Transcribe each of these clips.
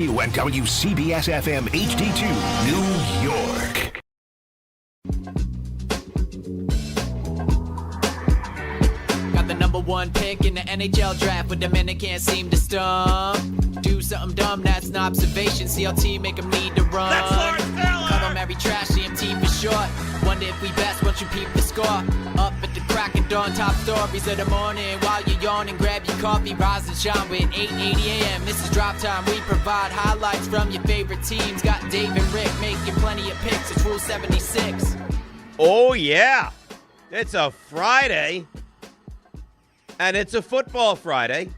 And WCBS-FM HD2, New York. Got the number one pick in the NHL draft, but the men that can't seem to stump. Do something dumb, that's an observation. CLT make them need to run. That's Lawrence Taylor! Call them every trash, CMT for short. Wonder if we best once you peep the score. Up at the crack of dawn, top stories of the morning. While you're yawning, grab your coffee, rise and shine with 8:80 a.m. This is Drop Time. We provide highlights from your favorite teams. Got Dave and Rick making plenty of picks. It's Rule 76. Oh, yeah. It's a Friday. And it's a football Friday.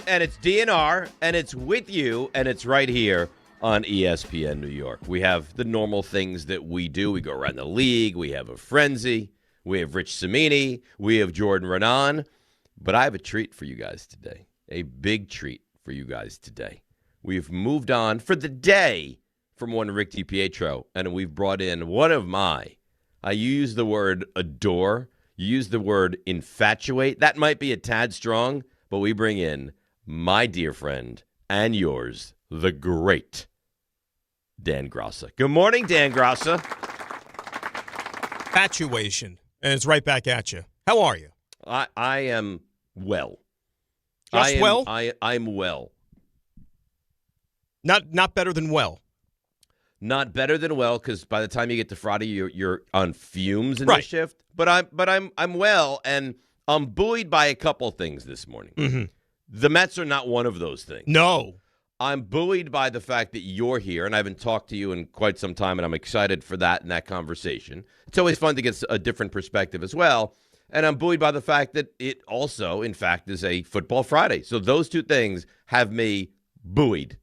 And it's DNR. And it's with you. And it's right here on ESPN New York. We have the normal things that we do. We go around the league. We have a frenzy. We have Rich Cimini. We have Jordan Raanan. But I have a treat for you guys today. A big treat for you guys today. We've moved on for the day from one Rick DiPietro. And we've brought in one of my, I use the word adore. You use the word infatuate. That might be a tad strong. But we bring in my dear friend and yours, the great Dan Grassa. Good morning, Dan Grassa. Infatuation, and it's right back at you. How are you? I am well. Well? I'm well. Not better than well. Not better than well, because by the time you get to Friday, you're on fumes in the Right. shift. But I'm well, and I'm buoyed by a couple things this morning. Mm-hmm. The Mets are not one of those things. No. I'm buoyed by the fact that you're here, and I haven't talked to you in quite some time, and I'm excited for that and that conversation. It's always fun to get a different perspective as well. And I'm buoyed by the fact that it also, in fact, is a football Friday. So those two things have me buoyed.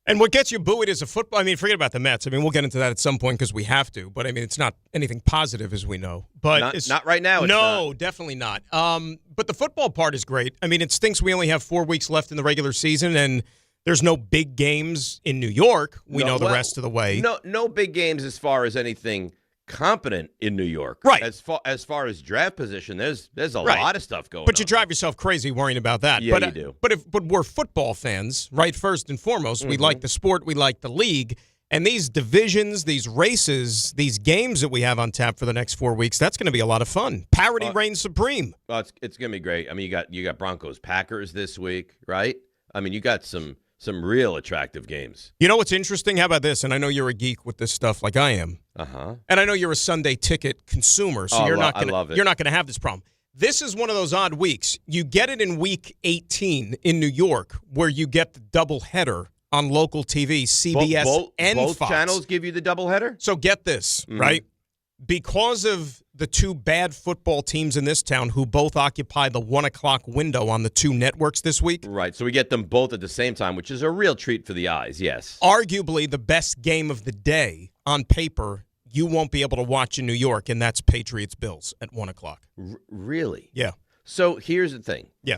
And what gets you buoyed is a football. I mean, forget about the Mets. I mean, we'll get into that at some point because we have to. But, I mean, it's not anything positive, as we know. But it's not right now. No, definitely not. But the football part is great. I mean, it stinks we only have 4 weeks left in the regular season, and there's no big games in New York. We know the rest of the way. No big games as far as anything competent in New York. Right. As far as draft position, there's a lot of stuff going on. But you drive yourself crazy worrying about that. Yeah, you do. But we're football fans, right? First and foremost, we like the sport, we like the league, and these divisions, these races, these games that we have on tap for the next 4 weeks, that's going to be a lot of fun. Parity reigns supreme. Well, it's going to be great. I mean, you got Broncos Packers this week, right? I mean, you got some real attractive games. You know what's interesting? How about this? And I know you're a geek with this stuff like I am. Uh-huh. And I know you're a Sunday ticket consumer, so you're not going to have this problem. This is one of those odd weeks. You get it in week 18 in New York, where you get the doubleheader on local TV, CBS and both Fox. channels give you the doubleheader? So get this, right? Because of the two bad football teams in this town who both occupy the 1 o'clock window on the two networks this week. Right, so we get them both at the same time, which is a real treat for the eyes, yes. Arguably the best game of the day on paper you won't be able to watch in New York, and that's Patriots-Bills at 1 o'clock. Really? Yeah. So here's the thing. Yeah.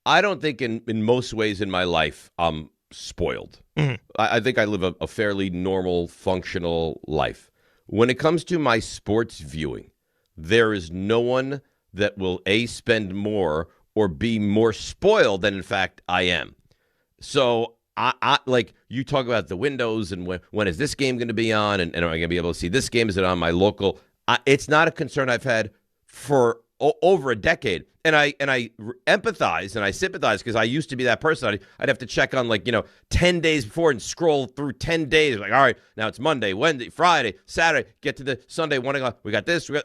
I don't think in most ways in my life I'm spoiled. Mm-hmm. I think I live a fairly normal, functional life. When it comes to my sports viewing, there is no one that will, A, spend more or be more spoiled than, in fact, I am. So, I like, you talk about the windows and when is this game going to be on and am I going to be able to see this game? Is it on my local? It's not a concern I've had for over a decade. And I empathize and I sympathize because I used to be that person. I'd have to check on 10 days before and scroll through 10 days. Like, all right, now it's Monday, Wednesday, Friday, Saturday. Get to the Sunday, 1 o'clock. We got this. We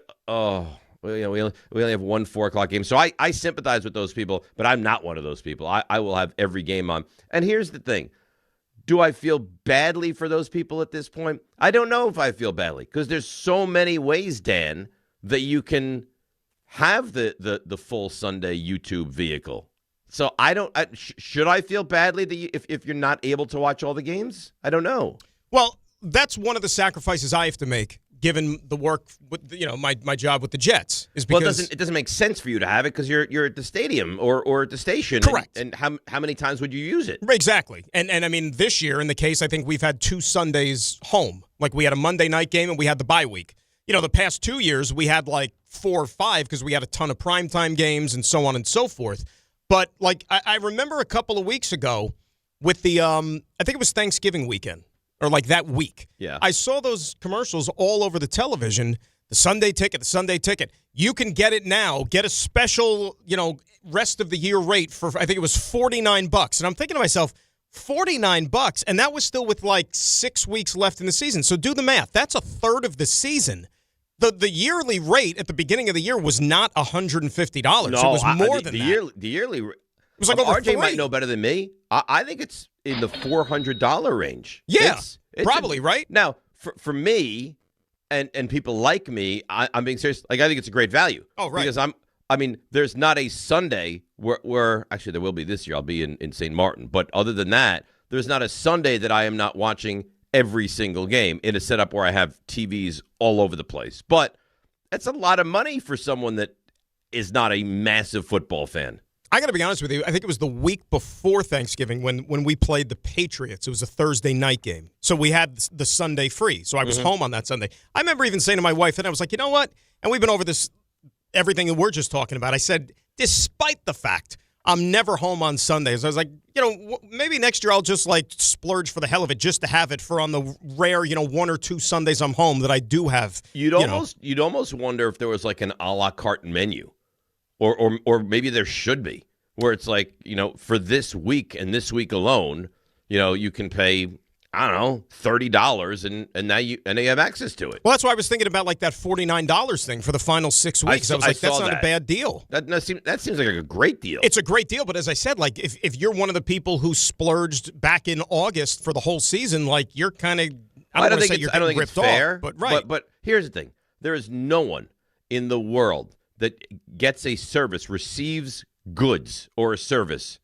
only have 1 4 o'clock game. So I sympathize with those people, but I'm not one of those people. I will have every game on. And here's the thing. Do I feel badly for those people at this point? I don't know if I feel badly because there's so many ways, Dan, that you can have the full Sunday YouTube vehicle. So should I feel badly that if you're not able to watch all the games? I don't know. Well, that's one of the sacrifices I have to make, given the work with my job with the Jets. Is because it doesn't make sense for you to have it because you're at the stadium or at the station. Correct. And how many times would you use it? Exactly. And I mean, this year in the case, I think we've had 2 Sundays home. Like we had a Monday night game and we had the bye week. The past 2 years we had 4 or 5 because we had a ton of primetime games and so on and so forth. But I remember a couple of weeks ago with the I think it was Thanksgiving weekend or like that week. Yeah. I saw those commercials all over the television. The Sunday ticket. You can get it now. Get a special, rest of the year rate for I think it was $49. And I'm thinking to myself, $49, and that was still with like 6 weeks left in the season. So do the math. That's a third of the season. The yearly rate at the beginning of the year was not $150. No, it was more than that. The yearly it was like over RJ $3. might know better than me. I think it's in the $400 range. Yeah, it's probably, right? Now, for me and people like me, I'm being serious. Like, I think it's a great value. Oh, right. Because there's not a Sunday where actually there will be this year. I'll be in St. Martin. But other than that, there's not a Sunday that I am not watching every single game in a setup where I have TVs all over the place. But that's a lot of money for someone that is not a massive football fan. I got to be honest with you. I think it was the week before Thanksgiving when we played the Patriots. It was a Thursday night game. So we had the Sunday free. So I was home on that Sunday. I remember even saying to my wife, and I was like, you know what? And we've been over this, everything that we're just talking about. I said, despite the fact I'm never home on Sundays, I was like, maybe next year I'll just like splurge for the hell of it just to have it for on the rare, 1 or 2 Sundays I'm home that I do have. You'd almost wonder if there was like an a la carte menu. Or maybe there should be, where it's like, for this week and this week alone, you can pay, I don't know, $30 and now you have access to it. Well, that's why I was thinking about like that $49 thing for the final 6 weeks. I was like, that's not a bad deal. That seems like a great deal. It's a great deal, but as I said, like if you're one of the people who splurged back in August for the whole season, like you're kind of, I don't think it's fair, but right. But here's the thing: there is no one in the world that gets a service, receives goods or a service,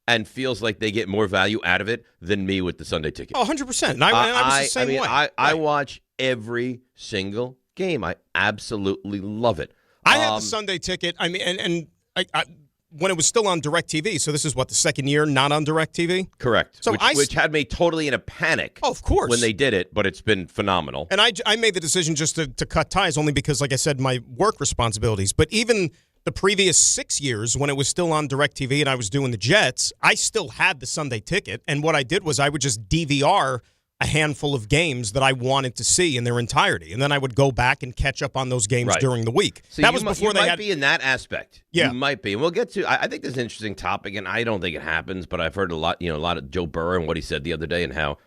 and feels like they get more value out of it than me with the Sunday ticket. Oh, 100%. And I was the same way. I watch every single game. I absolutely love it. I had the Sunday ticket. I mean, and I when it was still on DirecTV, so this is what, the second year not on DirecTV? Correct. So which had me totally in a panic. Oh, of course. When they did it, but it's been phenomenal. And I made the decision just to cut ties only because, like I said, my work responsibilities. But even the previous 6 years when it was still on DirecTV and I was doing the Jets, I still had the Sunday ticket. And what I did was I would just DVR a handful of games that I wanted to see in their entirety. And then I would go back and catch up on those games during the week. So that was before they might had... be in that aspect. Yeah. You might be. And we'll get to... I think this is an interesting topic, and I don't think it happens, but I've heard a lot of Joe Burrow and what he said the other day and how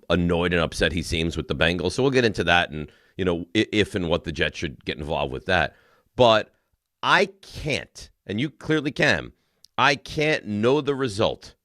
annoyed and upset he seems with the Bengals. So we'll get into that and, if and what the Jets should get involved with that. But I can't, and you clearly can, I can't know the result,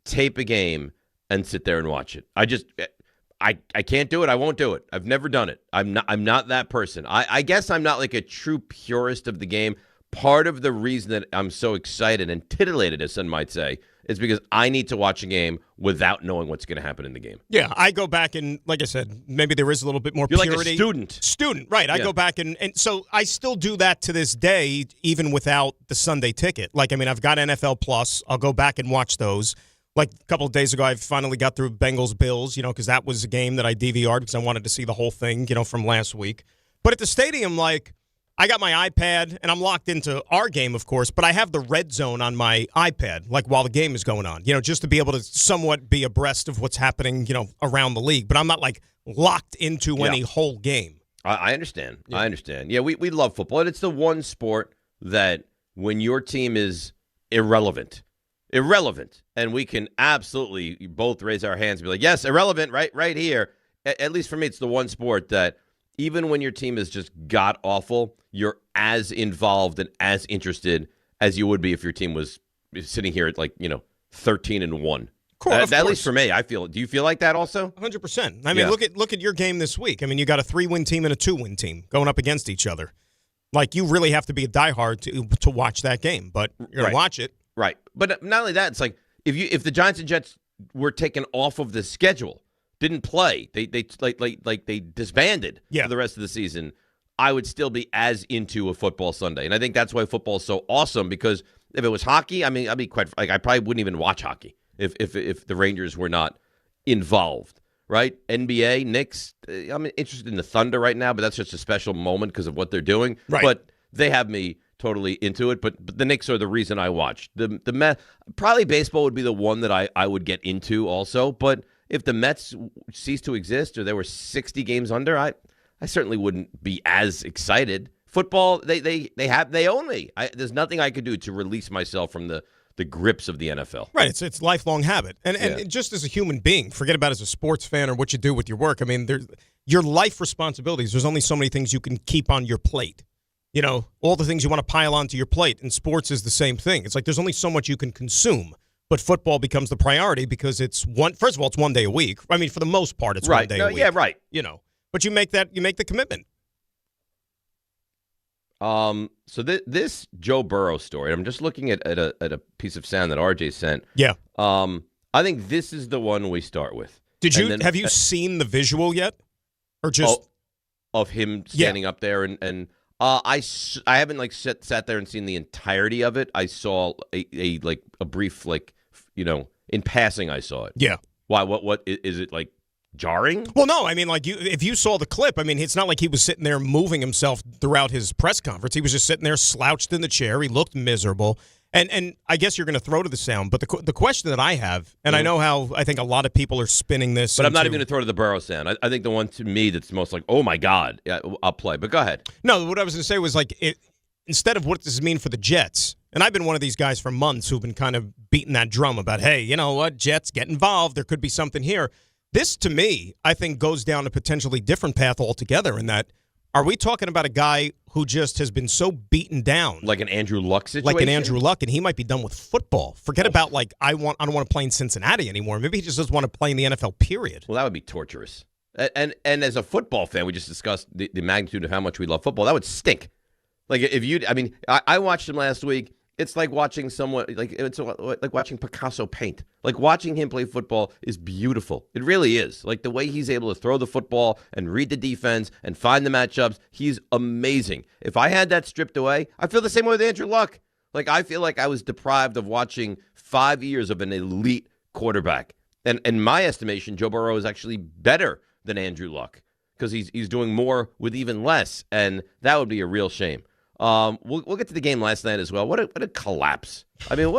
tape a game, and sit there and watch it. I can't do it. I won't do it. I've never done it. I'm not that person. I guess I'm not like a true purist of the game. Part of the reason that I'm so excited and titillated, as some might say, is because I need to watch a game without knowing what's going to happen in the game. Yeah, I go back and, like I said, maybe there is a little bit more You're purity. Like a student. Student, right. I go back and so I still do that to this day, even without the Sunday ticket. Like, I mean, I've got NFL Plus. I'll go back and watch those. Like a couple of days ago, I finally got through Bengals-Bills, because that was a game that I DVR'd because I wanted to see the whole thing, from last week. But at the stadium, like, I got my iPad, and I'm locked into our game, of course, but I have the red zone on my iPad, like, while the game is going on, just to be able to somewhat be abreast of what's happening, around the league. But I'm not, like, locked into any whole game. I understand. Yeah. I understand. Yeah, we love football, and it's the one sport that when your team is irrelevant, and we can absolutely both raise our hands and be like, yes, irrelevant, right here. At least for me, it's the one sport that even when your team is just god-awful, you're as involved and as interested as you would be if your team was sitting here at 13-1. At least for me, I feel. Do you feel like that also? 100%. I mean, look at your game this week. I mean, you got a 3-win team and a 2-win team going up against each other. Like, you really have to be a diehard to watch that game, but you're going to watch it. Right. But not only that, it's like if the Giants and Jets were taken off of the schedule, didn't play, they disbanded for the rest of the season, I would still be as into a football Sunday. And I think that's why football is so awesome, because if it was hockey, I mean, I'd be I probably wouldn't even watch hockey if the Rangers were not involved. Right? NBA, Knicks, I'm interested in the Thunder right now, but that's just a special moment because of what they're doing. Right. But they have me totally into it, but the Knicks are the reason I watch. The Mets, probably baseball would be the one that I would get into also, but if the Mets ceased to exist or there were 60 games under, I certainly wouldn't be as excited. Football, they own me. There's nothing I could do to release myself from the grips of the NFL. Right, it's a lifelong habit. And just as a human being, forget about as a sports fan or what you do with your work. I mean, your life responsibilities, there's only so many things you can keep on your plate. You know, all the things you want to pile onto your plate, and sports is the same thing. It's like there's only so much you can consume, but football becomes the priority because first of all, it's 1 day a week. I mean, for the most part, it's 1 day a week. Yeah, right. You know, but you make the commitment. So this Joe Burrow story, I'm just looking at a piece of sound that RJ sent. Yeah. I think this is the one we start with. Have you seen the visual yet? Or just of him standing up there and I haven't sat there and seen the entirety of it. I saw a brief in passing I saw it. Yeah. Why? What is it like? Jarring? Well, no. I mean, if you saw the clip, I mean, it's not like he was sitting there moving himself throughout his press conference. He was just sitting there slouched in the chair. He looked miserable. And I guess you're going to throw to the sound, but the question that I have, and I know how I think a lot of people are spinning this. But I'm not even going to throw to the Burrow sound. I think the one to me that's most like, oh my God, I'll play. But go ahead. No, what I was going to say was instead of what does this mean for the Jets, and I've been one of these guys for months who've been kind of beating that drum about, hey, you know what, Jets, get involved. There could be something here. This, to me, I think goes down a potentially different path altogether in that, are we talking about a guy who just has been so beaten down? Like an Andrew Luck situation? Like an Andrew Luck, and he might be done with football. Forget about, I don't want to play in Cincinnati anymore. Maybe he just doesn't want to play in the NFL, period. Well, that would be torturous. And as a football fan, we just discussed the magnitude of how much we love football. That would stink. Like, I watched him last week. It's like watching it's like watching Picasso paint. Like watching him play football is beautiful. It really is. Like the way he's able to throw the football and read the defense and find the matchups, he's amazing. If I had that stripped away, I feel the same way with Andrew Luck. Like I feel like I was deprived of watching 5 years of an elite quarterback. And in my estimation, Joe Burrow is actually better than Andrew Luck because he's doing more with even less, and that would be a real shame. We'll get to the game last night as well. What a collapse! I mean,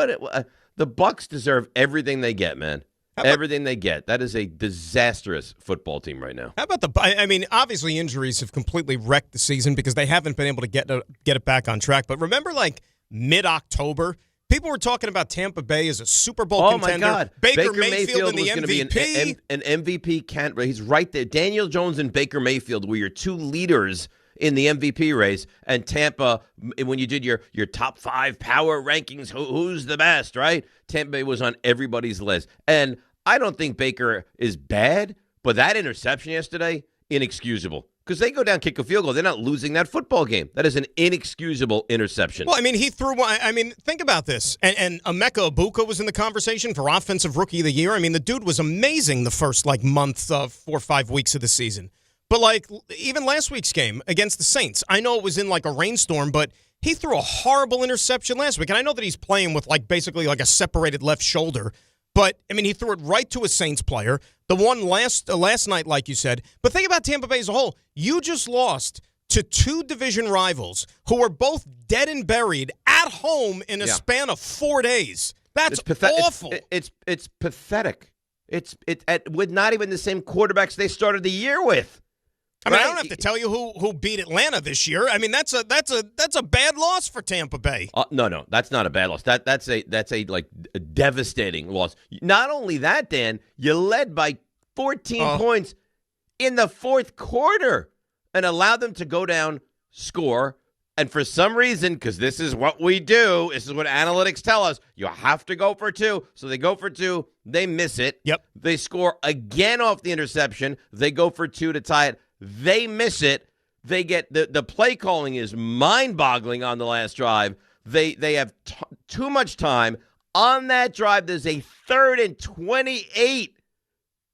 the Bucs deserve everything they get, man. Everything they get. That is a disastrous football team right now. How about I mean, obviously injuries have completely wrecked the season because they haven't been able to get it back on track. But remember, mid-October, people were talking about Tampa Bay as a Super Bowl contender. Oh my God, Baker Mayfield in the was MVP. An MVP candidate. He's right there. Daniel Jones and Baker Mayfield were your two leaders in the MVP race, and Tampa, when you did your top 5 power rankings, who's the best, right? Tampa Bay was on everybody's list. And I don't think Baker is bad, but that interception yesterday, inexcusable. Because they go down, kick a field goal. They're not losing that football game. That is an inexcusable interception. Well, I mean, he threw one. I mean, think about this. And Emeka Egbuka was in the conversation for Offensive Rookie of the Year. I mean, the dude was amazing the first, month of 4 or 5 weeks of the season. But, even last week's game against the Saints, I know it was in, a rainstorm, but he threw a horrible interception last week. And I know that he's playing with, basically a separated left shoulder. But, I mean, he threw it right to a Saints player. The one last night, like you said. But think about Tampa Bay as a whole. You just lost to 2 division rivals who were both dead and buried at home in a span of 4 days. That's awful. It's pathetic. It's with not even the same quarterbacks they started the year with. I mean, I don't have to tell you who beat Atlanta this year. I mean, that's a bad loss for Tampa Bay. No, that's not a bad loss. That's a devastating loss. Not only that, Dan, you led by 14 points in the fourth quarter and allowed them to go down, score, and for some reason, because this is what we do, this is what analytics tell us, you have to go for 2. So they go for 2, they miss it. Yep. They score again off the interception. They go for 2 to tie it. They miss it. They get the play calling is mind-boggling on the last drive. They have too much time. On that drive, there's a 3rd and 28.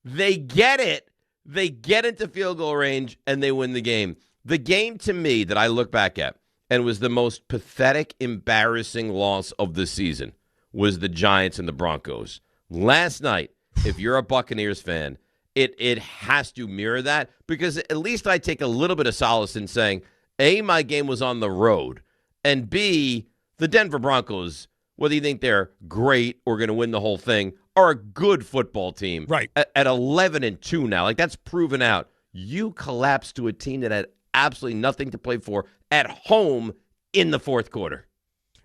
They get it. They get into field goal range, and they win the game. The game, to me, that I look back at and was the most pathetic, embarrassing loss of the season was the Giants and the Broncos. Last night, if you're a Buccaneers fan, it has to mirror that, because at least I take a little bit of solace in saying, A, my game was on the road, And B, the Denver Broncos, whether you think they're great or going to win the whole thing, are a good football team. Right. At 11-2 now. Like, that's proven out. You collapsed to a team that had absolutely nothing to play for at home in the fourth quarter.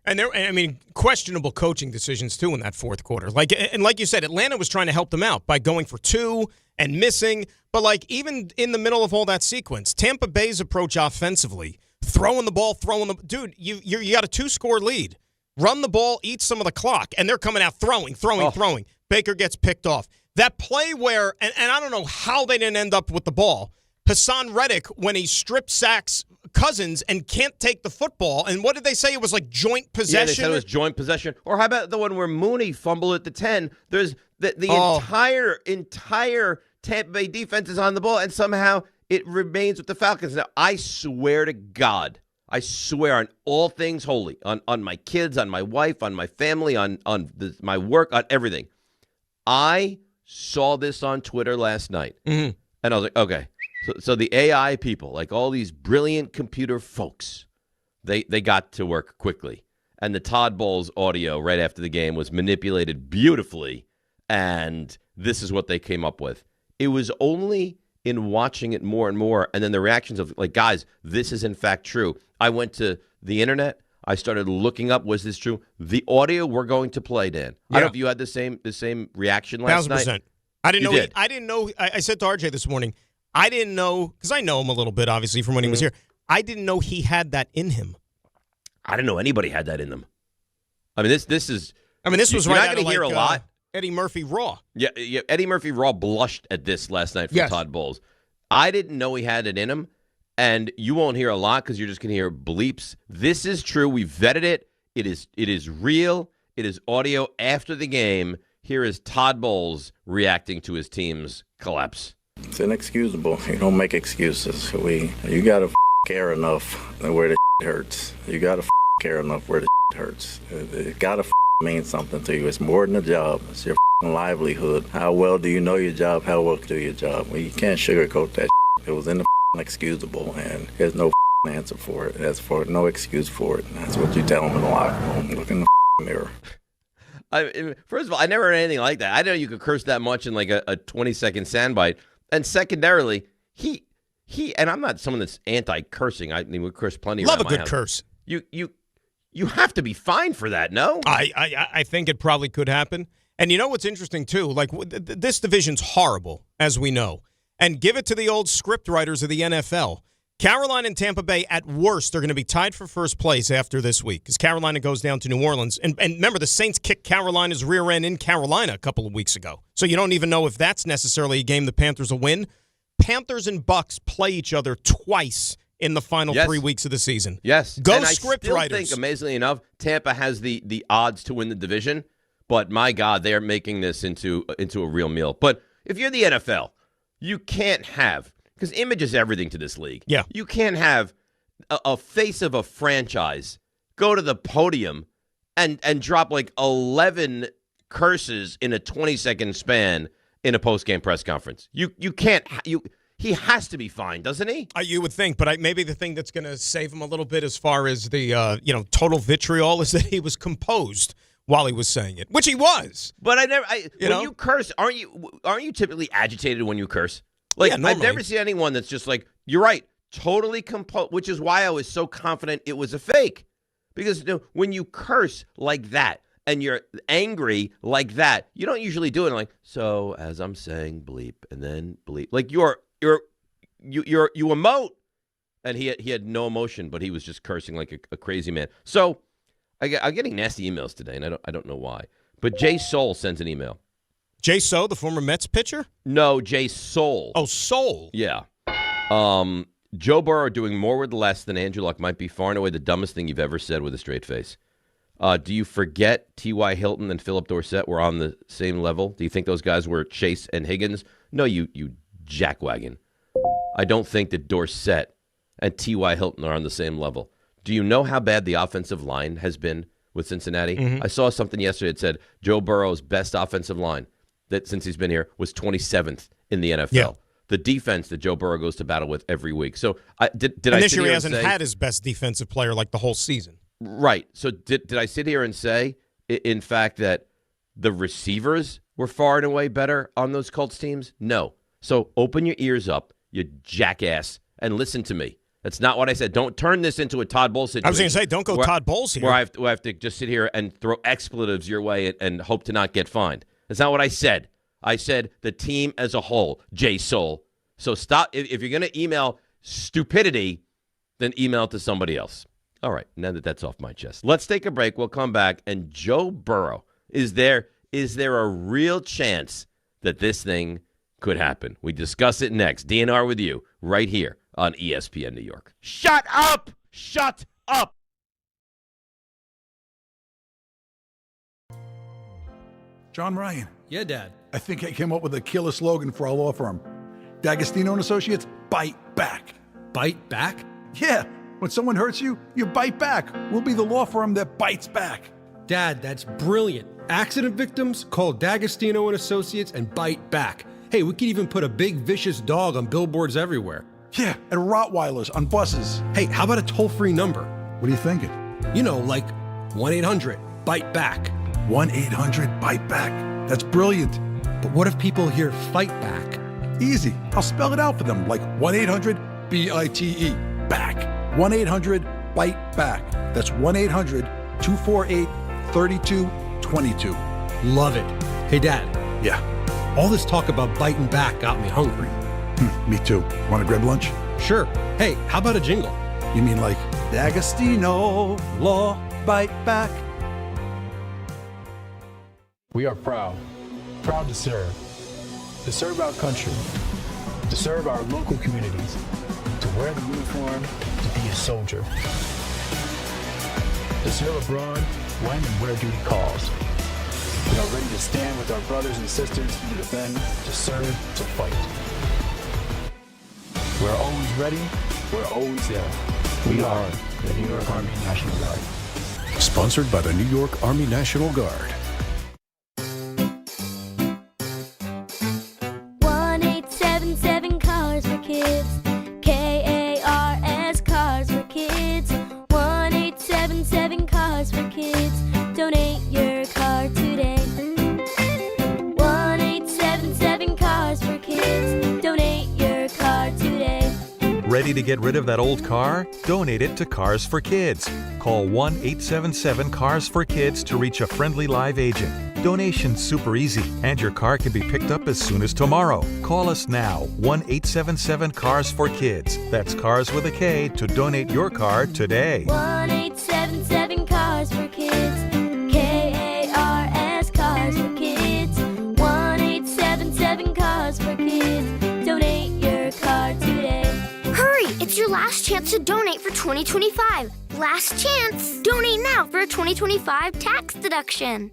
And questionable coaching decisions, too, in that fourth quarter. Like you said, Atlanta was trying to help them out by going for 2 and missing. But, like, even in the middle of all that sequence, Tampa Bay's approach offensively, throwing the ball, dude, you got a 2-score lead. Run the ball, eat some of the clock. And they're coming out throwing. Baker gets picked off. That play where, and I don't know how they didn't end up with the ball, Hassan Reddick, when he strip sacks Cousins and can't take the football. And what did they say? It was like joint possession? Yeah, they said it was joint possession. Or how about the one where Mooney fumbled at the 10? There's the entire Tampa Bay defense is on the ball, and somehow it remains with the Falcons. Now, I swear to God, I swear on all things holy, on my kids, on my wife, on my family, on my work, on everything. I saw this on Twitter last night, and I was like, okay. So the AI people, like all these brilliant computer folks, they got to work quickly. And the Todd Bowles audio right after the game was manipulated beautifully, and this is what they came up with. It was only in watching it more and more, and then the reactions of, like, guys, this is in fact true. I went to the internet. I started looking up, was this true? The audio we're going to play, Dan. Yeah. I don't know if you had the same reaction last 1,000%. night. I didn't know. I said to RJ this morning, I didn't know, because I know him a little bit, obviously, from when he was here. I didn't know he had that in him. I didn't know anybody had that in them. I mean, this is. I mean, this was right out of, hear a lot. Eddie Murphy Raw. Yeah, Eddie Murphy Raw blushed at this last night from Todd Bowles. I didn't know he had it in him, and you won't hear a lot because you're just going to hear bleeps. This is true. We vetted it. It is real. It is audio after the game. Here is Todd Bowles reacting to his team's collapse. It's inexcusable. You don't make excuses. You gotta care enough where the hurts. You gotta care enough where the hurts. It gotta mean something to you. It's more than a job. It's your livelihood. How well do you know your job? How well do your job? Well, you can't sugarcoat that. It was inexcusable, and there's no answer for it. There's no excuse for it. That's what you tell them in the locker room. Look in the mirror. First of all, I never heard anything like that. I didn't know you could curse that much in like a 20-second soundbite. And secondarily, he and I'm not someone that's anti-cursing. I mean, we curse plenty. Love around a good my house. curse. You have to be fined for that, no? I think it probably could happen. And you know what's interesting, too? Like, this division's horrible, as we know. And give it to the old script writers of the NFL. Carolina and Tampa Bay, at worst, are going to be tied for first place after this week because Carolina goes down to New Orleans. And remember, the Saints kicked Carolina's rear end in Carolina a couple of weeks ago. So you don't even know if that's necessarily a game the Panthers will win. Panthers and Bucs play each other twice in the final 3 weeks of the season. Yes. Go and script I still writers. think, amazingly enough, Tampa has the odds to win the division. But, my God, they are making this into a real meal. But if you're the NFL, you can't have – because image is everything to this league. Yeah. You can't have a face of a franchise go to the podium and drop like 11 curses in a 20-second span in a post-game press conference. You can't. He has to be fined, doesn't he? You would think, but maybe the thing that's going to save him a little bit as far as the total vitriol is that he was composed while he was saying it, which he was. But when you curse, aren't you typically agitated when you curse? Like, yeah, I've never seen anyone that's just like, you're right, totally composed, which is why I was so confident it was a fake. Because when you curse like that and you're angry like that, you don't usually do it like, so as I'm saying bleep and then bleep. Like you emote. And he had no emotion, but he was just cursing like a crazy man. So I'm getting nasty emails today, and I don't know why. But Jay Soul sends an email. Jay Soul, the former Mets pitcher? No, Jay Soul. Oh, Soul. Yeah. Joe Burrow doing more with less than Andrew Luck might be far and away the dumbest thing you've ever said with a straight face. Do you forget T.Y. Hilton and Philip Dorsett were on the same level? Do you think those guys were Chase and Higgins? No, you jackwagon. I don't think that Dorsett and T.Y. Hilton are on the same level. Do you know how bad the offensive line has been with Cincinnati? Mm-hmm. I saw something yesterday that said Joe Burrow's best offensive line that since he's been here was 27th in the NFL. Yeah. The defense that Joe Burrow goes to battle with every week. So did I? And this year he hasn't had his best defensive player like the whole season. Right. So did I sit here and say, in fact, that the receivers were far and away better on those Colts teams? No. So open your ears up, you jackass, and listen to me. That's not what I said. Don't turn this into a Todd Bowles situation. I was going to say, don't go Todd Bowles here. Where I have to just sit here and throw expletives your way and hope to not get fined. That's not what I said. I said the team as a whole, Jay Soul. So stop. If you're going to email stupidity, then email it to somebody else. All right, now that that's off my chest. Let's take a break. We'll come back. And Joe Burrow, is there a real chance that this thing could happen? We discuss it next. DNR with you right here on ESPN New York. Shut up! Shut up! John Ryan. Yeah, Dad. I think I came up with a killer slogan for our law firm. D'Agostino and Associates, bite back. Bite back? Yeah. When someone hurts you, you bite back. We'll be the law firm that bites back. Dad, that's brilliant. Accident victims, call D'Agostino and Associates and bite back. Hey, we could even put a big vicious dog on billboards everywhere. Yeah, and Rottweilers on buses. Hey, how about a toll-free number? What are you thinking? You know, like 1-800-BITE-BACK. 1-800-BITE-BACK. That's brilliant. But what if people hear fight back? Easy. I'll spell it out for them, like 1-800-BITE. Back. 1-800-BITE-BACK. That's 1-800-248-3222. Love it. Hey, Dad. Yeah. All this talk about biting back got me hungry. Me too. Want to grab lunch? Sure. Hey, how about a jingle? You mean like D'Agostino, law, bite back? We are proud to serve our country, to serve our local communities, to wear the uniform, to be a soldier, to serve abroad when and where duty calls. We are ready to stand with our brothers and sisters to defend, to serve, to fight. We're always ready, we're always there. We are the New York Army National Guard. Sponsored by the New York Army National Guard. 1-877 Cars for Kids. KARS Cars for Kids. 1-877 Cars for Kids. Donate your car today. 1-877 Cars for Kids. Donate your car today. Ready to get rid of that old car? Donate it to Cars for Kids. Call 1-877-CARS-FOR-KIDS to reach a friendly live agent. Donation's super easy, and your car can be picked up as soon as tomorrow. Call us now, 1-877-CARS-FOR-KIDS. That's Cars with a K to donate your car today. 1-877 Cars for Kids. KARS Cars for Kids. 1-877 Cars for Kids. Donate your car today. Hurry! It's your last chance to donate for 2025. Last chance! Donate now for a 2025 tax deduction.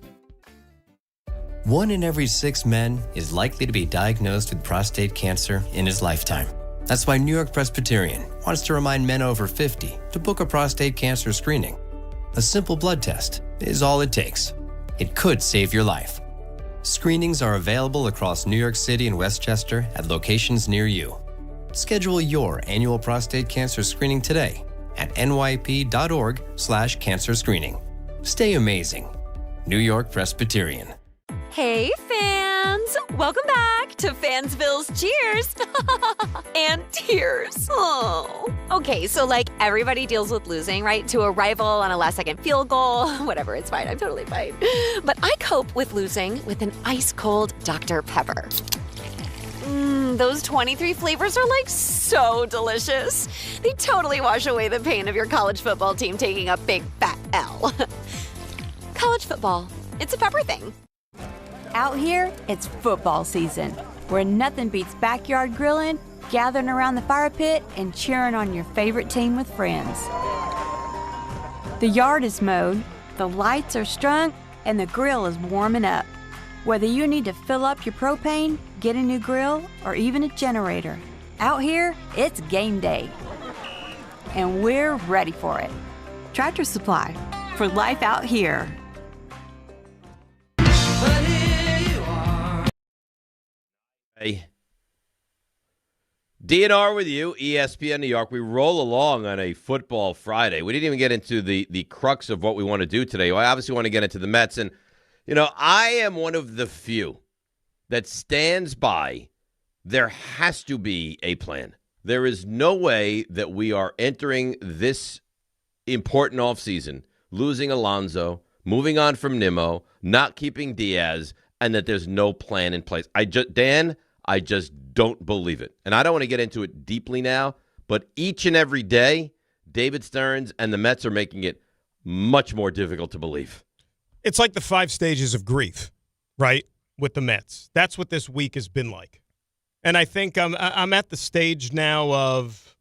1 in every 6 men is likely to be diagnosed with prostate cancer in his lifetime. That's why New York Presbyterian wants to remind men over 50 to book a prostate cancer screening. A simple blood test is all it takes. It could save your life. Screenings are available across New York City and Westchester at locations near you. Schedule your annual prostate cancer screening today at nyp.org/cancer screening. Stay amazing. New York Presbyterian. Hey, fans! Welcome back to Fansville's Cheers and Tears. Oh. Okay, so like everybody deals with losing, right? To a rival on a last-second field goal. Whatever, it's fine. I'm totally fine. But I cope with losing with an ice-cold Dr. Pepper. Those 23 flavors are like so delicious. They totally wash away the pain of your college football team taking a big fat L. College football, it's a pepper thing. Out here, it's football season, where nothing beats backyard grilling, gathering around the fire pit, and cheering on your favorite team with friends. The yard is mowed, the lights are strung, and the grill is warming up. Whether you need to fill up your propane, get a new grill, or even a generator, out here, it's game day. And we're ready for it. Tractor Supply, for life out here. DNR with you, ESPN New York. We roll along on a football Friday. We didn't even get into the crux of what we want to do today. I obviously want to get into the Mets. And, I am one of the few that stands by there has to be a plan. There is no way that we are entering this important offseason, losing Alonso, moving on from Nimmo, not keeping Diaz, and that there's no plan in place. I just don't believe it. And I don't want to get into it deeply now, but each and every day, David Stearns and the Mets are making it much more difficult to believe. It's like the 5 stages of grief, right, with the Mets. That's what this week has been like. And I think I'm at the stage now of,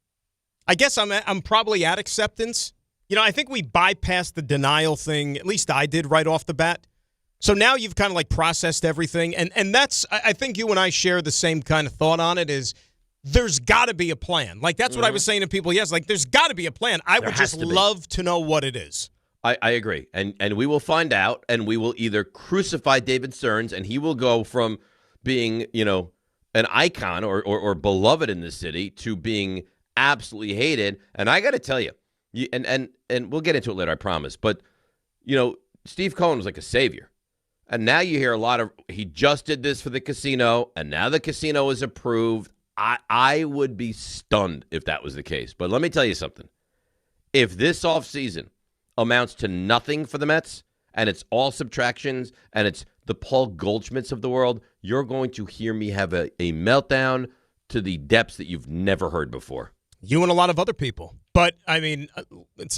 I guess I'm probably at acceptance. I think we bypassed the denial thing, at least I did right off the bat. So now you've kind of like processed everything. And that's, I think you and I share the same kind of thought on it is there's got to be a plan. Like that's what I was saying to people. Yes, like there's got to be a plan. I would just love to know what it is. I agree. And we will find out, and we will either crucify David Stearns, and he will go from being, an icon or beloved in the city to being absolutely hated. And I got to tell you, and we'll get into it later, I promise. But, Steve Cohen was like a savior. And now you hear a lot of, he just did this for the casino, and now the casino is approved. I would be stunned if that was the case. But let me tell you something. If this offseason amounts to nothing for the Mets, and it's all subtractions, and it's the Paul Goldschmidts of the world, you're going to hear me have a meltdown to the depths that you've never heard before. You and a lot of other people. But, I mean,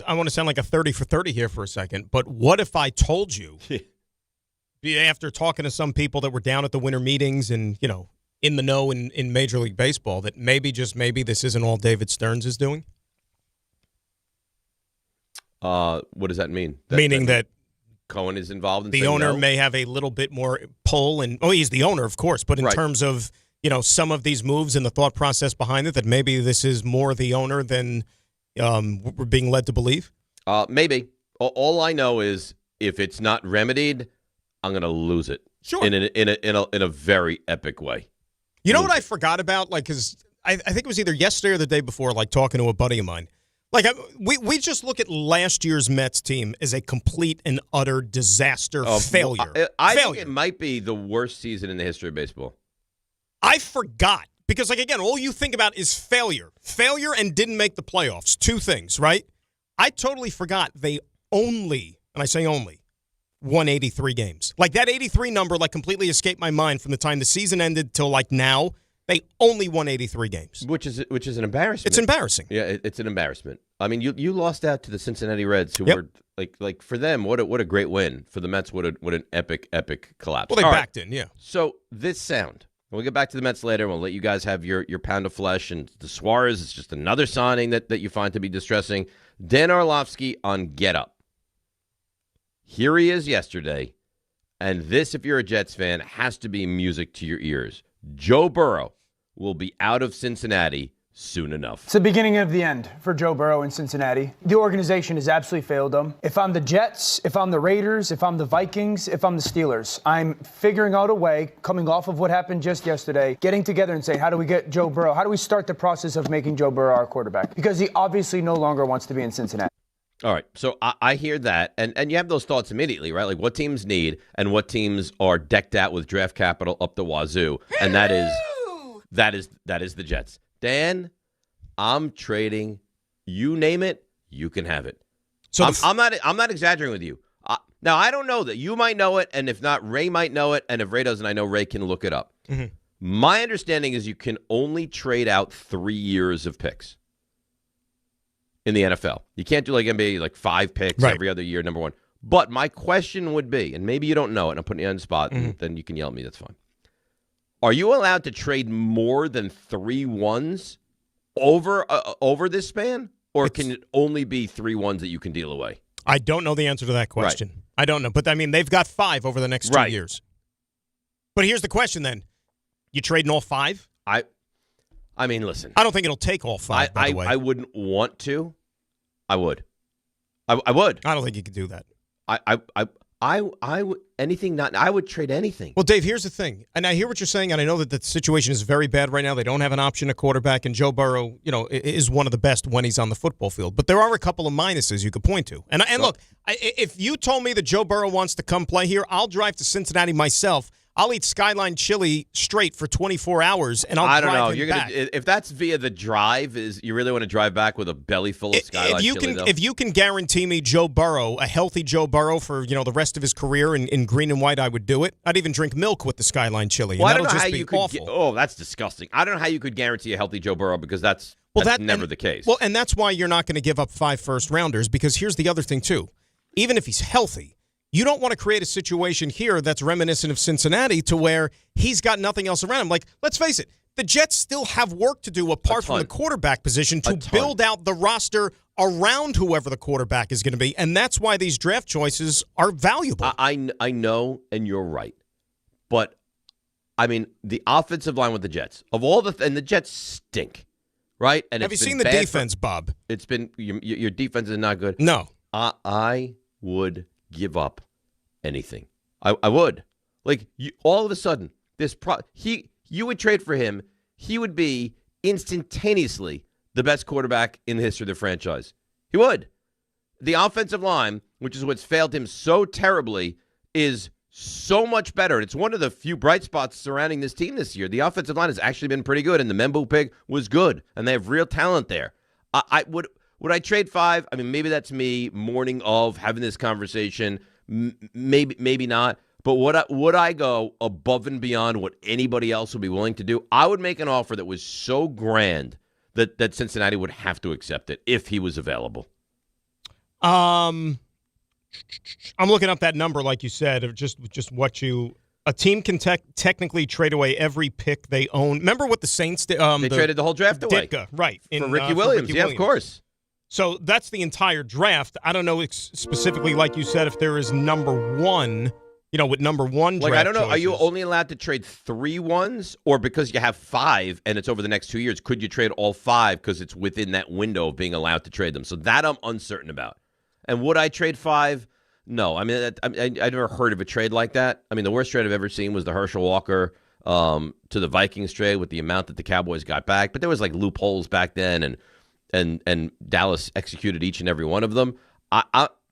I want to sound like a 30 for 30 here for a second, but what if I told you, after talking to some people that were down at the winter meetings and, in the know in Major League Baseball, that maybe, just maybe, this isn't all David Stearns is doing? What does that mean? Meaning that Cohen is involved in the owner may have a little bit more pull, and he's the owner, of course, but in terms of some of these moves and the thought process behind it, that maybe this is more the owner than we're being led to believe. Maybe. All I know is if it's not remedied, I'm going to lose it. Sure. In a very epic way. You know what I forgot about? Like, because I think it was either yesterday or the day before. Like talking to a buddy of mine. Like, we just look at last year's Mets team as a complete and utter disaster failure. I think it might be the worst season in the history of baseball. I forgot. Because, like, again, all you think about is failure. Failure and didn't make the playoffs. 2 things, right? I totally forgot they only, and I say only, won 83 games. Like, that 83 number, like, completely escaped my mind from the time the season ended till, like, now. They only won 83 games. Which is an embarrassment. It's embarrassing. Yeah, it's an embarrassment. I mean, you lost out to the Cincinnati Reds, who were like for them, what a great win. For the Mets, what an epic collapse. Well, they backed in, yeah. So this sound. We'll get back to the Mets later. We'll let you guys have your pound of flesh. And the Suarez is just another signing that you find to be distressing. Dan Orlovsky on Get Up. Here he is yesterday. And this, if you're a Jets fan, has to be music to your ears. Joe Burrow will be out of Cincinnati soon enough. It's the beginning of the end for Joe Burrow in Cincinnati. The organization has absolutely failed him. If I'm the Jets, if I'm the Raiders, if I'm the Vikings, if I'm the Steelers, I'm figuring out a way, coming off of what happened just yesterday, getting together and saying, how do we get Joe Burrow? How do we start the process of making Joe Burrow our quarterback? Because he obviously no longer wants to be in Cincinnati. All right, so I hear that, and you have those thoughts immediately, right? Like what teams need and what teams are decked out with draft capital up the wazoo, and that is the Jets. Dan, I'm trading. You name it, you can have it. So I'm not exaggerating with you. Now I don't know that you might know it, and if not, Ray might know it, and if Ray doesn't, I know Ray can look it up. Mm-hmm. My understanding is you can only trade out 3 years of picks in the NFL. You can't do like NBA, like 5 picks every other year, number one. But my question would be, and maybe you don't know it, and I'm putting you on the spot, and then you can yell at me, that's fine. Are you allowed to trade more than 3 ones over this span? Or can it only be 3 ones that you can deal away? I don't know the answer to that question. Right. I don't know. But, I mean, they've got 5 over the next 2 years. But here's the question then. You trading all 5? I mean, listen. I don't think it'll take all 5, by the way. I wouldn't want to. I would. I would. I don't think you could do that. I would anything not. I would trade anything. Well, Dave, here's the thing, and I hear what you're saying, and I know that the situation is very bad right now. They don't have an option at quarterback, and Joe Burrow, is one of the best when he's on the football field. But there are a couple of minuses you could point to. And look, if you told me that Joe Burrow wants to come play here, I'll drive to Cincinnati myself. I'll eat Skyline chili straight for 24 hours, and I'll drive him back. If that's via the drive, you really want to drive back with a belly full of Skyline chili, though? If you can guarantee me Joe Burrow, a healthy Joe Burrow for the rest of his career in green and white, I would do it. I'd even drink milk with the Skyline chili. Well, and I don't know how you could. That's disgusting. I don't know how you could guarantee a healthy Joe Burrow because that's never the case. Well, and that's why you're not going to give up 5 first-rounders, because here's the other thing, too. Even if he's healthy, you don't want to create a situation here that's reminiscent of Cincinnati to where he's got nothing else around him. Like, let's face it, the Jets still have work to do apart from the quarterback position to build out the roster around whoever the quarterback is going to be, and that's why these draft choices are valuable. I know, and you're right. But, I mean, the offensive line with the Jets, and the Jets stink, right? And have you seen the defense, Bob? It's been your defense is not good. No. I would give up anything. I would. Like, all of a sudden, you would trade for him. He would be instantaneously the best quarterback in the history of the franchise. He would. The offensive line, which is what's failed him so terribly, is so much better. It's one of the few bright spots surrounding this team this year. The offensive line has actually been pretty good, and the Membu pick was good, and they have real talent there. Would I trade 5? I mean, maybe that's me morning of having this conversation. Maybe not. But would I go above and beyond what anybody else would be willing to do? I would make an offer that was so grand that Cincinnati would have to accept it if he was available. I'm looking up that number, like you said, of just what a team can technically trade away every pick they own. Remember what the Saints did? They traded the whole draft away. Ditka, right. For Ricky Williams. Yeah, of course. So that's the entire draft. I don't know specifically, like you said, if there is number one, with number one draft I don't know. choices. Are you only allowed to trade 3 ones? Or because you have 5 and it's over the next 2 years, could you trade all 5 because it's within that window of being allowed to trade them? So that I'm uncertain about. And would I trade 5? No. I mean, I've never heard of a trade like that. I mean, the worst trade I've ever seen was the Herschel Walker to the Vikings trade with the amount that the Cowboys got back. But there was loopholes back then, and Dallas executed each and every one of them.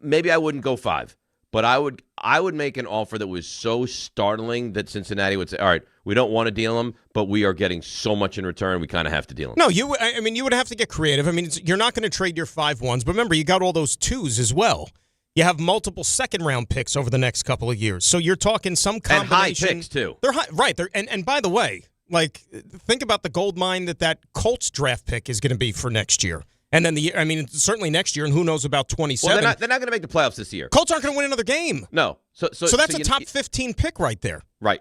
Maybe I wouldn't go 5, but I would make an offer that was so startling that Cincinnati would say, all right, we don't want to deal him, but we are getting so much in return, we kind of have to deal him. No, you would have to get creative. I mean, you're not going to trade your 5 ones, but remember, you got all those 2s as well. You have multiple second-round picks over the next couple of years, so you're talking some combination. And high picks, too. They're high, right. And by the way, think about the gold mine that Colts draft pick is going to be for next year. And then certainly next year, and who knows about 27. Well, they're not going to make the playoffs this year. Colts aren't going to win another game. No. So that's a top 15 pick right there. Right.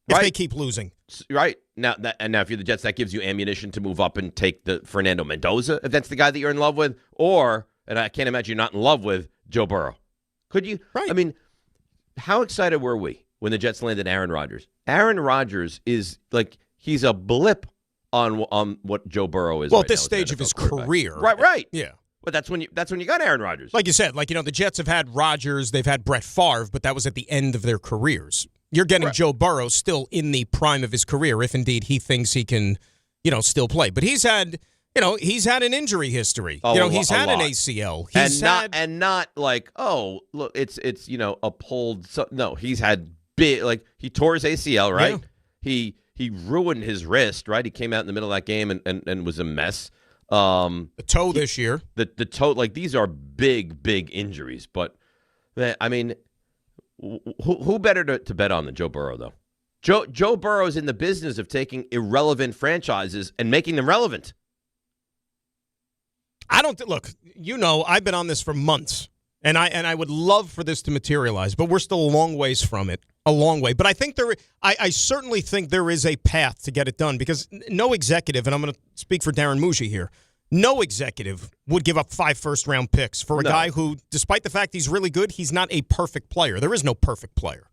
If they keep losing. Right. Now, if you're the Jets, that gives you ammunition to move up and take the Fernando Mendoza, if that's the guy that you're in love with, and I can't imagine you're not in love with, Joe Burrow. Could you? Right. I mean, how excited were we when the Jets landed Aaron Rodgers? Aaron Rodgers is he's a blip on what Joe Burrow is. Well, at this stage of his career. Right. Yeah. But that's when you got Aaron Rodgers. Like you said, the Jets have had Rodgers, they've had Brett Favre, but that was at the end of their careers. You're getting Joe Burrow still in the prime of his career, if indeed he thinks he can, still play. But he's had an injury history. He's had an ACL. Look, it's a pulled. No, he's had big. He tore his ACL, right? Yeah. He ruined his wrist, right? He came out in the middle of that game and was a mess. The toe this year. The toe, these are big injuries. But, I mean, who better to bet on than Joe Burrow, though? Joe Burrow is in the business of taking irrelevant franchises and making them relevant. Look, I've been on this for months, and I would love for this to materialize, but we're still a long ways from it. A long way. But I think I certainly think there is a path to get it done, because no executive, and I'm going to speak for Darren Muji here, no executive would give up 5 first-round picks for a guy who, despite the fact he's really good, he's not a perfect player. There is no perfect player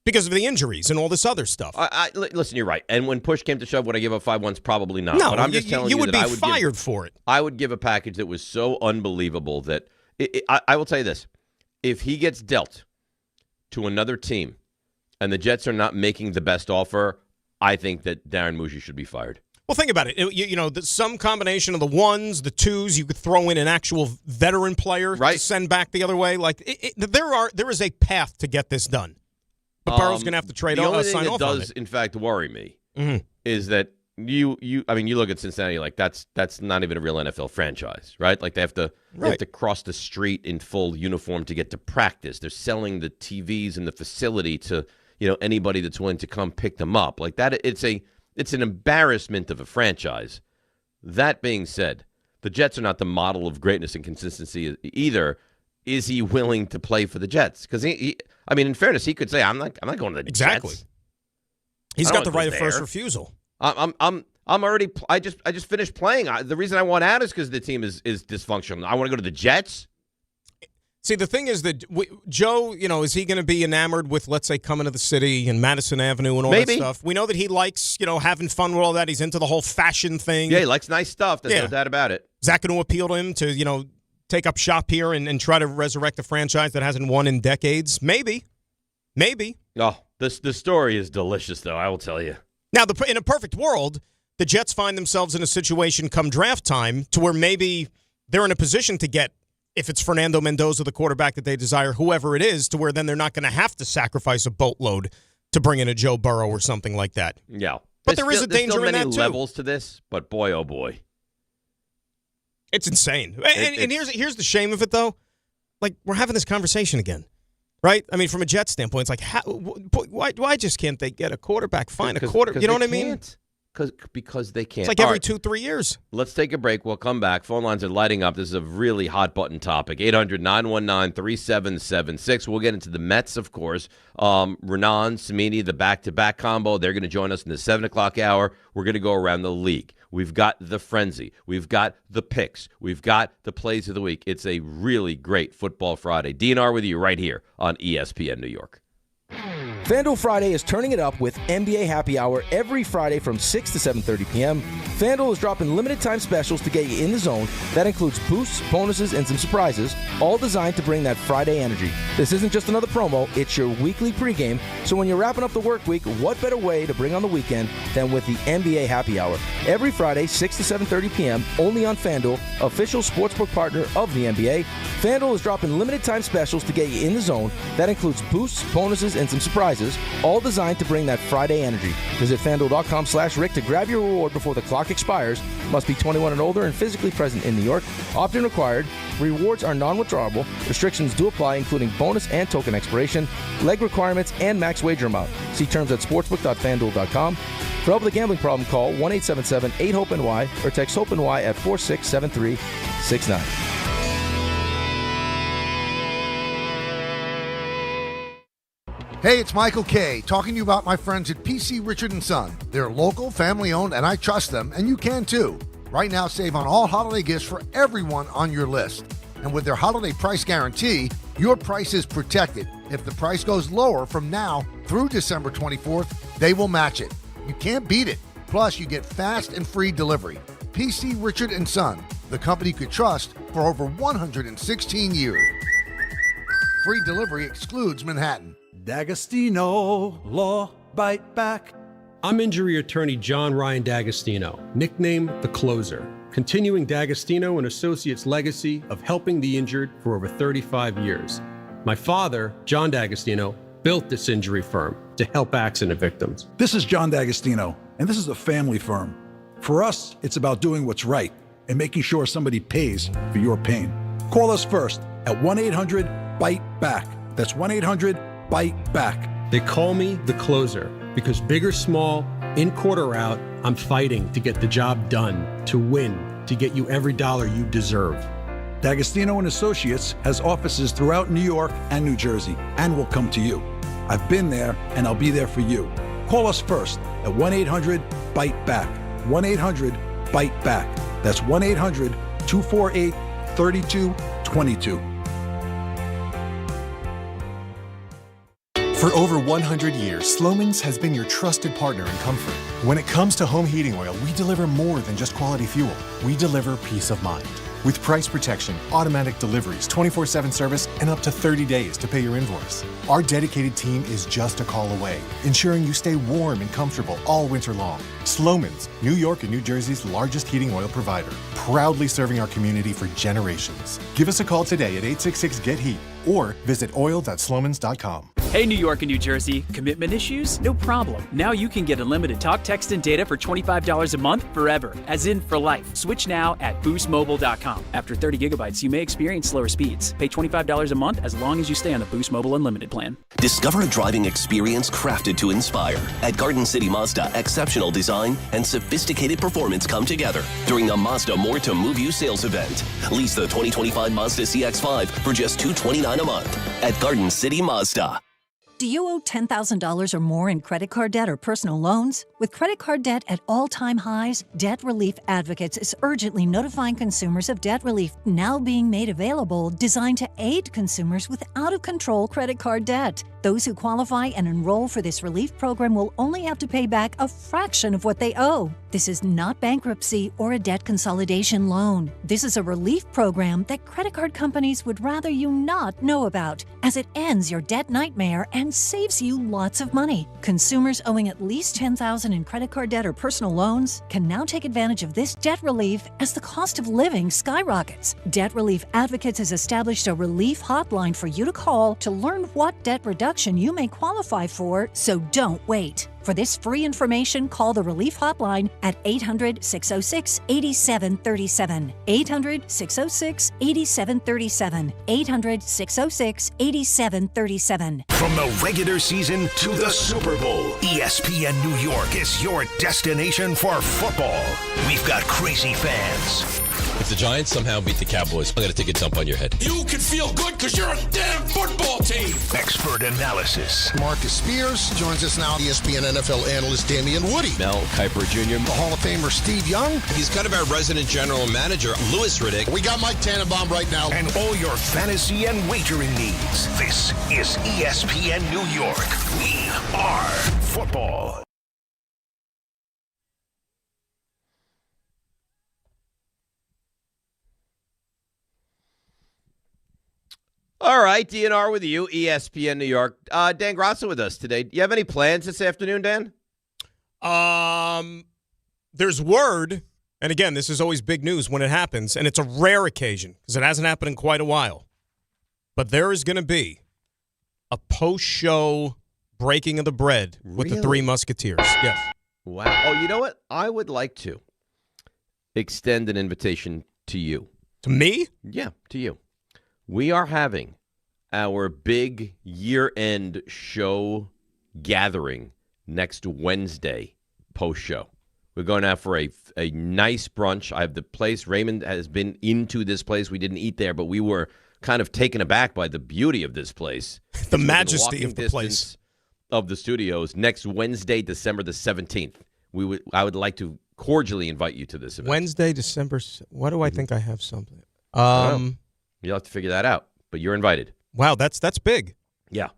because of the injuries and all this other stuff. Listen, you're right. And when push came to shove, would I give up 5 ones? Probably not. No, but I'm just telling you would that be fired for it. I would give a package that was so unbelievable that I will tell you this. if he gets dealt to another team and the Jets are not making the best offer, I think that Darren Muji should be fired. Well, think about it. Some combination of the ones, the twos, you could throw in an actual veteran player to send back the other way. Like there is a path to get this done. But Burrow's going to have to trade off. The only thing that does, in fact, worry me is that you look at Cincinnati like that's not even a real NFL franchise, right? Like they have to cross the street in full uniform to get to practice. They're selling the TVs and the facility to anybody that's willing to come pick them up. Like that, it's an embarrassment of a franchise. That being said, the Jets are not the model of greatness and consistency either. Is he willing to play for the Jets? Because in fairness, he could say, "I'm not going to the Jets." He's got the right of first refusal. I'm already. I just finished playing. The reason I want out is because the team is dysfunctional. I want to go to the Jets. See, the thing is that Joe, is he going to be enamored with, let's say, coming to the city and Madison Avenue and all that stuff? We know that he likes, having fun with all that. He's into the whole fashion thing. Yeah, he likes nice stuff. There's no doubt about it. Is that going to appeal to him to, take up shop here and try to resurrect a franchise that hasn't won in decades? Maybe. Oh, the story is delicious, though, I will tell you. Now, in a perfect world, the Jets find themselves in a situation come draft time to where maybe they're in a position to get, if it's Fernando Mendoza, the quarterback that they desire, whoever it is, to where then they're not going to have to sacrifice a boatload to bring in a Joe Burrow or something like that. Yeah. But there is a danger in that, too. There's many levels to this, but boy, oh boy. It's insane. And here's the shame of it, though. Like, we're having this conversation again, right? I mean, from a Jets standpoint, it's like, why just can't they get a quarterback? Find a quarterback. You know what I mean? Because they can't. It's like every 2-3 years. Let's take a break. We'll come back. Phone lines are lighting up. This is a really hot-button topic. 800-919-3776. We'll get into the Mets, of course. Raanan, Cimini, the back-to-back combo. They're going to join us in the 7 o'clock hour. We're going to go around the league. We've got the frenzy. We've got the picks. We've got the plays of the week. It's a really great Football Friday. DNR with you right here on ESPN New York. FanDuel Friday is turning it up with NBA Happy Hour every Friday from 6 to 7:30 p.m. FanDuel is dropping limited-time specials to get you in the zone. That includes boosts, bonuses, and some surprises, all designed to bring that Friday energy. This isn't just another promo, it's your weekly pregame. So when you're wrapping up the work week, what better way to bring on the weekend than with the NBA Happy Hour? Every Friday, 6 to 7:30 p.m., only on FanDuel, official sportsbook partner of the NBA. FanDuel is dropping limited-time specials to get you in the zone. That includes boosts, bonuses, and some surprises, all designed to bring that Friday energy. Visit FanDuel.com/Rick to grab your reward before the clock expires. Must be 21 and older and physically present in New York. Opt-in required. Rewards are non-withdrawable. Restrictions do apply, including bonus and token expiration, leg requirements, and max wager amount. See terms at sportsbook.fanduel.com. For help with a gambling problem, call 1-877-8-HOPE-NY or text HOPE-NY at 467369. Hey, it's Michael Kay, talking to you about my friends at PC Richard & Son. They're local, family-owned, and I trust them, and you can too. Right now, save on all holiday gifts for everyone on your list. And with their holiday price guarantee, your price is protected. If the price goes lower from now through December 24th, they will match it. You can't beat it. Plus, you get fast and free delivery. PC Richard & Son, the company you could trust for over 116 years. Free delivery excludes Manhattan. D'Agostino, law, bite back. I'm injury attorney John Ryan D'Agostino, nicknamed The Closer, continuing D'Agostino & Associates' legacy of helping the injured for over 35 years. My father, John D'Agostino, built this injury firm to help accident victims. This is John D'Agostino, and this is a family firm. For us, it's about doing what's right and making sure somebody pays for your pain. Call us first at 1-800-BITE-BACK. That's 1-800-BITE BACK. They call me The Closer because big or small, in court or out, I'm fighting to get the job done, to win, to get you every dollar you deserve. D'Agostino & Associates has offices throughout New York and New Jersey and will come to you. I've been there and I'll be there for you. Call us first at 1-800-BITE-BACK. 1-800-BITE-BACK. That's 1-800-248-3222. For over 100 years, Slomin's has been your trusted partner in comfort. When it comes to home heating oil, we deliver more than just quality fuel. We deliver peace of mind. With price protection, automatic deliveries, 24/7 service, and up to 30 days to pay your invoice. Our dedicated team is just a call away, ensuring you stay warm and comfortable all winter long. Sloman's, New York and New Jersey's largest heating oil provider, proudly serving our community for generations. Give us a call today at 866-GET-HEAT or visit oil.slomans.com. Hey, New York and New Jersey, commitment issues? No problem. Now you can get unlimited talk, text, and data for $25 a month forever, as in for life. Switch now at boostmobile.com. After 30 gigabytes, you may experience slower speeds. Pay $25 a month as long as you stay on the Boost Mobile Unlimited plan. Discover a driving experience crafted to inspire. At Garden City Mazda, exceptional design and sophisticated performance come together during the Mazda More to Move You sales event. Lease the 2025 Mazda CX-5 for just $229 a month at Garden City Mazda. Do you owe $10,000 or more in credit card debt or personal loans? With credit card debt at all-time highs, Debt Relief Advocates is urgently notifying consumers of debt relief now being made available, designed to aid consumers with out-of-control credit card debt. Those who qualify and enroll for this relief program will only have to pay back a fraction of what they owe. This is not bankruptcy or a debt consolidation loan. This is a relief program that credit card companies would rather you not know about, as it ends your debt nightmare and saves you lots of money. Consumers owing at least $10,000 in credit card debt or personal loans can now take advantage of this debt relief as the cost of living skyrockets. Debt Relief Advocates has established a relief hotline for you to call to learn what debt reduction you may qualify for, so don't wait. For this free information, call the Relief Hotline at 800-606-8737. 800-606-8737. 800-606-8737. From the regular season to the Super Bowl, ESPN New York is your destination for football. We've got crazy fans. If the Giants somehow beat the Cowboys, I'm going to take a dump on your head. You can feel good because you're a damn football team. Expert analysis. Marcus Spears joins us now, ESPN NFL analyst Damian Woody. Mel Kiper Jr. The Hall of Famer Steve Young. He's kind of our resident general manager, Louis Riddick. We got Mike Tannenbaum right now. And all your fantasy and wagering needs. This is ESPN New York. We are football. All right, DNR with you, ESPN New York. Dan Grasso with us today. Do you have any plans this afternoon, Dan? There's word, and again, this is always big news when it happens, and it's a rare occasion because it hasn't happened in quite a while. But there is going to be a post-show breaking of the bread with the Three Musketeers. Yes. Wow. Oh, you know what? I would like to extend an invitation to you. To me? Yeah, to you. We are having our big year-end show gathering next Wednesday post-show. We're going out for a nice brunch. I have the place. Raymond has been into this place. We didn't eat there, but we were kind of taken aback by the beauty of this place. The majesty of the place. Of the studios next Wednesday, December the 17th. I would like to cordially invite you to this event. Wednesday, December. Why do I think I have something? You'll have to figure that out, but you're invited. Wow, that's big. Yeah.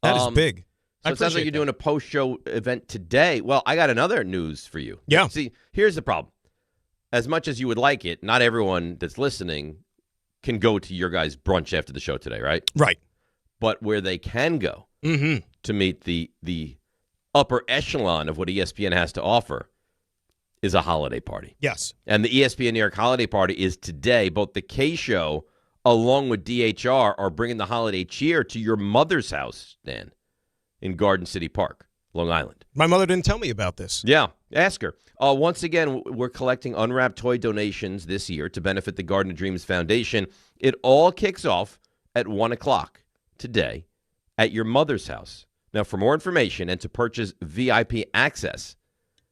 That is big. So it sounds like you're doing a post-show event today. Well, I got another news for you. Yeah. See, here's the problem. As much as you would like it, not everyone that's listening can go to your guys' brunch after the show today, right? Right. But where they can go to meet the upper echelon of what ESPN has to offer is a holiday party. Yes. And the ESPN New York holiday party is today. Both the K Show along with DHR are bringing the holiday cheer to your mother's house, Dan, in Garden City Park, Long Island. My mother didn't tell me about this. Yeah, ask her. Once again, we're collecting unwrapped toy donations this year to benefit the Garden of Dreams Foundation. It all kicks off at 1 o'clock today at your mother's house. Now, for more information and to purchase VIP access,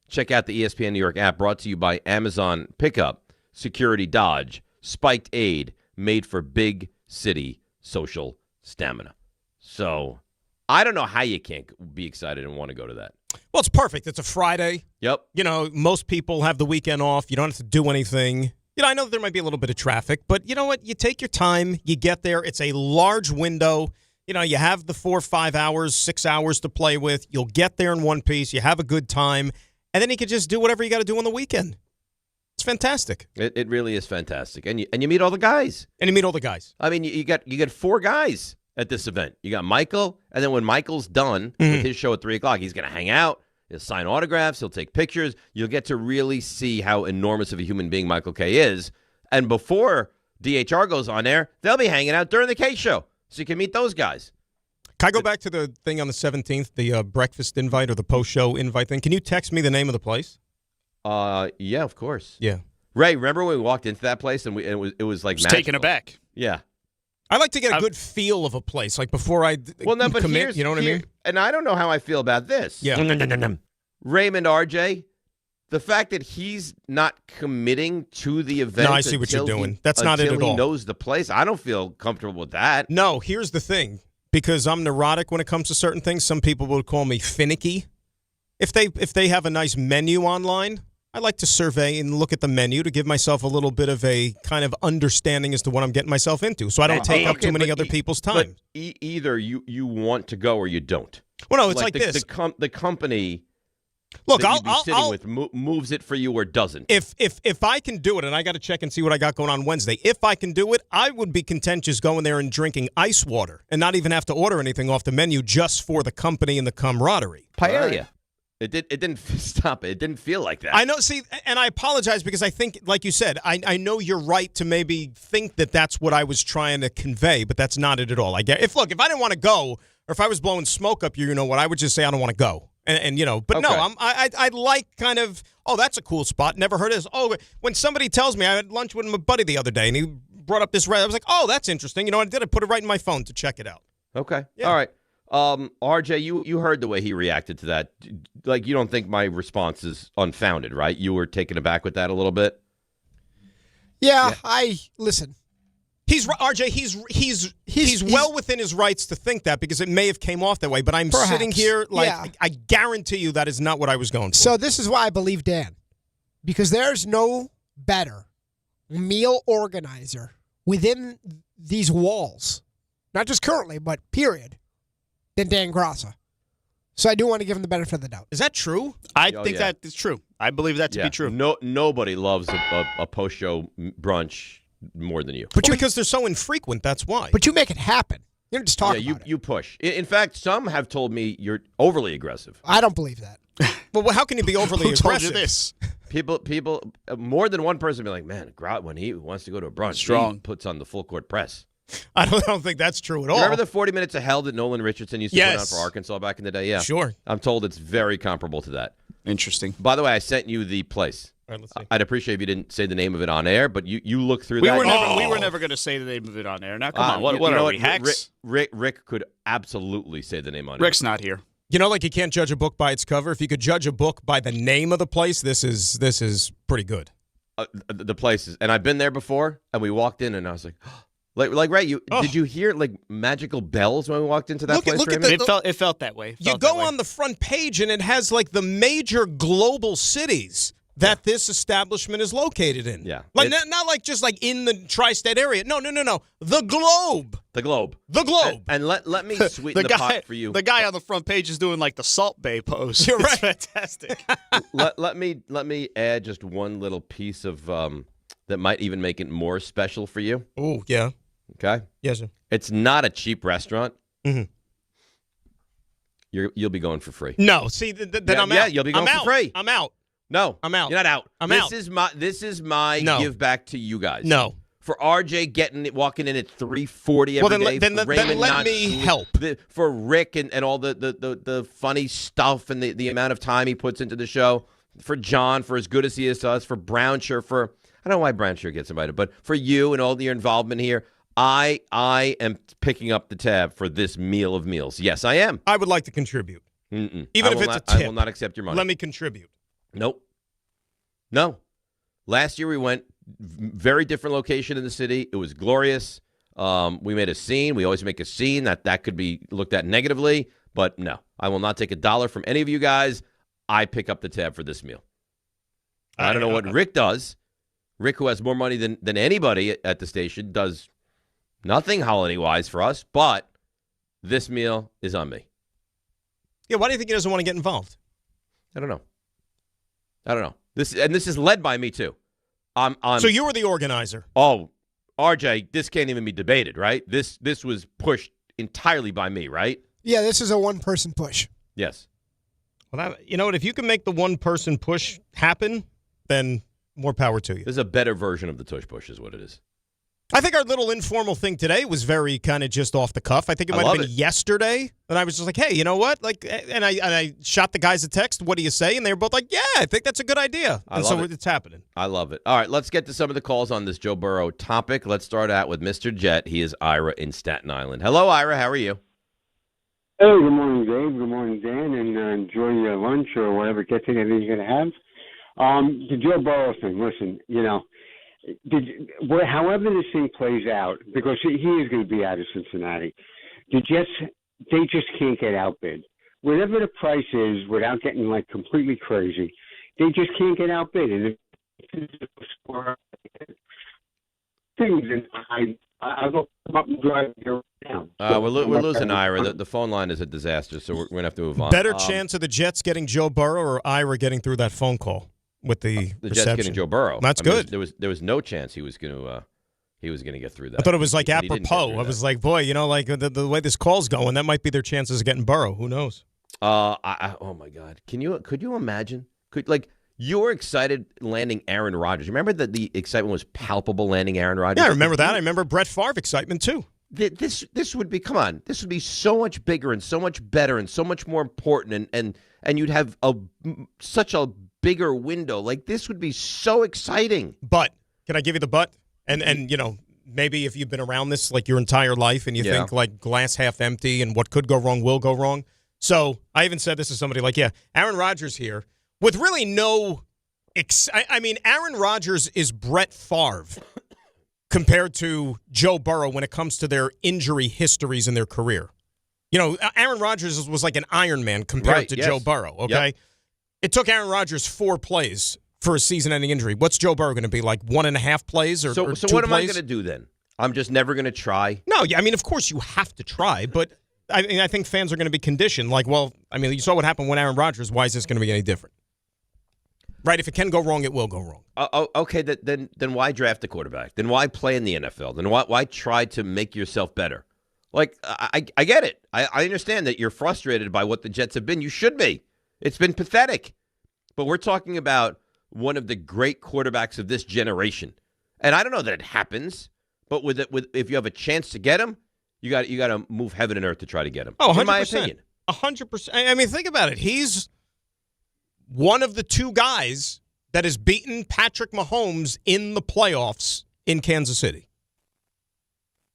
check out the ESPN New York app, brought to you by Amazon Pickup, Security Dodge, Spiked Aid, made for big city social stamina. So I don't know how you can't be excited and want to go to that. Well, it's perfect. It's a Friday. Yep. You know, most people have the weekend off. You don't have to do anything. You know, I know there might be a little bit of traffic, but you know what? You take your time. You get there. It's a large window. You know, you have the 4 or 5 hours, 6 hours to play with. You'll get there in one piece. You have a good time. And then you can just do whatever you got to do on the weekend. It's fantastic. It really is fantastic, and you meet all the guys. I mean, you get 4 guys at this event. You got Michael, and then when Michael's done with his show at 3:00, he's going to hang out. He'll sign autographs. He'll take pictures. You'll get to really see how enormous of a human being Michael K is. And before DHR goes on air, they'll be hanging out during the K show, so you can meet those guys. Can I go back to the thing on the 17th, the breakfast invite or the post-show invite thing? Can you text me the name of the place? Yeah, of course. Yeah. Ray, remember when we walked into that place and it was like magical? Taken aback. Yeah. I like to get a good feel of a place, like before I commit. You know what I mean? And I don't know how I feel about this. Yeah. Raymond, RJ, the fact that he's not committing to the event. No, I see what you're doing. That's not it at all. Until he knows the place. I don't feel comfortable with that. No, here's the thing. Because I'm neurotic when it comes to certain things, some people would call me finicky. If they have a nice menu online, I like to survey and look at the menu to give myself a little bit of a kind of understanding as to what I'm getting myself into, so I don't take up too many other people's time. Either you want to go or you don't. Well, no, it's like this. The company. Look, that you'd be sitting with moves it for you or doesn't. If I can do it, and I got to check and see what I got going on Wednesday. If I can do it, I would be content just going there and drinking ice water and not even have to order anything off the menu just for the company and the camaraderie. Paella. It didn't stop it. It didn't feel like that. I know. See, and I apologize because I think, like you said, I know you're right to maybe think that that's what I was trying to convey, but that's not it at all. If I didn't want to go, or if I was blowing smoke up you know what, I would just say I don't want to go. And but okay. No, I like kind of, that's a cool spot. Never heard of this. Oh, when somebody tells me, I had lunch with my buddy the other day, and he brought up this, I was like, that's interesting. You know what I did? I put it right in my phone to check it out. Okay. Yeah. All right. RJ, you heard the way he reacted to that. Like, you don't think my response is unfounded, right? You were taken aback with that a little bit? Yeah. Listen. He's RJ. He's well within his rights to think that because it may have came off that way. But I'm sitting here I guarantee you that is not what I was going for. So this is why I believe Dan, because there's no better meal organizer within these walls, not just currently, but period, than Dan Grassa. So I do want to give him the benefit of the doubt. Is that true? I think that is true. I believe that to be true. Nobody loves a post-show brunch more than you. But because they're so infrequent, that's why. But you make it happen. You don't just talk about it. You push. In fact, some have told me you're overly aggressive. I don't believe that. Well, how can you be overly aggressive? Who told you this? People, more than one person be like, man, Grout, when he wants to go to a brunch, he puts on the full court press. I don't think that's true at all. Remember the 40 Minutes of Hell that Nolan Richardson used to put on for Arkansas back in the day? Yeah. Sure. I'm told it's very comparable to that. Interesting. By the way, I sent you the place. All right, let's see. I'd appreciate if you didn't say the name of it on air, but you look through that. We were never going to say the name of it on air. Now, come on. What are we, hacks? Rick could absolutely say the name on it. Rick's not here. You know, like you can't judge a book by its cover. If you could judge a book by the name of the place, this is pretty good. The places, and I've been there before, and we walked in, and I was like, like Ray, did you hear like magical bells when we walked into that place? Look at it felt that way. You go on the front page, and it has like the major global cities that this establishment is located in. Yeah. Like not like just like in the tri-state area. No. The globe. The globe. And let me sweeten the pot for you. The guy on the front page is doing like the Salt Bay pose. You're right. It's fantastic. let me add just one little piece of that might even make it more special for you. Oh, yeah. Okay? Yes, sir. It's not a cheap restaurant. Mm-hmm. You'll be going for free. No. See, then I'm out. Yeah, you'll be going for free. I'm out. No. I'm out. You're not out. I'm out. This is my give back to you guys. No. For RJ walking in at 3:40 every day. Then let me help. For Rick and all the funny stuff and the amount of time he puts into the show. For John, for as good as he is to us. For Brownshire, I don't know why Brownshire gets invited, but for you and all your involvement here, I am picking up the tab for this meal of meals. Yes, I am. I would like to contribute. Even if it's a tip. I will not accept your money. Let me contribute. Nope. No. Last year we went very different location in the city. It was glorious. We made a scene. We always make a scene that could be looked at negatively, but no. I will not take $1 from any of you guys. I pick up the tab for this meal. I don't know what Rick does. Rick, who has more money than anybody at the station, does nothing holiday-wise for us, but this meal is on me. Yeah, why do you think he doesn't want to get involved? I don't know. This is led by me, too. So you were the organizer. Oh, RJ, this can't even be debated, right? This was pushed entirely by me, right? Yeah, this is a one-person push. Yes. Well, you know what? If you can make the one-person push happen, then more power to you. This is a better version of the tush push is what it is. I think our little informal thing today was very kind of just off the cuff. I think it might have been yesterday that I was just like, hey, you know what? Like, and I shot the guys a text. What do you say? And they were both like, yeah, I think that's a good idea. And so it's happening. I love it. All right, let's get to some of the calls on this Joe Burrow topic. Let's start out with Mr. Jet. He is Ira in Staten Island. Hello, Ira. How are you? Hey, good morning, Dave. Good morning, Dan. And enjoy your lunch or whatever get-together you're going to have. The Joe Burrow thing, listen, you know, however this thing plays out, because he is going to be out of Cincinnati, the Jets, they just can't get outbid. Whatever the price is, without getting like completely crazy, they just can't get outbid. And things, and I'll go up and drive here now. We're losing Ira. The phone line is a disaster, so we're going to have to move on. Better chance of the Jets getting Joe Burrow or Ira getting through that phone call with the Jets getting Joe Burrow. That's good. There was no chance he was going to get through that. I thought it was like apropos. I was like, boy, you know, like the way this call's going, that might be their chances of getting Burrow. Who knows? Oh my God! Could you imagine? You were excited landing Aaron Rodgers. Remember that the excitement was palpable landing Aaron Rodgers? Yeah, I remember that. I remember Brett Favre excitement too. This would be, come on, this would be so much bigger and so much better and so much more important, and you'd have such a bigger window. Like, this would be so exciting. But can I give you the but? And you know, maybe if you've been around this like your entire life and you think like glass half empty and what could go wrong will go wrong. So I even said this to somebody like, yeah, Aaron Rodgers here with really no I mean, Aaron Rodgers is Brett Favre compared to Joe Burrow when it comes to their injury histories in their career. You know, Aaron Rodgers was like an Iron Man compared to Joe Burrow, okay? Yep. It took Aaron Rodgers 4 plays for a season-ending injury. What's Joe Burrow going to be, like 1.5 plays or 2 plays? So what am I going to do then? I'm just never going to try? No, I mean, of course you have to try, but I think fans are going to be conditioned. Like, well, I mean, you saw what happened when Aaron Rodgers. Why is this going to be any different? Right, if it can go wrong, it will go wrong. Okay, then why draft a quarterback? Then why play in the NFL? Then why try to make yourself better? Like, I get it. I understand that you're frustrated by what the Jets have been. You should be. It's been pathetic. But we're talking about one of the great quarterbacks of this generation. And I don't know that it happens, but if you have a chance to get him, you got to move heaven and earth to try to get him. Oh, 100%. In my opinion. 100%. I mean, think about it. He's one of the 2 guys that has beaten Patrick Mahomes in the playoffs in Kansas City.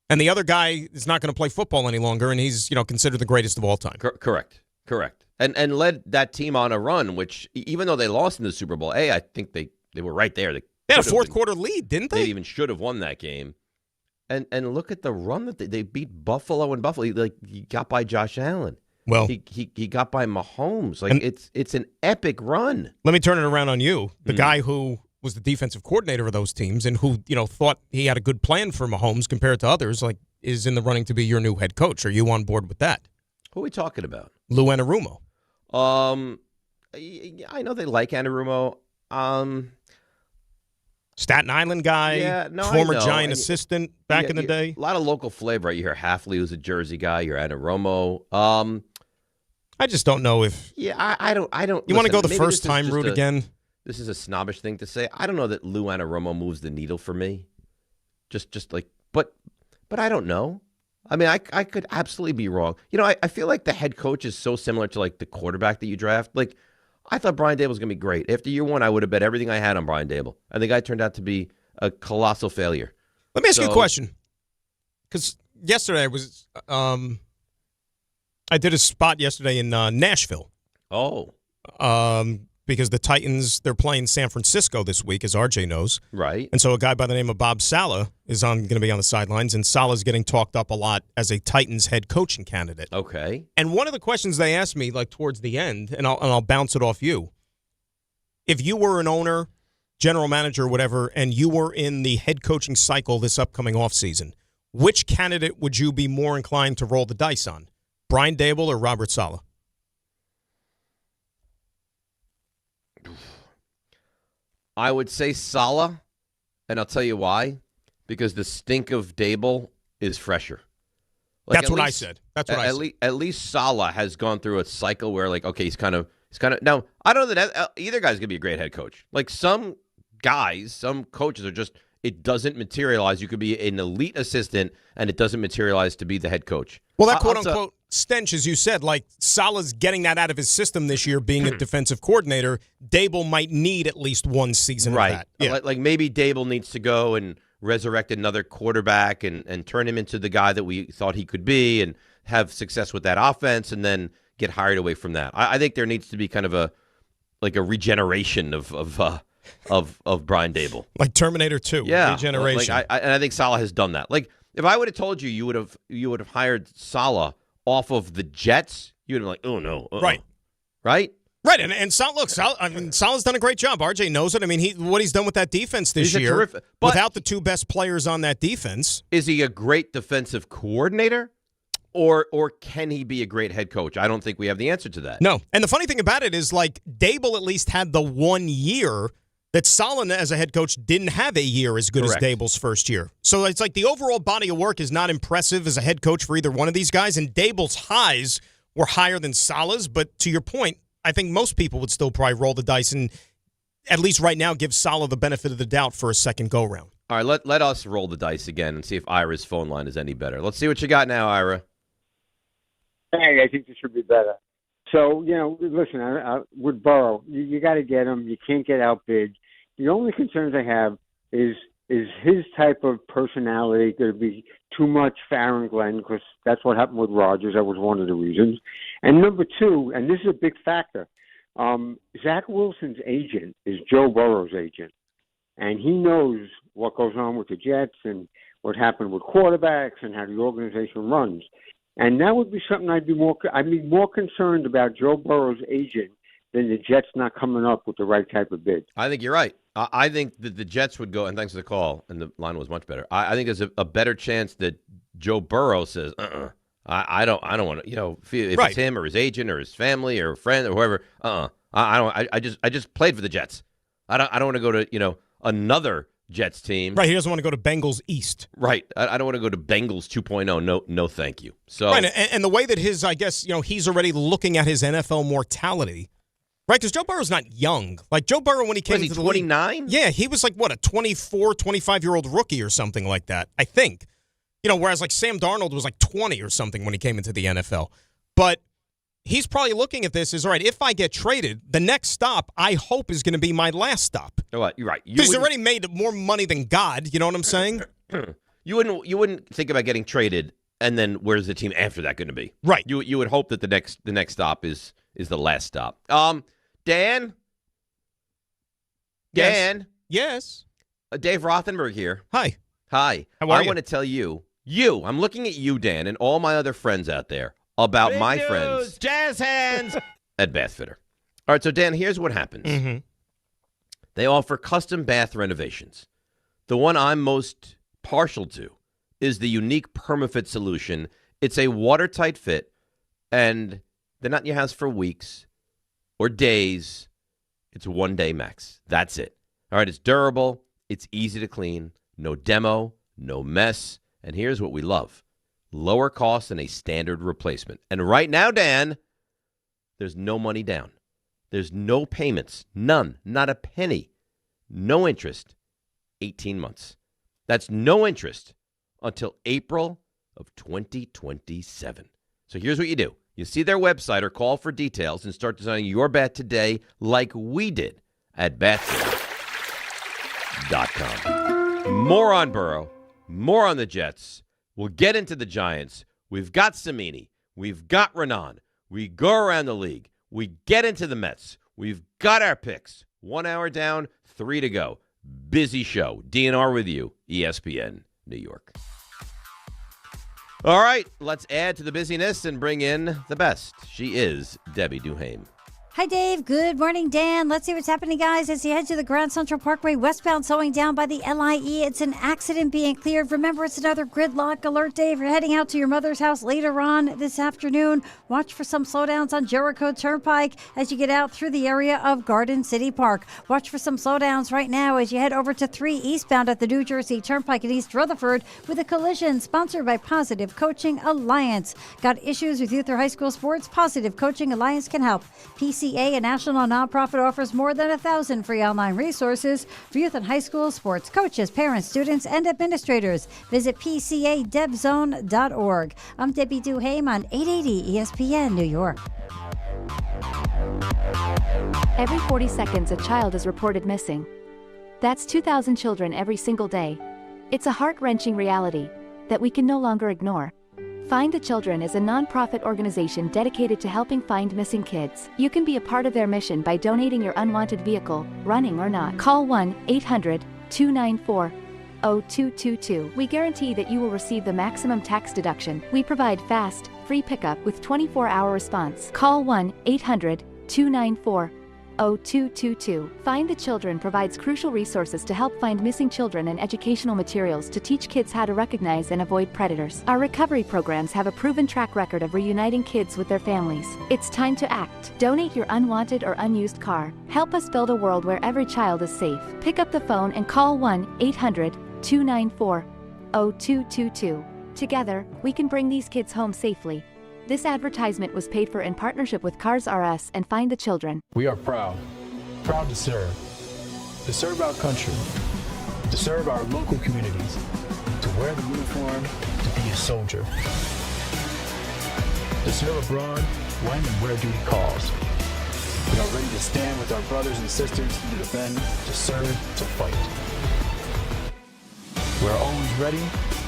And the other guy is not going to play football any longer, and he's, you know, considered the greatest of all time. Correct. And led that team on a run, which even though they lost in the Super Bowl, I think they were right there. They had a fourth-quarter lead, didn't they? They even should have won that game. And look at the run that they beat Buffalo and Buffalo. He got by Josh Allen. Well, he got by Mahomes. Like, it's an epic run. Let me turn it around on you. The guy who was the defensive coordinator of those teams and who, you know, thought he had a good plan for Mahomes compared to others, like, is in the running to be your new head coach. Are you on board with that? Who are we talking about? Lou Anarumo. I know they like Anarumo. Staten Island guy, former Giant assistant back in the day. A lot of local flavor. You hear Hafley, who's a Jersey guy. You're Anarumo. I just don't know if. Yeah, I don't. You want to go the first time route again? This is a snobbish thing to say. I don't know that Lou Anarumo moves the needle for me. Just like, but I don't know. I mean, I could absolutely be wrong. You know, I feel like the head coach is so similar to like the quarterback that you draft. Like, I thought Brian Dable was going to be great. After year 1, I would have bet everything I had on Brian Dable, and the guy turned out to be a colossal failure. Let me ask you a question. Because yesterday I was, I did a spot yesterday in Nashville. Oh. Because the Titans, they're playing San Francisco this week, as RJ knows. Right. And so a guy by the name of Bob Saleh is going to be on the sidelines, and Saleh's getting talked up a lot as a Titans head coaching candidate. Okay. And one of the questions they asked me, like towards the end, and I'll bounce it off you, if you were an owner, general manager, whatever, and you were in the head coaching cycle this upcoming offseason, which candidate would you be more inclined to roll the dice on, Brian Dable or Robert Saleh? I would say Saleh, And I'll tell you why. Because the stink of Dable is fresher. Like, That's what I said. That's what I said. At least Saleh has gone through a cycle where, like, okay, he's kind of. Now, I don't know that either guy's going to be a great head coach. Like, some guys, some coaches are just, it doesn't materialize. You could be an elite assistant, and it doesn't materialize to be the head coach. Well, that quote-unquote stench, as you said, like Saleh's getting that out of his system this year, being a defensive coordinator. Dable might need at least one season of that. Yeah. Like maybe Dable needs to go and resurrect another quarterback and turn him into the guy that we thought he could be and have success with that offense and then get hired away from that. I think there needs to be kind of a regeneration of Brian Dable. Like Terminator 2, regeneration. And I think Saleh has done that. Like, if I would have told you you would have hired Saleh off of the Jets, you would have been like, oh, no. Right. Right? Right, and Saleh's done a great job. RJ knows it. I mean, what he's done with that defense this year, without the two best players on that defense. Is he a great defensive coordinator, or can he be a great head coach? I don't think we have the answer to that. No, and the funny thing about it is, like, Dable at least had the 1 year that Saleh as a head coach didn't have a year as good as Dable's first year. So it's like the overall body of work is not impressive as a head coach for either one of these guys, and Dable's highs were higher than Saleh's, but to your point, I think most people would still probably roll the dice and at least right now give Saleh the benefit of the doubt for a second go-round. All right, let us roll the dice again and see if Ira's phone line is any better. Let's see what you got now, Ira. Hey, I think this should be better. So, listen, with Burrow, you got to get him. You can't get outbid. The only concerns I have is his type of personality going to be too much fair and Glenn, because that's what happened with Rodgers. That was one of the reasons. And number two, and this is a big factor, Zach Wilson's agent is Joe Burrow's agent. And he knows what goes on with the Jets and what happened with quarterbacks and how the organization runs. And that would be something I'd be more concerned about Joe Burrow's agent than the Jets not coming up with the right type of bid. I think you're right. I think that the Jets would go, and thanks for the call, and the line was much better. I think there's a better chance that Joe Burrow says, I don't want to, if it's him or his agent or his family or friend or whoever, I just played for the Jets. I don't want to go to, another Jets team. Right, he doesn't want to go to Bengals East. Right, I don't want to go to Bengals 2.0. No, thank you. So, right, and the way that he's already looking at his NFL mortality. Right, because Joe Burrow's not young. Like, Joe Burrow, when he came into the league. 29? Yeah, he was like, a 24, 25-year-old rookie or something like that, I think. Whereas, like, Sam Darnold was like 20 or something when he came into the NFL. But he's probably looking at this as, all right, if I get traded, the next stop, I hope, is going to be my last stop. You're right. He's already made more money than God, you know what I'm saying? You wouldn't think about getting traded, and then where's the team after that going to be? Right. You would hope that the next stop is the last stop. Dan? Dan? Yes. Dave Rothenberg here. Hi. How are you? I want to tell I'm looking at you, Dan, and all my other friends out there about Big my news, friends. Jazz hands. At Bath Fitter. All right, so Dan, here's what happens. Mm-hmm. They offer custom bath renovations. The one I'm most partial to is the unique PermaFit solution. It's a watertight fit, and they're not in your house for weeks or days. It's 1 day max. That's it. All right, it's durable. It's easy to clean. No demo, no mess. And here's what we love. Lower cost than a standard replacement. And right now, Dan, there's no money down. There's no payments. None. Not a penny. No interest. 18 months. That's no interest until April of 2027. So here's what you do. You see their website or call for details and start designing your bath today like we did at bathfitter.com. More on Burrow, more on the Jets. We'll get into the Giants. We've got Cimini. We've got Raanan. We go around the league. We get into the Mets. We've got our picks. 1 hour down, 3 to go. Busy show. DNR with you, ESPN, New York. All right, let's add to the busyness and bring in the best. She is Debbie Duhaime. Hi, Dave. Good morning, Dan. Let's see what's happening, guys. As you head to the Grand Central Parkway westbound, slowing down by the LIE. It's an accident being cleared. Remember, it's another gridlock alert day. If you're heading out to your mother's house later on this afternoon, watch for some slowdowns on Jericho Turnpike as you get out through the area of Garden City Park. Watch for some slowdowns right now as you head over to 3 eastbound at the New Jersey Turnpike in East Rutherford with a collision sponsored by Positive Coaching Alliance. Got issues with youth or high school sports? Positive Coaching Alliance can help. PCA, a national nonprofit, offers more than 1,000 free online resources for youth and high school sports coaches, parents, students, and administrators. Visit PCADebZone.org. I'm Debbie Duhame on 880 ESPN New York. Every 40 seconds, a child is reported missing. That's 2,000 children every single day. It's a heart-wrenching reality that we can no longer ignore. Find the Children is a non-profit organization dedicated to helping find missing kids. You can be a part of their mission by donating your unwanted vehicle, running or not. Call 1-800-294-0222. We guarantee that you will receive the maximum tax deduction. We provide fast, free pickup with 24-hour response. Call 1-800-294-0222. Find the Children provides crucial resources to help find missing children and educational materials to teach kids how to recognize and avoid predators. Our recovery programs have a proven track record of reuniting kids with their families. It's time to act. Donate your unwanted or unused car. Help us build a world where every child is safe. Pick up the phone and call 1-800-294-0222. Together, we can bring these kids home safely. This advertisement was paid for in partnership with Cars R Us and Find the Children. We are proud to serve our country, to serve our local communities, to wear the uniform, to be a soldier, to serve abroad when and where duty calls. We are ready to stand with our brothers and sisters to defend, to serve, to fight. We're always ready,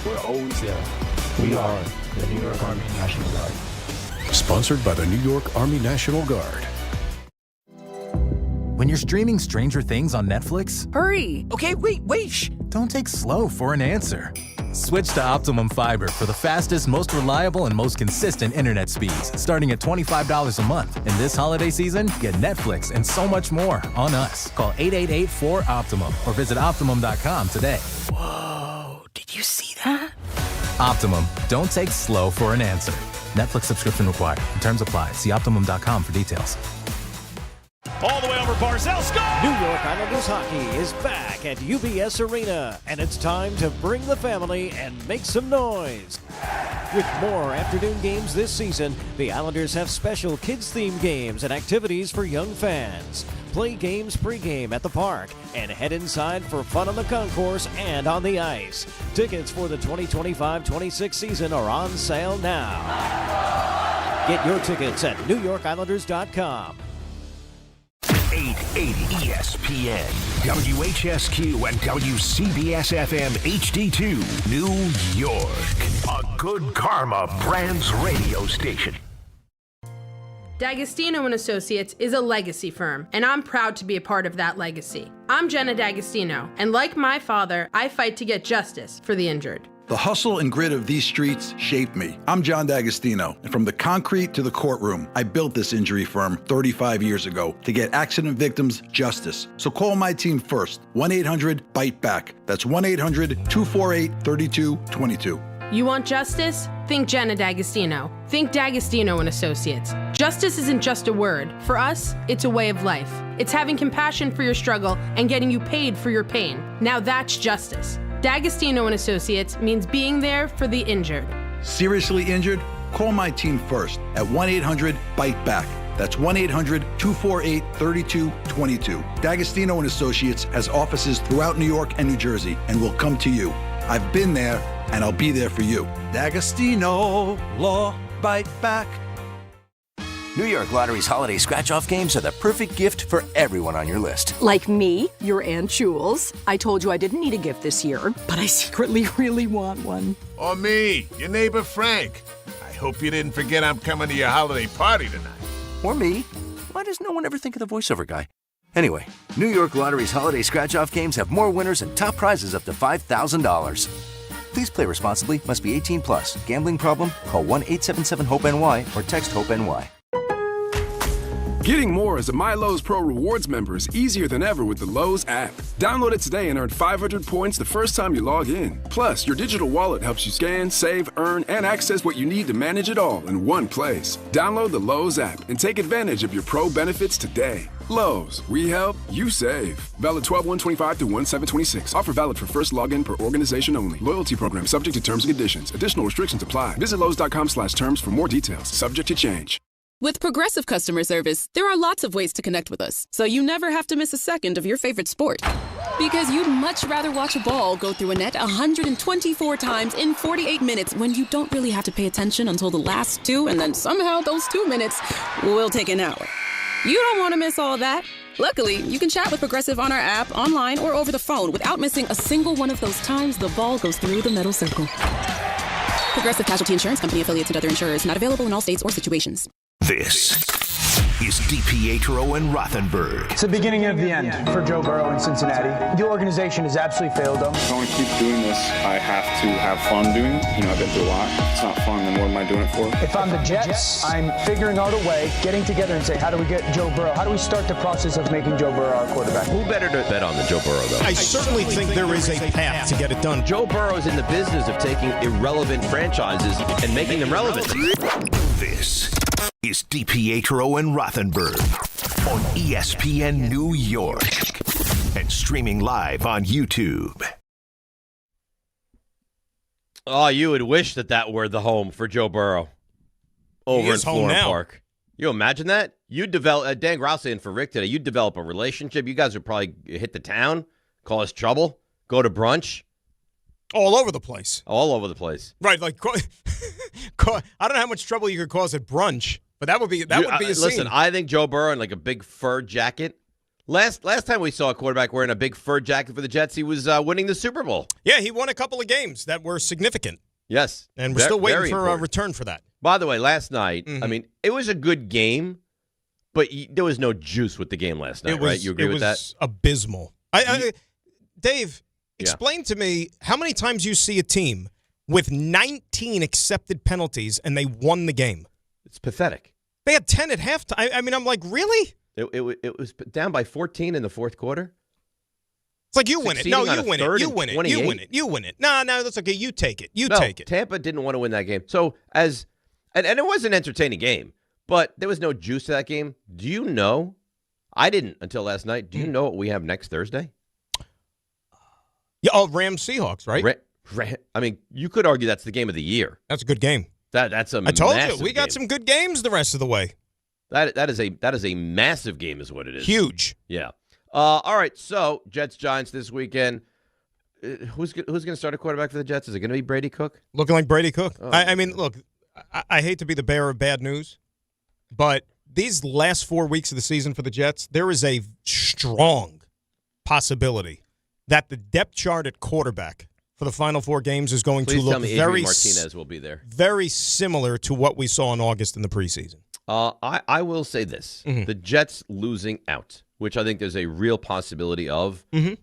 we're always there. We are the New York Army National Guard. Sponsored by the New York Army National Guard. When you're streaming Stranger Things on Netflix, hurry! Okay, wait! Shh! Don't take slow for an answer. Switch to Optimum Fiber for the fastest, most reliable, and most consistent internet speeds, starting at $25 a month. And this holiday season, get Netflix and so much more on us. Call 888-4-OPTIMUM or visit Optimum.com today. Whoa, did you see that? Optimum, don't take slow for an answer. Netflix subscription required. Terms apply. See Optimum.com for details. All the way over Barzell, score! New York Islanders hockey is back at UBS Arena, and it's time to bring the family and make some noise. With more afternoon games this season, the Islanders have special kids-themed games and activities for young fans. Play games pregame at the park and head inside for fun on the concourse and on the ice. Tickets for the 2025-26 season are on sale now. Get your tickets at NewYorkIslanders.com. 880 ESPN, WHSQ, and WCBS-FM HD2, New York. A Good Karma Brands radio station. D'Agostino & Associates is a legacy firm, and I'm proud to be a part of that legacy. I'm Jenna D'Agostino, and like my father, I fight to get justice for the injured. The hustle and grit of these streets shaped me. I'm John D'Agostino, and from the concrete to the courtroom, I built this injury firm 35 years ago to get accident victims justice. So call my team first, 1-800-BITE-BACK. That's 1-800-248-3222. You want justice? Think Jenna D'Agostino. Think D'Agostino & Associates. Justice isn't just a word. For us, it's a way of life. It's having compassion for your struggle and getting you paid for your pain. Now that's justice. D'Agostino & Associates means being there for the injured. Seriously injured? Call my team first at 1-800-BITE-BACK. That's 1-800-248-3222. D'Agostino & Associates has offices throughout New York and New Jersey and will come to you. I've been there, and I'll be there for you. D'Agostino Law Bite Back. New York Lottery's holiday scratch-off games are the perfect gift for everyone on your list. Like me, your Aunt Jules. I told you I didn't need a gift this year, but I secretly really want one. Or me, your neighbor Frank. I hope you didn't forget I'm coming to your holiday party tonight. Or me. Why does no one ever think of the voiceover guy? Anyway, New York Lottery's holiday scratch-off games have more winners and top prizes up to $5,000. Please play responsibly. Must be 18 plus. Gambling problem? Call 1-877-HOPE-NY or text HOPE-NY. Getting more as a MyLowe's Pro Rewards member is easier than ever with the Lowe's app. Download it today and earn 500 points the first time you log in. Plus, your digital wallet helps you scan, save, earn, and access what you need to manage it all in one place. Download the Lowe's app and take advantage of your Pro benefits today. Lowe's, we help, you save. Valid 12/1/25 to 1/7/26. Offer valid for first login per organization only. Loyalty program subject to terms and conditions. Additional restrictions apply. Visit Lowes.com/terms for more details. Subject to change. With Progressive Customer Service, there are lots of ways to connect with us, so you never have to miss a second of your favorite sport. Because you'd much rather watch a ball go through a net 124 times in 48 minutes when you don't really have to pay attention until the last two, and then somehow those 2 minutes will take an hour. You don't want to miss all that. Luckily, you can chat with Progressive on our app, online, or over the phone without missing a single one of those times the ball goes through the metal circle. Progressive Casualty Insurance Company, affiliates, and other insurers. Not available in all states or situations. This is DiPietro and Rothenberg. It's the beginning of the end for Joe Burrow in Cincinnati. The organization has absolutely failed them. If I want to keep doing this, I have to have fun doing it. I've been through a lot. It's not fun, then what am I doing it for? If I'm the Jets, I'm figuring out a way, getting together and saying, how do we get Joe Burrow? How do we start the process of making Joe Burrow our quarterback? Who better to bet on than Joe Burrow, though? I certainly think there is a path to get it done. Joe Burrow is in the business of taking irrelevant franchises and making them relevant. This is DiPietro and Rothenberg on ESPN New York and streaming live on YouTube. Oh, you would wish that were the home for Joe Burrow over in Florham Park. You imagine that? You'd develop, Dan Grouse saying for Rick today, you'd develop a relationship. You guys would probably hit the town, cause trouble, go to brunch. All over the place. All over the place. Right, like, I don't know how much trouble you could cause at brunch, but that would be a scene. Listen, I think Joe Burrow in like a big fur jacket. Last time we saw a quarterback wearing a big fur jacket for the Jets, he was winning the Super Bowl. Yeah, he won a couple of games that were significant. Yes. And we're still waiting for a return for that. By the way, last night, I mean, it was a good game, but there was no juice with the game last night, right? You agree with that? It was abysmal. Dave, explain to me how many times you see a team with 19 accepted penalties and they won the game. It's pathetic. They had 10 at halftime. I mean, I'm like, really? It was down by 14 in the fourth quarter. It's like you win it. No, you win it. You win it. You win it. You win it. No, that's okay. You take it. You take it. Tampa didn't want to win that game. So and it was an entertaining game, but there was no juice to that game. Do you know? I didn't until last night. Do you know what we have next Thursday? Yeah, Rams Seahawks, right? I mean, you could argue that's the game of the year. That's a good game. That's a. I told you we got some good games the rest of the way. That is a massive game, is what it is. Huge. Yeah. All right. So Jets Giants this weekend. Who's going to start a quarterback for the Jets? Is it going to be Brady Cook? Looking like Brady Cook. Oh, I mean, look, I hate to be the bearer of bad news, but these last 4 weeks of the season for the Jets, there is a strong possibility that the depth chart at quarterback for the final 4 games is going to look very Martinez will be there. Very similar to what we saw in August in the preseason. I will say this. Mm-hmm. The Jets losing out, which I think there's a real possibility of. Mm-hmm.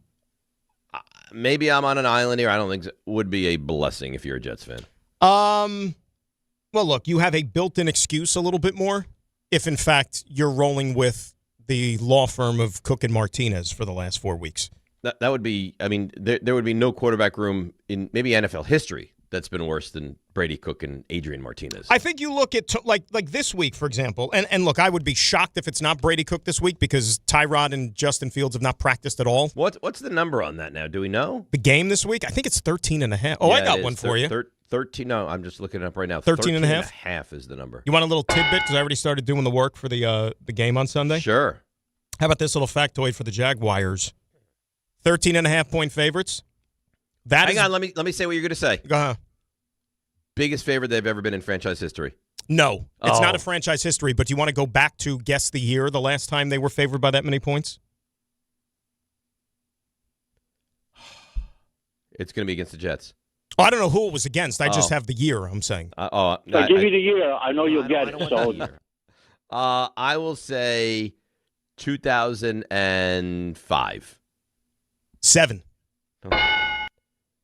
Maybe I'm on an island here. I don't think it would be a blessing if you're a Jets fan. Well, look, you have a built-in excuse a little bit more if, in fact, you're rolling with the law firm of Cook and Martinez for the last 4 weeks. That would be, I mean, there would be no quarterback room in maybe NFL history that's been worse than Brady Cook and Adrian Martinez. I think you look at, like this week, for example, and look, I would be shocked if it's not Brady Cook this week because Tyrod and Justin Fields have not practiced at all. What's the number on that now? Do we know? The game this week? I think it's 13.5. Oh, yeah, I got one for you. 13, no, I'm just looking it up right now. 13.5? Half is the number. You want a little tidbit because I already started doing the work for the game on Sunday? Sure. How about this little factoid for the Jaguars? 13.5-point favorites. Hang on, let me say what you're going to say. Go ahead. Biggest favorite they've ever been in franchise history. No, it's not a franchise history, but do you want to go back to guess the year, the last time they were favored by that many points? It's going to be against the Jets. Oh, I don't know who it was against. I just have the year, I'm saying. I'll give you the year. I know you'll get it. So. I will say 2005. 7.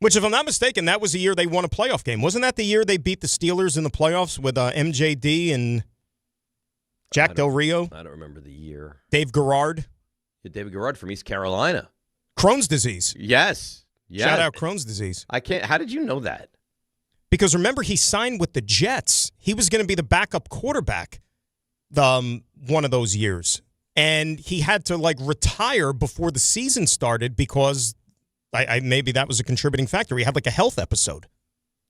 Which, if I'm not mistaken, that was the year they won a playoff game. Wasn't that the year they beat the Steelers in the playoffs with MJD and Jack Del Rio. I don't remember the year. Dave Garrard. Yeah, David Garrard from East Carolina. Crohn's disease. Yes. Yeah. Shout out Crohn's disease. I can't. How did you know that? Because remember, he signed with the Jets. He was going to be the backup quarterback one of those years. And he had to, retire before the season started because maybe that was a contributing factor. He had, a health episode.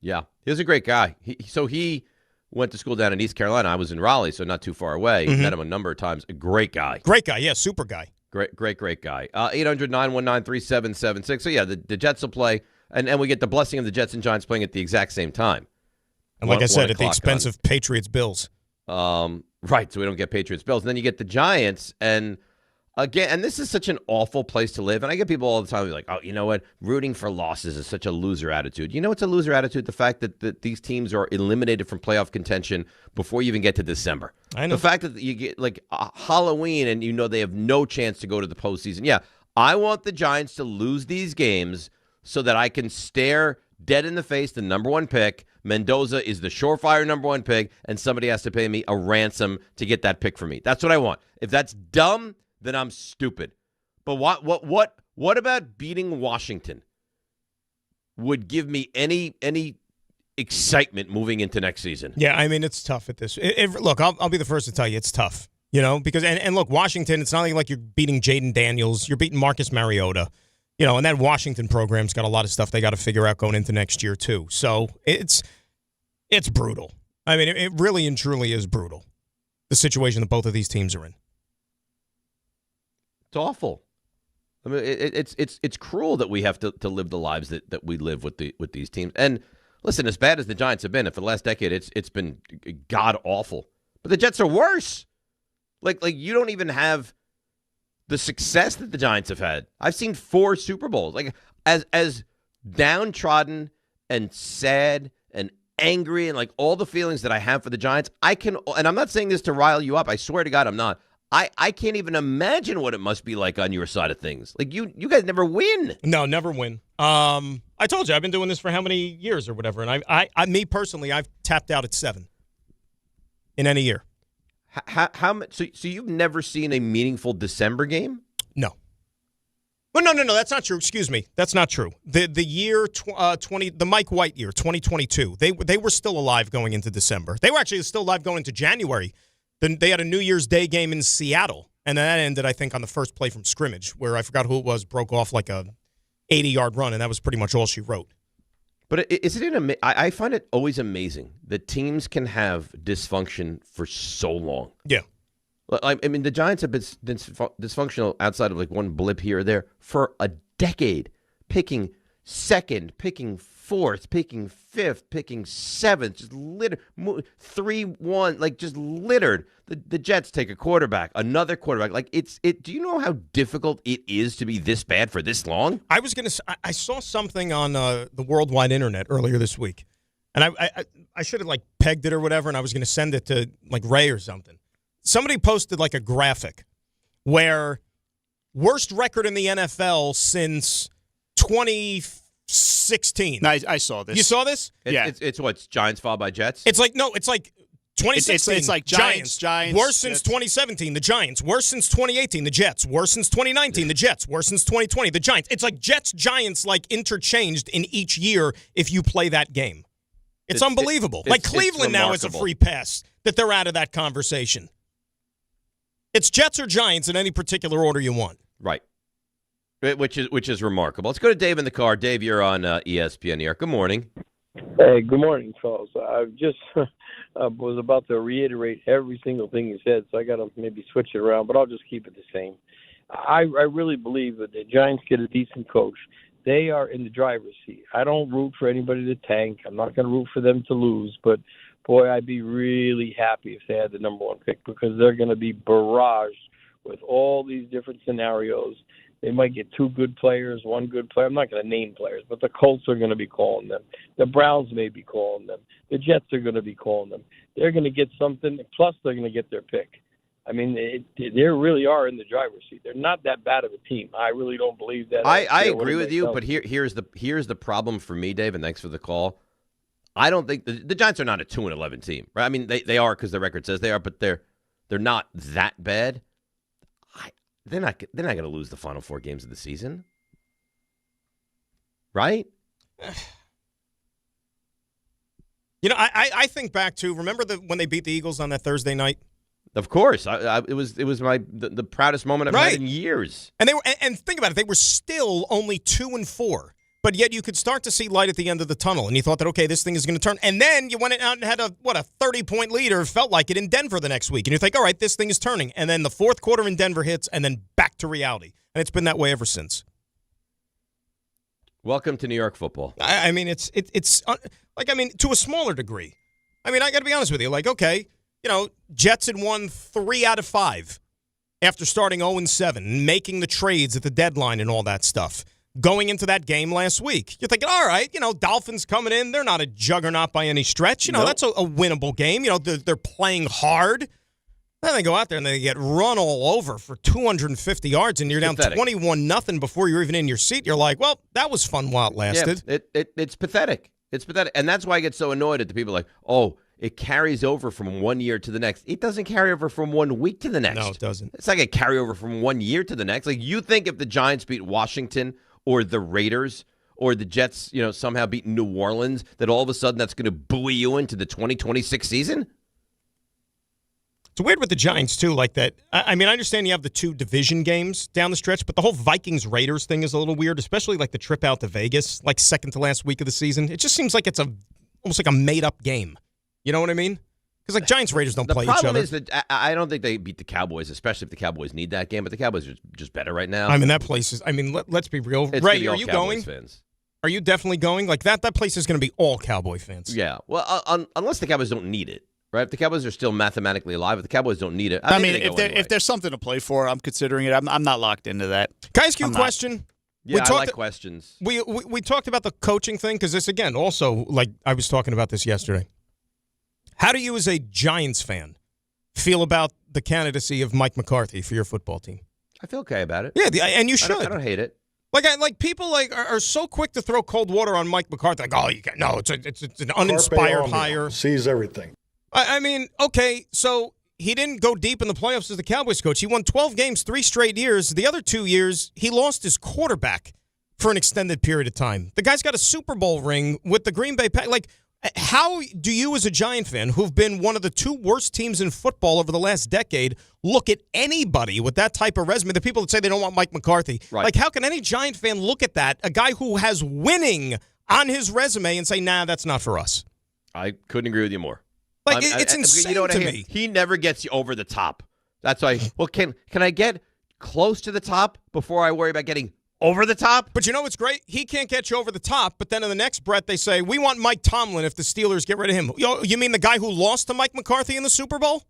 Yeah. He was a great guy. He went to school down in East Carolina. I was in Raleigh, so not too far away. Mm-hmm. Met him a number of times. A great guy. Great guy, yeah, super guy. Great guy. 800-919-3776. So, yeah, the Jets will play, and we get the blessing of the Jets and Giants playing at the exact same time. And like I said, at the expense of Patriots-Bills. Right, so we don't get Patriots-Bills. And then you get the Giants, and again, and this is such an awful place to live. And I get people all the time like, oh, you know what? Rooting for losses is such a loser attitude. You know what's a loser attitude? The fact that these teams are eliminated from playoff contention before you even get to December. I know. The fact that you get Halloween and you know they have no chance to go to the postseason. Yeah, I want the Giants to lose these games so that I can stare dead in the face the number one pick. Mendoza is the surefire number one pick, and somebody has to pay me a ransom to get that pick for me. That's what I want. If that's dumb, then I'm stupid. But what about beating Washington would give me any excitement moving into next season? Yeah, I mean, it's tough at this. Look, I'll be the first to tell you it's tough. Because and look, Washington, it's not like you're beating Jaden Daniels. You're beating Marcus Mariota. And that Washington program's got a lot of stuff they got to figure out going into next year, too. So it's brutal. I mean, it really and truly is brutal, the situation that both of these teams are in. It's awful. I mean, it's cruel that we have to live the lives that we live with these teams. And listen, as bad as the Giants have been, for the last decade, it's been god awful. But the Jets are worse. Like you don't even have the success that the Giants have had. I've seen 4 Super Bowls. As downtrodden and sad and angry and all the feelings that I have for the Giants, and I'm not saying this to rile you up. I swear to God, I'm not. I can't even imagine what it must be like on your side of things. You guys never win. No, never win. I told you I've been doing this for how many years or whatever, and me personally, I've tapped out at 7 in any year. How much? So you've never seen a meaningful December game? No. Well, no, that's not true. Excuse me, that's not true. The year the Mike White year, 2022. They were still alive going into December. They were actually still alive going into January. Then they had a New Year's Day game in Seattle, and then that ended, I think, on the first play from scrimmage, where I forgot who it was, broke off like a 80-yard run, and that was pretty much all she wrote. But I find it always amazing that teams can have dysfunction for so long. Yeah. I mean, the Giants have been dysfunctional outside of one blip here or there for a decade, picking second, picking fourth, picking fifth, picking seventh, just littered, 3-1, just littered. The Jets take a quarterback, another quarterback. Do you know how difficult it is to be this bad for this long? I saw something on the worldwide internet earlier this week, and I should have pegged it or whatever, and I was going to send it to Ray or something. Somebody posted a graphic where worst record in the NFL since 2016. No, I saw this. You saw this? It's Giants followed by Jets? It's 2016. It's like Giants. Worse since 2017, the Giants. Worse since 2018, the Jets. Worse since 2019, the Jets. Worse since 2020, the Giants. It's Jets, Giants, interchanged in each year if you play that game. It's unbelievable. Cleveland now is a free pass that they're out of that conversation. It's Jets or Giants in any particular order you want. Right. Which is remarkable. Let's go to Dave in the car. Dave, you're on ESPN New York. Good morning. Hey, good morning, fellas. I just was about to reiterate every single thing you said, so I got to maybe switch it around, but I'll just keep it the same. I really believe that the Giants get a decent coach. They are in the driver's seat. I don't root for anybody to tank. I'm not going to root for them to lose, but boy, I'd be really happy if they had the number one pick because they're going to be barraged with all these different scenarios. They might get 2 good players, 1 good player. I'm not going to name players, but the Colts are going to be calling them. The Browns may be calling them. The Jets are going to be calling them. They're going to get something, plus they're going to get their pick. I mean, they really are in the driver's seat. They're not that bad of a team. I really don't believe that. I agree with you, but here's the problem for me, Dave, and thanks for the call. I don't think the Giants are not a 2-11 team, right? I mean, they are because the record says they are, but they're they're not that bad. They're not going to lose the final 4 games of the season, right? I think back to, remember when they beat the Eagles on that Thursday night? Of course, it was the proudest moment I've had in years. And and think about it, they were still only 2-4, but yet you could start to see light at the end of the tunnel, and you thought that, okay, this thing is going to turn. And then you went out and had a 30-point lead, or felt like it, in Denver the next week, and you think, all right, this thing is turning. And then the fourth quarter in Denver hits, and then back to reality, and it's been that way ever since. Welcome to New York football. I mean, it's to a smaller degree. I mean, I got to be honest with you. Like, okay, Jets had won 3 out of 5 after starting 0-7, making the trades at the deadline and all that stuff. Going into that game last week, you're thinking, all right, Dolphins coming in, they're not a juggernaut by any stretch. That's a winnable game. They're playing hard. Then they go out there and they get run all over for 250 yards, and you're down 21-0 before you're even in your seat. You're like, well, that was fun while it lasted. Yeah, it's pathetic. It's pathetic. And that's why I get so annoyed at the people like, oh, it carries over from one year to the next. It doesn't carry over from 1 week to the next. No, it doesn't. It's like a carryover from 1 year to the next. Like, you think if the Giants beat Washington or the Raiders or the Jets, somehow beat New Orleans, that all of a sudden that's going to buoy you into the 2026 season? It's weird with the Giants, too, like that. I mean, I understand you have the 2 division games down the stretch, but the whole Vikings-Raiders thing is a little weird, especially like the trip out to Vegas, like second to last week of the season. It just seems like it's almost like a made-up game. You know what I mean? Because like Giants-Raiders don't play each other. The problem is that I don't think they beat the Cowboys, especially if the Cowboys need that game, but the Cowboys are just better right now. I mean, that place is, let's be real. Ray, are you going? Fans. Are you definitely going? Like that place is going to be all Cowboy fans. Yeah. Well, unless the Cowboys don't need it. Right, if the Cowboys are still mathematically alive, if the Cowboys don't need it, if there's something to play for, I'm considering it. I'm not locked into that. Can I ask you a question? Yeah, I like questions. We talked about the coaching thing because this, again, also, like I was talking about this yesterday. How do you, as a Giants fan, feel about the candidacy of Mike McCarthy for your football team? I feel okay about it. Yeah, and you should. I don't hate it. Like people are so quick to throw cold water on Mike McCarthy. Like, oh, it's an uninspired hire. Sees everything. I mean, okay, so he didn't go deep in the playoffs as the Cowboys coach. He won 12 games 3 straight years. The other 2 years, he lost his quarterback for an extended period of time. The guy's got a Super Bowl ring with the Green Bay Packers. Like, how do you, as a Giant fan, who've been one of the 2 worst teams in football over the last decade, look at anybody with that type of resume? The people that say they don't want Mike McCarthy. Right. Like, how can any Giant fan look at that, a guy who has winning on his resume, and say, nah, that's not for us? I couldn't agree with you more. Like, it's insane to me. He never gets you over the top. That's why, well, can I get close to the top before I worry about getting over the top? But you know what's great? He can't get you over the top, but then in the next breath they say, we want Mike Tomlin if the Steelers get rid of him. You mean the guy who lost to Mike McCarthy in the Super Bowl?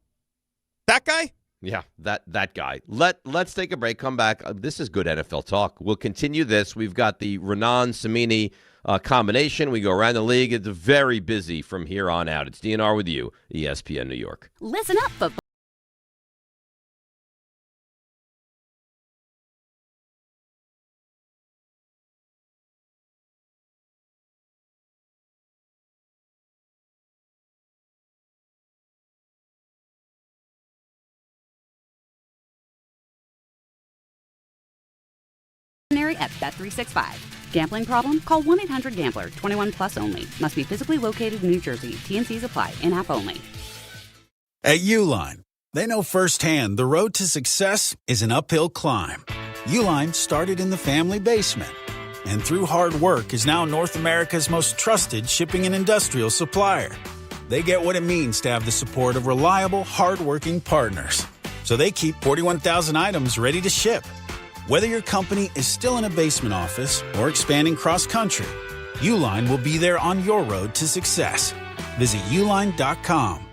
That guy? Yeah, that guy. Let's take a break, come back. This is good NFL talk. We'll continue this. We've got the Raanan Cimini combination. We go around the league. It's very busy from here on out. It's DNR with you, ESPN New York. Listen up, football. At Bet365. Gambling problem? Call 1-800-GAMBLER. 21 plus only. Must be physically located in New Jersey. T&Cs apply. In-app only. At Uline, they know firsthand the road to success is an uphill climb. Uline started in the family basement and through hard work is now North America's most trusted shipping and industrial supplier. They get what it means to have the support of reliable, hardworking partners. So they keep 41,000 items ready to ship. Whether your company is still in a basement office or expanding cross-country, Uline will be there on your road to success. Visit uline.com.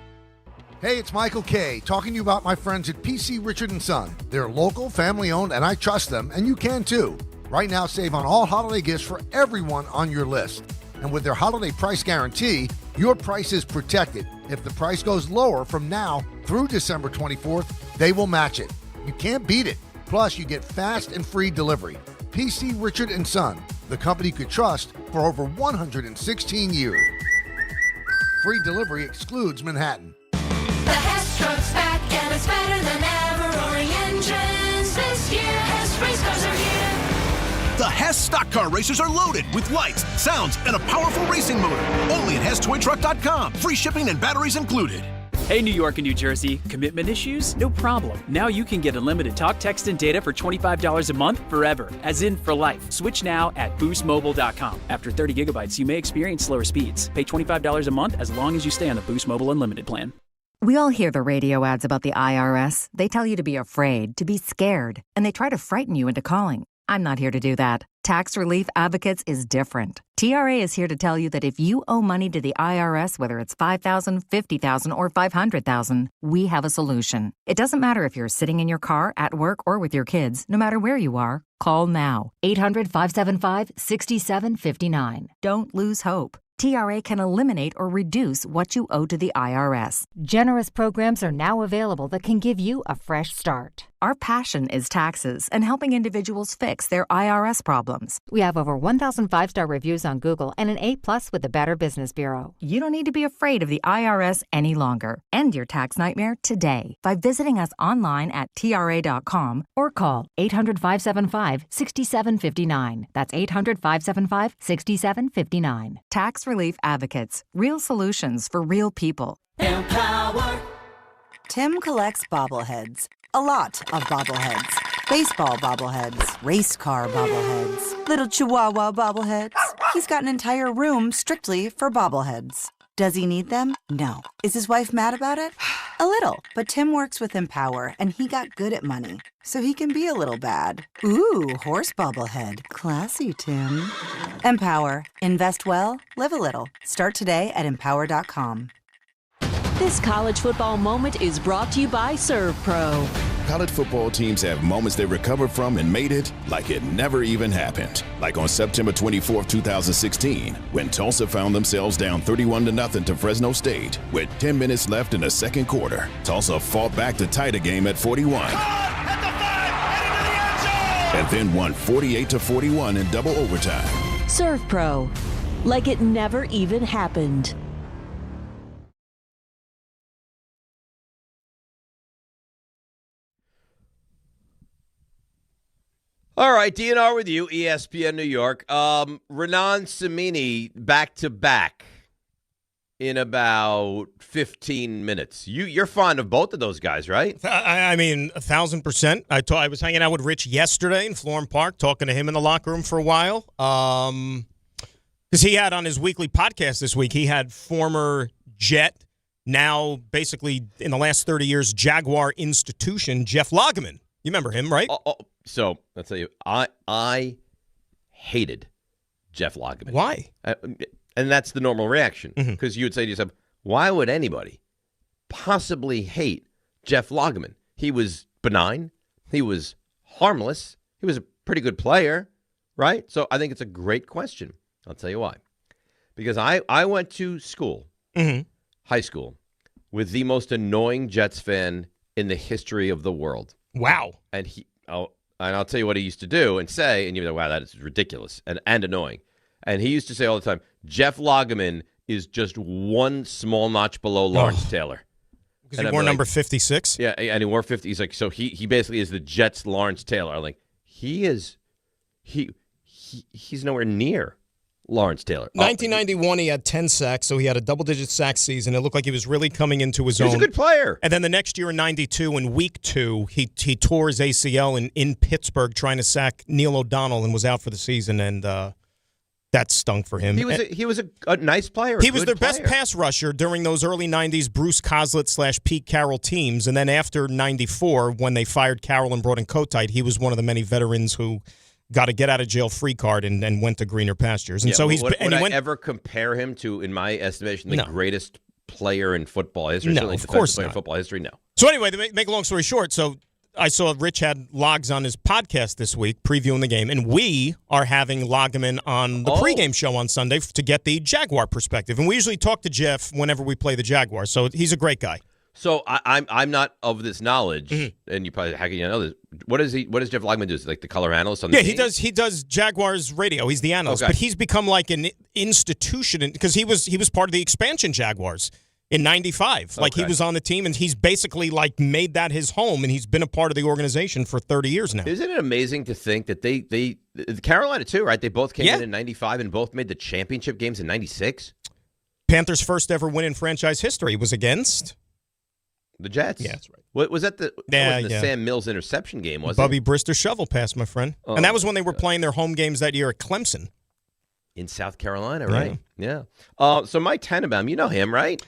Hey, it's Michael Kay, talking to you about my friends at PC Richard & Son. They're local, family-owned, and I trust them, and you can too. Right now, save on all holiday gifts for everyone on your list. And with their holiday price guarantee, your price is protected. If the price goes lower from now through December 24th, they will match it. You can't beat it. Plus, you get fast and free delivery. PC Richard & Son, the company you could trust for over 116 years. Free delivery excludes Manhattan. The Hess Truck's back and it's better than ever. Roaring engines this year. Hess race cars are here. The Hess stock car racers are loaded with lights, sounds, and a powerful racing motor. Only at HessToyTruck.com. Free shipping and batteries included. Hey, New York and New Jersey. Commitment issues? No problem. Now you can get unlimited talk, text, and data for $25 a month forever, as in for life. Switch now at BoostMobile.com. After 30 gigabytes, you may experience slower speeds. Pay $25 a month as long as you stay on the Boost Mobile Unlimited plan. We all hear the radio ads about the IRS. They tell you to be afraid, to be scared, and they try to frighten you into calling. I'm not here to do that. Tax Relief Advocates is different. TRA is here to tell you that if you owe money to the IRS, whether it's $5,000, $50,000, or $500,000, we have a solution. It doesn't matter if you're sitting in your car, at work, or with your kids. No matter where you are, call now. 800-575-6759. Don't lose hope. TRA can eliminate or reduce what you owe to the IRS. Generous programs are now available that can give you a fresh start. Our passion is taxes and helping individuals fix their IRS problems. We have over 1,000 5-star reviews on Google and an A+ with the Better Business Bureau. You don't need to be afraid of the IRS any longer. End your tax nightmare today by visiting us online at TRA.com or call 800-575-6759. That's 800-575-6759. Tax Relief Advocates. Real solutions for real people. Empower. Tim collects bobbleheads. A lot of bobbleheads. Baseball bobbleheads, race car bobbleheads, little chihuahua bobbleheads. He's got an entire room strictly for bobbleheads. Does he need them? No. Is his wife mad about it? A little. But Tim works with Empower, and he got good at money, so he can be a little bad. Ooh, horse bobblehead. Classy, Tim. Empower. Invest well, live a little. Start today at Empower.com. This college football moment is brought to you by ServPro. College football teams have moments they recovered from and made it like it never even happened. Like on September 24, 2016, when Tulsa found themselves down 31-0 to Fresno State. With 10 minutes left in the second quarter, Tulsa fought back to tie the game at 41. And then won 48-41 in double overtime. ServPro. Like it never even happened. All right, DNR with you, ESPN New York. Raanan, Cimini back-to-back in about 15 minutes. You're fond of both of those guys, right? I mean, 1,000%. I was hanging out with Rich yesterday in Florham Park, talking to him in the locker room for a while. Because he had on his weekly podcast this week, he had former Jet, now basically in the last 30 years, Jaguar institution, Jeff Lageman. You remember him, right? So I'll tell you, I hated Jeff Lageman. Why? And that's the normal reaction, because you would say to yourself, why would anybody possibly hate Jeff Lageman? He was benign. He was harmless. He was a pretty good player, right? So I think it's a great question. I'll tell you why. Because I went to school, high school, with the most annoying Jets fan in the history of the world. Wow. And I'll tell you what he used to do and say, and you're like, wow, that is ridiculous and annoying. And he used to say all the time, Jeff Lageman is just one small notch below Lawrence Taylor. Because he wore number 56? Yeah, and he wore 50. He's like, so he basically is the Jets' Lawrence Taylor. I'm like, he's nowhere near Lawrence Taylor. 1991, he had 10 sacks, so he had a double-digit sack season. It looked like he was really coming into his own. He was a good player. And then the next year in 92, in week 2, he tore his ACL in Pittsburgh trying to sack Neil O'Donnell and was out for the season, and that stunk for him. He was a nice player. He was their best pass rusher during those early 90s Bruce Coslett / Pete Carroll teams, and then after 94, when they fired Carroll and brought in Kotite, he was one of the many veterans who got a get-out-of-jail-free card and went to greener pastures. And so would I ever compare him to, in my estimation, the greatest player in football history? No, of course not. In football history, no. So anyway, to make a long story short, so I saw Rich had Logs on his podcast this week previewing the game, and we are having Lageman on the pregame show on Sunday to get the Jaguar perspective. And we usually talk to Jeff whenever we play the Jaguars, so he's a great guy. So I'm not of this knowledge, and you probably how can you know this? What does Jeff Lageman do? Is he like the color analyst on the team? he does Jaguars radio. He's the analyst, but he's become like an institution because he was part of the expansion Jaguars. in 95. Like, he was on the team, and he's basically, like, made that his home, and he's been a part of the organization for 30 years now. Isn't it amazing to think that they Carolina, too, right? They both came in 95 and both made the championship games in 96? Panthers' first ever win in franchise history was against the Jets. Yeah, that's right. What was that? The Sam Mills interception game, wasn't Bubby Brister shovel pass, my friend. And that was when they were playing their home games that year at Clemson. In South Carolina, right? Yeah. So Mike Tannenbaum, you know him, right?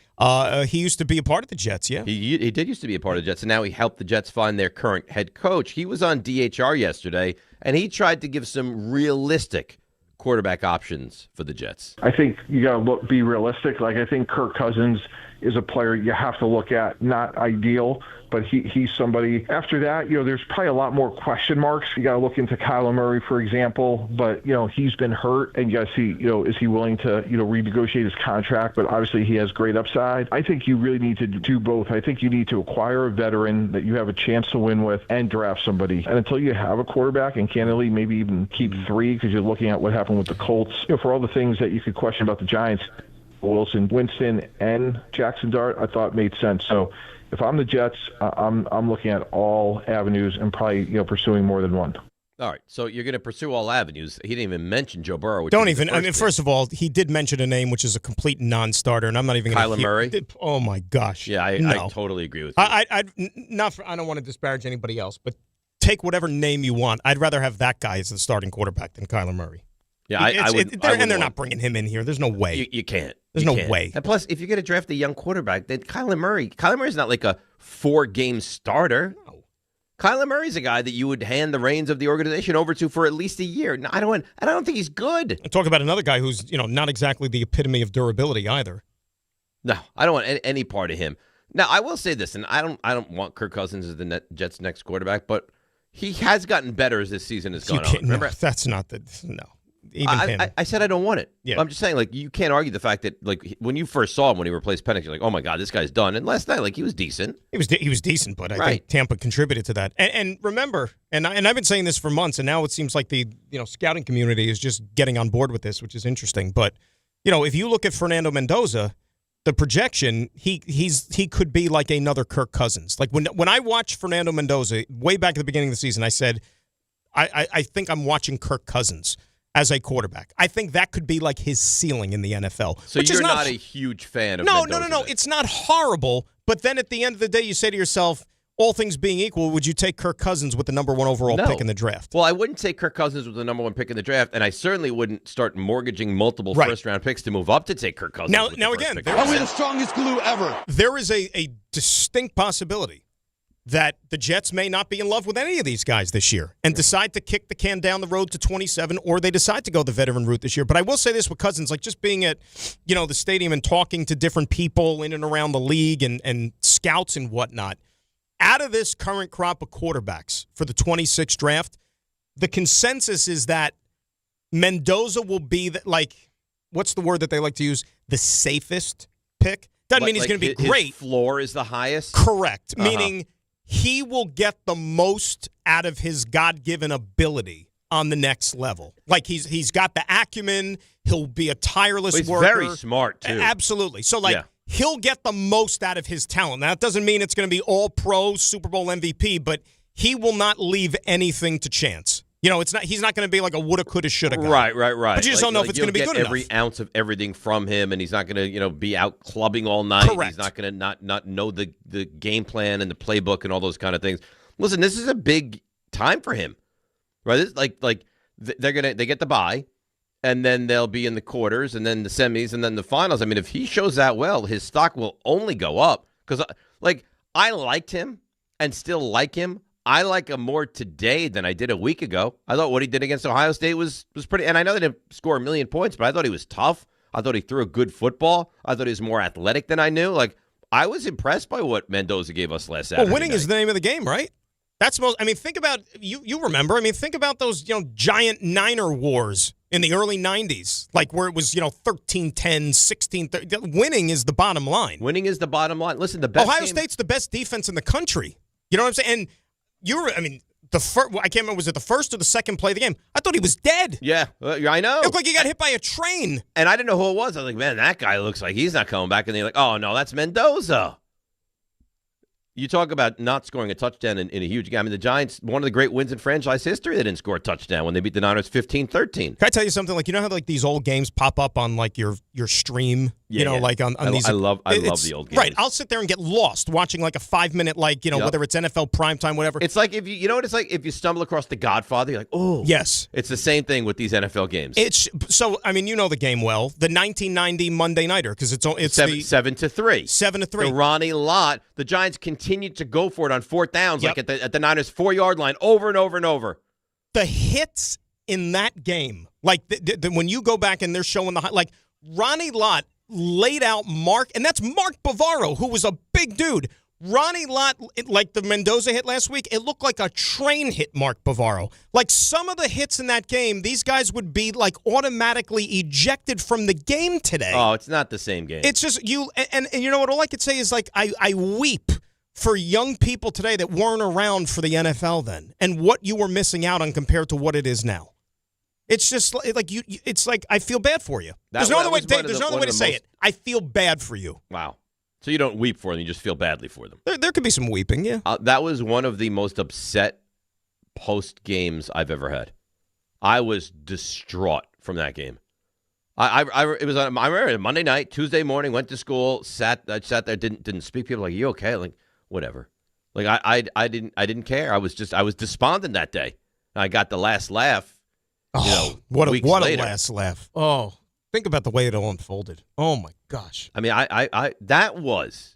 He used to be a part of the Jets, yeah. He did used to be a part of the Jets, and now he helped the Jets find their current head coach. He was on DHR yesterday, and he tried to give some realistic quarterback options for the Jets. I think you got to be realistic. Like, I think Kirk Cousins is a player you have to look at. Not ideal, but he's somebody. After that, there's probably a lot more question marks. You got to look into Kyler Murray, for example, but, he's been hurt, and you got to see, is he willing to, renegotiate his contract? But obviously he has great upside. I think you really need to do both. I think you need to acquire a veteran that you have a chance to win with and draft somebody. And until you have a quarterback, and candidly, maybe even keep three, because you're looking at what happened with the Colts, for all the things that you could question about the Giants, Wilson, Winston, and Jackson Dart, I thought made sense. So if I'm the Jets, I'm looking at all avenues and probably pursuing more than one. All right, so you're going to pursue all avenues. He didn't even mention Joe Burrow. Don't even. I mean, first of all, he did mention a name which is a complete non-starter, and I'm not even going to. Kyler Murray. Oh my gosh. Yeah, I totally agree with you. I don't want to disparage anybody else, but take whatever name you want. I'd rather have that guy as the starting quarterback than Kyler Murray. Yeah, I would. And they're not bringing him in here. There's no way. You can't. There's no way. And plus, if you're going to draft a young quarterback, then Kyler Murray's not like a 4-game starter. No. Kyler Murray's a guy that you would hand the reins of the organization over to for at least a year. No, I don't think he's good. Talk about another guy who's not exactly the epitome of durability either. No, I don't want any part of him. Now, I will say this, and I don't want Kirk Cousins as the Jets' next quarterback, but he has gotten better as this season has gone on. Remember, that's not the no. I said I don't want it. Yeah. I'm just saying, like, you can't argue the fact that, like, when you first saw him when he replaced Penix, you're like, oh my God, this guy's done. And last night, like, he was decent. He was decent, but I think Tampa contributed to that. And remember, and I've been saying this for months, and now it seems like the scouting community is just getting on board with this, which is interesting. But if you look at Fernando Mendoza, the projection, he could be like another Kirk Cousins. Like when I watched Fernando Mendoza way back at the beginning of the season, I said, I think I'm watching Kirk Cousins as a quarterback. I think that could be like his ceiling in the NFL. So you're not a huge fan of Mendoza? No. It's not horrible, but then at the end of the day, you say to yourself, all things being equal, would you take Kirk Cousins with the number one overall pick in the draft? Well, I wouldn't take Kirk Cousins with the number one pick in the draft, and I certainly wouldn't start mortgaging multiple first-round picks to move up to take Kirk Cousins. Now again, are we the strongest glue ever? There is a distinct possibility that the Jets may not be in love with any of these guys this year and decide to kick the can down the road to 27, or they decide to go the veteran route this year. But I will say this with Cousins, like just being at, the stadium and talking to different people in and around the league and scouts and whatnot, out of this current crop of quarterbacks for the 26th draft, the consensus is that Mendoza will be, what's the word that they like to use? The safest pick. Doesn't mean he's going to be great. His floor is the highest? Correct. Meaning he will get the most out of his God-given ability on the next level. Like he's got the acumen. He'll be a tireless worker. He's very smart, too. Absolutely. So, he'll get the most out of his talent. Now, that doesn't mean it's going to be all-pro, Super Bowl MVP, but he will not leave anything to chance. He's not going to be like a woulda, coulda, shoulda guy. Right. But you just don't know if it's going to be good enough. Every ounce of everything from him, and he's not going to, be out clubbing all night. Correct. He's not going to not know the game plan and the playbook and all those kind of things. Listen, this is a big time for him, right? This, they get the bye, and then they'll be in the quarters, and then the semis, and then the finals. I mean, if he shows that well, his stock will only go up because, I liked him and still like him. I like him more today than I did a week ago. I thought what he did against Ohio State was pretty, and I know they didn't score a million points, but I thought he was tough. I thought he threw a good football. I thought he was more athletic than I knew. I was impressed by what Mendoza gave us last Saturday. Well, winning night. is the name of the game, right? That's most. I mean, think about you remember. I mean, think about those giant Niner wars in the early 90s, where it was 13-10, 16-30. Winning is the bottom line. Winning is the bottom line. Listen, the best Ohio State's the best defense in the country. You know what I'm saying? And I can't remember, was it the first or the second play of the game? I thought he was dead. Yeah, I know. It looked like he got hit by a train. And I didn't know who it was. I was like, man, that guy looks like he's not coming back. And they're like, oh, no, that's Mendoza. You talk about not scoring a touchdown in a huge game. I mean, the Giants, one of the great wins in franchise history, they didn't score a touchdown when they beat the Niners 15-13. Can I tell you something? Like, you know how like these old games pop up on like your stream? Like on these. I love the old games. Right. I'll sit there and get lost watching like a 5-minute, whether it's NFL primetime, whatever. It's like you know what it's like if you stumble across The Godfather, you're like, oh. Yes. It's the same thing with these NFL games. You know the game well. The 1990 Monday Nighter, because it's 7-3. 7-3. The Ronnie Lott. The Giants continued to go for it on fourth downs, like at the Niners 4-yard line, over and over and over. The hits in that game, like when you go back and they're showing like Ronnie Lott laid out Mark, and that's Mark Bavaro, who was a big dude. Ronnie Lott, like the Mendoza hit last week, it looked like a train hit Mark Bavaro. Like some of the hits in that game, these guys would be like automatically ejected from the game today. Oh, it's not the same game. It's just you, and you know what all I could say is like I weep for young people today that weren't around for the NFL then, and what you were missing out on compared to what it is now. It's just like you. It's like I feel bad for you. There's no other way to say it. I feel bad for you. Wow. So you don't weep for them; you just feel badly for them. There could be some weeping, yeah. That was one of the most upset post games I've ever had. I was distraught from that game. I remember Monday night, Tuesday morning, went to school, sat there, didn't speak. People were like, "You okay?" Like, whatever. Like I didn't care. I was despondent that day. I got the last laugh. What a last laugh. Oh, think about the way it all unfolded. Oh my gosh. I mean, I that was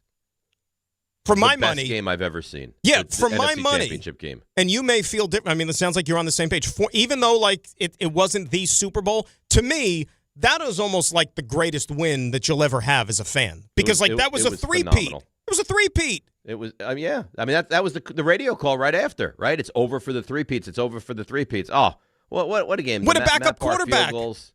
for my best money game I've ever seen. Yeah, for my NFC money. Championship game. And you may feel different. I mean, it sounds like you're on the same page. Even though like it wasn't the Super Bowl, to me, that was almost like the greatest win that you'll ever have as a fan. Because that was a three-peat. It was a three-peat. It was, yeah. I mean, that was the radio call right after, right? It's over for the three-peats. It's over for the three-peats. Oh, what a game. With a backup quarterback. What'd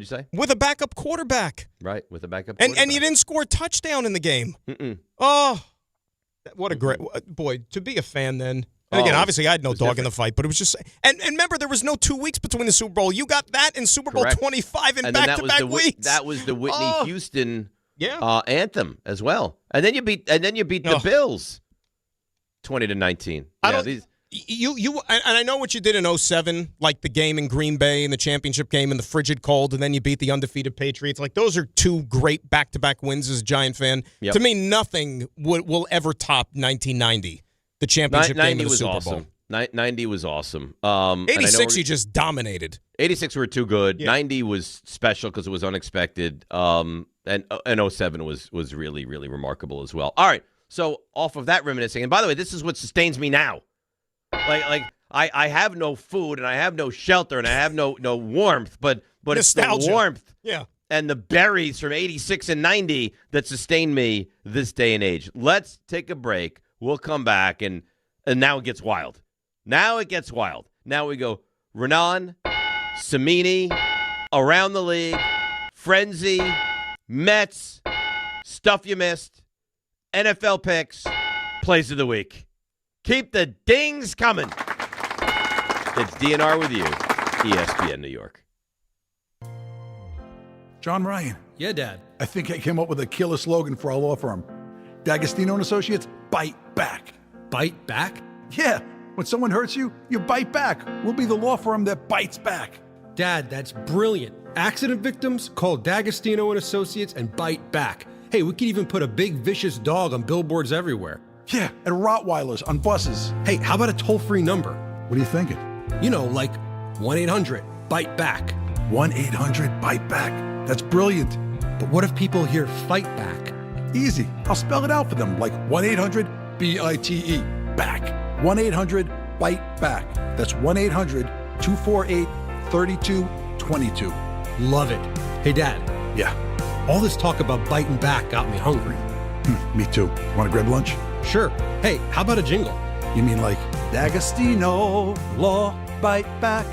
you say? With a backup quarterback. Right, with a backup quarterback. And you didn't score a touchdown in the game. Mm-mm. Oh, what a great, boy, to be a fan then. And again, obviously I had no dog in the fight, but it was just, and remember, there was no 2 weeks between the Super Bowl. You got that in Super Bowl 25 in back-to-back weeks. That was the Whitney Houston anthem as well. And then you beat the Bills 20-19. And I know what you did in 2007, like the game in Green Bay and the championship game in the frigid cold, and then you beat the undefeated Patriots. Like those are two great back-to-back wins as a Giant fan. Yep. To me, nothing will ever top 1990, the championship game of the Super Bowl. 90 was awesome. 86, you just dominated. 86 were too good. Yeah. 90 was special because it was unexpected. And 07 was really, really remarkable as well. All right, so off of that reminiscing, and by the way, this is what sustains me now. Like I have no food and I have no shelter and I have no warmth, but it's the warmth and the berries from 86 and 90 that sustain me this day and age. Let's take a break. We'll come back and now it gets wild. Now it gets wild. Now we go Raanan, Cimini, Around the League, Frenzy, Mets, Stuff You Missed, NFL Picks, Plays of the Week. Keep the dings coming. It's DNR with you, ESPN New York. John Ryan. Yeah, Dad. I think I came up with a killer slogan for our law firm. D'Agostino and Associates, bite back. Bite back? Yeah. When someone hurts you, you bite back. We'll be the law firm that bites back. Dad, that's brilliant. Accident victims, call D'Agostino and Associates and bite back. Hey, we could even put a big vicious dog on billboards everywhere. Yeah, and Rottweilers on buses. Hey, how about a toll-free number? What are you thinking? You know, like 1-800-BITE-BACK. 1-800-BITE-BACK. That's brilliant. But what if people hear fight back? Easy. I'll spell it out for them, like 1-800-BITE. Back. 1-800-BITE-BACK. That's 1-800-248-3222. Love it. Hey, Dad. Yeah? All this talk about biting back got me hungry. Me too. Want to grab lunch? Sure. Hey, how about a jingle? You mean like D'Agostino, law, bite back?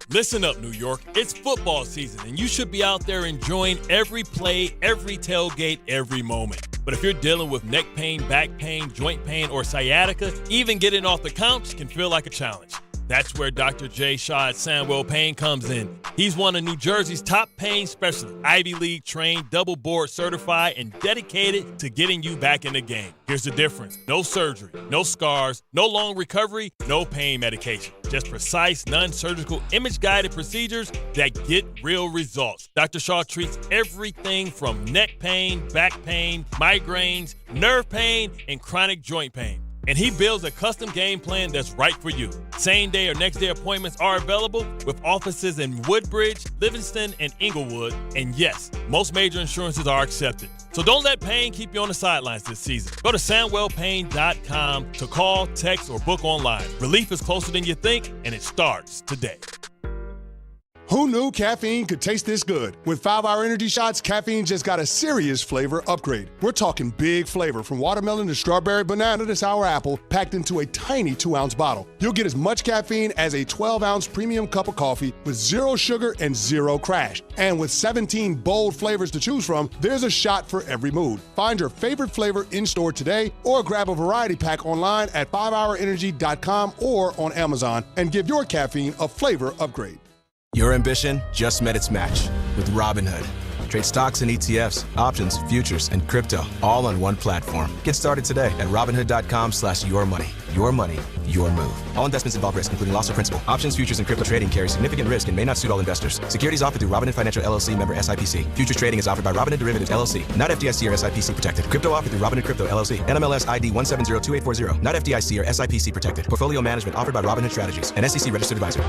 Listen up, New York. It's football season, and you should be out there enjoying every play, every tailgate, every moment. But if you're dealing with neck pain, back pain, joint pain, or sciatica, even getting off the couch can feel like a challenge. That's where Dr. Jay Shaw at Sandwell Pain comes in. He's one of New Jersey's top pain specialists, Ivy League trained, double board certified, and dedicated to getting you back in the game. Here's the difference. No surgery, no scars, no long recovery, no pain medication. Just precise, non-surgical, image-guided procedures that get real results. Dr. Shaw treats everything from neck pain, back pain, migraines, nerve pain, and chronic joint pain. And he builds a custom game plan that's right for you. Same-day or next-day appointments are available with offices in Woodbridge, Livingston, and Inglewood. And yes, most major insurances are accepted. So don't let pain keep you on the sidelines this season. Go to SandwellPain.com to call, text, or book online. Relief is closer than you think, and it starts today. Who knew caffeine could taste this good? With 5-Hour Energy Shots, caffeine just got a serious flavor upgrade. We're talking big flavor, from watermelon to strawberry, banana to sour apple, packed into a tiny 2-ounce bottle. You'll get as much caffeine as a 12-ounce premium cup of coffee with 0 sugar and 0 crash. And with 17 bold flavors to choose from, there's a shot for every mood. Find your favorite flavor in-store today or grab a variety pack online at 5hourenergy.com or on Amazon and give your caffeine a flavor upgrade. Your ambition just met its match with Robinhood. Trade stocks and ETFs, options, futures, and crypto all on one platform. Get started today at Robinhood.com/yourmoney. Your money, your move. All investments involve risk, including loss of principal. Options, futures, and crypto trading carry significant risk and may not suit all investors. Securities offered through Robinhood Financial LLC, member SIPC. Futures trading is offered by Robinhood Derivatives LLC, not FDIC or SIPC protected. Crypto offered through Robinhood Crypto LLC, NMLS ID 1702840, not FDIC or SIPC protected. Portfolio management offered by Robinhood Strategies, an SEC registered advisor.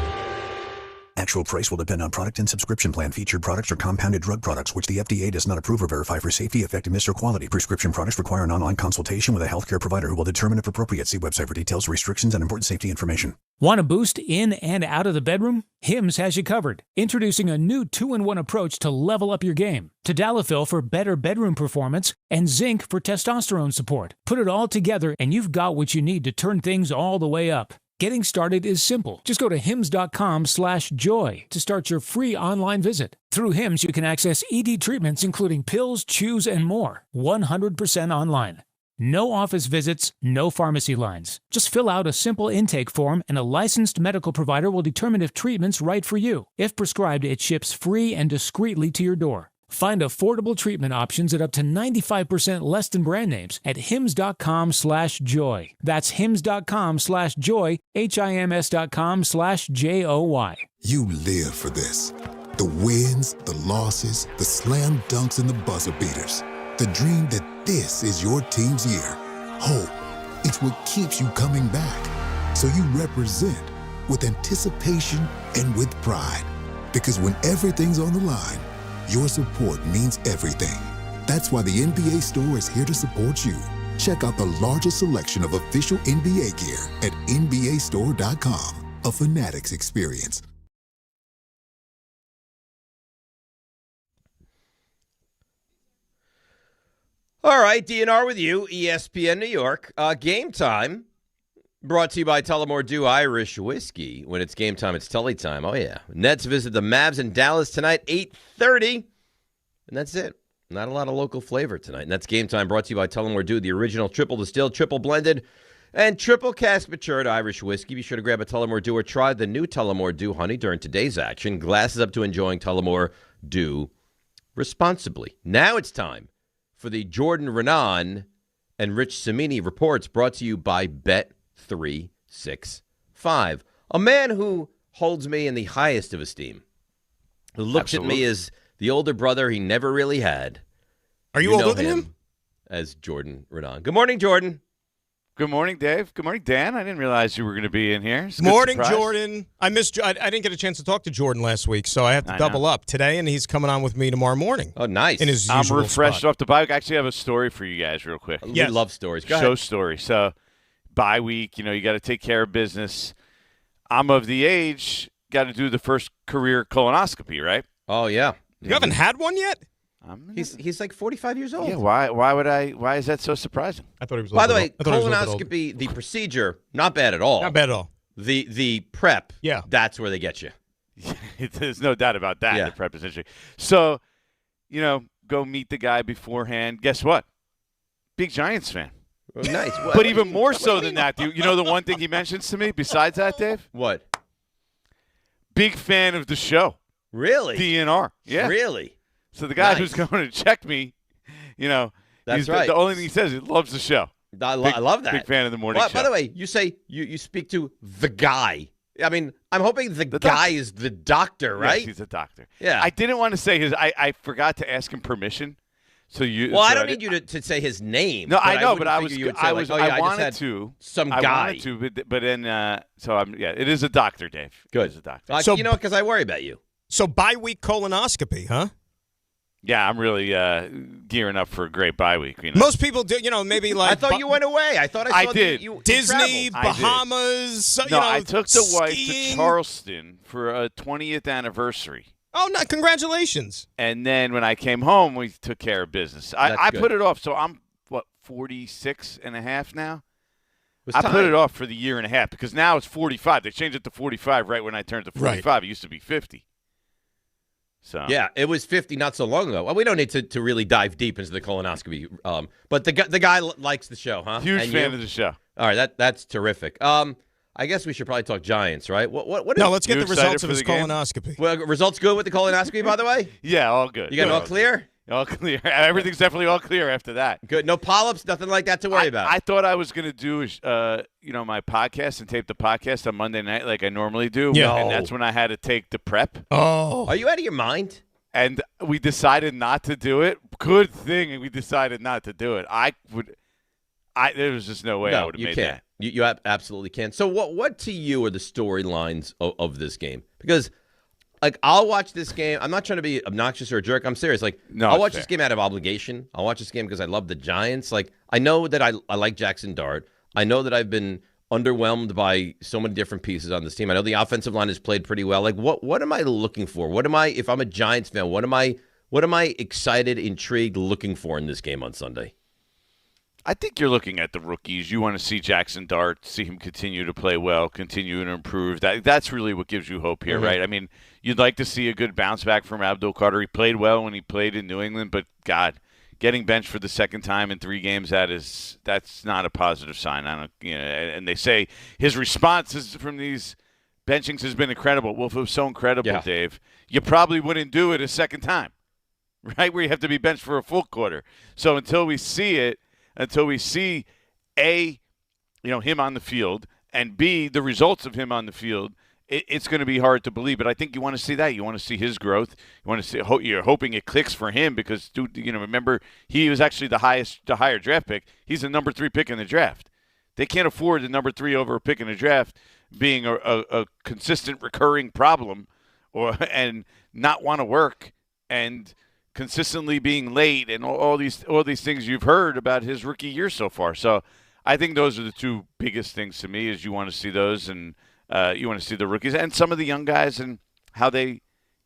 Actual price will depend on product and subscription plan. Featured products are compounded drug products, which the FDA does not approve or verify for safety, effectiveness, or quality. Prescription products require an online consultation with a healthcare provider who will determine if appropriate. See website for details, restrictions, and important safety information. Want a boost in and out of the bedroom? Hims has you covered. Introducing a new 2-in-1 approach to level up your game. Tadalafil for better bedroom performance and zinc for testosterone support. Put it all together and you've got what you need to turn things all the way up. Getting started is simple. Just go to hims.com/joy to start your free online visit. Through Hims, you can access ED treatments including pills, chews, and more. 100% online. No office visits, no pharmacy lines. Just fill out a simple intake form and a licensed medical provider will determine if treatment's right for you. If prescribed, it ships free and discreetly to your door. Find affordable treatment options at up to 95% less than brand names at hims.com/joy. That's hims.com/joy, HIMS.com/JOY. You live for this. The wins, the losses, the slam dunks, and the buzzer beaters. The dream that this is your team's year. Hope. It's what keeps you coming back. So you represent with anticipation and with pride. Because when everything's on the line, your support means everything. That's why the NBA Store is here to support you. Check out the largest selection of official NBA gear at NBAstore.com. A Fanatics experience. All right, DNR with you, ESPN New York. Game time, brought to you by Tullamore Dew Irish Whiskey. When it's game time, it's Tully time. Oh, yeah. Nets visit the Mavs in Dallas tonight, 8:30. And that's it. Not a lot of local flavor tonight. And that's game time, brought to you by Tullamore Dew, the original triple distilled, triple blended, and triple cask matured Irish whiskey. Be sure to grab a Tullamore Dew or try the new Tullamore Dew Honey during today's action. Glasses up to enjoying Tullamore Dew responsibly. Now it's time for the Jordan Raanan and Rich Cimini reports, brought to you by Bet365. A man who holds me in the highest of esteem, who looks at me as the older brother he never really had. Are you older than him? As Jordan Raanan. Good morning, Jordan. Good morning, Dave. Good morning, Dan. I didn't realize you were going to be in here. Morning, Jordan. I didn't get a chance to talk to Jordan last week, so I have to double up today, and he's coming on with me tomorrow morning. Oh, nice. In his I'm usual refreshed spot. off the bye week. Actually, I have a story for you guys real quick. We love stories. Go Show ahead. story. So, bye week, you got to take care of business. I'm of the age, got to do the first career colonoscopy, right? Oh, yeah. You haven't had one yet? He's like 45 years old. Yeah, why is that so surprising? I thought he was. By the way, colonoscopy, the procedure, not bad at all. Not bad at all. The prep, yeah, that's where they get you. There's no doubt about that. The prep is interesting. So, go meet the guy beforehand. Guess what? Big Giants fan. Oh, nice. But even more so than that, you know the one thing he mentions to me besides that, Dave? What? Big fan of the show. Really? DNR. Yeah. Really? So the guy who's going to check me, That's right. The only thing he says, he loves the show. I love that. Big fan of the morning show. By the way, you say you speak to the guy. I mean, I'm hoping the guy is the doctor, right? Yes, he's a doctor. Yeah. I didn't want to say his. I forgot to ask him permission. So you. Well, so I don't need you to say his name. No, I know, but I wanted to. Some guy. I wanted to, but then so I'm. Yeah, it is a doctor, Dave. Good. It is a doctor. So because I worry about you. So bi-week colonoscopy, huh? Yeah, I'm really gearing up for a great bye week. Most people do, maybe like. I thought you went away. I thought I saw did. You Disney, Bahamas. I took the wife skiing. to Charleston for a 20th anniversary. Oh, no! Congratulations. And then when I came home, we took care of business. I put it off. So I'm 46 and a half now. I put it off for the year and a half because now it's 45. They changed it to 45 right when I turned to 45. Right. It used to be 50. So yeah, it was 50 not so long ago. Well, we don't need to really dive deep into the colonoscopy. But the guy likes the show, huh? Huge fan of the show. All right, that's terrific. I guess we should probably talk Giants, right? What? No, let's get the results of his colonoscopy. Well, results good with the colonoscopy, by the way? Yeah, all good. You got it all clear? All clear. Everything's definitely all clear after that. Good. No polyps, nothing like that to worry about. I thought I was going to do, my podcast and tape the podcast on Monday night like I normally do. Yeah. And that's when I had to take the prep. Oh. Are you out of your mind? And we decided not to do it. Good thing we decided not to do it. There was just no way I would have made that. You absolutely can't. So what to you are the storylines of this game? Because I'll watch this game. I'm not trying to be obnoxious or a jerk. I'm serious. I'll watch this game out of obligation. I'll watch this game because I love the Giants. I know that I like Jackson Dart. I know that I've been underwhelmed by so many different pieces on this team. I know the offensive line has played pretty well. What am I looking for? If I'm a Giants fan, what am I excited, intrigued, looking for in this game on Sunday? I think you're looking at the rookies. You want to see Jackson Dart, see him continue to play well, continue to improve. That's really what gives you hope here, right? I mean, you'd like to see a good bounce back from Abdul Carter. He played well when he played in New England, but God, getting benched for the second time in 3 games, that's not a positive sign. And they say his responses from these benchings has been incredible. Well, if it was so incredible, Dave, you probably wouldn't do it a second time, right? Where you have to be benched for a full quarter. So until we see A, him on the field, and B, the results of him on the field, it's going to be hard to believe. But I think you want to see that. You want to see his growth. You want to see. You're hoping it clicks for him because, dude, remember he was actually the higher draft pick. He's the number 3 pick in the draft. They can't afford the number 3 over a pick in the draft being a consistent recurring problem, and not want to work and consistently being late and all these things you've heard about his rookie year so far. So I think those are the 2 biggest things to me is you want to see those and you want to see the rookies and some of the young guys and how they,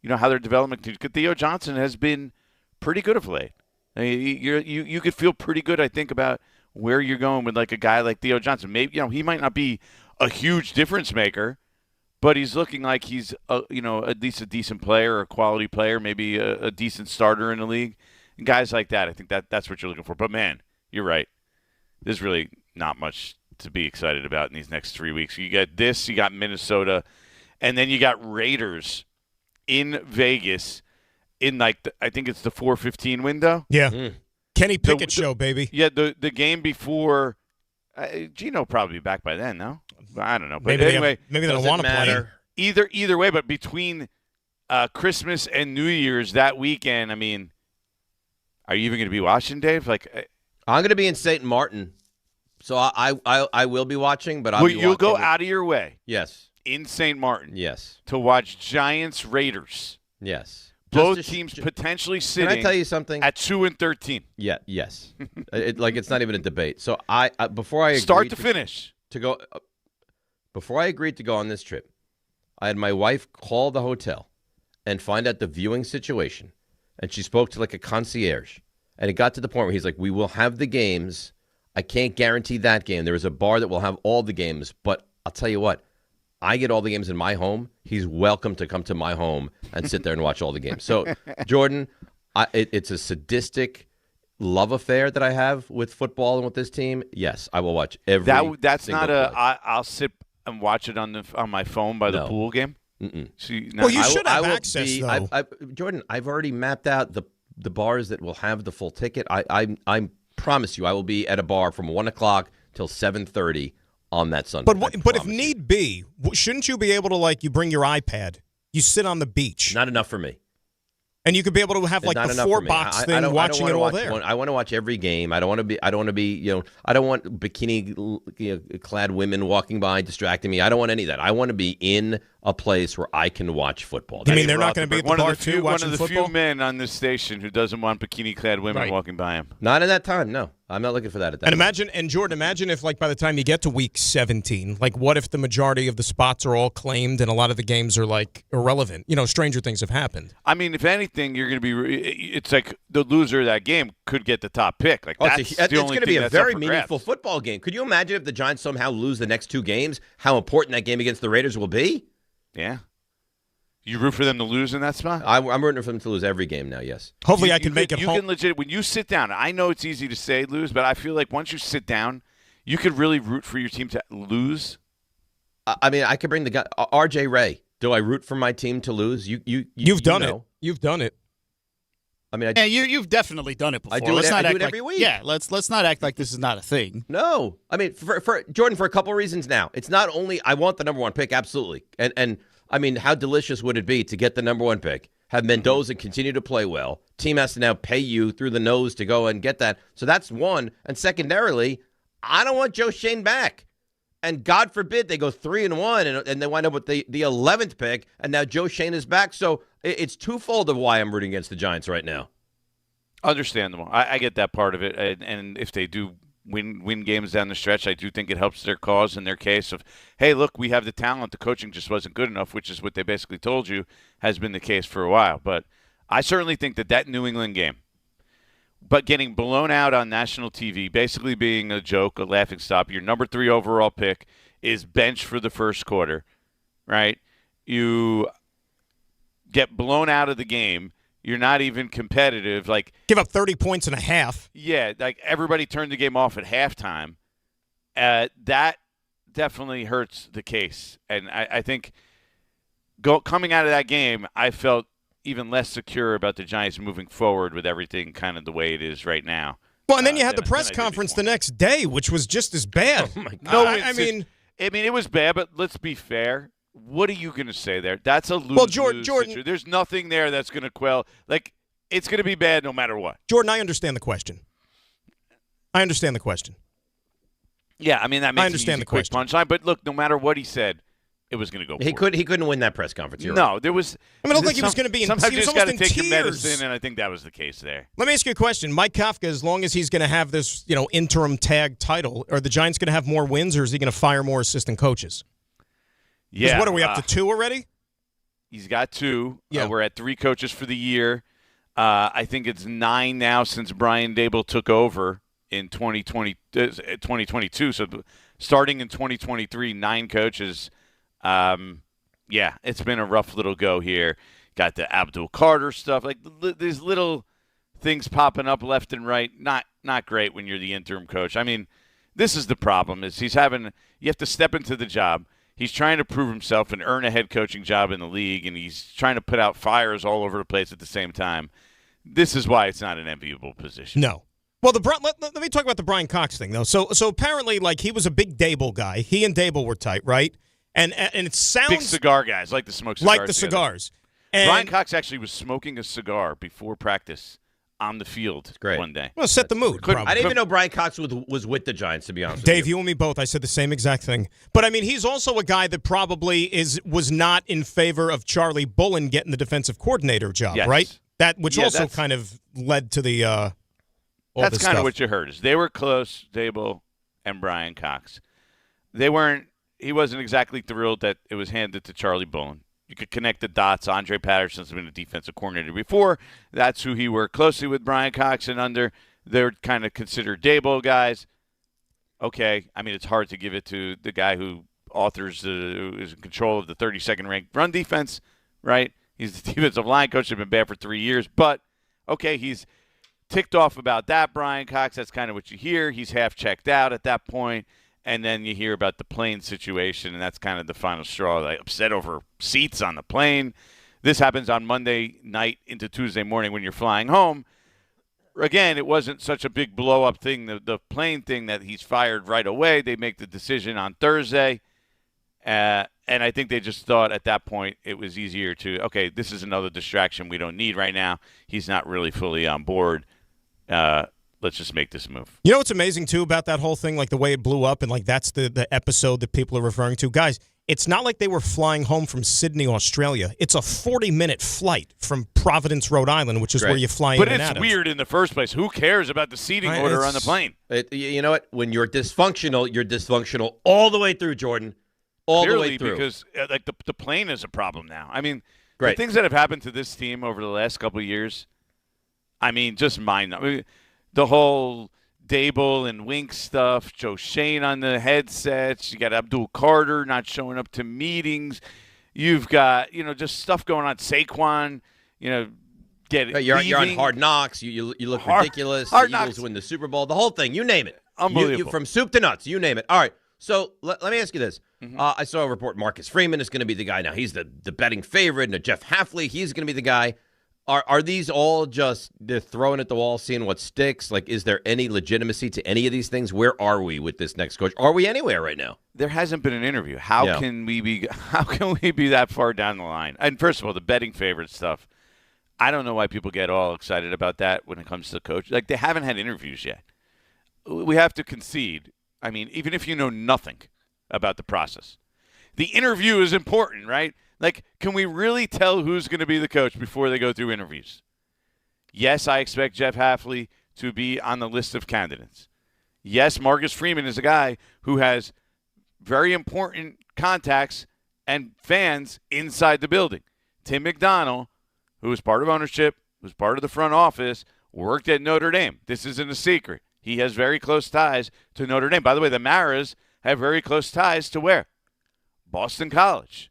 how their development. Theo Johnson has been pretty good of late. I mean, you could feel pretty good, I think, about where you're going with a guy like Theo Johnson. Maybe he might not be a huge difference maker, but he's looking like he's, at least a decent player or a quality player, maybe a decent starter in the league. And guys like that, I think that's what you're looking for. But, man, you're right. There's really not much to be excited about in these next 3 weeks. You got this, you got Minnesota, and then you got Raiders in Vegas in, I think it's the 4:15 window. Yeah. Kenny Pickett show, baby. Yeah, the game before Gino probably be back by then, no? I don't know. But maybe anyway, maybe they don't want to play. Either way, but between Christmas and New Year's that weekend, I mean, are you even going to be watching, Dave? I'm going to be in St. Martin, so I will be watching. But you'll go out of your way, yes, in St. Martin, yes, to watch Giants Raiders, yes. Both teams potentially sitting. Can I tell you something? At 2-13. Yeah. Yes. It's not even a debate. So before I start to finish to go. Before I agreed to go on this trip, I had my wife call the hotel and find out the viewing situation. And she spoke to a concierge. And it got to the point where he's like, we will have the games. I can't guarantee that game. There is a bar that will have all the games. But I'll tell you what, I get all the games in my home. He's welcome to come to my home and sit there and watch all the games. So, Jordan, it's a sadistic love affair that I have with football and with this team, yes, I will watch every. That's single not a. play. I'll sit and watch it on my phone by the pool game. See, well, you should have access, though. Jordan, I've already mapped out the bars that will have the full ticket. I promise you, I will be at a bar from 1 o'clock till 7:30 on that Sunday. But if need be, shouldn't you be able to, you bring your iPad, you sit on the beach? Not enough for me. And you could be able to have the 4-box thing, watching it all there. I want to watch every game. I don't want to be. I don't want bikini clad women walking by distracting me. I don't want any of that. I want to be in a place where I can watch football. You mean they're not going to be at the bar too, watching football? One of the few men on this station who doesn't want bikini clad women walking by him. Not in that time. No, I'm not looking for that at that. And Jordan, imagine if by the time you get to week 17, what if the majority of the spots are all claimed and a lot of the games are irrelevant? Stranger things have happened. I mean, if anything, you're going to be. It's like the loser of that game could get the top pick. It's going to be a very meaningful football game. Could you imagine if the Giants somehow lose the next 2 games? How important that game against the Raiders will be? Yeah. You root for them to lose in that spot? I'm rooting for them to lose every game now, yes. Hopefully I can make it home. You can legit, when you sit down, I know it's easy to say lose, but I feel like once you sit down, you could really root for your team to lose. I mean, I could bring the guy, RJ Ray. Do I root for my team to lose? You've done it. You've done it. I mean, you've definitely done it before. I do it every week. Yeah, let's not act like this is not a thing. No, I mean, for Jordan, for a couple reasons now. It's not only I want the number 1 pick, absolutely, and I mean, how delicious would it be to get the number 1 pick, have Mendoza continue to play well? Team has to now pay you through the nose to go and get that. So that's one. And secondarily, I don't want Joe Shane back. And God forbid they go 3-1 and they wind up with the 11th pick, and now Joe Shane is back. So it's twofold of why I'm rooting against the Giants right now. Understandable. I get that part of it. And if they do win games down the stretch, I do think it helps their cause in their case of, hey, look, we have the talent. The coaching just wasn't good enough, which is what they basically told you has been the case for a while. But I certainly think that New England game, but getting blown out on national TV, basically being a joke, a laughingstock, your number 3 overall pick is benched for the first quarter, right? You get blown out of the game. You're not even competitive. Give up 30 points and a half. Yeah, everybody turned the game off at halftime. That definitely hurts the case. And I think coming out of that game, I felt even less secure about the Giants moving forward with everything kind of the way it is right now. Well, and then you had the press conference the next day, which was just as bad. Oh, my God. No, I mean, it was bad, but let's be fair. What are you going to say there? That's a lose-lose Jordan, situation. There's nothing there that's going to quell. It's going to be bad no matter what. Jordan, I understand the question. Yeah, I mean, that makes an easy, quick punchline. But look, no matter what he said, it was going to go forward. He couldn't win that press conference. No, there was. I don't think he was going to be in tears. Sometimes you just got to take the medicine, and I think that was the case there. Let me ask you a question. Mike Kafka, as long as he's going to have this, interim tag title, are the Giants going to have more wins, or is he going to fire more assistant coaches? Yeah. What are we up to 2 already? He's got 2. Yeah. We're at 3 coaches for the year. I think it's 9 now since Brian Daboll took over in 2022. So starting in 2023, 9 coaches. Yeah, it's been a rough little go here. Got the Abdul Carter stuff. These little things popping up left and right. Not great when you're the interim coach. I mean, this is the problem. Is you have to step into the job. He's trying to prove himself and earn a head coaching job in the league, and he's trying to put out fires all over the place at the same time. This is why it's not an enviable position. No. Well, let me talk about the Brian Cox thing, though. So apparently, he was a big Daboll guy. He and Daboll were tight, right? And it sounds big cigar guys like to smoke cigars. Like the cigars. And Brian Cox actually was smoking a cigar before practice on the field one day. Well, set the mood. I didn't even know Brian Cox was with the Giants, to be honest Dave, with you. you and me both. I said the same exact thing. But, I mean, he's also a guy that probably was not in favor of Charlie Bullen getting the defensive coordinator job, right? Which also kind of led to the that's kind of what you heard. Is they were close, Daboll and Brian Cox. He wasn't exactly thrilled that it was handed to Charlie Bullen. You could connect the dots. Andre Patterson's been a defensive coordinator before. That's who he worked closely with, Brian Cox, and under. They're kind of considered Daboll guys. Okay, I mean, it's hard to give it to the guy who is in control of the 32nd ranked run defense, right? He's the defensive line coach. Has been bad for 3 years, but okay, he's ticked off about that, Brian Cox. That's kind of what you hear. He's half checked out at that point. And then you hear about the plane situation, and that's kind of the final straw. Like upset over seats on the plane. This happens on Monday night into Tuesday morning when you're flying home. Again, it wasn't such a big blow-up thing, the plane thing, that he's fired right away. They make the decision on Thursday. And I think they just thought at that point it was easier to, okay, this is another distraction we don't need right now. He's not really fully on board. Let's just make this move. You know what's amazing, too, about that whole thing, like the way it blew up, and like that's the episode that people are referring to? Guys, it's not like they were flying home from Sydney, Australia. It's a 40-minute flight from Providence, Rhode Island, which is where you fly in and out of. But it's weird in the first place. Who cares about the seating order on the plane? You know what? When you're dysfunctional all the way through, Jordan. All the way through. Because like the plane is a problem now. I mean, the things that have happened to this team over the last couple of years, I mean, just the whole Dable and Wink stuff, Joe Shane on the headsets. You got Abdul Carter not showing up to meetings. You've got, just stuff going on. Saquon, you're on Hard Knocks. You look ridiculous. The Eagles win the Super Bowl. The whole thing. You name it. Unbelievable. From soup to nuts. You name it. All right. So let me ask you this. Mm-hmm. I saw a report Marcus Freeman is going to be the guy. Now, he's the betting favorite. And Jeff Hafley, he's going to be the guy. Are these all just they're throwing at the wall, seeing what sticks? Like, is there any legitimacy to any of these things? Where are we with this next coach? Are we anywhere right now? There hasn't been an interview. How can we be that far down the line? And first of all, the betting favorite stuff. I don't know why people get all excited about that when it comes to the coach. Like, they haven't had interviews yet. We have to concede. I mean, even if you know nothing about the process, the interview is important, right? Like, can we really tell who's going to be the coach before they go through interviews? Yes, I expect Jeff Hafley to be on the list of candidates. Yes, Marcus Freeman is a guy who has very important contacts and fans inside the building. Tim McDonald, who is part of ownership, who's part of the front office, worked at Notre Dame. This isn't a secret. He has very close ties to Notre Dame. By the way, the Maras have very close ties to where? Boston College.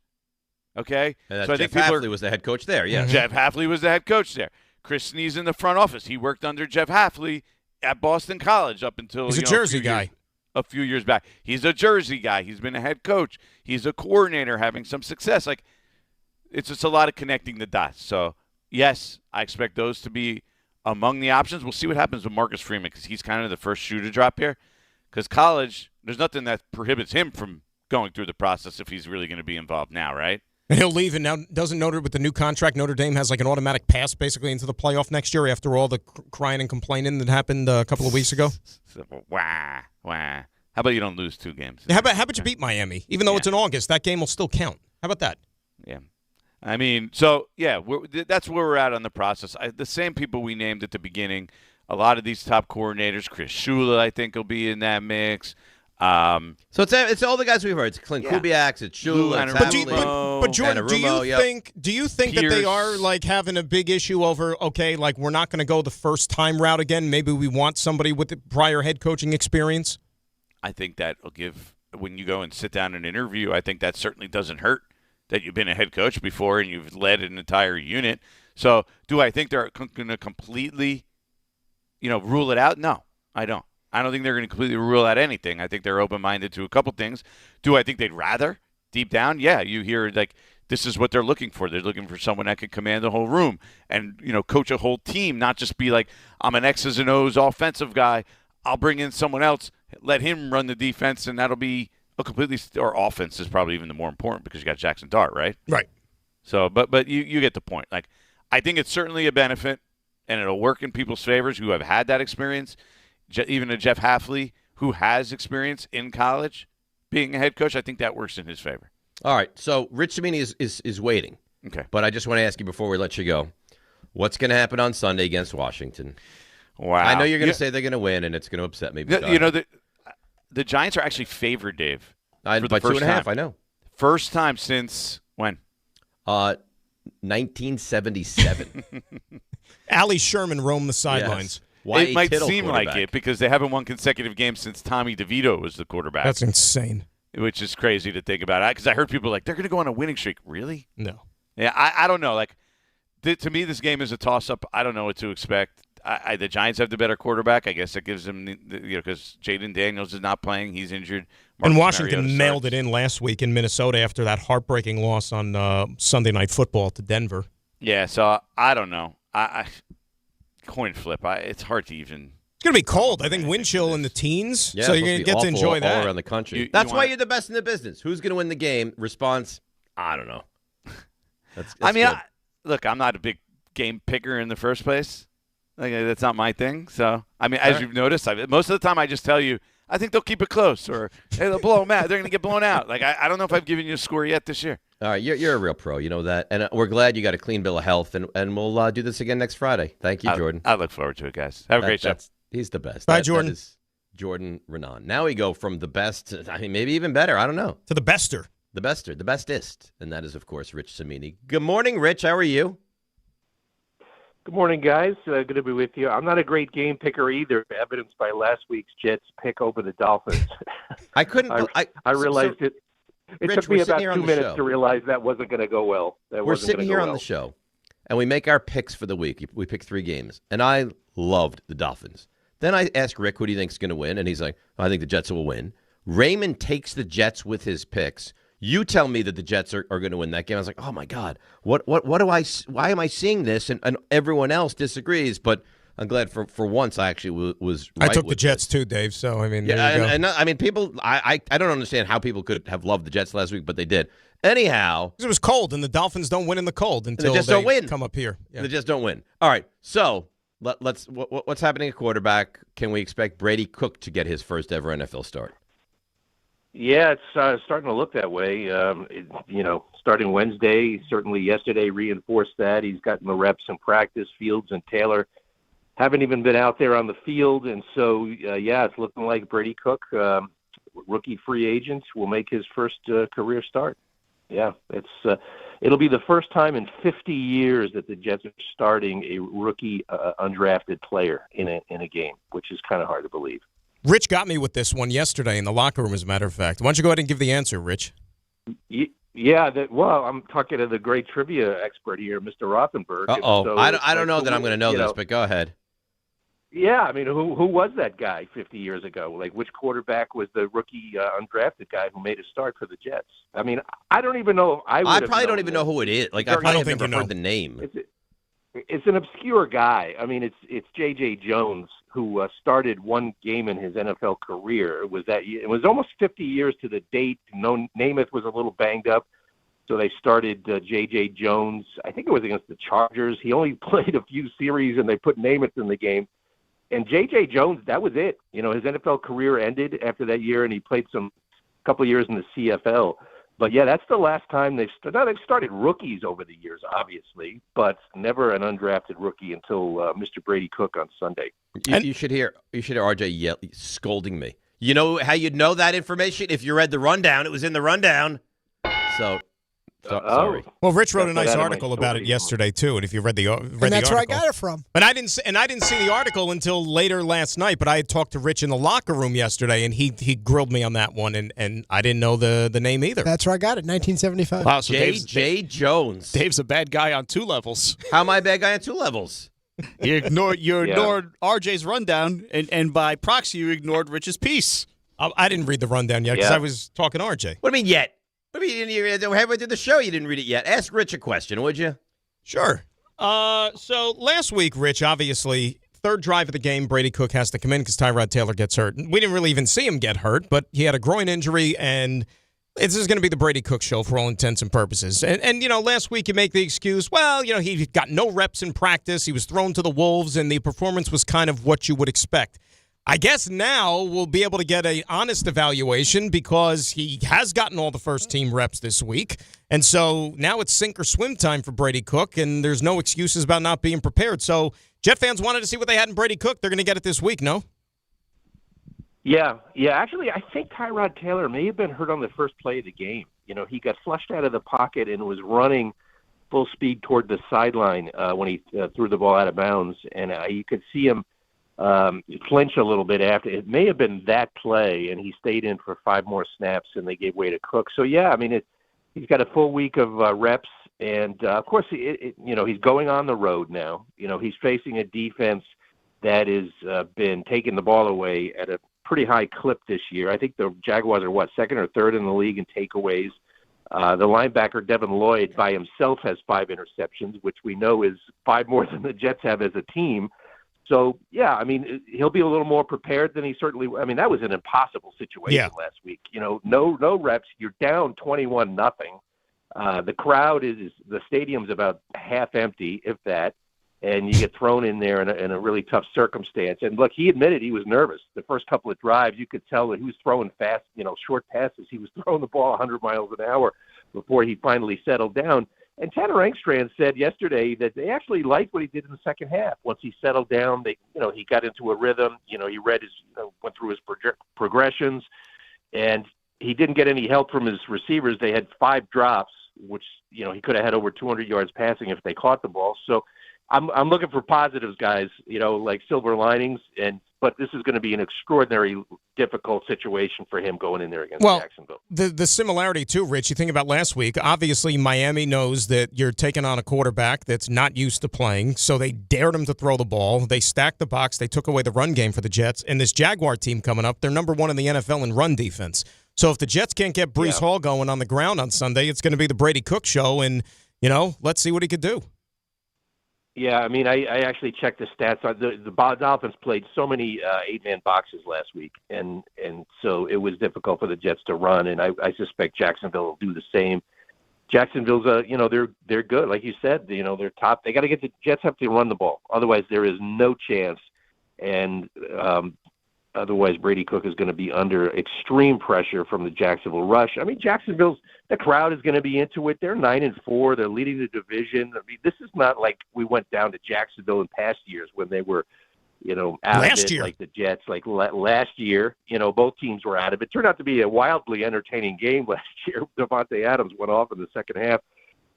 Okay? And so I think Hafley was the head coach there, yeah. Jeff Hafley was the head coach there. Chris Snee's in the front office. He worked under Jeff Hafley at Boston College up until he's a Jersey guy. A few years back. He's a Jersey guy. He's been a head coach. He's a coordinator having some success. Like, it's just a lot of connecting the dots. So, yes, I expect those to be among the options. We'll see what happens with Marcus Freeman because he's kind of the first shoe to drop here. Because college, there's nothing that prohibits him from going through the process if he's really going to be involved now, right? And he'll leave, and now doesn't with the new contract, Notre Dame has like an automatic pass basically into the playoff next year after all the crying and complaining that happened a couple of weeks ago? Wah. How about you don't lose 2 games? How about you beat Miami? Even though it's in August, that game will still count. How about that? Yeah. I mean, so, yeah, that's where we're at on the process. The same people we named at the beginning, a lot of these top coordinators, Chris Shula, I think, will be in that mix. So it's all the guys we've heard. It's Clint Kubiak, it's Shula, it's but Jordan, do you think Pierce. that they are like having a big issue over, okay, like we're not going to go the first time route again? Maybe we want somebody with the prior head coaching experience? I think that will give, when you go and sit down in an interview, I think that certainly doesn't hurt that you've been a head coach before and you've led an entire unit. So do I think they're going to completely, rule it out? No, I don't. I don't think they're going to completely rule out anything. I think they're open-minded to a couple things. Do I think they'd rather? Deep down, yeah. You hear, like, this is what they're looking for. They're looking for someone that can command the whole room and, coach a whole team, not just be like, I'm an X's and O's offensive guy. I'll bring in someone else, let him run the defense, and that'll be a completely – or offense is probably even the more important because you got Jackson Dart, right? Right. So, but you get the point. Like, I think it's certainly a benefit, and it'll work in people's favors who have had that experience. Even a Jeff Hafley who has experience in college being a head coach, I think that works in his favor. All right, so Rich Cimini is waiting. Okay. But I just want to ask you before we let you go, what's going to happen on Sunday against Washington? Wow. I know you're going to say they're going to win, and it's going to upset me. The Giants are actually favored, Dave. By 2.5, I know. First time since when? 1977. Allie Sherman roamed the sidelines. Yes. It might seem like it because they haven't won consecutive games since Tommy DeVito was the quarterback. That's insane. Which is crazy to think about. Because I heard people like, they're going to go on a winning streak. Really? No. Yeah, I don't know. Like, to me, this game is a toss-up. I don't know what to expect. the Giants have the better quarterback. I guess that gives them, because Jaden Daniels is not playing. He's injured. And Washington mailed it in last week in Minnesota after that heartbreaking loss on Sunday Night Football to Denver. Yeah, so I don't know. I coin flip. It's hard to even. It's going to be cold. I think wind chill in the teens, so you're going to get to enjoy that. All around the country. That's why you're the best in the business. Who's going to win the game? Response, I don't know. That's look, I'm not a big game picker in the first place. Like, that's not my thing. So, as you've noticed, most of the time I just tell you, I think they'll keep it close, or hey, they'll blow them out. They're going to get blown out. Like, I don't know if I've given you a score yet this year. All right, you're a real pro. You know that. And we're glad you got a clean bill of health, and we'll do this again next Friday. Thank you, Jordan. I look forward to it, guys. Have a great show. He's the best. Bye, Jordan. That is Jordan Raanan. Now we go from the best to, maybe even better. I don't know. To the bester. The bester, the bestest. And that is, of course, Rich Cimini. Good morning, Rich. How are you? Good morning, guys. Good to be with you. I'm not a great game picker either, evidenced by last week's Jets pick over the Dolphins. I couldn't. I realized it. It Rich, took me about 2 minutes show. To realize that wasn't going to go well. We're sitting here on the show, and we make our picks for the week. We pick 3 games, and I loved the Dolphins. Then I asked Rick, who do you think is going to win? And he's like, I think the Jets will win. Raymond takes the Jets with his picks. You tell me that the Jets are going to win that game. I was like, oh, my God. Why am I seeing this? And everyone else disagrees. But I'm glad for once I actually was right. I took the Jets too, Dave. So, there you go. And people, I don't understand how people could have loved the Jets last week, but they did. Anyhow. It was cold, and the Dolphins don't win in the cold until don't win. Come up here. Yeah. They just don't win. All right. So, what's happening at quarterback? Can we expect Brady Cook to get his first ever NFL start? Yeah, it's starting to look that way. Starting Wednesday, certainly yesterday reinforced that. He's gotten the reps in practice. Fields and Taylor haven't even been out there on the field. And so, it's looking like Brady Cook, rookie free agent, will make his first career start. Yeah, it'll be the first time in 50 years that the Jets are starting a rookie undrafted player in a game, which is kind of hard to believe. Rich got me with this one yesterday in the locker room, as a matter of fact. Why don't you go ahead and give the answer, Rich? Yeah, I'm talking to the great trivia expert here, Mr. Rothenberg. So I don't know that I'm going to know this, but go ahead. Yeah, who was that guy 50 years ago? Like, which quarterback was the rookie undrafted guy who made a start for the Jets? I don't even know. I probably don't even know who it is. Like, I probably have never heard the name. It's an obscure guy. It's J.J. Jones, who started one game in his NFL career. It was almost 50 years to the date. Namath was a little banged up, so they started J.J. Jones. I think it was against the Chargers. He only played a few series, and they put Namath in the game. And J.J. Jones, that was it. His NFL career ended after that year, and he played a couple of years in the CFL. But, yeah, that's the last time they've started rookies over the years, obviously, but never an undrafted rookie until Mr. Brady Cook on Sunday. You should hear RJ scolding me. You know how you'd know that information? If you read the rundown. It was in the rundown. Sorry. Well, Rich wrote a nice article about it yesterday too, and if you read the article, that's where I got it from. And I didn't see the article until later last night. But I had talked to Rich in the locker room yesterday, and he grilled me on that one, and I didn't know the name either. That's where I got it, 1975. Wow, so J.J. Jones. Dave's a bad guy on 2 levels. How am I a bad guy on 2 levels? You ignored RJ's rundown, and by proxy, you ignored Rich's piece. I didn't read the rundown yet because I was talking to RJ. What do you mean yet? What do you mean you halfway through the show you didn't read it yet? Ask Rich a question, would you? Sure. So last week, Rich, obviously, third drive of the game, Brady Cook has to come in because Tyrod Taylor gets hurt. We didn't really even see him get hurt, but he had a groin injury, and this is going to be the Brady Cook show for all intents and purposes. And last week you make the excuse, he got no reps in practice. He was thrown to the wolves, and the performance was kind of what you would expect. I guess now we'll be able to get an honest evaluation because he has gotten all the first-team reps this week. And so now it's sink or swim time for Brady Cook, and there's no excuses about not being prepared. So Jet fans wanted to see what they had in Brady Cook. They're going to get it this week, no? Yeah. Actually, I think Tyrod Taylor may have been hurt on the first play of the game. He got flushed out of the pocket and was running full speed toward the sideline when he threw the ball out of bounds. And you could see him flinch a little bit after. It may have been that play, and he stayed in for 5 more snaps, and they gave way to Cook. So, yeah, he's got a full week of reps, and, of course, he's going on the road now. He's facing a defense that has been taking the ball away at a pretty high clip this year. I think the Jaguars are, second or third in the league in takeaways. The linebacker, Devin Lloyd, by himself has 5 interceptions, which we know is 5 more than the Jets have as a team. So, yeah, I mean, he'll be a little more prepared than he certainly – I mean, that was an impossible situation last week. No reps. You're down 21-0. The crowd the stadium's about half empty, if that, and you get thrown in there in a really tough circumstance. And, look, he admitted he was nervous. The first couple of drives, you could tell that he was throwing fast, short passes. He was throwing the ball 100 miles an hour before he finally settled down. And Tanner Engstrand said yesterday that they actually liked what he did in the second half. Once he settled down, he got into a rhythm. He read went through his progressions, and he didn't get any help from his receivers. They had 5 drops, which, he could have had over 200 yards passing if they caught the ball. So I'm looking for positives, guys, like silver linings, but this is going to be an extraordinary difficult situation for him going in there against Jacksonville. The similarity, too, Rich, you think about last week, obviously Miami knows that you're taking on a quarterback that's not used to playing, so they dared him to throw the ball. They stacked the box. They took away the run game for the Jets. And this Jaguar team coming up, they're number 1 in the NFL in run defense. So if the Jets can't get Breece Hall going on the ground on Sunday, it's going to be the Brady Cook show, and, let's see what he could do. Yeah, I mean, I actually checked the stats. The Dolphins played so many 8-man boxes last week, and so it was difficult for the Jets to run, and I suspect Jacksonville will do the same. Jacksonville's, they're good. Like you said, they're top. They got to get the Jets have to run the ball. Otherwise, there is no chance, and otherwise Brady Cook is going to be under extreme pressure from the Jacksonville rush. I mean, the crowd is going to be into it. They're 9-4. They're leading the division. I mean, this is not like we went down to Jacksonville in past years when they were, out of it, like the Jets. Like last year, both teams were out of it. Turned out to be a wildly entertaining game last year. Devontae Adams went off in the second half.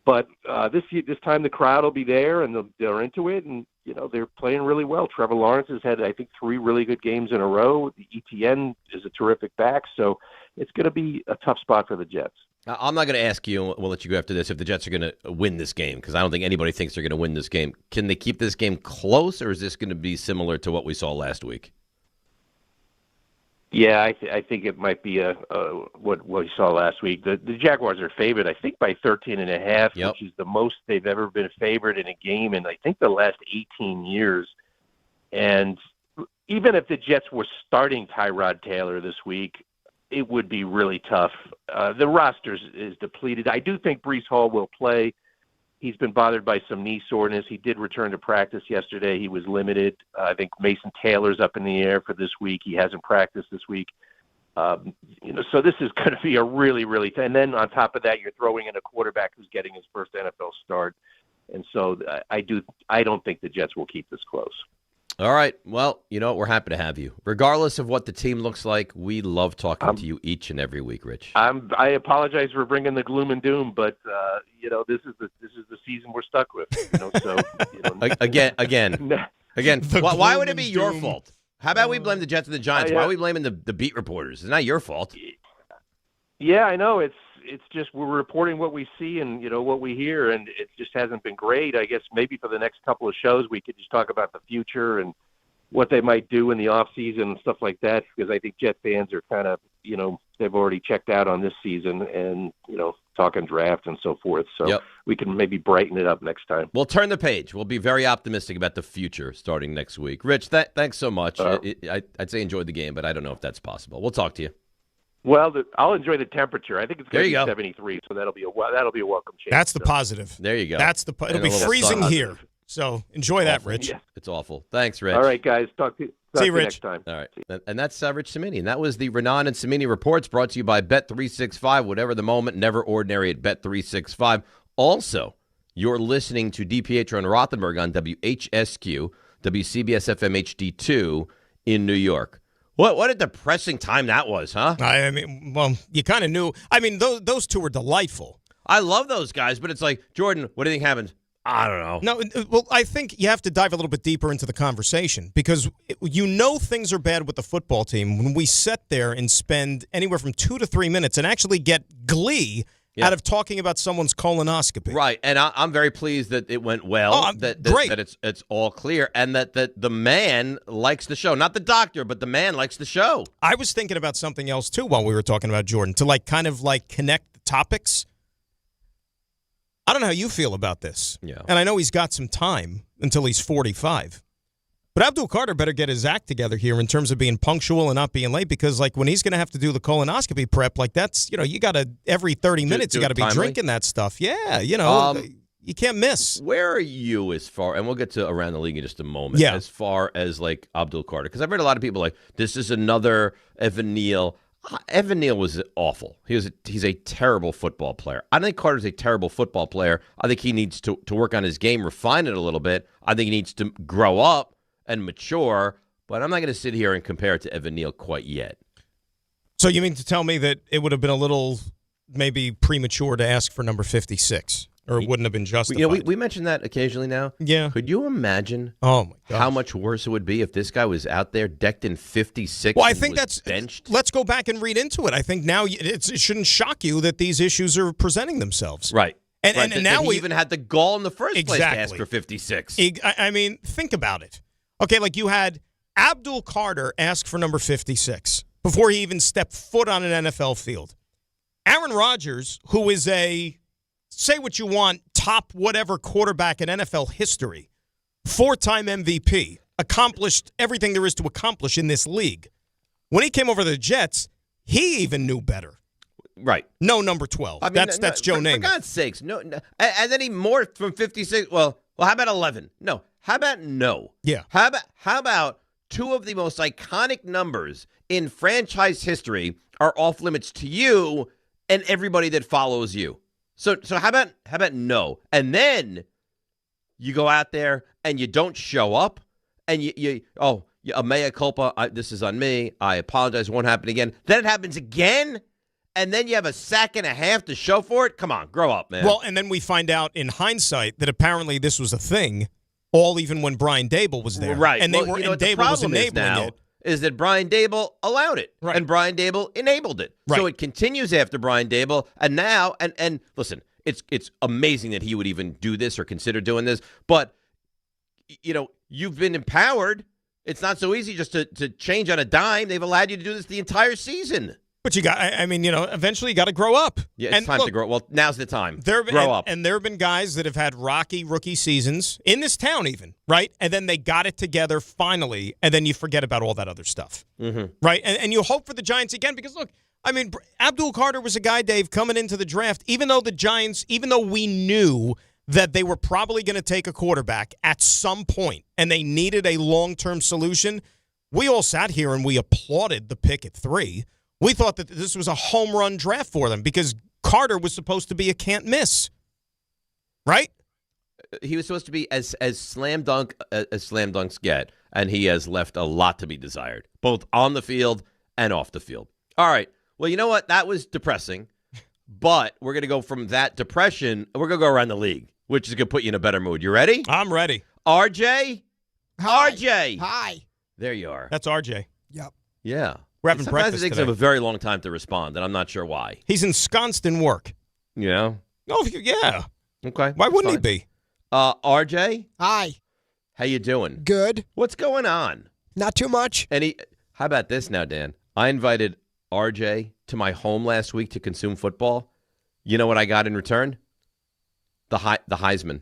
But this time the crowd will be there, and they're into it, and they're playing really well. Trevor Lawrence has had, I think, 3 really good games in a row. The ETN is a terrific back, so it's going to be a tough spot for the Jets. I'm not going to ask you, we'll let you go after this, if the Jets are going to win this game, because I don't think anybody thinks they're going to win this game. Can they keep this game close, or is this going to be similar to what we saw last week? Yeah, I think it might be what we saw last week. The Jaguars are favored, I think, by 13.5, which is the most they've ever been favored in a game in, I think, the last 18 years. And even if the Jets were starting Tyrod Taylor this week, it would be really tough. The roster is depleted. I do think Breece Hall will play. He's been bothered by some knee soreness. He did return to practice yesterday. He was limited. I think Mason Taylor's up in the air for this week. He hasn't practiced this week. So this is going to be a really, really – and then on top of that, you're throwing in a quarterback who's getting his first NFL start. And so I don't think the Jets will keep this close. All right. Well, we're happy to have you. Regardless of what the team looks like, we love talking to you each and every week, Rich. I apologize for bringing the gloom and doom, but this is the season we're stuck with. Again. Why would it be your fault? How about we blame the Jets and the Giants? Why are we blaming the beat reporters? It's not your fault. Yeah, I know. It's just we're reporting what we see and what we hear, and it just hasn't been great. I guess maybe for the next couple of shows we could just talk about the future and what they might do in the off season and stuff like that, because I think Jet fans are kind of they've already checked out on this season and talking draft and so forth. So we can maybe brighten it up next time. We'll turn the page. We'll be very optimistic about the future starting next week. Rich, thanks so much. I'd say enjoy the game, but I don't know if that's possible. We'll talk to you. Well, I'll enjoy the temperature. I think it's going to be 73, so that'll be a welcome change. That's the positive. There you go. It'll be freezing here, so enjoy that, Rich. Yeah. It's awful. Thanks, Rich. All right, guys. Talk to you Rich. next time. All right, and that's Rich Cimini, and that was the Raanan and Cimini Reports brought to you by Bet365. Whatever the moment, never ordinary at Bet365. Also, you're listening to DiPietro and Rothenberg on WHSQ, WCBS FM HD2 in New York. What a depressing time that was, huh? I mean, well, you kind of knew. I mean, those two were delightful. I love those guys, but it's like, Jordan, what do you think happened? I don't know. No, well, I think you have to dive a little bit deeper into the conversation because things are bad with the football team when we sit there and spend anywhere from 2 to 3 minutes and actually get glee out of talking about someone's colonoscopy. Right, and I'm very pleased that it went well. Great. That it's all clear, and that the man likes the show. Not the doctor, but the man likes the show. I was thinking about something else, too, while we were talking about Jordan, to kind of connect the topics. I don't know how you feel about this. Yeah. And I know he's got some time until he's 45. But Abdul Carter better get his act together here in terms of being punctual and not being late, because when he's going to have to do the colonoscopy prep, that's, you got to, every 30 minutes, you got to be drinking that stuff. Yeah, you can't miss. Where are you as far, and we'll get to around the league in just a moment, as far as Abdul Carter? Because I've heard a lot of people this is another Evan Neal. Evan Neal was awful. He's a terrible football player. I think Carter's a terrible football player. I think he needs to work on his game, refine it a little bit. I think he needs to grow up and mature, but I'm not going to sit here and compare it to Evan Neal quite yet. So you mean to tell me that it would have been a little maybe premature to ask for number 56, or it wouldn't have been justified? We mention that occasionally now. Yeah. Could you imagine my gosh, how much worse it would be if this guy was out there decked in 56? Well, I think that's benched. Let's go back and read into it. I think now it shouldn't shock you that these issues are presenting themselves. Right. And now we even had the gall in the first place to ask for 56. I mean, think about it. Okay, you had Abdul Carter ask for number 56 before he even stepped foot on an NFL field. Aaron Rodgers, who is say what you want, top whatever quarterback in NFL history, 4-time MVP, accomplished everything there is to accomplish in this league. When he came over to the Jets, he even knew better. Right. No number 12. I mean, that's Joe Namath. For God's sakes. No. And then he morphed from 56. Well, how about 11? No. How about no? Yeah. How about two of the most iconic numbers in franchise history are off limits to you and everybody that follows you? So how about no? And then you go out there and you don't show up, and you a mea culpa. This is on me. I apologize. It won't happen again. Then it happens again. And then you have a sack and a half to show for it? Come on, grow up, man. Well, and then we find out in hindsight that apparently this was a thing, even when Brian Daboll was there. Right. And Daboll was enabling it. Is that Brian Daboll allowed it. Right. And Brian Daboll enabled it. Right. So it continues after Brian Daboll. And now, and listen, it's amazing that he would even do this or consider doing this. But, you've been empowered. It's not so easy just to change on a dime. They've allowed you to do this the entire season. But eventually you got to grow up. Yeah, it's time to grow up. Well, now's the time. Grow up. And there have been guys that have had rocky rookie seasons in this town even, right? And then they got it together finally, and then you forget about all that other stuff, right? And you hope for the Giants again because, look, Abdul Carter was a guy, Dave, coming into the draft, even though we knew that they were probably going to take a quarterback at some point and they needed a long-term solution, we all sat here and we applauded the pick at 3. We thought that this was a home run draft for them because Carter was supposed to be a can't miss, right? He was supposed to be as slam dunk as slam dunks get, and he has left a lot to be desired, both on the field and off the field. All right. Well, you know what? That was depressing, but we're going to go from that depression, we're going to go around the league, which is going to put you in a better mood. You ready? I'm ready. RJ? Hi. RJ. Hi. There you are. That's RJ. Yep. Yeah. We're having Sometimes breakfast it takes today. him a very long time to respond, and I'm not sure why. He's ensconced in work. Yeah. Oh, yeah. Okay. Why wouldn't he be? RJ? Hi. How you doing? Good. What's going on? Not too much. How about this now, Dan? I invited RJ to my home last week to consume football. You know what I got in return? The Heisman.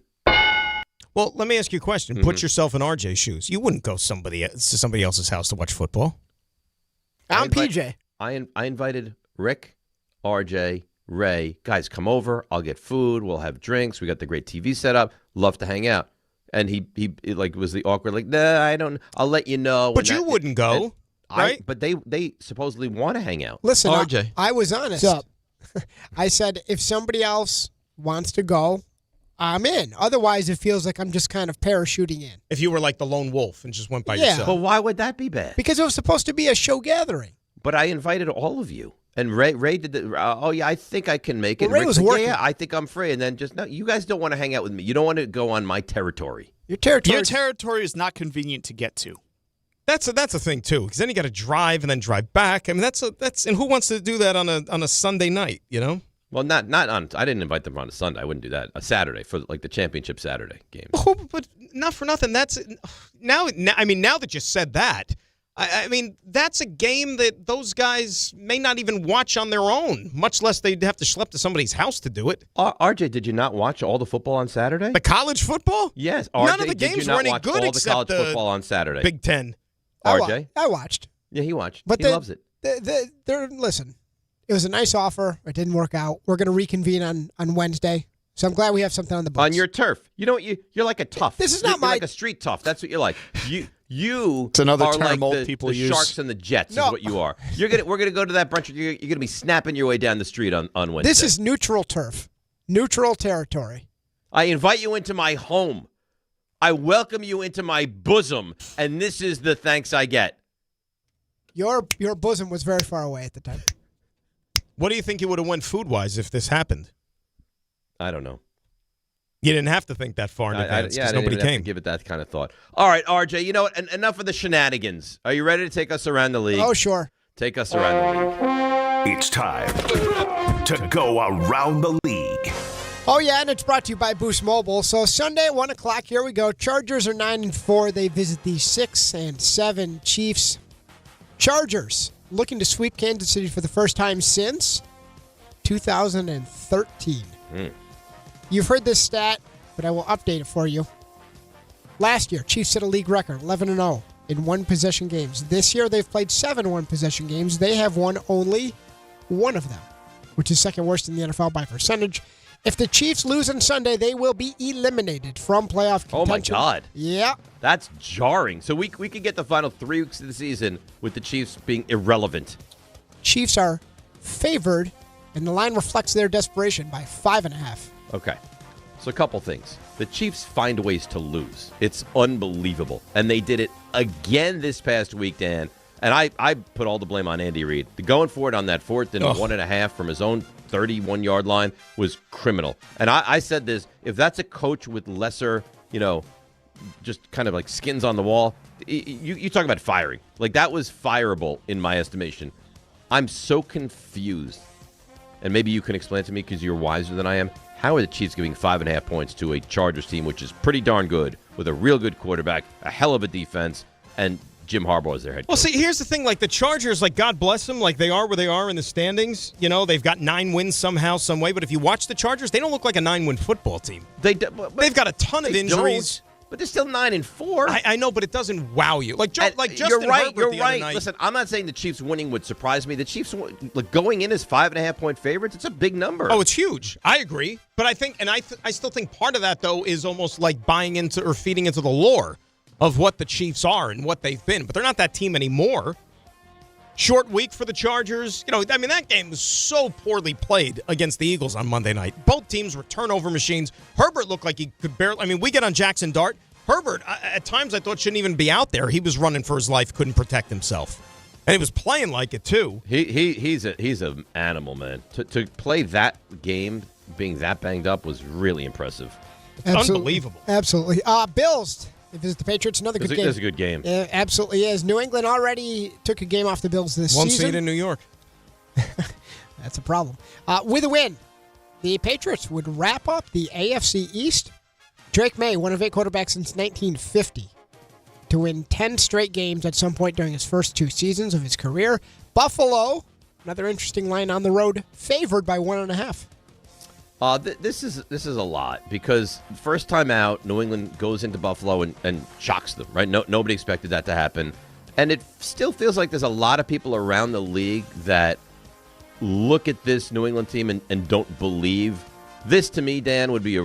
Well, let me ask you a question. Put yourself in RJ's shoes. You wouldn't go to somebody else's house to watch football. I'm PJ. I invited Rick, RJ, Ray. Guys, come over. I'll get food. We'll have drinks. We got the great TV set up. Love to hang out. And he was the awkward, nah, I don't. I'll let you know. But you wouldn't go, right? But they supposedly want to hang out. Listen, RJ. I was honest. What's up? I said if somebody else wants to go, I'm in. Otherwise, it feels like I'm just kind of parachuting in. If you were like the lone wolf and just went by Yeah. yourself. But why would that be bad? Because it was supposed to be a show gathering. But I invited all of you. And Ray did the, I think I can make it. Well, Ray Rick was said, working. Yeah, I think I'm free. And then no, you guys don't want to hang out with me. You don't want to go on my territory. Your territory. Your territory is not convenient to get to. That's a thing too, because then you got to drive and then drive back. I mean, that's and who wants to do that on a Sunday night? You know. Well, not on. I didn't invite them on a Sunday. I wouldn't do that. A Saturday for like the championship Saturday game. Oh, but not for nothing. That's now. I mean, now that you said that, I mean, that's a game that those guys may not even watch on their own, much less they'd have to schlep to somebody's house to do it. RJ, did you not watch all the football on Saturday? The college football? Yes. RJ, none of the games were any good all except the college football on Saturday. Big Ten. RJ, I watched. Yeah, he watched. But he loves it. Listen, it was a nice offer. It didn't work out. We're going to reconvene on Wednesday. So I'm glad we have something on the books. On your turf. You know what? You're like a tough. This is not you're like a street tough. That's what you're like. You it's another are term like old people the use. Sharks and the Jets is what you are. We're gonna go to that brunch. You're gonna be snapping your way down the street on Wednesday. This is neutral turf, neutral territory. I invite you into my home. I welcome you into my bosom, and this is the thanks I get. Your bosom was very far away at the time. What do you think you would have went food-wise if this happened? I don't know. You didn't have to think that far in advance because nobody have came. to give it that kind of thought. All right, RJ, you know what? Enough of the shenanigans. Are you ready to take us around the league? Oh, sure. Take us around the league. It's time to go around the league. Oh, yeah, and it's brought to you by Boost Mobile. So Sunday at 1 o'clock, here we go. Chargers are 9-4. They visit the 6-7 Chiefs. Chargers looking to sweep Kansas City for the first time since 2013. You've heard this stat, but I will update it for you. Last year, Chiefs set a league record, 11-0 in one-possession games. This year, they've played 7 one-possession games. They have won only one of them, which is second worst in the NFL by percentage. If the Chiefs lose on Sunday, they will be eliminated from playoff contention. Oh, my God. Yeah. That's jarring. So we could get the final 3 weeks of the season with the Chiefs being irrelevant. Chiefs are favored, and the line reflects their desperation by 5.5. Okay. So a couple things. The Chiefs find ways to lose. It's unbelievable. And they did it again this past week, Dan. And I put all the blame on Andy Reid. The going for it on that 4th and 1.5 from his own 31-yard line was criminal. And I said this, if that's a coach with lesser, just kind of like skins on the wall, you talk about firing. Like, that was fireable in my estimation. I'm so confused. And maybe you can explain it to me because you're wiser than I am. How are the Chiefs giving 5.5 points to a Chargers team, which is pretty darn good, with a real good quarterback, a hell of a defense, and Jim Harbaugh is their head coach? Well, see, here's the thing. Like, the Chargers, like, God bless them, like, they are where they are in the standings. They've got 9 wins somehow, some way. But if you watch the Chargers, they don't look like a 9-win football team. They've got a ton of injuries. But they're still 9-4. I know, but it doesn't wow you. Like Justin you're right. Herbert You're the right. other night. Listen, I'm not saying the Chiefs winning would surprise me. The Chiefs going in as 5.5-point favorites. It's a big number. Oh, it's huge. I agree, but I think, and I still think part of that though is almost like buying into or feeding into the lore of what the Chiefs are and what they've been. But they're not that team anymore. Short week for the Chargers. That game was so poorly played against the Eagles on Monday night. Both teams were turnover machines. Herbert looked like he could barely. We get on Jackson Dart. Herbert, at times I thought shouldn't even be out there. He was running for his life, couldn't protect himself. And he was playing like it, too. He's an animal, man. To play that game, being that banged up, was really impressive. Unbelievable. Absolutely. Bills. If it's the Patriots, another good game. It's a good game. It absolutely is. New England already took a game off the Bills this One season. seed in New York. That's a problem. With a win, the Patriots would wrap up the AFC East. Drake May, one of 8 quarterbacks since 1950, to win 10 straight games at some point during his first 2 seasons of his career. Buffalo, another interesting line on the road, favored by 1.5. This is a lot because first time out, New England goes into Buffalo and shocks them, right? Nobody expected that to happen. And it still feels like there's a lot of people around the league that look at this New England team and don't believe. This, to me, Dan, would be a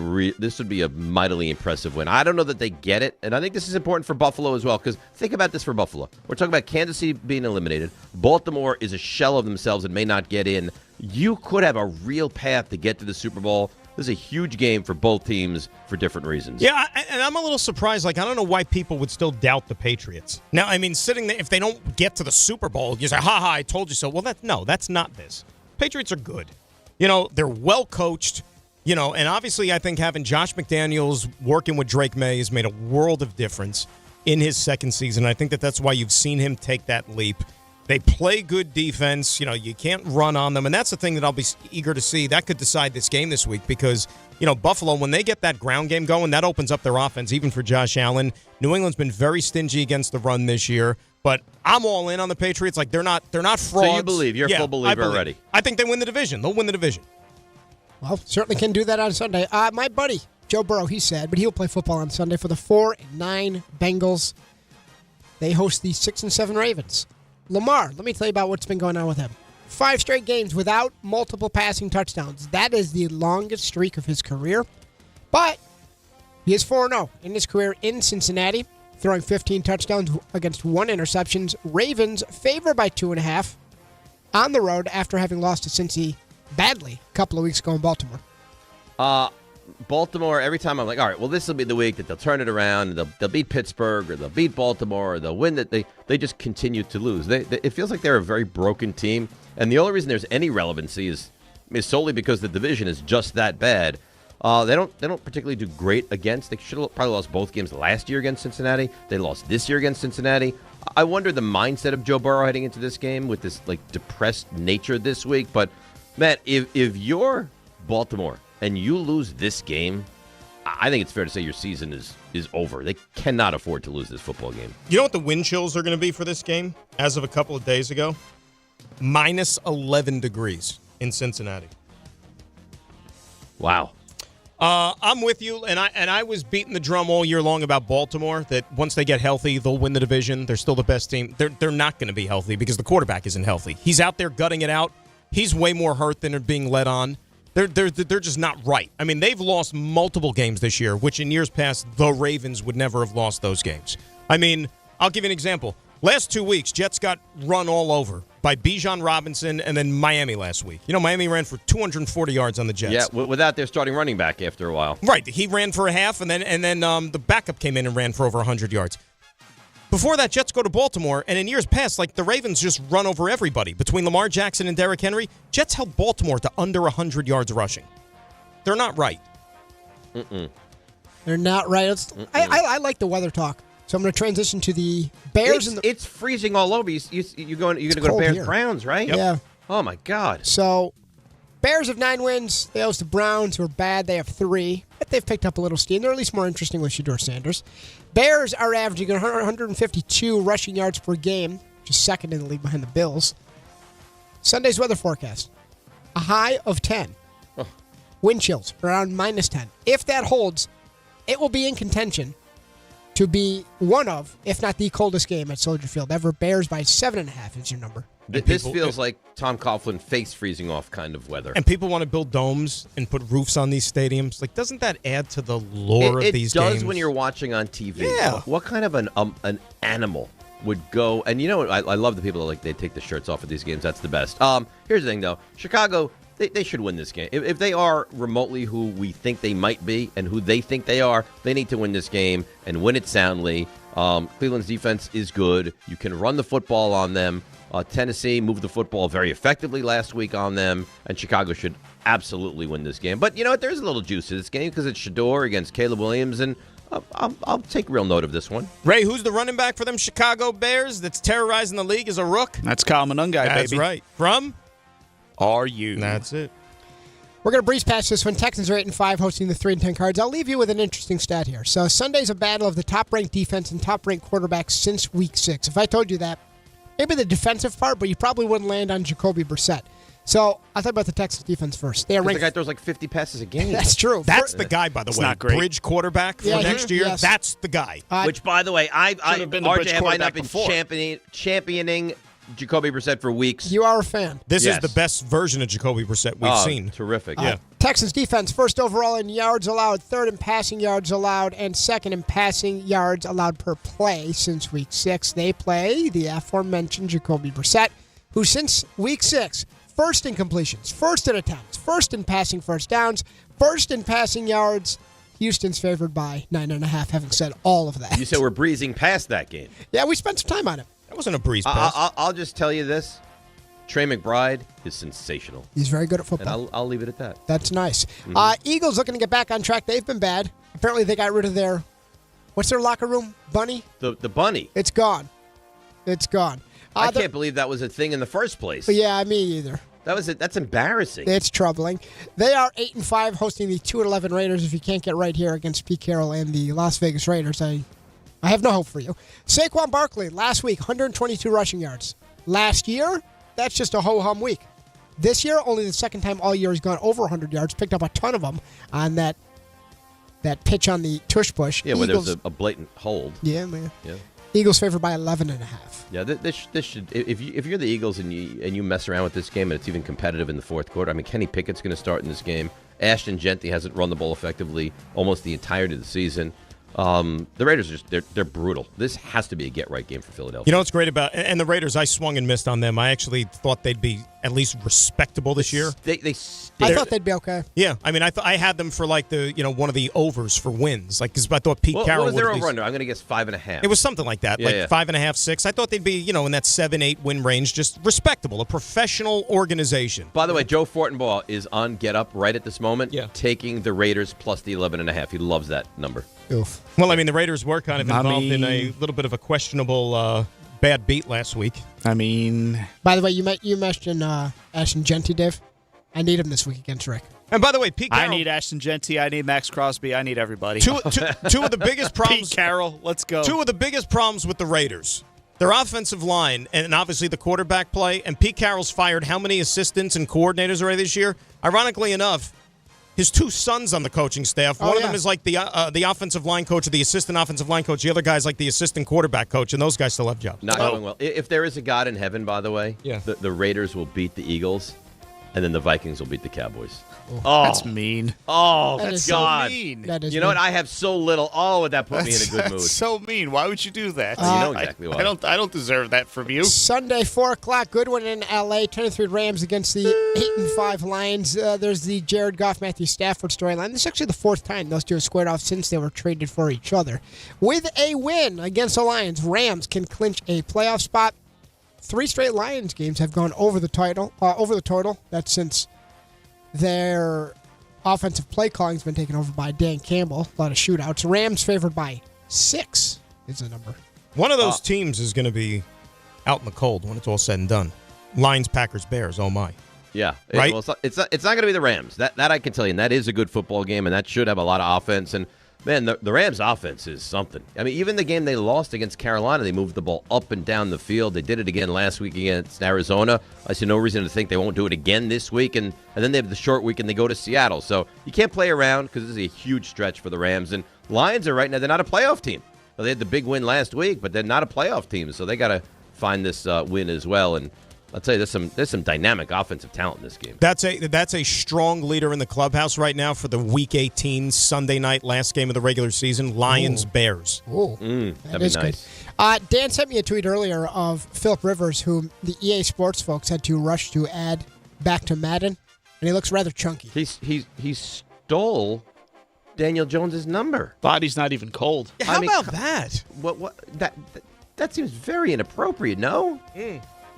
mightily impressive win. I don't know that they get it, and I think this is important for Buffalo as well, because think about this for Buffalo. We're talking about Kansas City being eliminated. Baltimore is a shell of themselves and may not get in. You could have a real path to get to the Super Bowl. This is a huge game for both teams for different reasons. Yeah, and I'm a little surprised. Like, I don't know why people would still doubt the Patriots. Now, sitting there, if they don't get to the Super Bowl, you say, ha, I told you so. Well, that's not this. Patriots are good. They're well coached. And obviously I think having Josh McDaniels working with Drake May has made a world of difference in his second season. I think that's why you've seen him take that leap. They play good defense. You can't run on them. And that's the thing that I'll be eager to see. That could decide this game this week because, Buffalo, when they get that ground game going, that opens up their offense, even for Josh Allen. New England's been very stingy against the run this year. But I'm all in on the Patriots. Like, they're not frauds. So you believe. You're a full believer already. I think they win the division. They'll win the division. Well, certainly can do that on Sunday. My buddy, Joe Burrow, he's sad, but he'll play football on Sunday for the 4-9 Bengals. They host the 6-7 Ravens. Lamar, let me tell you about what's been going on with him. 5 straight games without multiple passing touchdowns. That is the longest streak of his career. But he is 4-0 in his career in Cincinnati, throwing 15 touchdowns against 1 interception. Ravens favored by 2.5 on the road after having lost to Cincy badly a couple of weeks ago in Baltimore. Baltimore, every time I'm like, all right, well, this will be the week that they'll turn it around. They'll beat Pittsburgh or they'll beat Baltimore or they'll win. That they just continue to lose. It feels like they're a very broken team. And the only reason there's any relevancy is solely because the division is just that bad. They don't particularly do great against. They should have probably lost both games last year against Cincinnati. They lost this year against Cincinnati. I wonder the mindset of Joe Burrow heading into this game with this depressed nature this week. But Matt, if you're Baltimore and you lose this game, I think it's fair to say your season is over. They cannot afford to lose this football game. You know what the wind chills are going to be for this game as of a couple of days ago? Minus 11 degrees in Cincinnati. Wow. I'm with you, and I was beating the drum all year long about Baltimore, that once they get healthy, they'll win the division. They're still the best team. They're not going to be healthy because the quarterback isn't healthy. He's out there gutting it out. He's way more hurt than being led on. They're just not right. I mean, they've lost multiple games this year, which in years past, the Ravens would never have lost those games. I mean, I'll give you an example. Last 2 weeks, Jets got run all over by Bijan Robinson and then Miami last week. Miami ran for 240 yards on the Jets. Yeah, without their starting running back after a while. Right. He ran for a half, and then the backup came in and ran for over 100 yards. Before that, Jets go to Baltimore, and in years past, the Ravens just run over everybody. Between Lamar Jackson and Derrick Henry, Jets held Baltimore to under 100 yards rushing. They're not right. They're not right. I like the weather talk. So I'm going to transition to the Bears. It's freezing all over. You're going to go to Bears Browns, right? Yep. Yeah. Oh, my God. So Bears have 9 wins. They host the Browns, who are bad. They have 3. But they've picked up a little steam. They're at least more interesting with Shedeur Sanders. Bears are averaging 152 rushing yards per game, which is second in the league behind the Bills. Sunday's weather forecast, a high of 10. Oh. Wind chills around minus 10. If that holds, it will be in contention to be one of, if not the coldest game at Soldier Field ever. Bears by 7.5 is your number. This feels like Tom Coughlin face freezing off kind of weather. And people want to build domes and put roofs on these stadiums. Doesn't that add to the lore of these games? It does when you're watching on TV. Yeah. What kind of an animal would go? And I love the people that they take the shirts off at these games. That's the best. Here's the thing, though. Chicago, they should win this game. If they are remotely who we think they might be and who they think they are, they need to win this game and win it soundly. Cleveland's defense is good. You can run the football on them. Tennessee moved the football very effectively last week on them, and Chicago should absolutely win this game. But you know what? There's a little juice to this game because it's Shedeur against Caleb Williams, and I'll take real note of this one. Ray, who's the running back for them Chicago Bears that's terrorizing the league as a rook? That's Kyle Monungai, baby. That's right. From? RU. That's it. We're going to breeze past this one. Texans are 8-5, hosting the 3-10 Cards. I'll leave you with an interesting stat here. So Sunday's a battle of the top-ranked defense and top-ranked quarterbacks since Week 6. If I told you that, maybe the defensive part, but you probably wouldn't land on Jacoby Brissett. So I'll talk about the Texans defense first. The guy throws 50 passes a game. That's true. That's the guy, by the way. Not great. Bridge quarterback for next year. Yes. That's the guy. Which, by the way, RJ, have I not been before. championing Jacoby Brissett for weeks? You are a fan. This is the best version of Jacoby Brissett we've seen. Terrific. Yeah. Texans defense, first overall in yards allowed, third in passing yards allowed, and second in passing yards allowed per play since Week 6. They play the aforementioned Jacoby Brissett, who since Week 6, first in completions, first in attempts, first in passing first downs, first in passing yards. Houston's favored by 9.5, having said all of that. You said we're breezing past that game. Yeah, we spent some time on it. That wasn't a breeze pass. I'll just tell you this. Trey McBride is sensational. He's very good at football. And I'll leave it at that. That's nice. Eagles looking to get back on track. They've been bad. Apparently they got rid of what's their locker room? Bunny? The bunny. It's gone. It's gone. I can't believe that was a thing in the first place. Yeah, me either. That's embarrassing. It's troubling. They are 8-5, hosting the 2-11 Raiders. If you can't get right here against Pete Carroll and the Las Vegas Raiders, I have no hope for you. Saquon Barkley, last week, 122 rushing yards. Last year, that's just a ho-hum week. This year, only the second time all year he's gone over 100 yards, picked up a ton of them on that pitch on the tush push. Yeah, where there's a blatant hold. Yeah, man. Yeah. Eagles favored by 11.5. Yeah, this should. If you're the Eagles and you mess around with this game and it's even competitive in the fourth quarter. I mean, Kenny Pickett's going to start in this game. Ashton Genty hasn't run the ball effectively almost the entirety of the season. The Raiders are they're brutal. This has to be a get-right game for Philadelphia. You know what's great about and the Raiders, I swung and missed on them. I actually thought they'd be at least respectable this year. I thought they'd be okay. Yeah, I mean, I had them for like one of the overs for wins, like because I thought Pete Carroll. What was their over-under? I'm going to guess 5.5. It was something like that, 5.5, 6. I thought they'd be in that 7-8 win range, just respectable, a professional organization. By the way, Joe Fortenbaugh is on Get Up right at this moment, taking the Raiders plus the 11.5. He loves that number. Oof. Well, I mean, the Raiders were kind of involved in a little bit of a questionable bad beat last week. I mean, by the way, you mentioned Ashton Genty, Dave. I need him this week against Rick. And by the way, Pete Carroll. I need Ashton Genty. I need Max Crosby. I need everybody. Two of the biggest problems. Pete Carroll, let's go. Two of the biggest problems with the Raiders. Their offensive line and obviously the quarterback play. And Pete Carroll's fired how many assistants and coordinators already this year? Ironically enough, his two sons on the coaching staff. One of them is like the offensive line coach or the assistant offensive line coach. The other guy's like the assistant quarterback coach, and those guys still have jobs. Not going well. If there is a God in heaven, by the way, the Raiders will beat the Eagles, and then the Vikings will beat the Cowboys. Oh, that's mean. Oh, that is God. So mean. That is you know what? I have so little. Oh, would that put me in a good mood? That's so mean. Why would you do that? You know exactly why. I don't deserve that from you. Sunday, 4 o'clock. Good one in L.A. 10-3 Rams against the 8-5 Lions. There's the Jared Goff, Matthew Stafford storyline. This is actually the fourth time those two have squared off since they were traded for each other. With a win against the Lions, Rams can clinch a playoff spot. 3 straight Lions games have gone over the total. That's since their offensive play calling has been taken over by Dan Campbell. A lot of shootouts. Rams favored by 6 is the number. One of those teams is going to be out in the cold when it's all said and done. Lions, Packers, Bears. Oh my! Yeah, right. Well, it's not going to be the Rams. That I can tell you. And that is a good football game, and that should have a lot of offense. And man, the Rams' offense is something. I mean, even the game they lost against Carolina, they moved the ball up and down the field. They did it again last week against Arizona. I see no reason to think they won't do it again this week. And then they have the short week and they go to Seattle. So you can't play around because this is a huge stretch for the Rams. And Lions are right now, they're not a playoff team. Well, they had the big win last week, but they're not a playoff team. So they got to find this win as well. And I'll tell you, there's some dynamic offensive talent in this game. That's a strong leader in the clubhouse right now for the Week 18 Sunday night last game of the regular season. Lions Bears. That'd be nice. Good. Dan sent me a tweet earlier of Phillip Rivers, whom the EA Sports folks had to rush to add back to Madden, and he looks rather chunky. He stole Daniel Jones's number. Body's not even cold. Yeah, how about that? What that seems very inappropriate. No.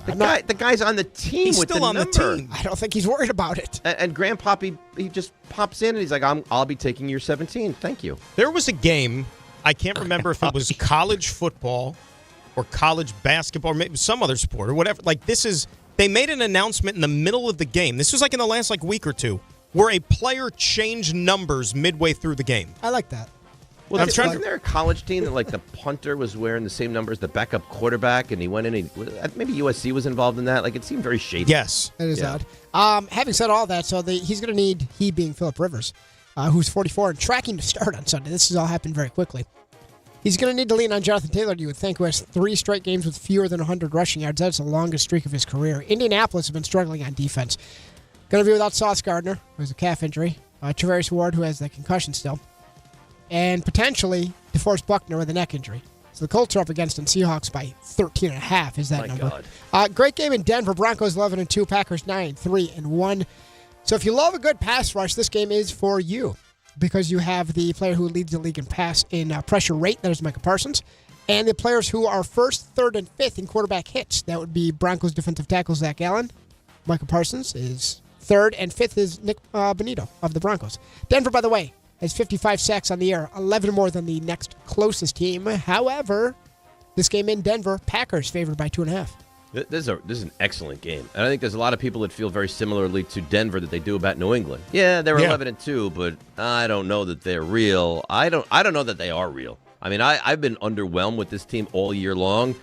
The guy's on the team. He's with still on number. the team. I don't think he's worried about it. And Grandpappy, he just pops in and he's like, I'll be taking your 17. Thank you. There was a game, I can't remember if it was college football or college basketball or maybe some other sport or whatever. Like they made an announcement in the middle of the game. This was like in the last week or two where a player changed numbers midway through the game. I like that. Well, wasn't there a college team that, like, the punter was wearing the same number as the backup quarterback, and he went in and maybe USC was involved in that? Like, it seemed very shady. Yes. It is odd. Having said all that, so he's going to need, he being Phillip Rivers, who's 44 and tracking to start on Sunday. This has all happened very quickly. He's going to need to lean on Jonathan Taylor, you would think, who has 3 straight games with fewer than 100 rushing yards. That's the longest streak of his career. Indianapolis has been struggling on defense. Going to be without Sauce Gardner, who has a calf injury. Travarius Ward, who has the concussion still. And potentially DeForest Buckner with a neck injury. So the Colts are up against the Seahawks by 13.5 is that number. Great game in Denver. Broncos 11-2, Packers 9-3-1. So if you love a good pass rush, this game is for you because you have the player who leads the league in pass in pressure rate, that is Micah Parsons, and the players who are 1st, 3rd, and 5th in quarterback hits. That would be Broncos defensive tackle Zach Allen. Micah Parsons is 3rd, and 5th is Nick Bonito of the Broncos. Denver, by the way, has 55 sacks on the year, 11 more than the next closest team. However, this game in Denver, Packers favored by 2.5. This is an excellent game, and I think there's a lot of people that feel very similarly to Denver that they do about New England. Yeah, they're 11-2, but I don't know that they're real. I don't know that they are real. I mean, I've been underwhelmed with this team all year long.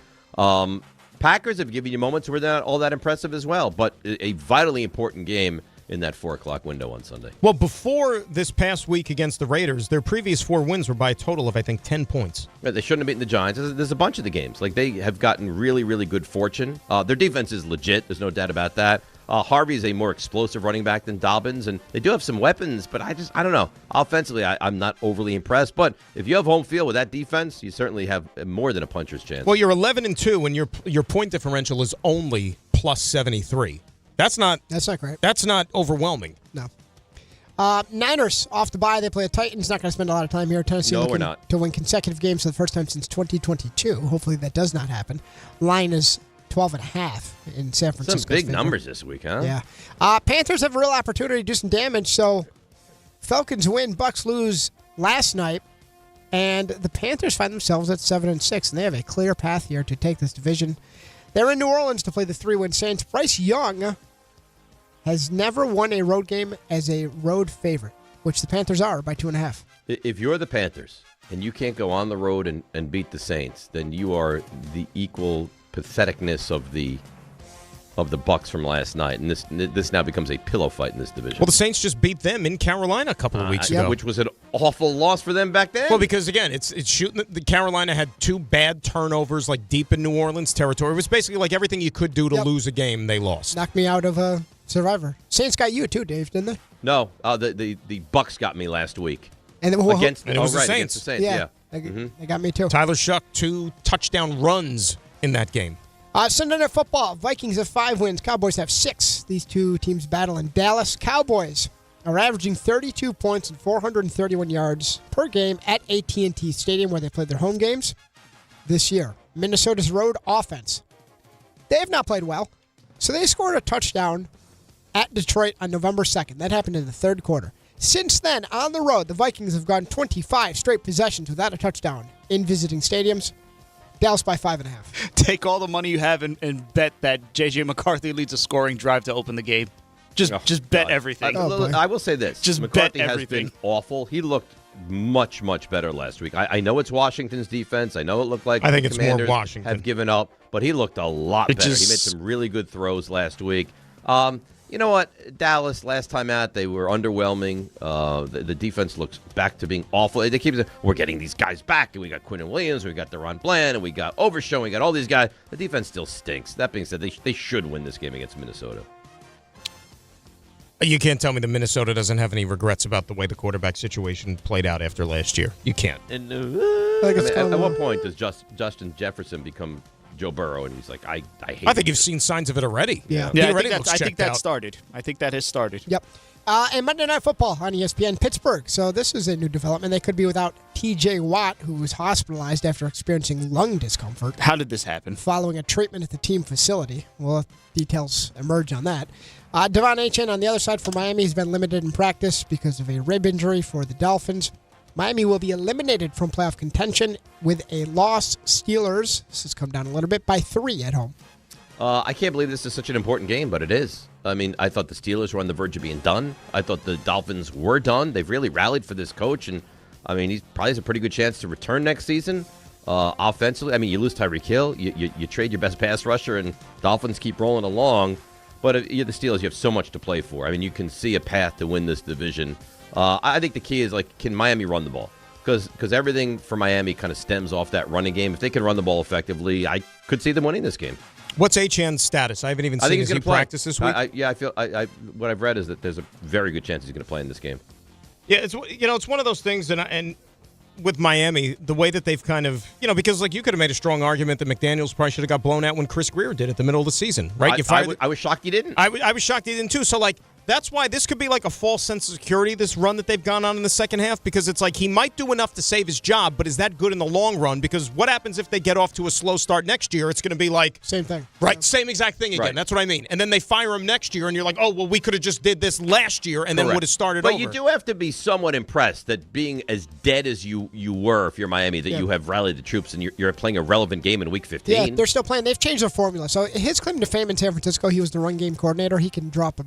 Packers have given you moments where they're not all that impressive as well, but a vitally important game in that 4 o'clock window on Sunday. Well, before this past week against the Raiders, their previous 4 wins were by a total of, I think, 10 points. Yeah, they shouldn't have beaten the Giants. There's a bunch of the games. Like, they have gotten really, really good fortune. Their defense is legit. There's no doubt about that. Harvey's a more explosive running back than Dobbins, and they do have some weapons, but I don't know. Offensively, I'm not overly impressed. But if you have home field with that defense, you certainly have more than a puncher's chance. Well, you're 11-2, and your point differential is only plus 73. That's not great. That's not overwhelming. No. Niners off the bye. They play the Titans. Not going to spend a lot of time here. Tennessee looking to win consecutive games for the first time since 2022. Hopefully that does not happen. Line is 12.5 in San Francisco. Some big numbers this week, huh? Yeah. Panthers have a real opportunity to do some damage. So Falcons win, Bucs lose last night, and the Panthers find themselves at 7-6, and they have a clear path here to take this division. They're in New Orleans to play the 3-win Saints. Bryce Young has never won a road game as a road favorite, which the Panthers are by 2.5. If you're the Panthers and you can't go on the road and beat the Saints, then you are the equal patheticness of the Bucs from last night, and this now becomes a pillow fight in this division. Well, the Saints just beat them in Carolina a couple of weeks ago, which was an awful loss for them back then. Well, because again, it's shooting. The Carolina had 2 bad turnovers, like deep in New Orleans territory. It was basically like everything you could do to lose a game, they lost. Knocked me out of Survivor. Saints got you too, Dave, didn't they? No, the Bucs got me last week. And it was the Saints. Against the Saints. Yeah. They got me too. Tyler Shuck 2 touchdown runs in that game. Sunday Night Football. Vikings have 5 wins. Cowboys have 6. These two teams battle in Dallas. Cowboys are averaging 32 points and 431 yards per game at AT&T Stadium, where they played their home games this year. Minnesota's road offense. They have not played well, so they scored a touchdown at Detroit on November 2nd. That happened in the third quarter. Since then, on the road, the Vikings have gone 25 straight possessions without a touchdown in visiting stadiums. Dallas by 5.5. Take all the money you have and bet that J.J. McCarthy leads a scoring drive to open the game. Just bet everything. I will say this. Just McCarthy bet everything. has been awful. He looked much, much better last week. I know it's Washington's defense. I know it looked like I think the it's more Commanders Washington have given up, but he looked a lot better. He made some really good throws last week. You know what? Dallas, last time out, they were underwhelming. The defense looks back to being awful. They keep saying, we're getting these guys back, and we got Quinnen Williams, we got Deron Bland, and we got Overshown, we got all these guys. The defense still stinks. That being said, they should win this game against Minnesota. You can't tell me that Minnesota doesn't have any regrets about the way the quarterback situation played out after last year. You can't. And at what point does Justin Jefferson become Joe Burrow, and he's like, I hate I think you've seen signs of it already. Yeah. He I already think, looks I think checked that out. started. I think that has started. Yep. And Monday Night Football on ESPN, Pittsburgh. So this is a new development. They could be without T.J. Watt, who was hospitalized after experiencing lung discomfort. How did this happen? Following a treatment at the team facility. Well, details emerge on that. Devon Achane on the other side for Miami has been limited in practice because of a rib injury for the Dolphins. Miami will be eliminated from playoff contention with a loss. Steelers, this has come down a little bit, by 3 at home. I can't believe this is such an important game, but it is. I mean, I thought the Steelers were on the verge of being done. I thought the Dolphins were done. They've really rallied for this coach, and I mean, he probably has a pretty good chance to return next season. Offensively, I mean, you lose Tyreek Hill, you trade your best pass rusher, and Dolphins keep rolling along. But if you're the Steelers, you have so much to play for. I mean, you can see a path to win this division. I think the key is, like, can Miami run the ball? Because everything for Miami kind of stems off that running game. If they can run the ball effectively, I could see them winning this game. What's Achane's status? I haven't even seen his practice this week. I feel what I've read is that there's a very good chance he's going to play in this game. Yeah, it's one of those things that and with Miami, the way that they've kind of, because like you could have made a strong argument that McDaniels probably should have got blown out when Chris Greer did at the middle of the season, right? I was shocked he didn't. I was shocked he didn't too. So like That's why this could be like a false sense of security, this run that they've gone on in the second half, because it's like he might do enough to save his job, but is that good in the long run? Because what happens if they get off to a slow start next year? It's going to be like... Same thing. Right, same exact thing again. Right. That's what I mean. And then they fire him next year, and you're like, oh, well, we could have just did this last year and then would have started over. But you do have to be somewhat impressed that being as dead as you were, if you're Miami, that you have rallied the troops and you're playing a relevant game in Week 15. Yeah, they're still playing. They've changed their formula. So his claim to fame in San Francisco, he was the run game coordinator. He can drop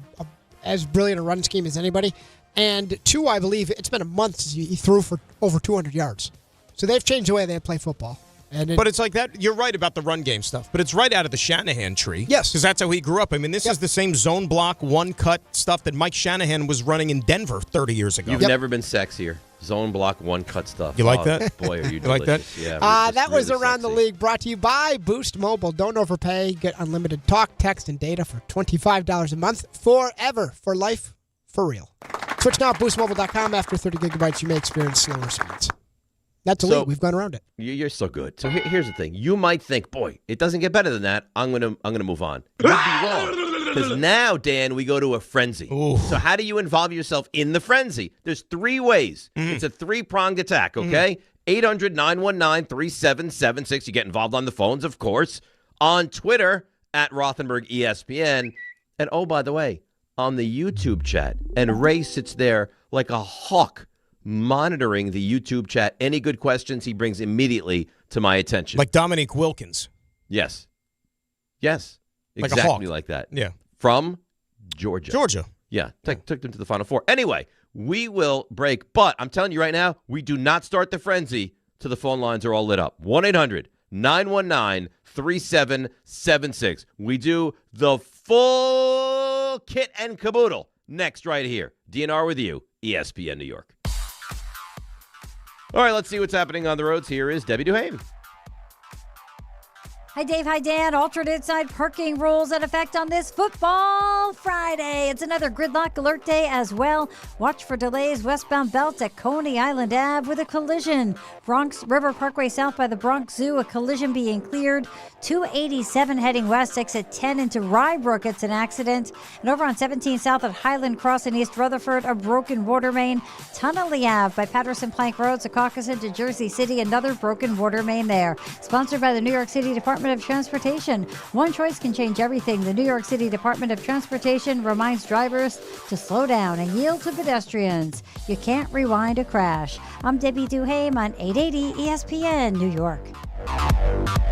as brilliant a run scheme as anybody. And two, I believe, it's been a month since he threw for over 200 yards. So they've changed the way they play football. But it's like that. You're right about the run game stuff, but it's right out of the Shanahan tree. Yes. Because that's how he grew up. I mean, this is the same zone block, one-cut stuff that Mike Shanahan was running in Denver 30 years ago. You've never been sexier. Zone block, one-cut stuff. You like that? Boy, are you delicious. Like that? Yeah, that was really Around the League, brought to you by Boost Mobile. Don't overpay. Get unlimited talk, text, and data for $25 a month forever. For life, for real. Switch now at boostmobile.com. After 30 gigabytes, you may experience slower speeds. That's a league. We've gone around it. You're so good. So here's the thing. You might think, boy, it doesn't get better than that. I'm gonna move on. You'd be wrong. Because now, Dan, we go to a frenzy. Ooh. So how do you involve yourself in the frenzy? There's three ways. It's a three-pronged attack, okay? 800-919-3776. You get involved on the phones, of course. On Twitter, at Rothenberg ESPN. And, oh, by the way, on the YouTube chat. And Ray sits there like a hawk monitoring the YouTube chat. Any good questions he brings immediately to my attention. Like Dominique Wilkins. Yes. Yes. Like a exactly hawk. like that. Yeah. From Georgia. Georgia. Yeah. Took them to the Final Four. Anyway, we will break. But I'm telling you right now, we do not start the frenzy till the phone lines are all lit up. 1-800-919-3776. We do the full kit and caboodle next right here. DNR with you, ESPN New York. All right, let's see what's happening on the roads. Here is Debbie Duhame. Hi, Dave. Hi, Dan. Alternate inside parking rules in effect on this Football Friday. It's another gridlock alert day as well. Watch for delays westbound belt at Coney Island Ave with a collision. Bronx River Parkway south by the Bronx Zoo, a collision being cleared. 287 heading west, exit 10 into Rybrook. It's an accident. And over on 17 south at Highland Cross in East Rutherford, a broken water main. Tunnelly Ave by Patterson Plank Road, Secaucus into Jersey City, another broken water main there. Sponsored by the New York City Department of Transportation. One choice can change everything. The New York City Department of Transportation reminds drivers to slow down and yield to pedestrians. You can't rewind a crash. I'm Debbie Duhame on 880 ESPN New York.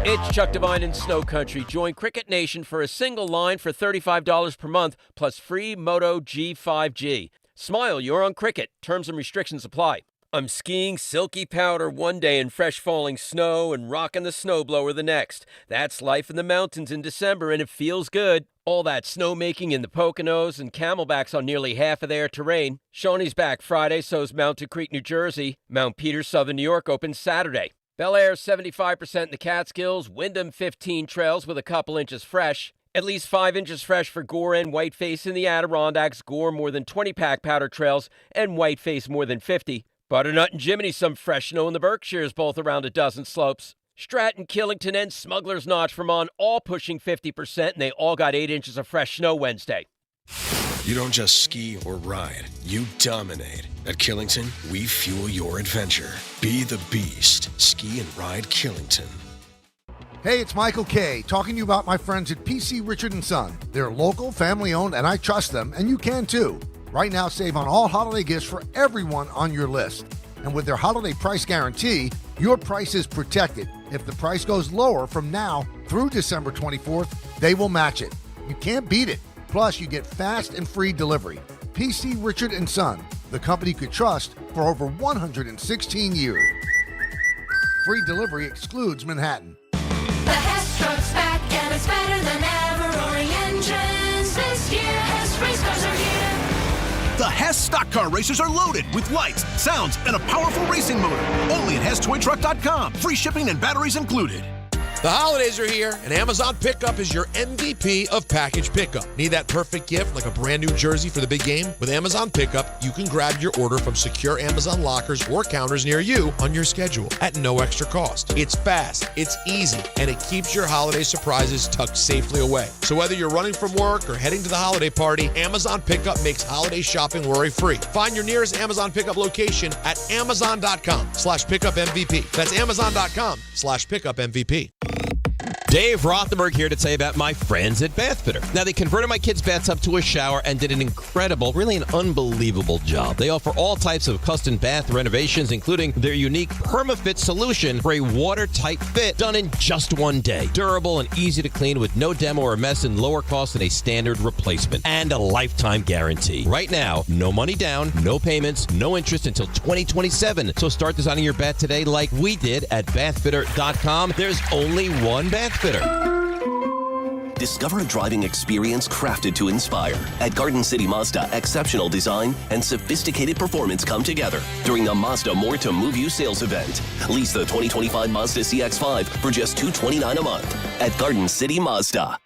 It's Chuck Devine in Snow Country. Join Cricket Nation for a single line for $35 per month plus free Moto G5G. Smile, you're on Cricket. Terms and restrictions apply. I'm skiing silky powder one day and fresh falling snow and rocking the snowblower the next. That's life in the mountains in December, and it feels good. All that snowmaking in the Poconos and Camelbacks on nearly half of their terrain. Shawnee's back Friday, so's Mountain Creek, New Jersey. Mount Peters, Southern New York, opens Saturday. Bel Air, 75% in the Catskills. Wyndham, 15 trails with a couple inches fresh. At least 5 inches fresh for Gore and Whiteface in the Adirondacks. Gore, more than 20-pack powder trails, and Whiteface, more than 50. Butternut and Jiminy, some fresh snow in the Berkshires, both around a dozen slopes. Stratton, Killington, and Smuggler's Notch, Vermont, all pushing 50%, and they all got 8 inches of fresh snow Wednesday. You don't just ski or ride, you dominate. At Killington, we fuel your adventure. Be the beast. Ski and ride Killington. Hey, it's Michael Kay, talking to you about my friends at PC Richard & Son. They're local, family-owned, and I trust them, and you can too. Right now, save on all holiday gifts for everyone on your list. And with their holiday price guarantee, your price is protected. If the price goes lower from now through December 24th, they will match it. You can't beat it. Plus, you get fast and free delivery. PC Richard & Son, the company you could trust for over 116 years. Free delivery excludes Manhattan. The Hess truck's back and it's better than ever. Roaring engines this year. Hess race cars are here. The Hess stock car racers are loaded with lights, sounds, and a powerful racing motor. Only at HessToyTruck.com. Free shipping and batteries included. The holidays are here, and Amazon Pickup is your MVP of package pickup. Need that perfect gift like a brand new jersey for the big game? With Amazon Pickup, you can grab your order from secure Amazon lockers or counters near you on your schedule at no extra cost. It's fast, it's easy, and it keeps your holiday surprises tucked safely away. So whether you're running from work or heading to the holiday party, Amazon Pickup makes holiday shopping worry-free. Find your nearest Amazon Pickup location at amazon.com/pickupmvp. That's amazon.com/pickupmvp. Dave Rothenberg here to tell you about my friends at Bathfitter. Now, they converted my kids' bathtub to a shower and did an incredible, really an unbelievable job. They offer all types of custom bath renovations, including their unique PermaFit solution for a watertight fit done in just one day. Durable and easy to clean with no demo or mess and lower cost than a standard replacement. And a lifetime guarantee. Right now, no money down, no payments, no interest until 2027. So start designing your bath today like we did at bathfitter.com. There's only one Bathfitter. Discover a driving experience crafted to inspire. At Garden City Mazda, exceptional design and sophisticated performance come together during the Mazda More to Move You sales event. Lease the 2025 Mazda CX-5 for just $229 a month at Garden City Mazda.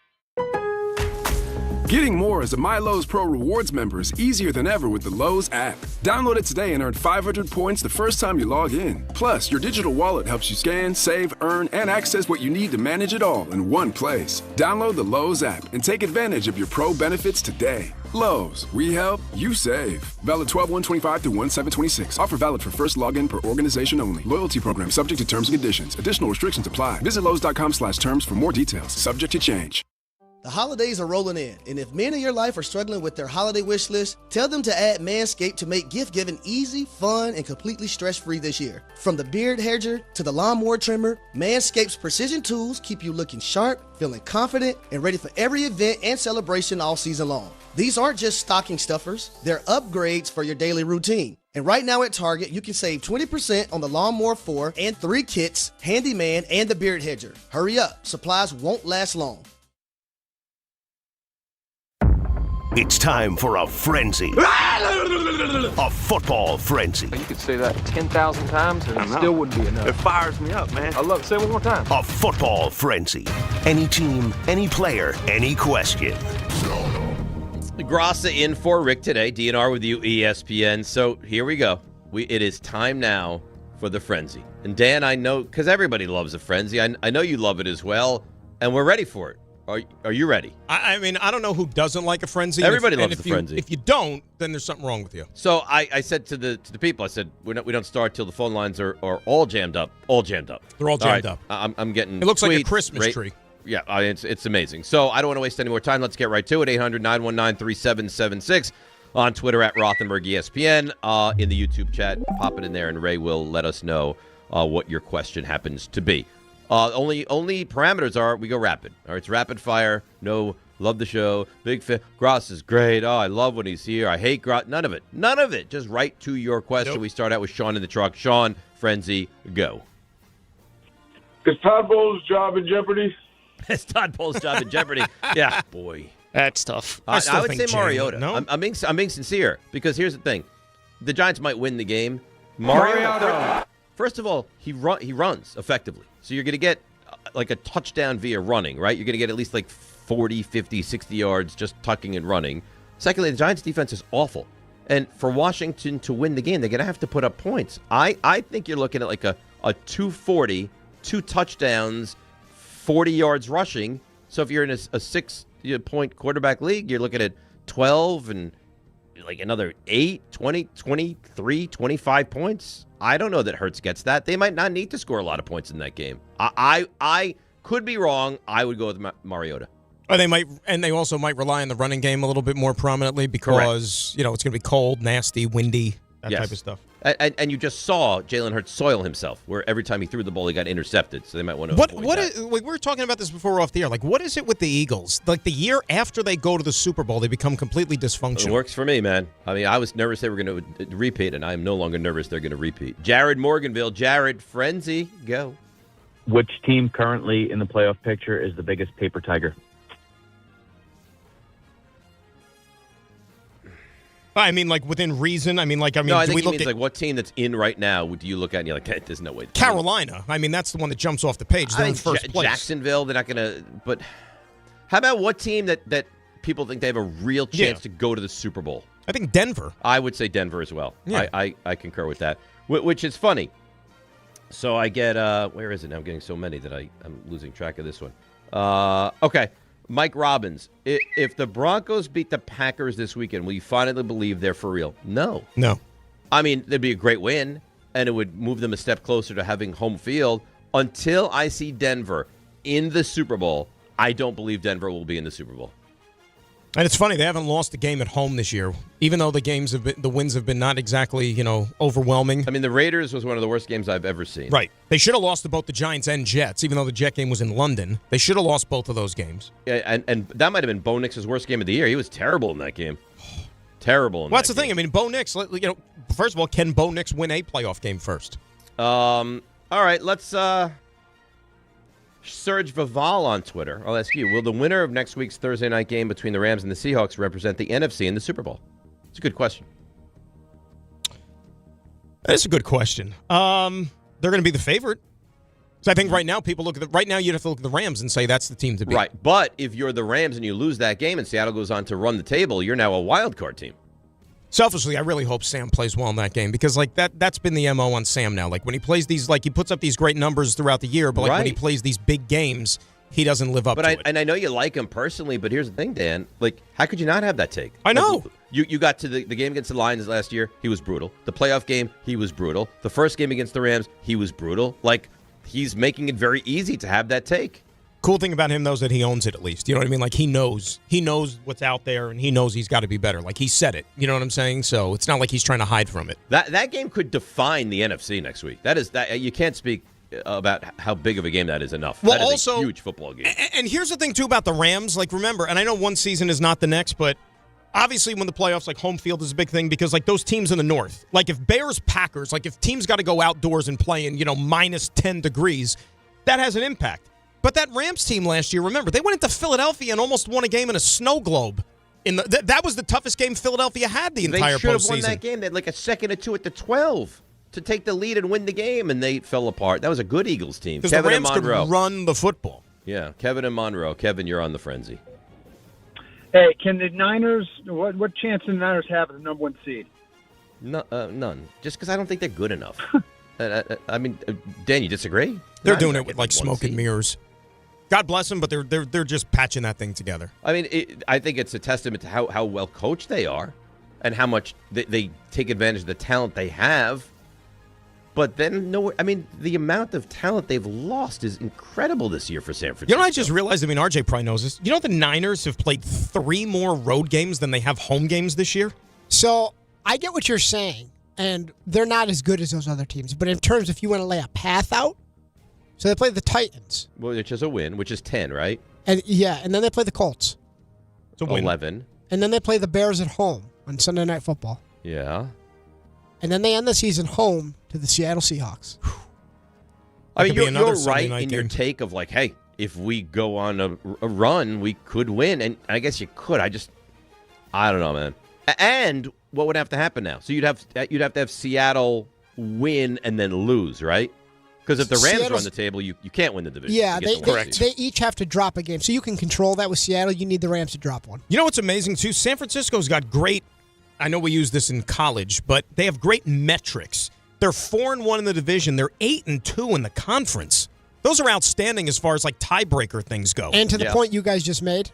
Getting more as a MyLowe's Pro Rewards member is easier than ever with the Lowe's app. Download it today and earn 500 points the first time you log in. Plus, your digital wallet helps you scan, save, earn, and access what you need to manage it all in one place. Download the Lowe's app and take advantage of your Pro benefits today. Lowe's, we help, you save. Valid 12/1/25 through 1/7/26. Offer valid for first login per organization only. Loyalty program subject to terms and conditions. Additional restrictions apply. Visit Lowe's.com/terms for more details. Subject to change. The holidays are rolling in, and if men in your life are struggling with their holiday wish list, tell them to add Manscaped to make gift-giving easy, fun, and completely stress-free this year. From the beard hedger to the lawnmower trimmer, Manscaped's precision tools keep you looking sharp, feeling confident, and ready for every event and celebration all season long. These aren't just stocking stuffers, they're upgrades for your daily routine. And right now at Target, you can save 20% on the Lawnmower 4 and 3 kits, Handyman, and the beard hedger. Hurry up, supplies won't last long. It's time for a frenzy. A football frenzy. You could say that 10,000 times and it still wouldn't be enough. It fires me up, man. I love it. Say it one more time. A football frenzy. Any team, any player, any question. Grassa in for Rick today. DNR with you, ESPN. So here we go. It is time now for the frenzy. And Dan, I know, because everybody loves a frenzy. I know you love it as well, and we're ready for it. Are you ready? I mean, I don't know who doesn't like a frenzy. Everybody loves the frenzy. If you don't, then there's something wrong with you. So I said to the people, I said we don't start till the phone lines are all jammed up. All jammed up. They're all jammed up. I'm getting. It looks tweets, like a Christmas tree. Yeah, it's amazing. So I don't want to waste any more time. Let's get right to it. 800-919-3776 on Twitter at Rothenberg ESPN. In the YouTube chat, pop it in there, and Ray will let us know what your question happens to be. Only parameters are we go rapid. All right, it's rapid fire. No, love the show. Big fan. Gross is great. Oh, I love when he's here. I hate Gross. None of it. None of it. Just right to your question. Nope. We start out with Sean in the truck. Sean, frenzy, go. Is Todd Bowles' job in jeopardy? Is Todd Bowles' job in jeopardy? Yeah, boy. That's tough. I would say Mariota. No? I'm being sincere because here's the thing: the Giants might win the game. Mariota. First of all, he runs effectively. So you're going to get like a touchdown via running, right? You're going to get at least like 40, 50, 60 yards just tucking and running. Secondly, the Giants' defense is awful. And for Washington to win the game, they're going to have to put up points. I think you're looking at like a 240, 2 touchdowns, 40 yards rushing. So if you're in a 6-point quarterback league, you're looking at 12 and like another 8, 20, 23, 25 points. I don't know that Hurts gets that. They might not need to score a lot of points in that game. I could be wrong. I would go with Mariota. Or they also might rely on the running game a little bit more prominently because, it's going to be cold, nasty, windy, that type of stuff. And you just saw Jalen Hurts soil himself, where every time he threw the ball, he got intercepted. So they might want to avoid that. We were talking about this before off the air. Like, what is it with the Eagles? Like, the year after they go to the Super Bowl, they become completely dysfunctional. It works for me, man. I mean, I was nervous they were going to repeat, and I am no longer nervous they're going to repeat. Jared Morganville. Jared, frenzy, go. Which team currently in the playoff picture is the biggest paper tiger? I mean, like within reason. I no, I do think we he look means at like what team that's in right now? Do you look at and you're like, hey, there's no way. Carolina? I mean, that's the one that jumps off the page. They're in first place. Jacksonville, they're not going to. But how about what team that people think they have a real chance to go to the Super Bowl? I think Denver. I would say Denver as well. Yeah. I concur with that, which is funny. So I get where is it now? I'm getting so many that I'm losing track of this one. Okay. Mike Robbins, if the Broncos beat the Packers this weekend, will you finally believe they're for real? No. I mean, it'd be a great win, and it would move them a step closer to having home field. Until I see Denver in the Super Bowl, I don't believe Denver will be in the Super Bowl. And it's funny, they haven't lost a game at home this year, even though the wins have been not exactly, overwhelming. I mean, the Raiders was one of the worst games I've ever seen. Right. They should have lost to both the Giants and Jets, even though the Jet game was in London. They should have lost both of those games. Yeah, and that might have been Bo Nix's worst game of the year. He was terrible in that game. Terrible. Well, that's the thing. I mean, Bo Nix, first of all, can Bo Nix win a playoff game first? All right, let's Serge Vival on Twitter. I'll ask you, will the winner of next week's Thursday night game between the Rams and the Seahawks represent the NFC in the Super Bowl? It's a good question. That's a good question. They're going to be the favorite. So I think right now people look at right now you'd have to look at the Rams and say that's the team to beat. Right, but if you're the Rams and you lose that game and Seattle goes on to run the table, you're now a wild card team. Selfishly, I really hope Sam plays well in that game because that's been the MO on Sam now. Like when he plays these, he puts up these great numbers throughout the year, but when he plays these big games, he doesn't live up to it. And I know you like him personally, but here's the thing, Dan. How could you not have that take? I know. You got to the game against the Lions last year, he was brutal. The playoff game, he was brutal. The first game against the Rams, he was brutal. He's making it very easy to have that take. Cool thing about him, though, is that he owns it at least. You know what I mean? He knows what's out there, and he knows he's got to be better. He said it. You know what I'm saying? So it's not like he's trying to hide from it. That game could define the NFC next week. That you can't speak about how big of a game that is enough. Well, that is also, a huge football game. And here's the thing, too, about the Rams. Remember, and I know one season is not the next, but obviously when the playoffs, home field is a big thing because, those teams in the North, if Bears-Packers, if teams got to go outdoors and play in, minus 10 degrees, that has an impact. But that Rams team last year, remember, they went into Philadelphia and almost won a game in a snow globe. That was the toughest game Philadelphia had the entire postseason. They should have won that game. They had a second or two at the 12 to take the lead and win the game, and they fell apart. That was a good Eagles team. Because the Rams could run the football. Yeah, Kevin and Monroe. Kevin, you're on the frenzy. Hey, can the Niners, what chance do the Niners have at the number one seed? No, none. Just because I don't think they're good enough. I mean, Dan, you disagree? They're doing it with smoke and mirrors. God bless them, but they're just patching that thing together. I mean, I think it's a testament to how well coached they are and how much they take advantage of the talent they have. But then, the amount of talent they've lost is incredible this year for San Francisco. You know what I just realized? RJ probably knows this. You know the Niners have played 3 more road games than they have home games this year? So I get what you're saying, and they're not as good as those other teams. But in terms if you want to lay a path out, so they play the Titans. Well, which is a win, which is 10, right? And then they play the Colts. It's a win. 11. And then they play the Bears at home on Sunday Night Football. Yeah. And then they end the season home to the Seattle Seahawks. I mean, you're right in your take of hey, if we go on a run, we could win. And I guess you could. I don't know, man. And what would have to happen now? So you'd have to have Seattle win and then lose, right? Because if the Rams are on the table, you can't win the division. Yeah, they each have to drop a game. So you can control that with Seattle. You need the Rams to drop one. You know what's amazing, too? San Francisco's got great, I know we use this in college, but they have great metrics. They're 4-1 in the division. They're 8-2 in the conference. Those are outstanding as far as tiebreaker things go. And to the point you guys just made,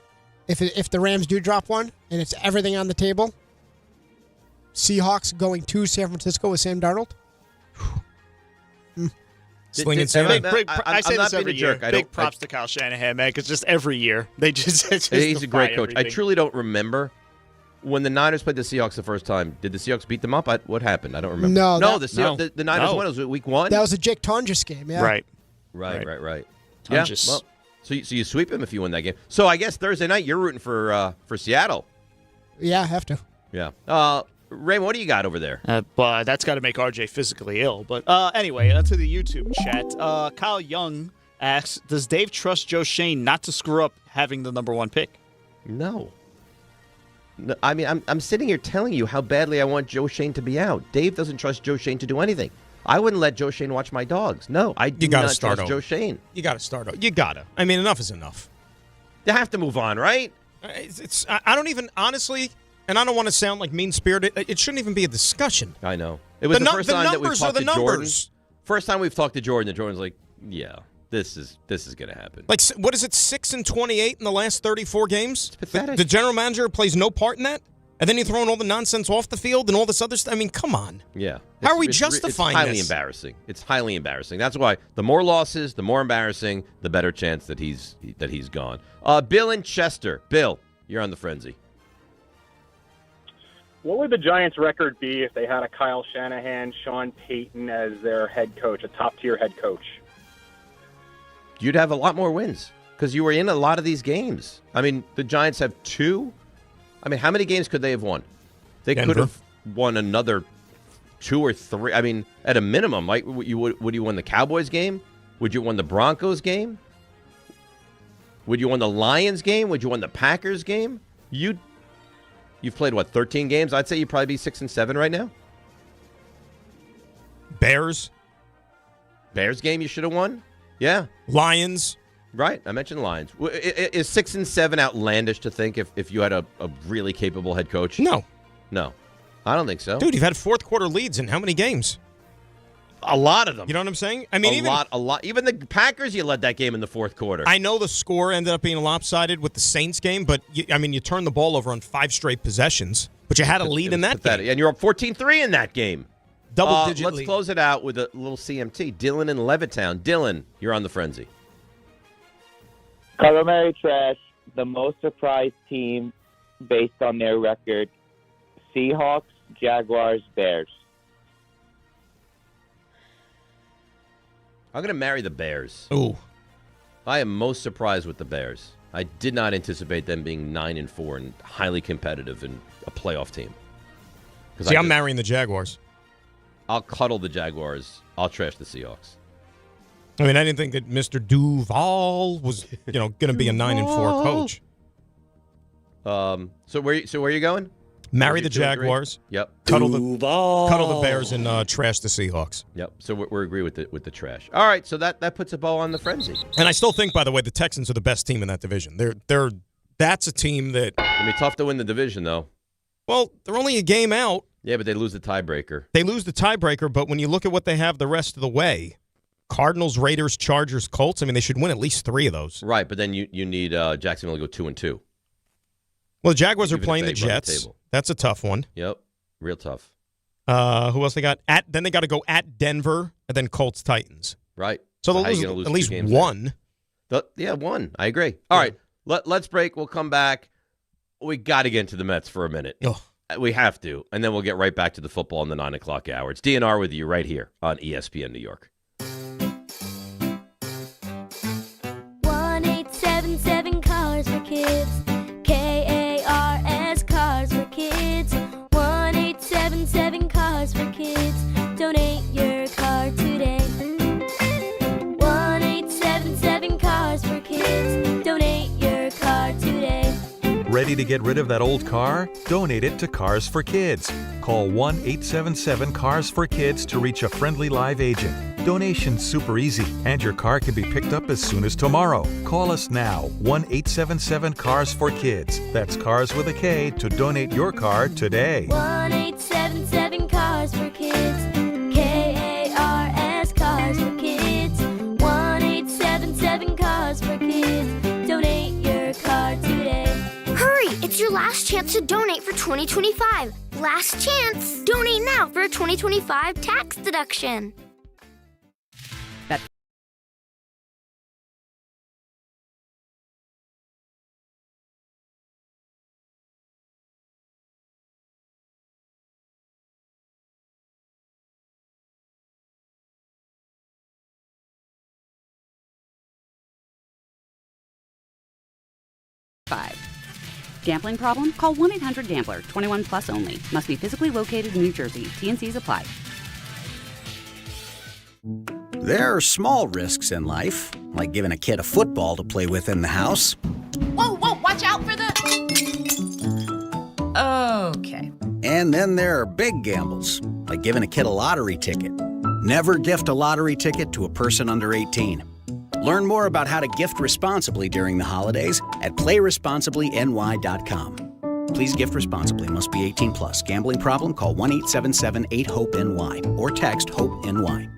if the Rams do drop one and it's everything on the table, Seahawks going to San Francisco with Sam Darnold. Slinging Sam. I say this every year. Big props to Kyle Shanahan, man, because just every year they he's a great coach. I truly don't remember when the Niners played the Seahawks the first time. Did the Seahawks beat them up? What happened? I don't remember. No, the Niners won. It was week 1. That was a Jake Tonjes game. Yeah. Right. Yeah. Tonjes. Well, so you sweep them if you win that game. So I guess Thursday night you're rooting for Seattle. Yeah, I have to. Yeah. Raymond, what do you got over there? But that's got to make RJ physically ill. But anyway, to the YouTube chat. Kyle Young asks, does Dave trust Joe Shane not to screw up having the number 1 pick? No. No, I mean, I'm sitting here telling you how badly I want Joe Shane to be out. Dave doesn't trust Joe Shane to do anything. I wouldn't let Joe Shane watch my dogs. No, I do not trust Joe Shane. You got to start over. You got to. I mean, enough is enough. You have to move on, right? I don't even, honestly, and I don't want to sound like mean-spirited, it shouldn't even be a discussion. I know. It was the first time that we've talked to Jordan. First time we've talked to Jordan, and Jordan's like, yeah, this is going to happen. Like, what is it, 6-28 in the last 34 games? It's pathetic. The general manager plays no part in that? And then you're throwing all the nonsense off the field and all this other stuff? I mean, come on. Yeah. How are we justifying this? It's highly embarrassing. It's highly embarrassing. That's why the more losses, the more embarrassing, the better chance that he's gone. Bill in Chester. Bill, you're on the frenzy. What would the Giants' record be if they had a Kyle Shanahan, Sean Payton as their head coach, a top-tier head coach? You'd have a lot more wins because you were in a lot of these games. I mean, the Giants have 2. I mean, how many games could they have won? They could have won another 2 or 3. I mean, at a minimum, like would you win the Cowboys game? Would you win the Broncos game? Would you win the Lions game? Would you win the Packers game? You've played, 13 games? I'd say you'd probably be 6-7 right now. Bears game you should have won? Yeah. Lions. Right. I mentioned Lions. Is 6-7 outlandish to think if you had a really capable head coach? No. I don't think so. Dude, you've had fourth quarter leads in how many games? A lot of them. You know what I'm saying? I mean, a lot. Even the Packers, you led that game in the fourth quarter. I know the score ended up being lopsided with the Saints game, but you turned the ball over on 5 straight possessions, but you had a lead in that game. And you're up 14-3 in that game. Double-digit lead. Let's close it out with a little CMT. Dylan in Levittown. Dylan, you're on the frenzy. Culinary Trash, the most surprised team based on their record, Seahawks, Jaguars, Bears. I'm going to marry the Bears. Ooh. I am most surprised with the Bears. I did not anticipate them being 9-4 and highly competitive and a playoff team. See, I'm marrying the Jaguars. I'll cuddle the Jaguars. I'll trash the Seahawks. I mean, I didn't think that Mr. Duval was, going to be a 9-4 coach. So where are you going? Marry the Jaguars. Yep. Cuddle the Bears and trash the Seahawks. Yep. So we're agree with the trash. All right. So that puts a bow on the frenzy. And I still think, by the way, the Texans are the best team in that division. That's a team that. It'll be tough to win the division, though. Well, they're only a game out. Yeah, but they lose the tiebreaker. But when you look at what they have the rest of the way, Cardinals, Raiders, Chargers, Colts. I mean, they should win at least 3 of those. Right, but then you need Jacksonville to go 2-2. Well, the Jaguars are playing the Jets. That's a tough one. Yep, real tough. Who else they got? Then they got to go at Denver and then Colts, Titans. Right. So they'll lose at least one. One. I agree. All right, let's break. We'll come back. We got to get into the Mets for a minute. Oh. We have to, and then we'll get right back to the football in the 9 o'clock hour. It's DNR with you right here on ESPN New York. 1-877 Cars for Kids. KARS Cars for Kids. 1-877 Cars for Kids. Donate your car today. 1-877 Cars for Kids. Donate your car today. Ready to get rid of that old car? Donate it to Cars for Kids. Call 1-877-CARS-FOR-KIDS to reach a friendly live agent. Donation's super easy, and your car can be picked up as soon as tomorrow. Call us now, 1-877-CARS-FOR-KIDS. That's Cars with a K to donate your car today. 1-877 Cars for Kids. KARS Cars for Kids. 1-877 Cars for Kids. Donate your car today. Hurry! It's your last chance to donate for 2025. Last chance! Donate now for a 2025 tax deduction. Gambling problem? Call 1-800-GAMBLER. 21 plus only. Must be physically located in New Jersey. T&Cs apply. There are small risks in life, like giving a kid a football to play with in the house. Whoa, watch out for the... Okay. And then there are big gambles, like giving a kid a lottery ticket. Never gift a lottery ticket to a person under 18. Learn more about how to gift responsibly during the holidays at playresponsiblyny.com. Please gift responsibly. Must be 18 plus. Gambling problem? Call 1-877-8-HOPE-NY or text HOPE-NY.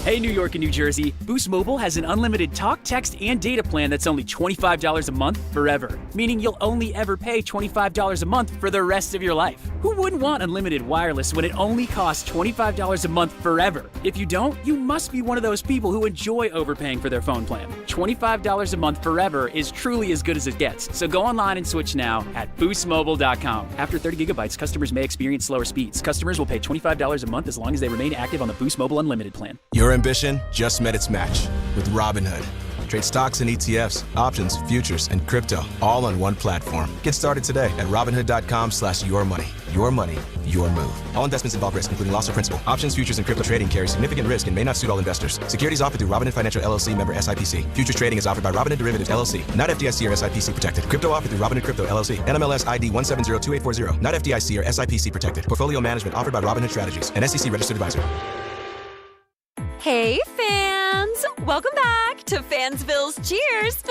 Hey, New York and New Jersey, Boost Mobile has an unlimited talk, text, and data plan that's only $25 a month forever. Meaning you'll only ever pay $25 a month for the rest of your life. Who wouldn't want unlimited wireless when it only costs $25 a month forever? If you don't, you must be one of those people who enjoy overpaying for their phone plan. $25 a month forever is truly as good as it gets. So go online and switch now at boostmobile.com. After 30 gigabytes, customers may experience slower speeds. Customers will pay $25 a month as long as they remain active on the Boost Mobile Unlimited plan. Your ambition just met its match with Robinhood. Trade stocks and ETFs, options, futures, and crypto all on one platform. Get started today at Robinhood.com/yourmoney. Your money, your move. All investments involve risk, including loss of principal. Options, futures, and crypto trading carry significant risk and may not suit all investors. Securities offered through Robinhood Financial LLC, member SIPC. Futures trading is offered by Robinhood Derivatives LLC, not FDIC or SIPC protected. Crypto offered through Robinhood Crypto LLC, NMLS ID 1702840, not FDIC or SIPC protected. Portfolio management offered by Robinhood Strategies, an SEC registered advisor. Hey, fans! Welcome back to Fansville's Cheers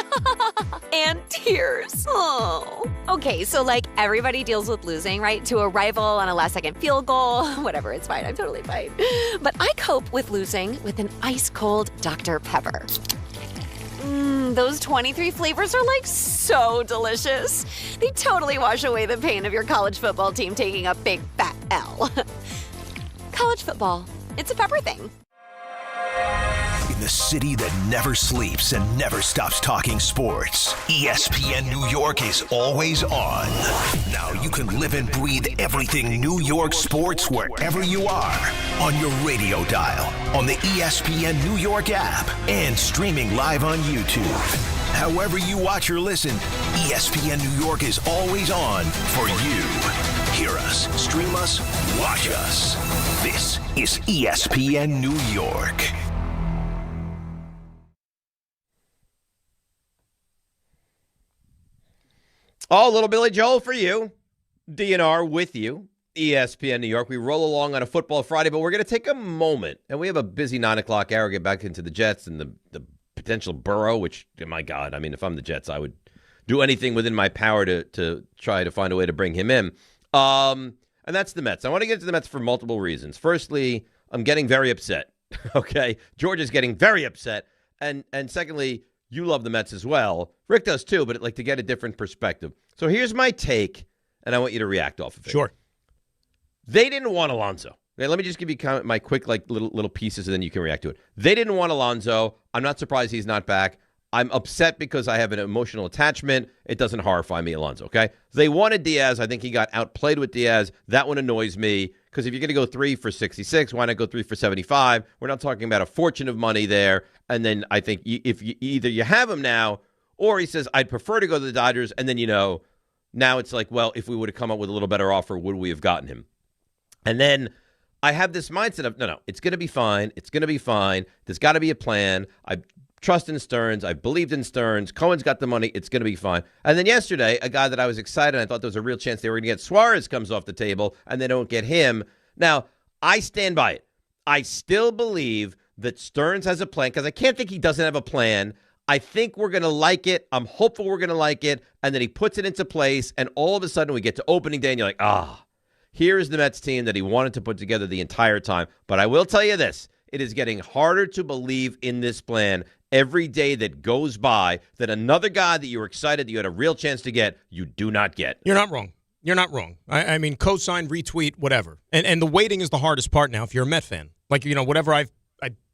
and Tears. Oh. Okay, so like everybody deals with losing, right? To a rival on a last-second field goal. Whatever, it's fine. I'm totally fine. But I cope with losing with an ice-cold Dr. Pepper. Those 23 flavors are like so delicious. They totally wash away the pain of your college football team taking a big fat L. College football, it's a pepper thing. In the city that never sleeps and never stops talking sports, ESPN New York is always on. Now you can live and breathe everything New York sports wherever you are. On your radio dial, on the ESPN New York app, and streaming live on YouTube. However you watch or listen, ESPN New York is always on for you. Hear us, stream us, watch us. This is ESPN New York. Oh, little Billy Joel for you. DNR with you. ESPN New York. We roll along on a football Friday, but we're going to take a moment, and we have a busy 9 o'clock hour, get back into the Jets and the potential Burrow, which, my God, I mean, if I'm the Jets, I would do anything within my power to try to find a way to bring him in. And that's the Mets. I want to get to the Mets for multiple reasons. Firstly, I'm getting very upset. Okay? George is getting very upset. And secondly, you love the Mets as well. Rick does too, but like to get a different perspective. So here's my take, and I want you to react off of it. Sure. They didn't want Alonso. Okay, let me just give you my quick little pieces, and then you can react to it. They didn't want Alonso. I'm not surprised he's not back. I'm upset because I have an emotional attachment. It doesn't horrify me, Alonso, okay? They wanted Diaz. I think he got outplayed with Diaz. That one annoys me because if you're going to go 3 for 66, why not go 3 for 75? We're not talking about a fortune of money there. And then I think if either you have him now or he says, I'd prefer to go to the Dodgers, and then, now it's like, well, if we would have come up with a little better offer, would we have gotten him? And then I have this mindset of, no, it's going to be fine. It's going to be fine. There's got to be a plan. I trust in Stearns. I believed in Stearns. Cohen's got the money. It's going to be fine. And then yesterday, a guy that I was excited, I thought there was a real chance they were going to get Suarez comes off the table, and they don't get him. Now, I stand by it. I still believe that Stearns has a plan because I can't think he doesn't have a plan. I think we're going to like it. I'm hopeful we're going to like it. And then he puts it into place, and all of a sudden we get to opening day, and you're like, here is the Mets team that he wanted to put together the entire time. But I will tell you this. It is getting harder to believe in this plan every day that goes by that another guy that you were excited that you had a real chance to get, you do not get. You're not wrong. You're not wrong. I mean, co-sign, retweet, whatever. And the waiting is the hardest part now if you're a Met fan. Like, whatever I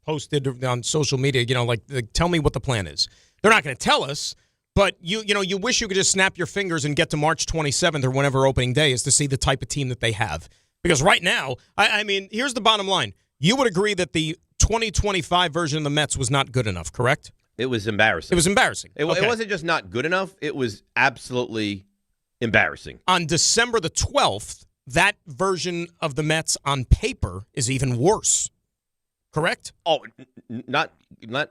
posted on social media, like tell me what the plan is. They're not going to tell us, but you wish you could just snap your fingers and get to March 27th or whenever opening day is to see the type of team that they have. Because right now, I mean, here's the bottom line. You would agree that the 2025 version of the Mets was not good enough, correct? It was embarrassing. It was embarrassing. It wasn't just not good enough. It was absolutely embarrassing. On December the 12th, that version of the Mets on paper is even worse. Correct? Oh, not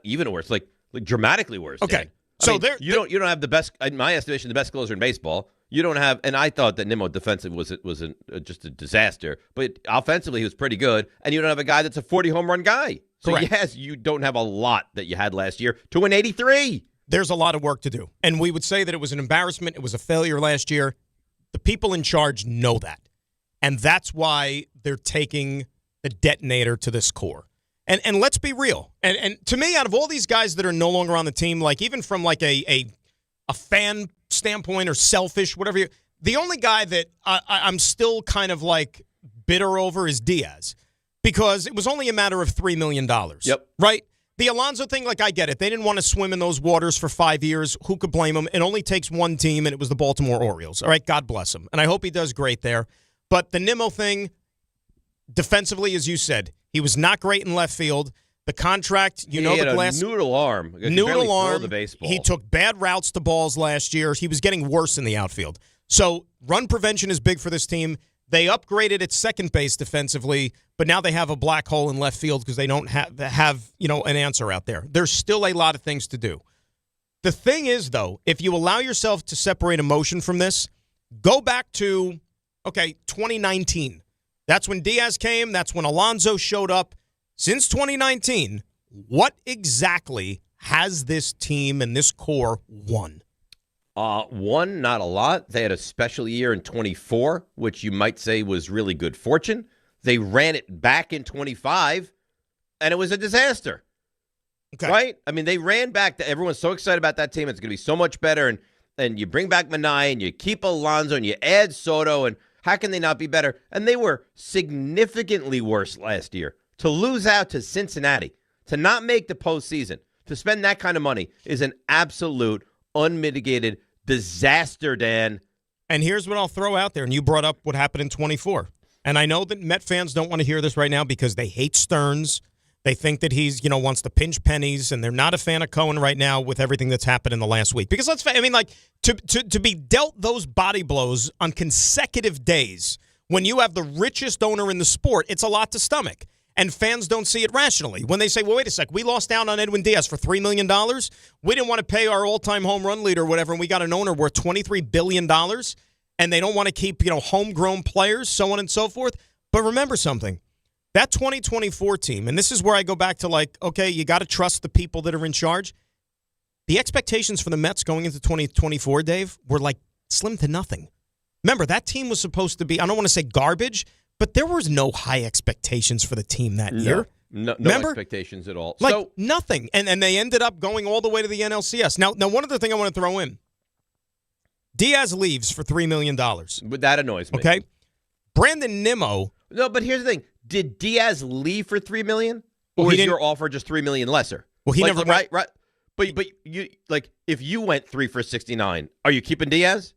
even worse. Like dramatically worse. Okay. Dan. You don't have the best, in my estimation, the best closer in baseball. You don't have, and I thought that Nimmo defensively was just a disaster, but offensively he was pretty good, and you don't have a guy that's a 40 home run guy. So Correct. yes, you don't have a lot that you had last year to win 83. There's a lot of work to do, and we would say that it was an embarrassment. It was a failure last year. The people in charge know that, and that's why they're taking the detonator to this core. And let's be real. And to me, out of all these guys that are no longer on the team, like even from like a fan standpoint or selfish, whatever, the only guy that I'm still kind of like bitter over is Diaz, because it was only a matter of $3 million. Yep. Right? The Alonso thing, like, I get it. They didn't want to swim in those waters for 5 years. Who could blame them? It only takes one team, and it was the Baltimore Orioles. All right, God bless him. And I hope he does great there. But the Nimmo thing, defensively, as you said, he was not great in left field. The contract, He had the glass. a noodle arm. He could barely Noodle throw arm. the baseball. He took bad routes to balls last year. He was getting worse in the outfield. So run prevention is big for this team. They upgraded at second base defensively, but now they have a black hole in left field because they don't have an answer out there. There's still a lot of things to do. The thing is, though, if you allow yourself to separate emotion from this, go back to, 2019. That's when Diaz came. That's when Alonso showed up. Since 2019, what exactly has this team and this core won? One, not a lot. They had a special year in 24, which you might say was really good fortune. They ran it back in 25, and it was a disaster. Okay. Right? I mean, they ran back. Everyone's so excited about that team. It's going to be so much better. And you bring back Minai, and you keep Alonso, and you add Soto, and how can they not be better? And they were significantly worse last year. To lose out to Cincinnati, to not make the postseason, to spend that kind of money is an absolute unmitigated disaster, Dan. And here's what I'll throw out there. And you brought up what happened in 24. And I know that Met fans don't want to hear this right now because they hate Stearns. They think that he's, wants to pinch pennies, and they're not a fan of Cohen right now with everything that's happened in the last week. Because to be dealt those body blows on consecutive days when you have the richest owner in the sport, it's a lot to stomach. And fans don't see it rationally. When they say, well, wait a sec, we lost out on Edwin Diaz for $3 million. We didn't want to pay our all-time home run leader or whatever, and we got an owner worth $23 billion, and they don't want to keep, homegrown players, so on and so forth. But remember something. That 2024 team, and this is where I go back to okay, you got to trust the people that are in charge. The expectations for the Mets going into 2024, Dave, were slim to nothing. Remember, that team was supposed to be, I don't want to say garbage, but there was no high expectations for the team that year. No Remember? Expectations at all. Nothing. And they ended up going all the way to the NLCS. Now, one other thing I want to throw in. Diaz leaves for $3 million. But that annoys me. Okay? Brandon Nimmo. No, but here's the thing. Did Diaz leave for $3 million? Or Well, is your offer just $3 million lesser? Well, he never right. But you if you went 3 for $69, are you keeping Diaz?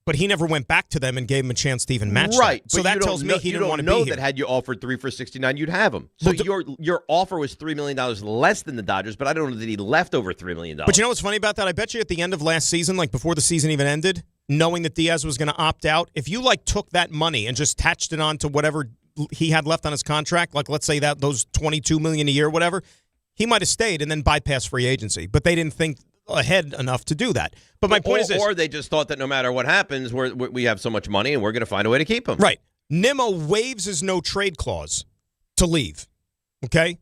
But he never went back to them and gave him a chance to even match right. that. So that tells me he didn't want to be here. That had you offered 3 for $69, you'd have him. So your offer was $3 million less than the Dodgers, but I don't know that he left over $3 million. But you know what's funny about that? I bet you at the end of last season, before the season even ended, knowing that Diaz was going to opt out, if you took that money and just attached it on to whatever he had left on his contract, let's say that those $22 million a year, whatever, he might have stayed and then bypassed free agency. But they didn't think ahead enough to do that. But my point is this. Or they just thought that no matter what happens, we have so much money and we're going to find a way to keep him. Right. Nimmo waives his no-trade clause to leave. Okay?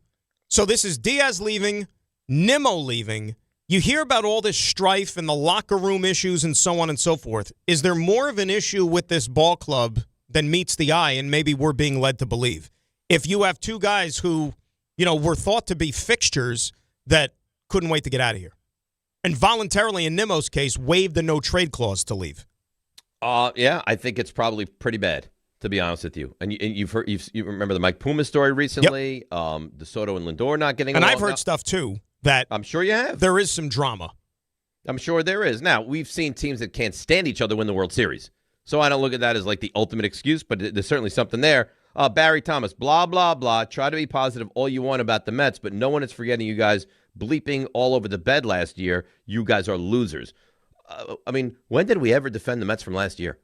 So this is Diaz leaving, Nimmo leaving. You hear about all this strife and the locker room issues and so on and so forth. Is there more of an issue with this ball club than meets the eye and maybe we're being led to believe? If you have two guys who, were thought to be fixtures that couldn't wait to get out of here. And voluntarily, in Nimmo's case, waived the no-trade clause to leave. Yeah, I think it's probably pretty bad, to be honest with you. And you remember the Mike Puma story recently, the Soto and Lindor not getting along. And I've heard stuff, too, that I'm sure you have. There is some drama. I'm sure there is. Now, we've seen teams that can't stand each other win the World Series. So I don't look at that as the ultimate excuse, but there's certainly something there. Barry Thomas, blah, blah, blah. Try to be positive all you want about the Mets, but no one is forgetting you guys bleeping all over the bed last year. You guys are losers. When did we ever defend the Mets from last year?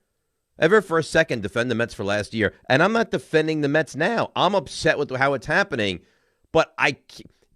Ever for a second defend the Mets for last year? And I'm not defending the Mets now. I'm upset with how it's happening. But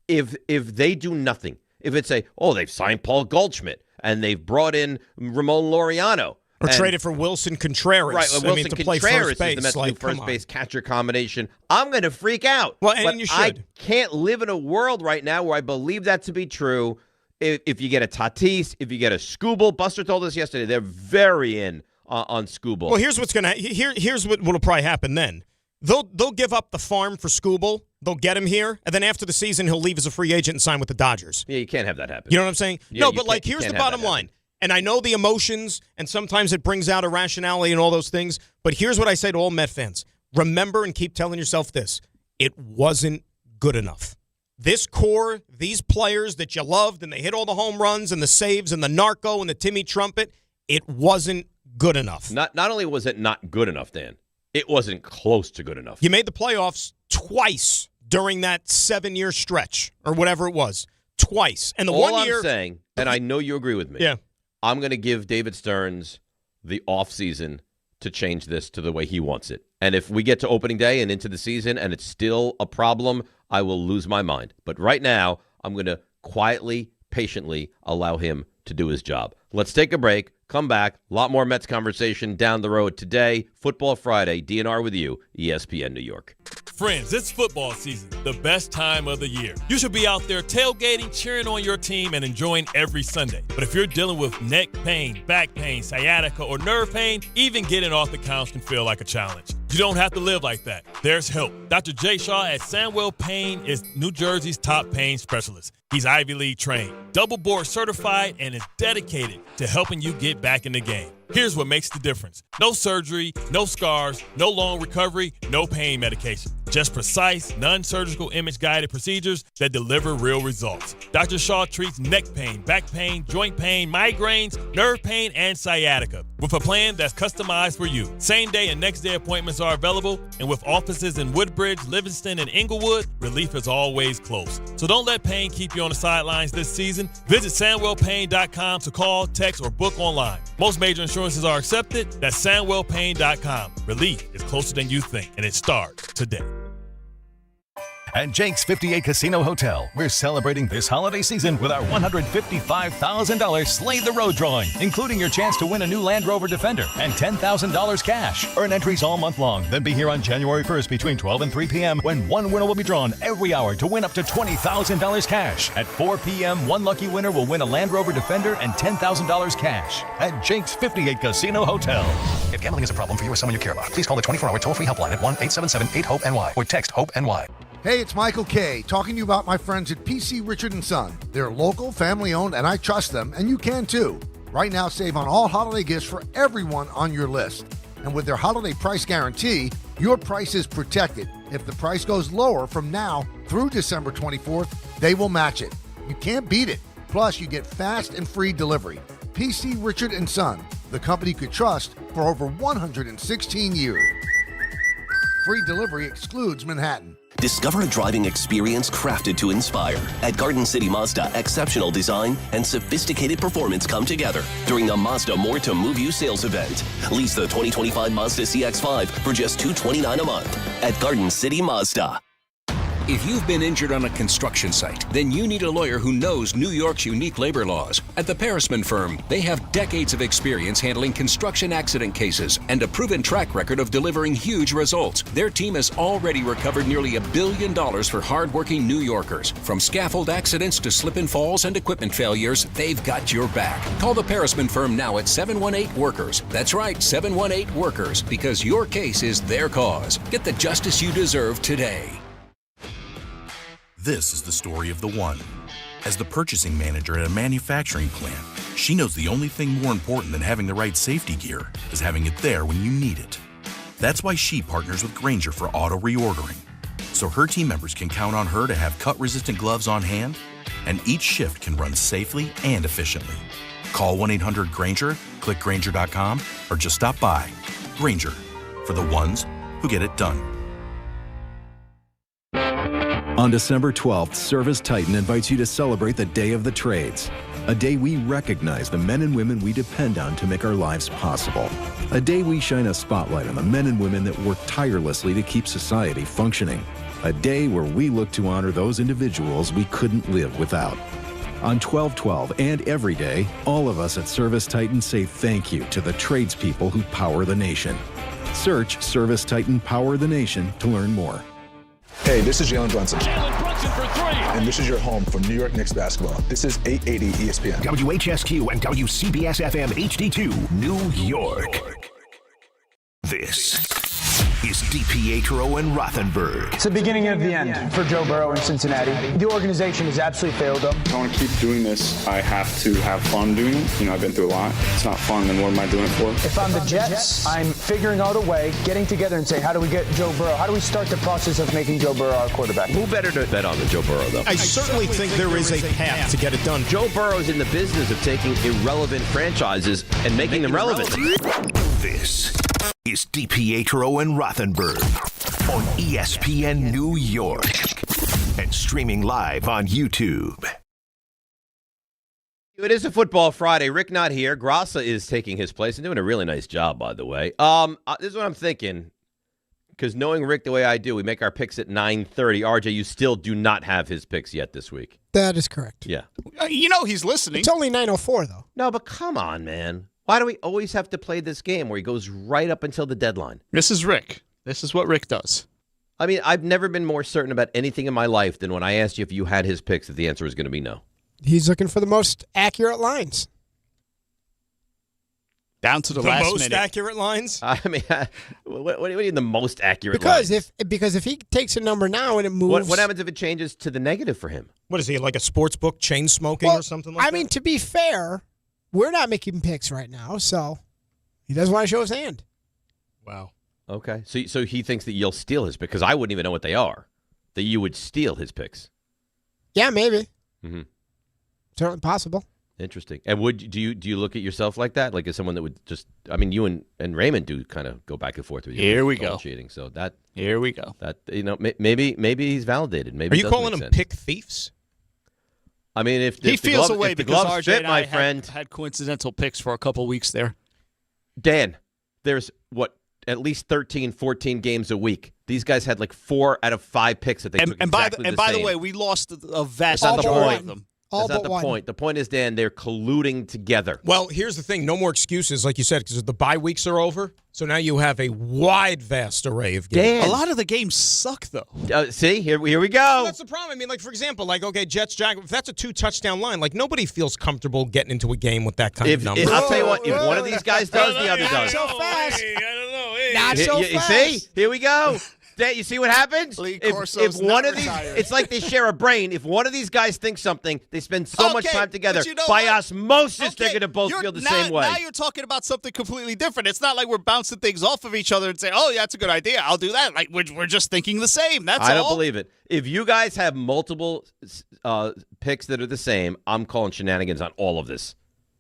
if they do nothing, If it's they've signed Paul Goldschmidt and they've brought in Ramon Laureano. Or traded for Wilson Contreras. Right, Wilson to Contreras play first base. is the Mets' new first base catcher combination. I'm going to freak out. Well, and but you should. I can't live in a world right now where I believe that to be true. If you get a Tatis, if you get a Skubal, Buster told us yesterday they're very in on Skubal. Well, here's what's going to here's what will probably happen then. They'll give up the farm for Skubal. They'll get him here, and then after the season, he'll leave as a free agent and sign with the Dodgers. Yeah, you can't have that happen. You know what I'm saying? Yeah, no, but here's the bottom line. And I know the emotions, and sometimes it brings out irrationality and all those things, but here's what I say to all Met fans. Remember and keep telling yourself this. It wasn't good enough. This core, these players that you loved, and they hit all the home runs and the saves and the narco and the Timmy Trumpet, it wasn't good enough. Not only was it not good enough, Dan, it wasn't close to good enough. You made the playoffs twice during that 7-year stretch, or whatever it was. Twice. And the all 1 year. I'm saying, and I know you agree with me. Yeah. I'm going to give David Stearns the offseason to change this to the way he wants it. And if we get to opening day and into the season and it's still a problem, I will lose my mind. But right now, I'm going to quietly, patiently allow him to do his job. Let's take a break, come back. A lot more Mets conversation down the road today. Football Friday, DNR with you, ESPN New York. Friends, it's football season, the best time of the year. You should be out there tailgating, cheering on your team, and enjoying every Sunday. But if you're dealing with neck pain, back pain, sciatica, or nerve pain, even getting off the couch can feel like a challenge. You don't have to live like that. There's help. Dr. Jay Shaw at Sandwell Pain is New Jersey's top pain specialist. He's Ivy League trained, double board certified, and is dedicated to helping you get back in the game. Here's what makes the difference. No surgery, no scars, no long recovery, no pain medication. Just precise, non-surgical image-guided procedures that deliver real results. Dr. Shaw treats neck pain, back pain, joint pain, migraines, nerve pain, and sciatica with a plan that's customized for you. Same-day and next-day appointments are available, and with offices in Woodbridge, Livingston, and Inglewood, relief is always close. So don't let pain keep you on the sidelines this season. Visit SandwellPain.com to call, text, or book online. Most major insurances are accepted. That's SandwellPain.com. Relief is closer than you think, and it starts today. At Jake's 58 Casino Hotel, we're celebrating this holiday season with our $155,000 Slay the Road drawing, including your chance to win a new Land Rover Defender and $10,000 cash. Earn entries all month long, then be here on January 1st between 12 and 3 p.m. when one winner will be drawn every hour to win up to $20,000 cash. At 4 p.m., one lucky winner will win a Land Rover Defender and $10,000 cash at Jake's 58 Casino Hotel. If gambling is a problem for you or someone you care about, please call the 24-hour toll-free helpline at 1-877-8-HOPE-NY or text HOPE-NY. Hey, it's Michael Kay talking to you about my friends at PC Richard & Son. They're local, family-owned, and I trust them, and you can too. Right now, save on all holiday gifts for everyone on your list. And with their holiday price guarantee, your price is protected. If the price goes lower from now through December 24th, they will match it. You can't beat it. Plus, you get fast and free delivery. PC Richard & Son, the company you could trust for over 116 years. Free delivery excludes Manhattan. Discover a driving experience crafted to inspire. At Garden City Mazda, exceptional design and sophisticated performance come together during the Mazda More to Move You sales event. Lease the 2025 Mazda CX-5 for just $229 a month at Garden City Mazda. If you've been injured on a construction site, then you need a lawyer who knows New York's unique labor laws. At the Parisman Firm, they have decades of experience handling construction accident cases and a proven track record of delivering huge results. Their team has already recovered nearly $1 billion for hardworking New Yorkers. From scaffold accidents to slip and falls and equipment failures, they've got your back. Call the Parisman Firm now at 718-WORKERS. That's right, 718-WORKERS, because your case is their cause. Get the justice you deserve today. This is the story of the one. As the purchasing manager at a manufacturing plant, she knows the only thing more important than having the right safety gear is having it there when you need it. That's why she partners with Grainger for auto reordering, so her team members can count on her to have cut-resistant gloves on hand, and each shift can run safely and efficiently. Call 1-800-GRAINGER, click Grainger.com, or just stop by. Grainger, for the ones who get it done. On December 12th, Service Titan invites you to celebrate the Day of the Trades, a day we recognize the men and women we depend on to make our lives possible, a day we shine a spotlight on the men and women that work tirelessly to keep society functioning, a day where we look to honor those individuals we couldn't live without. On 12/12 and every day, all of us at Service Titan say thank you to the tradespeople who power the nation. Search Service Titan Power the Nation to learn more. Hey, this is Jalen Brunson. Jalen Brunson for 3. And this is your home for New York Knicks basketball. This is 880 ESPN. WHSQ and WCBS FM HD2, New York. This is DiPietro and Rothenberg. It's the beginning of the end for Joe Burrow in Cincinnati. The organization has absolutely failed him. If I want to keep doing this, I have to have fun doing it. I've been through a lot. It's not fun, then what am I doing it for? If I'm the Jets, I'm figuring out a way, getting together and say, how do we get Joe Burrow? How do we start the process of making Joe Burrow our quarterback? Who better to bet on than Joe Burrow, though? I certainly think there is a path to get it done. Joe Burrow's in the business of taking irrelevant franchises and making them relevant. This is DiPietro and Rothenberg on ESPN New York and streaming live on YouTube. It is a football Friday. Rick not here. Grassa is taking his place and doing a really nice job, by the way. This is what I'm thinking, because knowing Rick the way I do, we make our picks at 9:30. RJ, you still do not have his picks yet this week. That is correct. Yeah. He's listening. It's only 9:04, though. No, but come on, man. Why do we always have to play this game where he goes right up until the deadline? This is Rick. This is what Rick does. I mean, I've never been more certain about anything in my life than when I asked you if you had his picks, that the answer was going to be no. He's looking for the most accurate lines. Down to the last minute. The most accurate lines? I mean, what do you mean the most accurate lines? Lines? Because if he takes a number now and it moves... What happens if it changes to the negative for him? What is he, like a sports book, chain smoking or something like that? I mean, to be fair, we're not making picks right now, so he doesn't want to show his hand. Wow. Okay. So he thinks that you'll steal his picks, because I wouldn't even know what they are, that you would steal his picks. Yeah, maybe. Mm-hmm. Certainly possible. Interesting. And do you look at yourself like that? Like as someone that would just, I mean, you and Raymond do kind of go back and forth with you. Here we go. Cheating. So that. Here we go. That, maybe he's validated. Maybe. Are you calling them pick thieves? I mean, if he feels away if the because gloves RJ fit, and my I friend, had coincidental picks for a couple weeks there. Dan, there's at least 13, 14 games a week. These guys had like 4 out of 5 picks that they took exactly the same. By the way, we lost a vast That's not the majority point. of them. That's not the point. The point is, Dan, they're colluding together. Well, here's the thing. No more excuses, like you said, because the bye weeks are over. So now you have a vast array of games. A lot of the games suck, though. See, here we go. Well, that's the problem. I mean, like, for example, Jets, Jaguars, if that's a 2-touchdown line, like, nobody feels comfortable getting into a game with that kind of number. I'll tell you what, if one of these guys does, the other does. So fast. I don't know. Hey. Not so You fast. see? Here we go. You see what happens? If one of these, it's like they share a brain. If one of these guys thinks something, they spend so much time together. By osmosis, they're going to both feel the same way. Now you're talking about something completely different. It's not like we're bouncing things off of each other and say, "Oh, yeah, that's a good idea. I'll do that." Like we're just thinking the same. That's all. I don't believe it. If you guys have multiple picks that are the same, I'm calling shenanigans on all of this.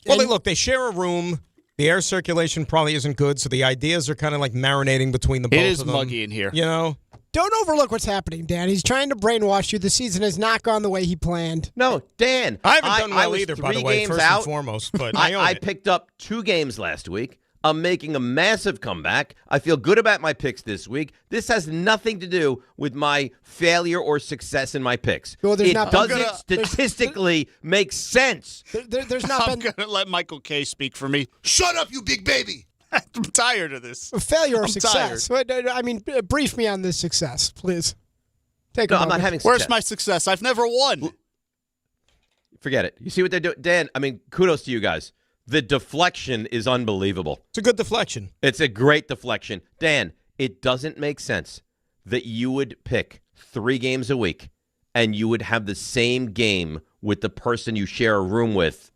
Well, look, they share a room. The air circulation probably isn't good, so the ideas are kind of like marinating between the both of them. It is muggy in here. You know? Don't overlook what's happening, Dan. He's trying to brainwash you. The season has not gone the way he planned. No, Dan. I haven't done well was either, 3 by the way, games first out. and foremost. But I picked up 2 games last week. I'm making a massive comeback. I feel good about my picks this week. This has nothing to do with my failure or success in my picks. Well, it doesn't statistically make sense. There's not I'm going to let Michael K. speak for me. Shut up, you big baby. I'm tired of this. Failure or success? I mean, brief me on this success, please. I'm not having success. Where's my success? I've never won. Forget it. You see what they're doing? Dan, I mean, kudos to you guys. The deflection is unbelievable. It's a good deflection. It's a great deflection. Dan, it doesn't make sense that you would pick 3 games a week and you would have the same game with the person you share a room with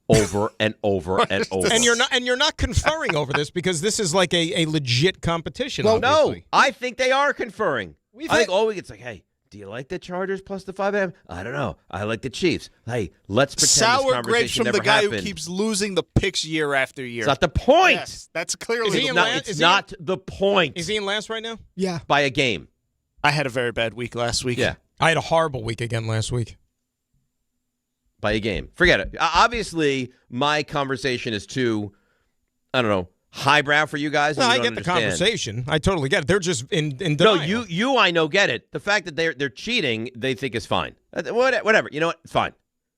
over and over and over. And you're not conferring over this because this is like a legit competition. Well, obviously. no, I think they are conferring. I think all week it's like, hey, do you like the Chargers plus the 5 I don't know. I like the Chiefs. Hey, let's pretend Sour this conversation grapes from never the guy happened. who keeps losing the picks year after year. It's not the point. Yes, that's clearly It's not the point. Is he in last right now? Yeah. By a game. I had a very bad week last week. Yeah. I had a horrible week again last week. By a game. Forget it. Obviously, my conversation is too, I don't know, highbrow for you guys. No, and I you get don't the understand. conversation. I totally get it. They're just in No, denial. you I know get it. The fact that they're cheating, they think is fine. Whatever. You know what? It's fine.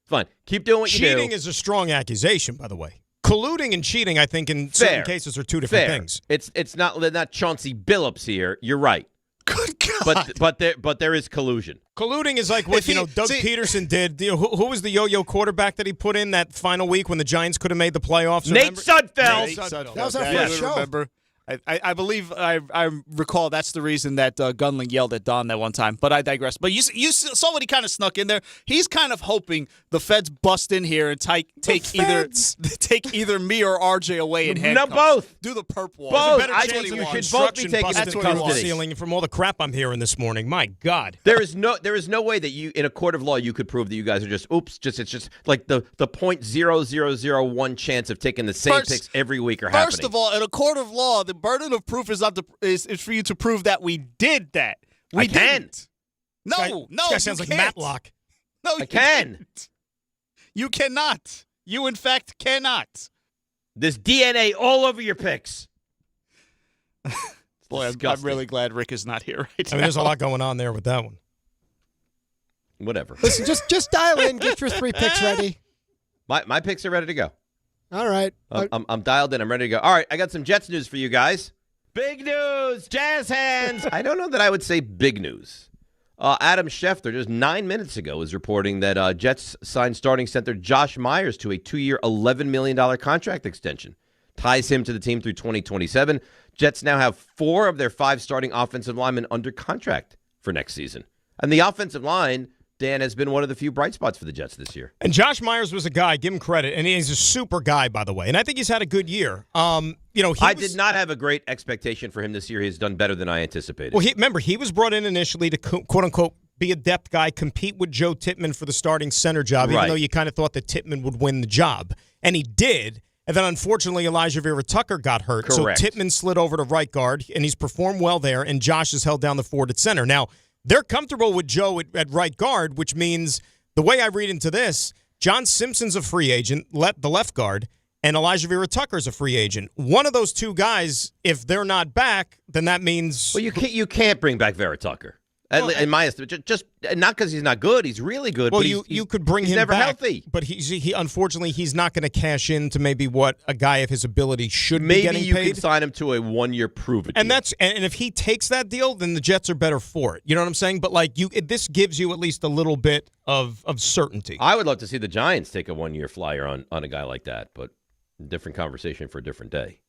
Fine. Keep doing what you do. Cheating is a strong accusation, by the way. Colluding and cheating, I think, in certain cases are two different things. It's not Chauncey Billups here. You're right. Good God. But there is collusion. Colluding is like what Doug Peterson did. Who was the yo-yo quarterback that he put in that final week when the Giants could have made the playoffs? Nate Sudfeld. That was our first show. Remember? I believe I recall that's the reason that Gunling yelled at Don that one time. But I digress. But you saw what he kind of snuck in there. He's kind of hoping the feds bust in here and take either me or RJ away and handcuffs. No, both. Do the perp wall. Both. I think you should both be taken into custody. Ceiling from all the crap I'm hearing this morning. My God. There is no way that you in a court of law you could prove that you guys are it's just like the 0.0001 chance of taking the same picks every week are happening. First of all, in a court of law, the burden of proof is for you to prove that we did that. We didn't. No, this guy sounds like Matlock. No, I can. You cannot. You, in fact, cannot. There's DNA all over your picks. Boy, I'm really glad Rick is not here right now. There's a lot going on there with that one. Whatever. Listen, just dial in. Get your 3 picks ready. My picks are ready to go. All right. I'm dialed in. I'm ready to go. All right, I got some Jets news for you guys. Big news, Jazz hands. I don't know that I would say big news. Adam Schefter, just 9 minutes ago, was reporting that Jets signed starting center Josh Myers to a 2-year, $11 million contract extension. Ties him to the team through 2027. Jets now have 4 of their 5 starting offensive linemen under contract for next season. And the offensive line, Dan, has been one of the few bright spots for the Jets this year. And Josh Myers was a guy, give him credit, and he's a super guy, by the way. And I think he's had a good year. I did not have a great expectation for him this year. He's done better than I anticipated. Well, remember, he was brought in initially to, quote-unquote, be a depth guy, compete with Joe Tippmann for the starting center job, even though you kind of thought that Tippmann would win the job. And he did. And then, unfortunately, Elijah Vera Tucker got hurt. Correct. So Tippmann slid over to right guard, and he's performed well there, and Josh has held down the fort at center. Now, they're comfortable with Joe at right guard, which means the way I read into this, John Simpson's a free agent, the left guard, and Elijah Vera Tucker's a free agent. One of those two guys, if they're not back, then that means... Well, you can't bring back Vera Tucker. In my estimate, just not because he's not good. He's really good. Well, but you could bring him never back, healthy. But he unfortunately he's not going to cash into maybe what a guy of his ability should maybe be getting paid. Maybe you can sign him to a 1-year prove-it and deal. And if he takes that deal, then the Jets are better for it. You know what I'm saying? But this gives you at least a little bit of certainty. I would love to see the Giants take a 1-year flyer on a guy like that, but different conversation for a different day.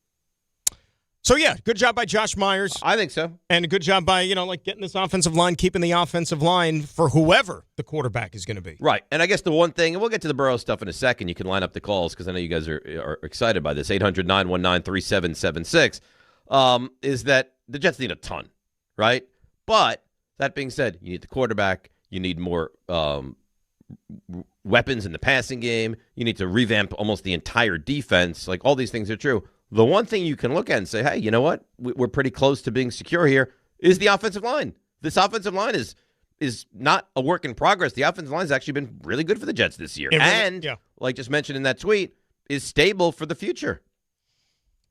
So, yeah, good job by Josh Myers. I think so. And a good job by, getting this offensive line, keeping the offensive line for whoever the quarterback is going to be. Right. And I guess the one thing, and we'll get to the Burrow stuff in a second. You can line up the calls because I know you guys are excited by this. 800-919-3776 is that the Jets need a ton, right? But that being said, you need the quarterback. You need more weapons in the passing game. You need to revamp almost the entire defense. All these things are true. The one thing you can look at and say, hey, you know what? We're pretty close to being secure here is the offensive line. This offensive line is not a work in progress. The offensive line has actually been really good for the Jets this year. Like just mentioned in that tweet, is stable for the future.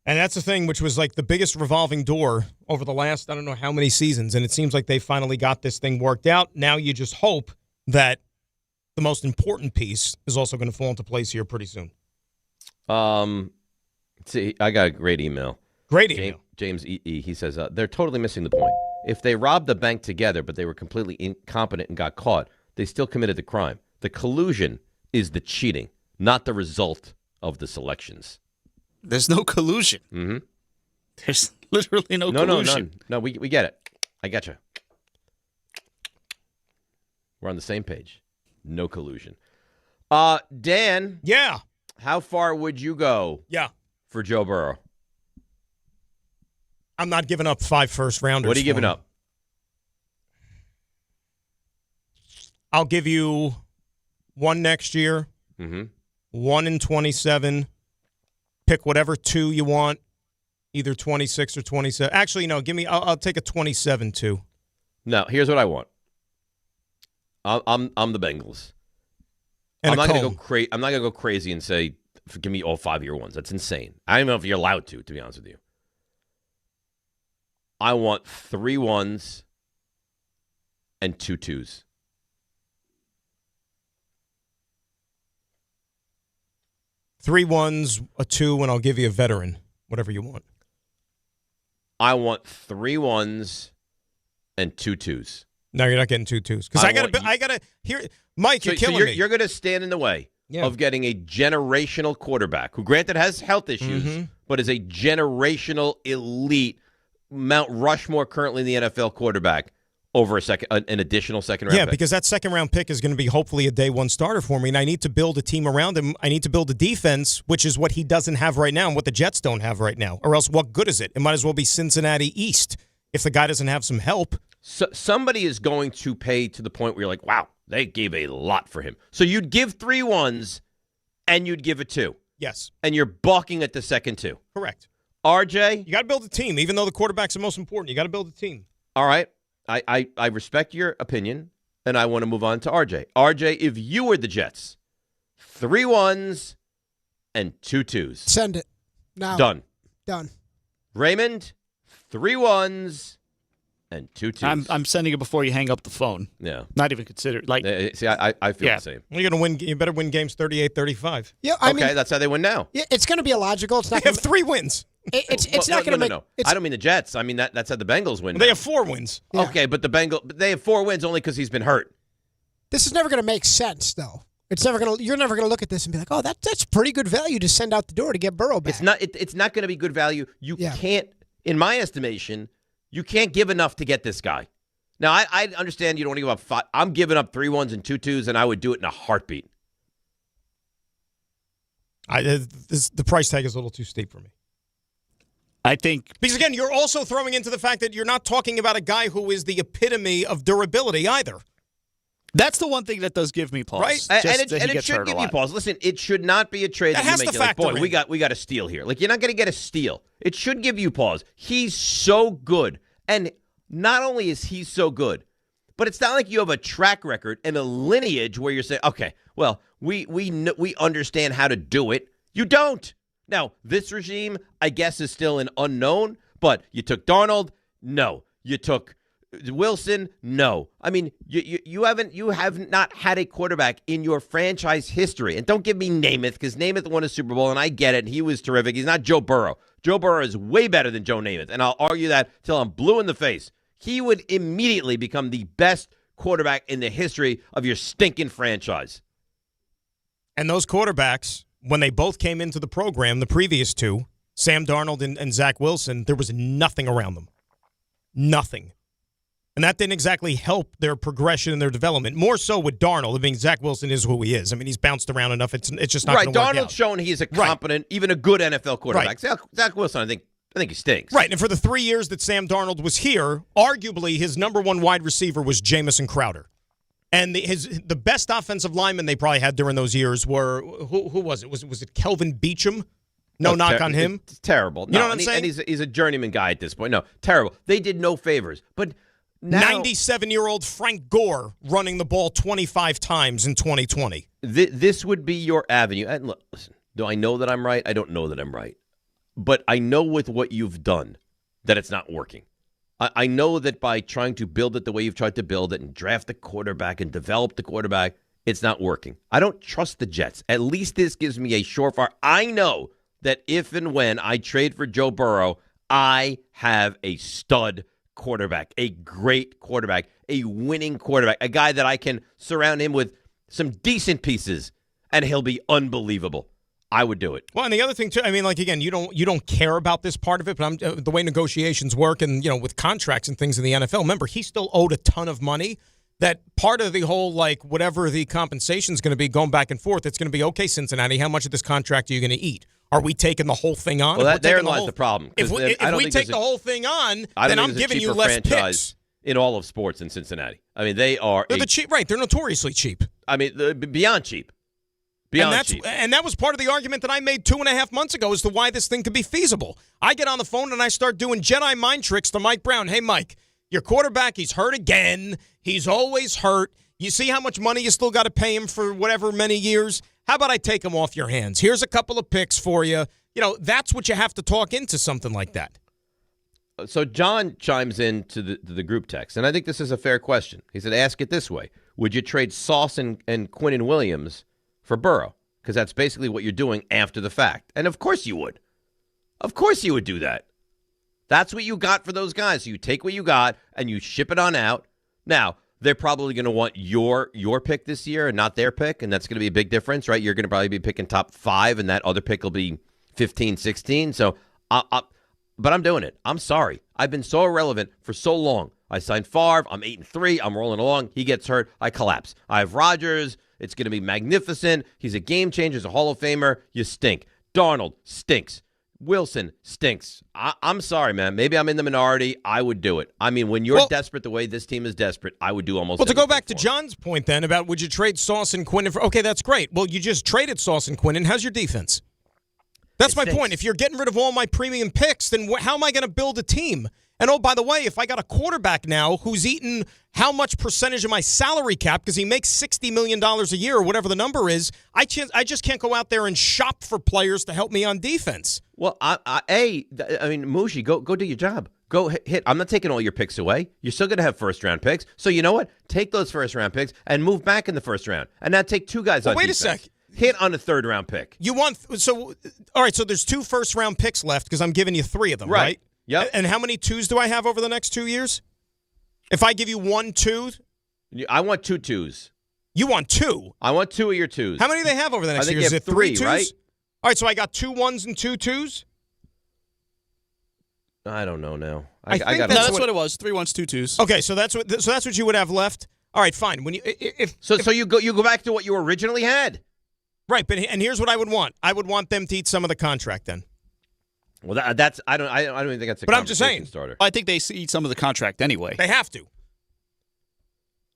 And that's the thing, which was the biggest revolving door over the last, I don't know how many seasons. And it seems like they finally got this thing worked out. Now you just hope that the most important piece is also going to fall into place here pretty soon. See, I got a great email. James E. He says, they're totally missing the point. If they robbed the bank together, but they were completely incompetent and got caught, they still committed the crime. The collusion is the cheating, not the result of the selections. There's no collusion. Mm-hmm. There's literally no collusion. No, we get it. I get you. We're on the same page. No collusion. Dan. Yeah. How far would you go? Yeah. For Joe Burrow? I'm not giving up 5 first-rounders. What are you giving up? I'll give you 1 next year, 1 in 27. Pick whatever 2 you want, either 26 or 27. Actually, no, I'll take a 27 too. No, here's what I want. I'm the Bengals. And I'm not going to go crazy and say, give me all 5-year ones. That's insane. I don't know if you're allowed to be honest with you. I want 3 1s and 2 2s. 3 1s, a 2, and I'll give you a veteran. Whatever you want. I want 3 1s and 2 2s. No, you're not getting 2 2s. Because I gotta hear Mike, you're killing me. You're gonna stand in the way of getting a generational quarterback who, granted, has health issues, but is a generational elite Mount Rushmore currently in the NFL quarterback over an additional second-round pick. Because that second-round pick is going to be hopefully a day one starter for me, and I need to build a team around him. I need to build a defense, which is what he doesn't have right now and what the Jets don't have right now. Or else what good is it? It might as well be Cincinnati East if the guy doesn't have some help. So somebody is going to pay to the point where you're like, wow, they gave a lot for him. So you'd give 3 1s and you'd give a 2. Yes. And you're balking at the second 2. Correct. RJ? You got to build a team. Even though the quarterback's the most important, you got to build a team. All right. I respect your opinion, and I want to move on to RJ. RJ, if you were the Jets, 3 1s and 2 2s. Send it. Now. Done. Raymond, 3 1s and 2 2s. I'm sending it before you hang up the phone. Yeah. Not even consider it. See, I feel the same. You're gonna win. You better win games 38-35. Yeah, I mean, that's how they win now. Yeah, it's going to be illogical. It's not. They have 3 wins. It's not going to make. No. I don't mean the Jets. I mean that's how the Bengals win. They have 4 wins. Yeah. Okay, but they have 4 wins only because he's been hurt. This is never going to make sense, though. It's never going to. You're never going to look at this and be like, "Oh, that's pretty good value to send out the door to get Burrow back." It's not going to be good value. You can't, in my estimation, you can't give enough to get this guy. Now I understand you don't want to give up 5. I'm giving up 3 1s and 2 2s, and I would do it in a heartbeat. The price tag is a little too steep for me. I think because again, you're also throwing into the fact that you're not talking about a guy who is the epitome of durability either. That's the one thing that does give me pause. Right? And it should give you pause. Listen, it should not be a trade that you make it like, boy, we got a steal here. Like, you're not going to get a steal. It should give you pause. He's so good. And not only is he so good, but it's not like you have a track record and a lineage where you're saying, okay, well, we understand how to do it. You don't. Now, this regime, I guess, is still an unknown, but you took Darnold? No. You took Wilson? No. I mean, you have not had a quarterback in your franchise history. And don't give me Namath, because Namath won a Super Bowl, and I get it, and he was terrific. He's not Joe Burrow. Joe Burrow is way better than Joe Namath, and I'll argue that till I'm blue in the face. He would immediately become the best quarterback in the history of your stinking franchise. And those quarterbacks, when they both came into the program, the previous two, Sam Darnold and Zach Wilson, there was nothing around them. Nothing. And that didn't exactly help their progression and their development. More so with Darnold. I mean, Zach Wilson is who he is. I mean, he's bounced around enough. It's just not going to work out. Darnold's shown he's a competent, even a good NFL quarterback. Right. Zach Wilson, I think he stinks. Right, and for the 3 years that Sam Darnold was here, arguably his number one wide receiver was Jamison Crowder. And the best offensive lineman they probably had during those years were, who was it? Was it Kelvin Beachum? No knock on him. It's terrible. You know what I'm saying? And he's a journeyman guy at this point. No, terrible. They did no favors. But now, 97-year-old Frank Gore running the ball 25 times in 2020. This would be your avenue. And look, listen, do I know that I'm right? I don't know that I'm right. But I know with what you've done that it's not working. I know that by trying to build it the way you've tried to build it and draft the quarterback and develop the quarterback, it's not working. I don't trust the Jets. At least this gives me a surefire. I know that if and when I trade for Joe Burrow, I have a stud quarterback, a great quarterback, a winning quarterback, a guy that I can surround him with some decent pieces, and he'll be unbelievable. I would do it. Well, and the other thing too, I mean, like again, you don't care about this part of it, but the way negotiations work, and with contracts and things in the NFL. Remember, he still owed a ton of money. That part of the whole whatever the compensation is going to be going back and forth, it's going to be okay, Cincinnati. How much of this contract are you going to eat? Are we taking the whole thing on? Well, there lies the problem. If we take the whole thing on, then I'm giving you less picks in all of sports in Cincinnati. I mean, they're cheap, right? They're notoriously cheap. I mean, beyond cheap. And that was part of the argument that I made 2.5 months ago as to why this thing could be feasible. I get on the phone and I start doing Jedi mind tricks to Mike Brown. Hey, Mike, your quarterback, he's hurt again. He's always hurt. You see how much money you still got to pay him for whatever many years? How about I take him off your hands? Here's a couple of picks for you. That's what you have to talk into something like that. So John chimes in to the group text, and I think this is a fair question. He said, ask it this way. Would you trade Sauce and Quinnen Williams for Burrow? because that's basically what you're doing after the fact. And of course you would. Of course you would do that. That's what you got for those guys. So you take what you got and you ship it on out. Now, they're probably going to want your pick this year and not their pick, and that's going to be a big difference, right? You're going to probably be picking top 5, and that other pick will be 15, 16. So, but I'm doing it. I'm sorry. I've been so irrelevant for so long. I signed Favre. I'm 8-3. I'm rolling along. He gets hurt. I collapse. I have Rodgers. It's going to be magnificent. He's a game changer. He's a Hall of Famer. You stink. Darnold stinks. Wilson stinks. I'm sorry, man. Maybe I'm in the minority. I would do it. I mean, when you're desperate the way this team is desperate, I would do almost Well, to go back for to John's point then about would you trade Sauce and Quinnen for... Okay, that's great. Well, you just traded Sauce and Quinnen. How's your defense? That's my point. If you're getting rid of all my premium picks, then how am I going to build a team? And, oh, by the way, if I got a quarterback now who's eaten how much percentage of my salary cap because he makes $60 million a year or whatever the number is, I just can't go out there and shop for players to help me on defense. Well, Mushi, go do your job. Go hit. I'm not taking all your picks away. You're still going to have first-round picks. So you know what? Take those first-round picks and move back in the first round. And now take 2 guys on defense. Wait a sec. Hit on a third-round pick. All right, so there's 2 first-round picks left because I'm giving you 3 of them, right? Yep. And how many 2s do I have over the next 2 years? If I give you 1 2, I want 2 2s. You want 2? I want 2 of your 2s. How many do they have over the next 2 years? Is it 3 2s? Right? All right, so I got 2 1s and 2 2s. I don't know now. I think that's what it was. 3 1s, 2 2s. Okay, so that's what you would have left. All right, fine. When so you go back to what you originally had. Right, and here's what I would want. I would want them to eat some of the contract then. Well, that's I don't even think that's a. But I'm just saying. Starter. I think they eat some of the contract anyway. They have to.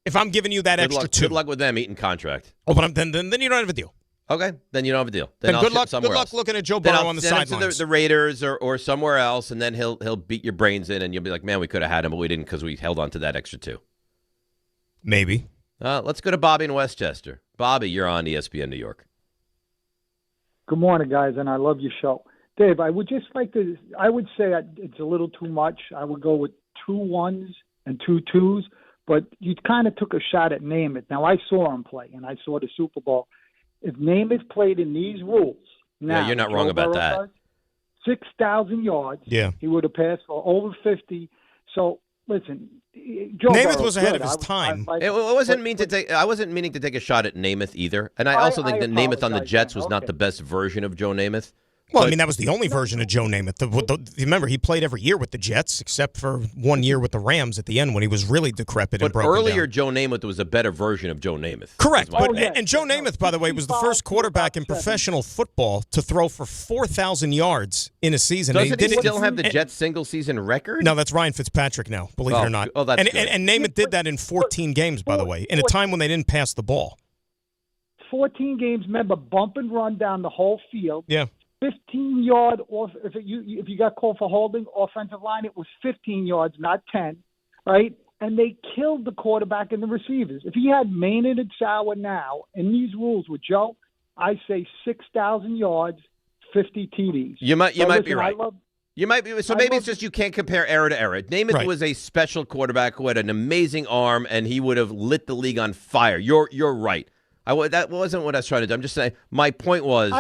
If I'm giving you that extra 2, good luck with them eating contract. Oh, but then you don't have a deal. Okay, then you don't have a deal. Then I'll good luck. Somewhere Good luck else. looking at Joe Burrow on the sidelines. sidelines. The Raiders or somewhere else, and then he'll beat your brains in, and you'll be like, man, we could have had him, but we didn't because we held on to that extra 2. Maybe. Let's go to Bobby in Westchester. Bobby, you're on ESPN New York. Good morning, guys, and I love your show. Dave, I would just like to – I would say it's a little too much. I would go with 2 1s and 2 2s, but you kind of took a shot at Namath. Now, I saw him play, and I saw the Super Bowl. If Namath played in these rules now – yeah, you're not wrong about that. 6,000 yards. Yeah. He would have passed for over 50. So, listen – Joe Namath Burrow was ahead good. of his time. I wasn't meaning to take a shot at Namath either, and I also think that Namath on the Jets was not the best version of Joe Namath. Well, I mean, that was the only version of Joe Namath. Remember, he played every year with the Jets, except for 1 year with the Rams at the end when he was really decrepit and broken earlier, down. Joe Namath was a better version of Joe Namath. Correct. And Joe Namath, by the way, was the first quarterback in professional football to throw for 4,000 yards in a season. Doesn't he still have the Jets' single-season record? No, that's Ryan Fitzpatrick now, believe it or not. Oh, that's and Namath did that in 14 games, by the way, in a time when they didn't pass the ball. 14 games, remember, bump and run down the whole field. Yeah. 15-yard off. If you got called for holding offensive line, it was 15 yards, not 10, right? And they killed the quarterback and the receivers. If he had Maynard and Sauer now in these rules with Joe, I say 6,000 yards, 50 TDs. You might be right. You might be. So maybe it's just you can't compare era to era. Namath was a special quarterback who had an amazing arm, and he would have lit the league on fire. You're right. That wasn't what I was trying to do. I'm just saying. My point was,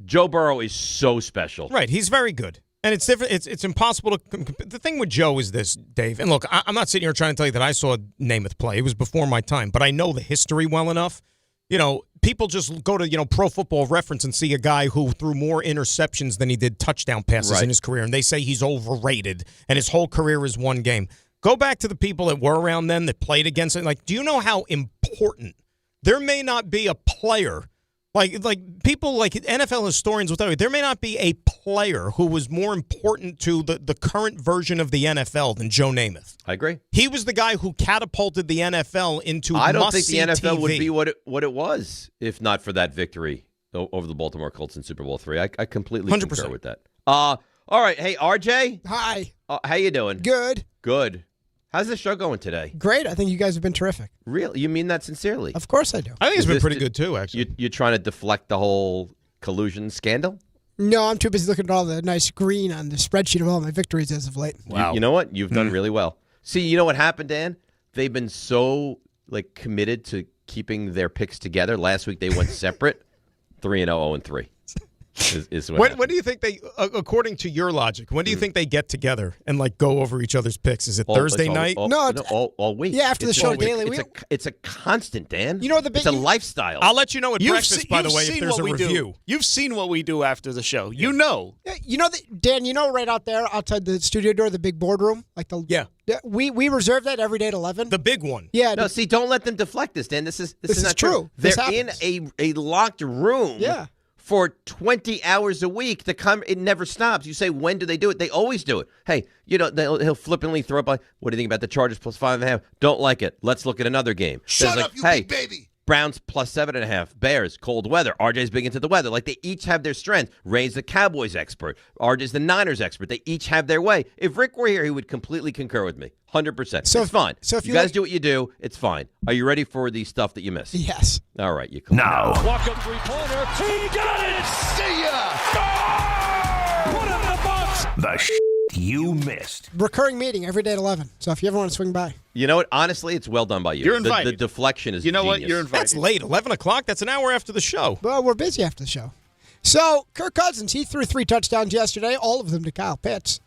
Joe Burrow is so special. Right, he's very good, and it's different. It's impossible to. The thing with Joe is this, Dave. And look, I'm not sitting here trying to tell you that I saw Namath play. It was before my time, but I know the history well enough. You know, people just go to Pro Football Reference and see a guy who threw more interceptions than he did touchdown passes in his career, and they say he's overrated, and his whole career is one game. Go back to the people that were around then that played against it. Like, do you know how important? There may not be a player, like people like NFL historians will tell you, there may not be a player who was more important to the current version of the NFL than Joe Namath. I agree. He was the guy who catapulted the NFL into I don't think the NFL TV. would be what it was if not for that victory over the Baltimore Colts in Super Bowl III. I completely 100%. concur with that. All right. Hey, RJ. Hi. How you doing? Good. Good. How's the show going today? Great. I think you guys have been terrific. Really? You mean that sincerely? Of course I do. I think it's been pretty good, too, actually. You're trying to deflect the whole collusion scandal? No, I'm too busy looking at all the nice green on the spreadsheet of all my victories as of late. Wow. You know what? You've done really well. See, you know what happened, Dan? They've been so committed to keeping their picks together. Last week they went separate. 3-0, 0-3. Is what when do you think they, according to your logic, when do you think they get together and like go over each other's picks? Is it Thursday night? All week. Yeah, after the show daily. It's a constant, Dan. You know it's a lifestyle. I'll let you know at breakfast, by the way, if there's a review. You've seen what we do after the show. You know. You know, Dan, right out there outside the studio door, the big boardroom? We reserve that every day at 11. The big one. Yeah. No, see, don't let them deflect this, Dan. This is not true. They're in a locked room. Yeah. For 20 hours a week to come, it never stops. You say, when do they do it? They always do it. Hey, he'll flippantly throw up like, what do you think about the Chargers plus 5.5? Don't like it. Let's look at another game. Shut up, you big baby. Browns plus 7.5. Bears, cold weather. RJ's big into the weather. Like, they each have their strength. Ray's the Cowboys expert. RJ's the Niners expert. They each have their way. If Rick were here, he would completely concur with me. 100%. So it's fine. So if you guys do what you do, it's fine. Are you ready for the stuff that you missed? Yes. All right. You come now. Walk-up three-pointer. He got it. See ya. Put him in the box. The you missed. Recurring meeting every day at 11. So if you ever want to swing by. You know what? Honestly, it's well done by you. You're invited. The deflection is You know genius. what? You're invited. That's late. 11 o'clock. That's an hour after the show. Well, we're busy after the show. So Kirk Cousins, he threw 3 touchdowns yesterday, all of them to Kyle Pitts.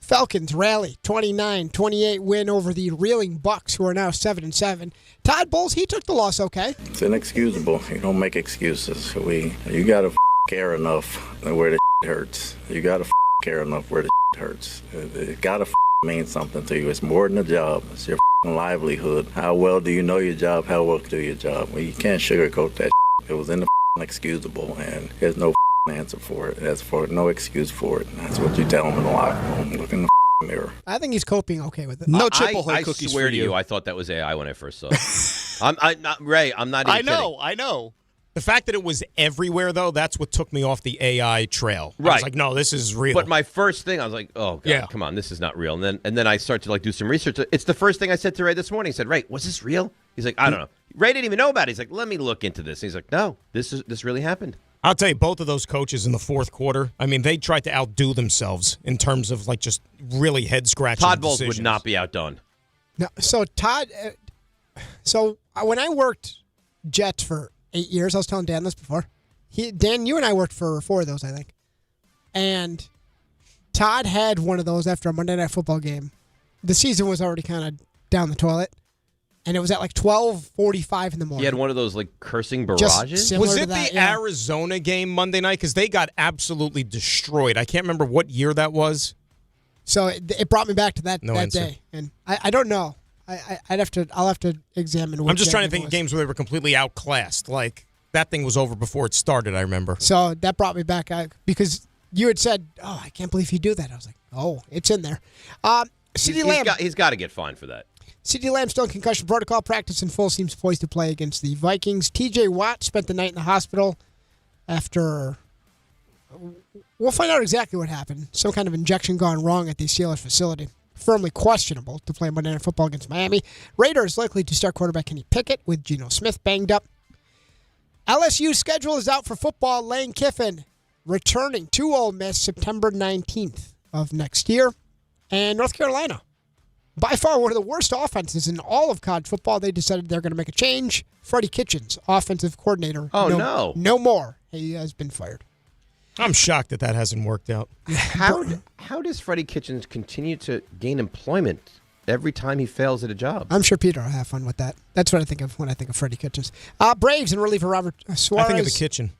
Falcons rally, 29-28 win over the reeling Bucs, who are now 7-7. Todd Bowles, he took the loss okay. It's inexcusable. You don't make excuses. You got to care enough where the hurts. You got to care enough where the hurts. It got to mean something to you. It's more than a job. It's your livelihood. How well do you know your job? How well do your job? Well, you can't sugarcoat that. It was inexcusable, and there's no answer for it. There's no excuse for it. That's what you tell them in the locker room. Look in the mirror. I think he's coping okay with it. No chip ahoy I cookies swear for to you. I thought that was AI when I first saw it. Ray, I'm not even kidding. I know. The fact that it was everywhere, though, that's what took me off the AI trail. I was like, no, this is real. But my first thing, I was like, oh, God, come on, this is not real. And then I started to do some research. It's the first thing I said to Ray this morning. He said, Ray, was this real? He's like, I don't know. Ray didn't even know about it. He's like, let me look into this. He's like, no, this really happened. I'll tell you, both of those coaches in the fourth quarter, I mean, they tried to outdo themselves in terms of, just really head-scratching Todd Bowles decisions. would not be outdone. No, so Todd, when I worked Jets for 8 years, I was telling Dan this before. Dan, you and I worked for 4 of those, I think. And Todd had one of those after a Monday Night Football game. The season was already kind of down the toilet. And it was at 12:45 in the morning. He had one of those cursing barrages? Was it the Arizona game Monday night? Because they got absolutely destroyed. I can't remember what year that was. So it brought me back to that answer. day. And I don't know. I'll have to examine. I'm just trying to think of games where they were completely outclassed. That thing was over before it started, I remember. So that brought me back because you had said, oh, I can't believe you do that. I was like, oh, it's in there. CeeDee Lamb. He's got to get fined for that. CeeDee Lamb still in concussion protocol. Practice in full. Seems poised to play against the Vikings. TJ Watt spent the night in the hospital after... We'll find out exactly what happened. Some kind of injection gone wrong at the Steelers facility. Firmly questionable to play Monday Night Football against Miami. Raiders likely to start quarterback Kenny Pickett with Geno Smith banged up. LSU's schedule is out for football. Lane Kiffin returning to Ole Miss September 19th of next year. And North Carolina, by far one of the worst offenses in all of college football. They decided they're going to make a change. Freddie Kitchens, offensive coordinator. Oh, no. No more. He has been fired. I'm shocked that hasn't worked out. How does Freddie Kitchens continue to gain employment every time he fails at a job? I'm sure Peter will have fun with that. That's what I think of when I think of Freddie Kitchens. Braves and reliever Robert Suarez. I think of the kitchen.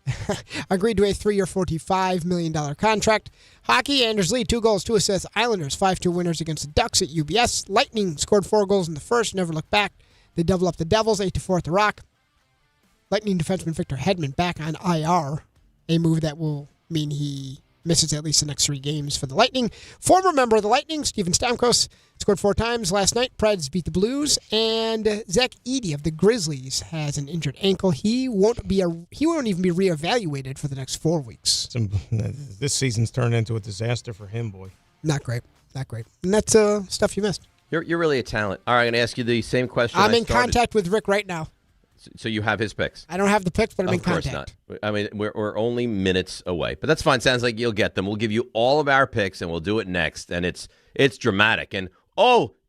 Agreed to a 3-year, $45 million contract. Hockey, Anders Lee, 2 goals, 2 assists. Islanders, 5-2 winners against the Ducks at UBS. Lightning scored 4 goals in the first, never looked back. They double up the Devils, 8-4 at the Rock. Lightning defenseman Victor Hedman back on IR, a move that will mean he misses at least the next 3 games for the Lightning. Former member of the Lightning, Steven Stamkos, scored 4 times last night. Preds beat the Blues, and Zach Edey of the Grizzlies has an injured ankle. He won't even be reevaluated for the next 4 weeks. This season's turned into a disaster for him, boy. Not great. And that's stuff you missed. You're really a talent. All right, I'm going to ask you the same question. I'm in contact with Rick right now. So you have his picks? I don't have the picks, but I'm in contact. Of course not. I mean, we're only minutes away. But that's fine. Sounds like you'll get them. We'll give you all of our picks, and we'll do it next. And it's dramatic. And,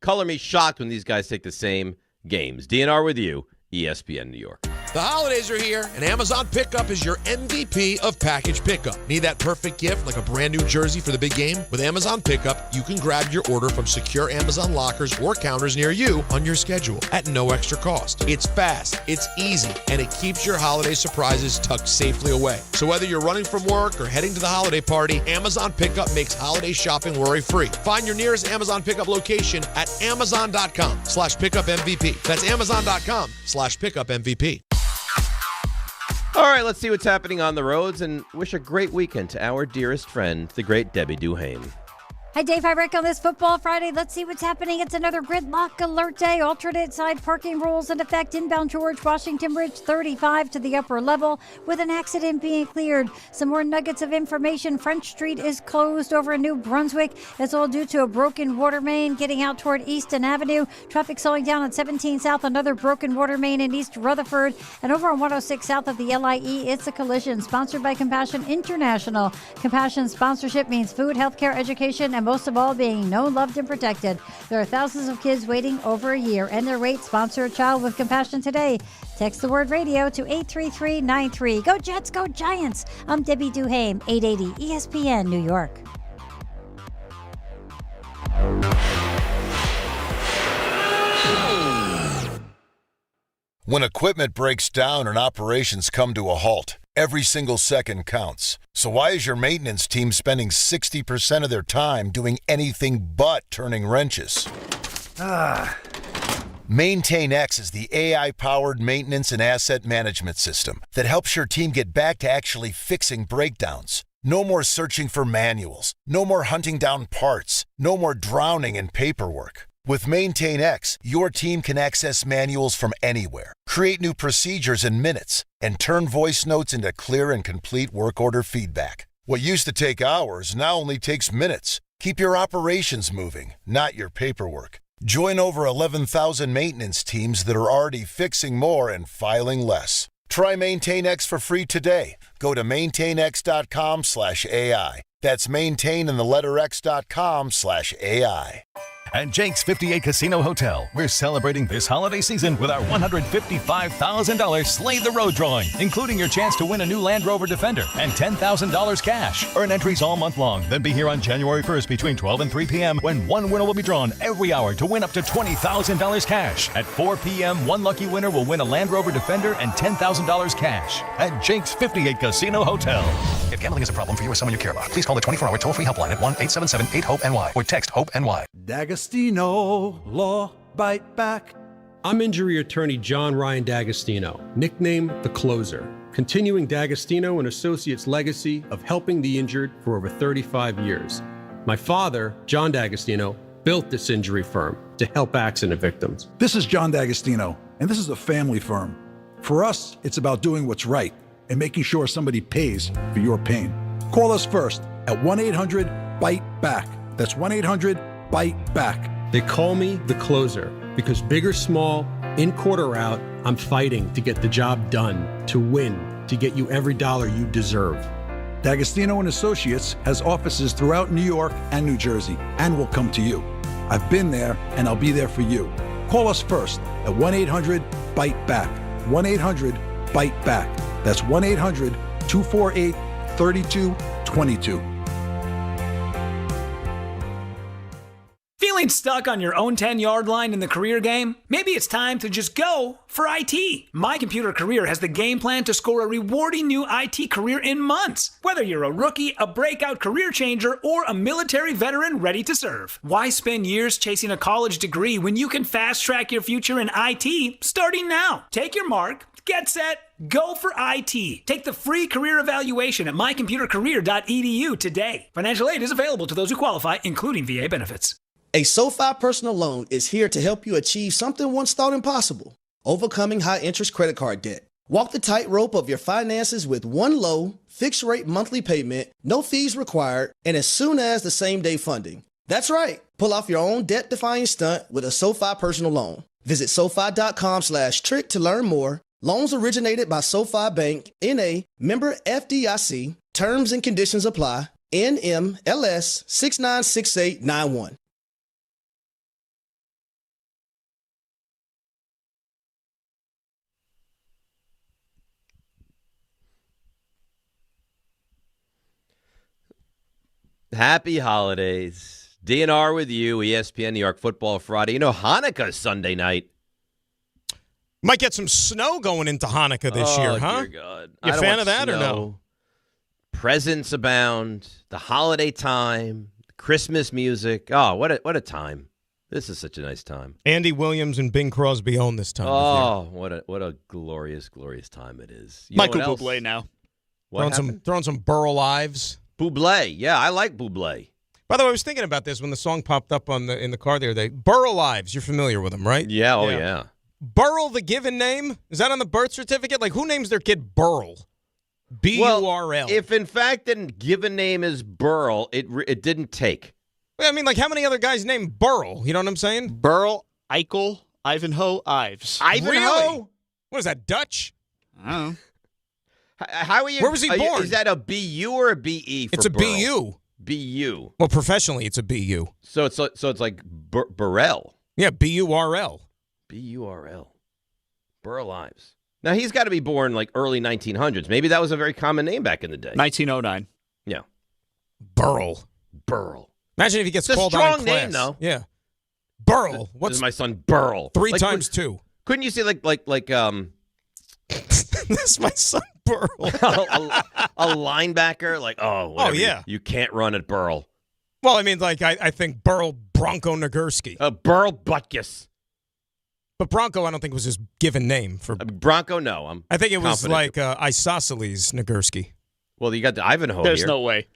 color me shocked when these guys take the same games. DNR with you, ESPN New York. The holidays are here, and Amazon Pickup is your MVP of package pickup. Need that perfect gift like a brand new jersey for the big game? With Amazon Pickup, you can grab your order from secure Amazon lockers or counters near you on your schedule at no extra cost. It's fast, it's easy, and it keeps your holiday surprises tucked safely away. So whether you're running from work or heading to the holiday party, Amazon Pickup makes holiday shopping worry-free. Find your nearest Amazon Pickup location at amazon.com/pickupmvp. That's amazon.com/pickupmvp. All right, let's see what's happening on the roads and wish a great weekend to our dearest friend, the great Debbie Duhame. Hi, Dave. Hi, Rick. On this Football Friday, let's see what's happening. It's another gridlock alert day. Alternate side parking rules in effect. Inbound George Washington Bridge, 35 to the upper level, with an accident being cleared. Some more nuggets of information. French Street is closed over in New Brunswick. It's all due to a broken water main getting out toward Easton Avenue. Traffic slowing down on 17 South. Another broken water main in East Rutherford. And over on 106 South of the LIE, it's a collision. Sponsored by Compassion International. Compassion sponsorship means food, healthcare, education, and most of all, being known, loved, and protected. There are thousands of kids waiting over a year, and their wait. Sponsor a child with compassion today. Text the word radio to 83393. Go Jets, go Giants. I'm Debbie Duhame, 880 ESPN, New York. When equipment breaks down and operations come to a halt, every single second counts. So why is your maintenance team spending 60% of their time doing anything but turning wrenches? MaintainX is the AI-powered maintenance and asset management system that helps your team get back to actually fixing breakdowns. No more searching for manuals. No more hunting down parts. No more drowning in paperwork. With MaintainX, your team can access manuals from anywhere, create new procedures in minutes, and turn voice notes into clear and complete work order feedback. What used to take hours now only takes minutes. Keep your operations moving, not your paperwork. Join over 11,000 maintenance teams that are already fixing more and filing less. Try MaintainX for free today. Go to maintainx.com/AI. That's maintain in the letter x.com/AI. At Jake's 58 Casino Hotel, we're celebrating this holiday season with our $155,000 Slay the Road drawing, including your chance to win a new Land Rover Defender and $10,000 cash. Earn entries all month long, then be here on January 1st between 12 and 3 p.m. when one winner will be drawn every hour to win up to $20,000 cash. At 4 p.m., one lucky winner will win a Land Rover Defender and $10,000 cash at Jake's 58 Casino Hotel. If gambling is a problem for you or someone you care about, please call the 24-hour toll-free helpline at 1-877-8-HOPE-NY or text HOPE-NY. D'Agostino Law Bite Back. I'm injury attorney John Ryan D'Agostino, nicknamed The Closer, continuing D'Agostino and Associates' legacy of helping the injured for over 35 years. My father, John D'Agostino, built this injury firm to help accident victims. This is John D'Agostino, and this is a family firm. For us, it's about doing what's right and making sure somebody pays for your pain. Call us first at 1-800-BITE-BACK. That's 1-800-BITE-BACK. They call me The Closer because big or small, in court or out, I'm fighting to get the job done, to win, to get you every dollar you deserve. D'Agostino and Associates has offices throughout New York and New Jersey and will come to you. I've been there and I'll be there for you. Call us first at 1-800-BITE-BACK. 1-800-BITE-BACK. That's 1-800-248-3222. Feeling stuck on your own 10-yard line in the career game? Maybe it's time to just go for IT. My Computer Career has the game plan to score a rewarding new IT career in months. Whether you're a rookie, a breakout career changer, or a military veteran ready to serve. Why spend years chasing a college degree when you can fast-track your future in IT starting now? Take your mark, get set, go for IT. Take the free career evaluation at mycomputercareer.edu today. Financial aid is available to those who qualify, including VA benefits. A SoFi personal loan is here to help you achieve something once thought impossible: overcoming high-interest credit card debt. Walk the tightrope of your finances with one low, fixed-rate monthly payment, no fees required, and as soon as the same-day funding. That's right. Pull off your own debt-defying stunt with a SoFi personal loan. Visit SoFi.com/trick to learn more. Loans originated by SoFi Bank, N.A., member FDIC. Terms and conditions apply. NMLS 696891. Happy holidays. DNR with you, ESPN New York Football Friday. You know, Hanukkah's Sunday night. Might get some snow going into Hanukkah this year, huh? Dear God. You a fan of that or no? Presents abound, the holiday time, Christmas music. Oh, what a time. This is such a nice time. Andy Williams and Bing Crosby own this time. Oh, what a glorious, glorious time it is. Michael Bublé now. Throwing some Burl Ives. Bublé. Yeah, I like Bublé. By the way, I was thinking about this when the song popped up in the car the other day. Burl Ives, you're familiar with him, right? Yeah, yeah. Burl, the given name? Is that on the birth certificate? Like, who names their kid Burl? B-U-R-L. Well, if in fact the given name is Burl, it didn't take. I mean, like, how many other guys named Burl? You know what I'm saying? Burl, Eichel, Ivanhoe, Ives. Ivanhoe? Really? What is that, Dutch? I don't know. How are you? Where was he born? Is that a B-U or a B-E for It's a Burl? B-U. B-U. Well, professionally, it's a B-U. So it's like Burrell. Yeah, B-U-R-L. B-U-R-L. Burl Ives. Now, he's got to be born like early 1900s. Maybe that was a very common name back in the day. 1909. Yeah. Burl. Imagine if he gets called on in class. It's a strong name, though. Yeah. Burl. This is my son, Burl. 3 times 2. Couldn't you say like That's my son, Burl. a linebacker? Like, whatever. Yeah. You can't run at Burl. Well, I mean, like, I think Burl Bronco Nagurski. Burl Butkus. But Bronco, I don't think was his given name for Bronco. No, I think it was like Isosceles Nagurski. Well, you got the Ivanhoe. There's here. no way.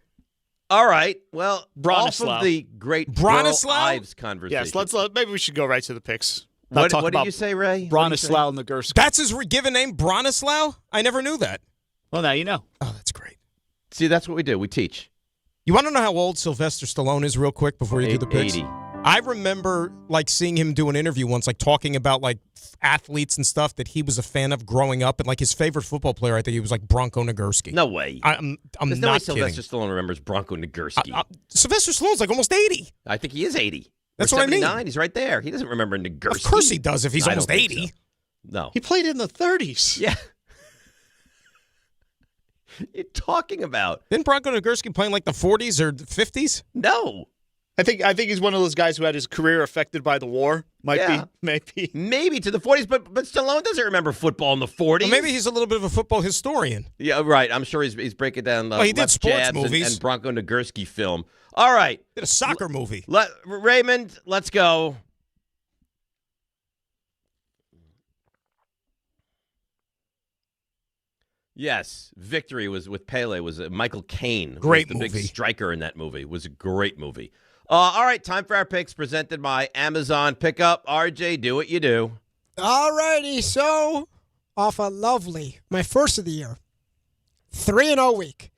All right. Well, Bronislaw. off of the great Bronislaw? Burl Ives conversation. Yes, maybe we should go right to the picks. What did you say, Ray? Bronislaw Nagurski. That's his given name, Bronislaw? I never knew that. Well, now you know. Oh, that's great. See, that's what we do. We teach. You want to know how old Sylvester Stallone is real quick before you do the picks? 80. I remember like seeing him do an interview once, like talking about like athletes and stuff that he was a fan of growing up, and like his favorite football player, I think he was like Bronco Nagurski. No way. I'm There's not no way kidding. Sylvester Stallone remembers Bronco Nagurski. Sylvester Stallone's like almost 80. I think he is 80. That's or what I mean. 79. He's right there. He doesn't remember Nagurski. Of course he does if he's I almost don't think 80. so. No. He played in the 30s. Yeah. You're talking about? Didn't Bronco Nagurski play in like the 40s or 50s? No. I think he's one of those guys who had his career affected by the war. Maybe to the 40s, but Stallone doesn't remember football in the 40s. Well, maybe he's a little bit of a football historian. Yeah, right. I'm sure he's breaking down the he did sports movies and Bronco Nagurski film. All right. Did a soccer movie. Raymond, let's go. Yes, Victory was with Pele. Was Michael Caine? Great was the movie. big striker in that movie. It was a great movie. All right, time for our picks presented by Amazon Pickup. RJ, do what you do. All righty, so off a lovely, my first of the year, 3-0 week.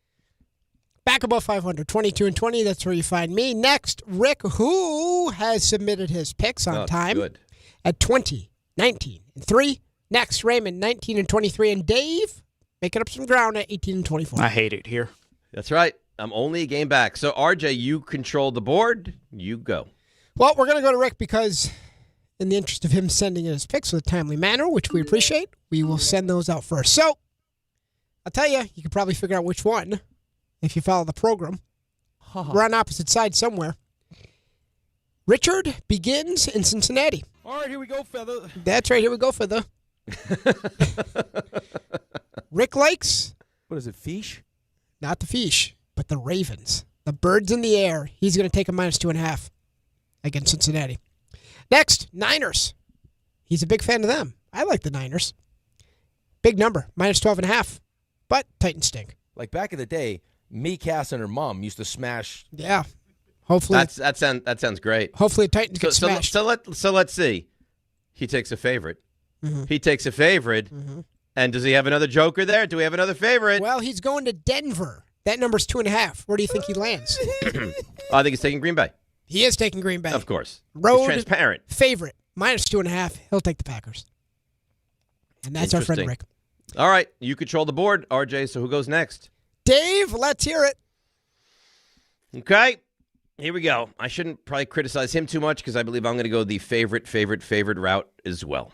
Back above 500, 22-20. That's where you find me. Next, Rick, who has submitted his picks on time good. at 20, 19-3. Next, Raymond, 19-23, and Dave making up some ground at 18-24. I hate it here. That's right. I'm only a game back. So, RJ, you control the board. You go. Well, we're going to go to Rick because in the interest of him sending in his picks with a timely manner, which we appreciate, we will send those out first. So, I'll tell you, you can probably figure out which one if you follow the program. We're on opposite sides somewhere. Richard begins in Cincinnati. All right, here we go, Feather. That's right. Here we go, Feather. Rick likes... What is it, Fish? Not the Fish, but the Ravens. The Birds in the air. He's going to take a -2.5 against Cincinnati. Next, Niners. He's a big fan of them. I like the Niners. Big number, -12.5. But Titans stink. Like back in the day, me, Cass, and her mom used to smash. Yeah. Hopefully. That sounds great. Hopefully Titans get smashed. So let's see. He takes a favorite. Mm-hmm. He takes a favorite. Mm-hmm. And does he have another joker there? Do we have another favorite? Well, he's going to Denver. That number's 2.5. Where do you think he lands? I think he's taking Green Bay. He is taking Green Bay. Of course. Road He's transparent. favorite. -2.5. He'll take the Packers. And that's our friend Rick. All right. You control the board, RJ. So who goes next? Dave, let's hear it. Okay. Here we go. I shouldn't probably criticize him too much because I believe I'm going to go the favorite route as well.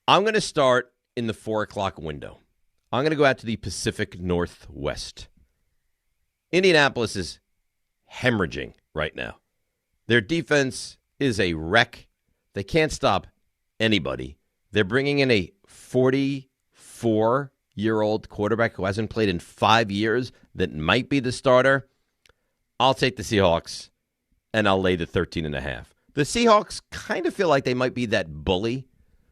I'm going to start in the 4 o'clock window. I'm going to go out to the Pacific Northwest. Indianapolis is hemorrhaging right now. Their defense is a wreck. They can't stop anybody. They're bringing in a 44-year-old quarterback who hasn't played in 5 years that might be the starter. I'll take the Seahawks, and I'll lay the 13.5. The Seahawks kind of feel like they might be that bully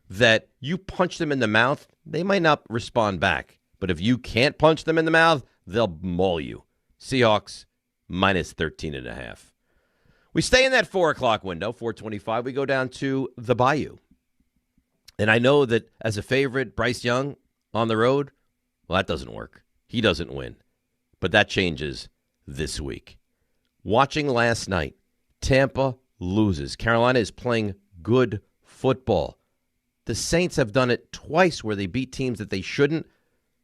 that you punch them in the mouth, they might not respond back. But if you can't punch them in the mouth, they'll maul you. Seahawks, minus 13.5. We stay in that 4 o'clock window, 4:25. We go down to the Bayou. And I know that as a favorite, Bryce Young on the road, well, that doesn't work. He doesn't win. But that changes this week. Watching last night, Tampa loses. Carolina is playing good football. The Saints have done it twice where they beat teams that they shouldn't.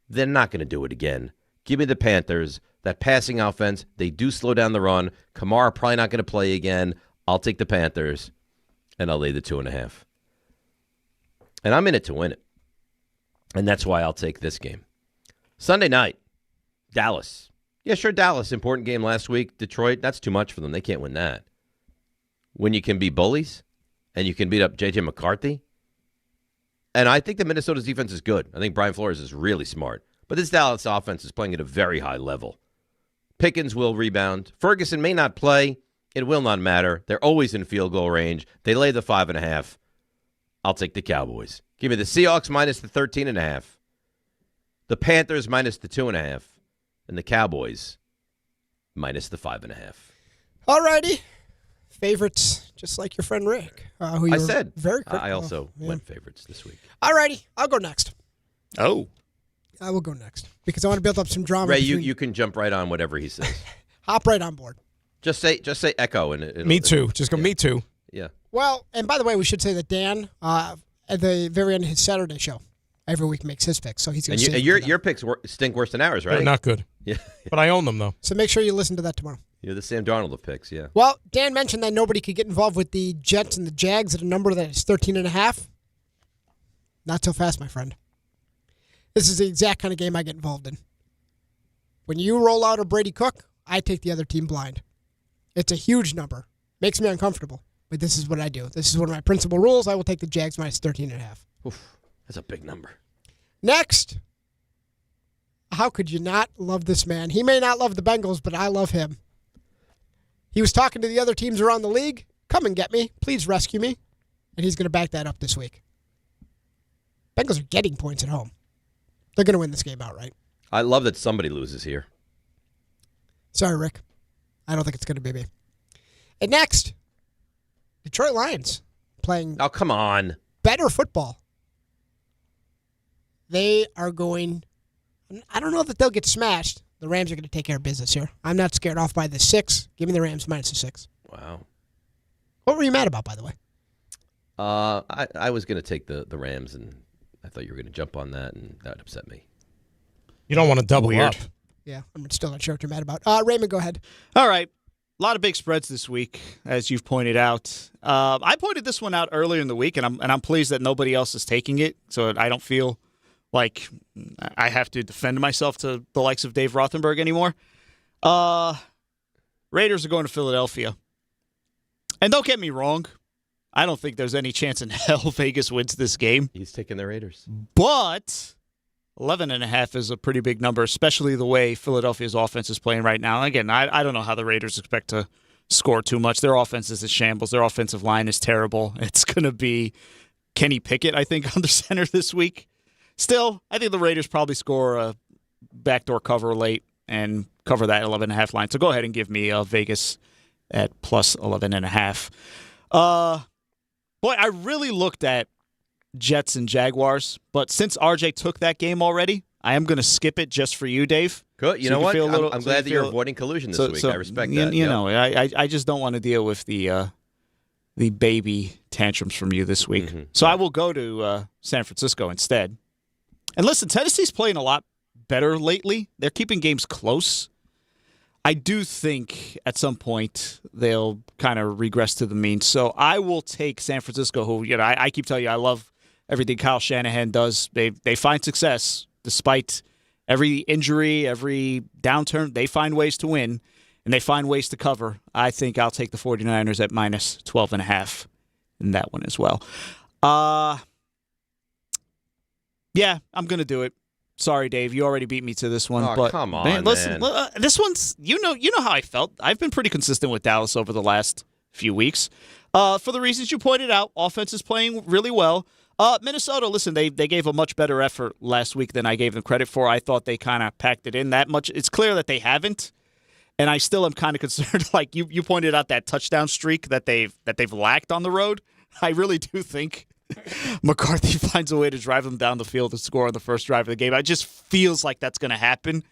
They're not going to do it again. Give me the Panthers. That passing offense, they do slow down the run. Kamara probably not going to play again. I'll take the Panthers, and I'll lay the 2.5. And I'm in it to win it. And that's why I'll take this game. Sunday night, Dallas. Yeah, sure, Dallas. Important game last week. Detroit, that's too much for them. They can't win that. When you can be bullies and you can beat up J.J. McCarthy. And I think the Minnesota's defense is good. I think Brian Flores is really smart. But this Dallas offense is playing at a very high level. Pickens will rebound. Ferguson may not play. It will not matter. They're always in field goal range. They lay the 5.5. I'll take the Cowboys. Give me the Seahawks minus the 13.5. The Panthers minus the 2.5. And the Cowboys minus the 5.5. All righty. Favorites, just like your friend Rick. Who you I said. Very critical. I also went favorites this week. All righty. I'll go next. Oh. I will go next because I want to build up some drama. Ray, you can jump right on whatever he says. Hop right on board. Just say echo. And me too. Just go, me too. Yeah. Well, and by the way, we should say that Dan, at the very end of his Saturday show, every week makes his picks. So he's going to your picks stink worse than ours, right? They're not good. Yeah. But I own them, though. So make sure you listen to that tomorrow. You're the Sam Darnold of picks, yeah. Well, Dan mentioned that nobody could get involved with the Jets and the Jags at a number that is 13.5. Not so fast, my friend. This is the exact kind of game I get involved in. When you roll out a Brady Cook, I take the other team blind. It's a huge number. Makes me uncomfortable. But this is what I do. This is one of my principal rules. I will take the Jags minus 13.5. Oof, that's a big number. Next. How could you not love this man? He may not love the Bengals, but I love him. He was talking to the other teams around the league. Come and get me. Please rescue me. And he's going to back that up this week. Bengals are getting points at home. They're going to win this game outright. I love that somebody loses here. Sorry, Rick. I don't think it's going to be me. And next, Detroit Lions playing. Oh, come on. Better football. They are going. I don't know that they'll get smashed. The Rams are going to take care of business here. I'm not scared off by the 6. Give me the Rams minus the 6. Wow. What were you mad about, by the way? I was going to take the Rams, and I thought you were going to jump on that, and that upset me. You don't want to double up. Yeah, I'm still not sure what you're mad about. Raymond, go ahead. All right. A lot of big spreads this week, as you've pointed out. I pointed this one out earlier in the week, and I'm pleased that nobody else is taking it, so I don't feel like I have to defend myself to the likes of Dave Rothenberg anymore. Raiders are going to Philadelphia. And don't get me wrong, I don't think there's any chance in hell Vegas wins this game. He's taking the Raiders. But 11.5 is a pretty big number, especially the way Philadelphia's offense is playing right now. Again, I don't know how the Raiders expect to score too much. Their offense is a shambles. Their offensive line is terrible. It's going to be Kenny Pickett, I think, under center this week. Still, I think the Raiders probably score a backdoor cover late and cover that 11.5 line. So go ahead and give me Vegas at plus 11.5. Boy, I really looked at Jets and Jaguars, but since RJ took that game already, I am going to skip it just for you, Dave. Good. You know what? I'm glad that you're avoiding collusion this week. I respect that. You know, I just don't want to deal with the baby tantrums from you this week. Mm-hmm. So I will go to San Francisco instead. And listen, Tennessee's playing a lot better lately. They're keeping games close. I do think at some point they'll kind of regress to the mean. So I will take San Francisco, who, you know, I keep telling you I love everything Kyle Shanahan does. They find success despite Every injury, every downturn, they find ways to win, and they find ways to cover. I think I'll take the 49ers at minus 12.5 in that one as well. Yeah, I'm going to do it. Sorry, Dave. You already beat me to this one. Oh, but come on, man. Listen, man. This one's, you know how I felt. I've been pretty consistent with Dallas over the last few weeks. For the reasons you pointed out, offense is playing really well. Minnesota, listen, they gave a much better effort last week than I gave them credit for. I thought they kind of packed it in that much. It's clear that they haven't, and I still am kind of concerned. Like you pointed out that touchdown streak that they've lacked on the road. I really do think McCarthy finds a way to drive them down the field and score on the first drive of the game. It just feels like that's going to happen,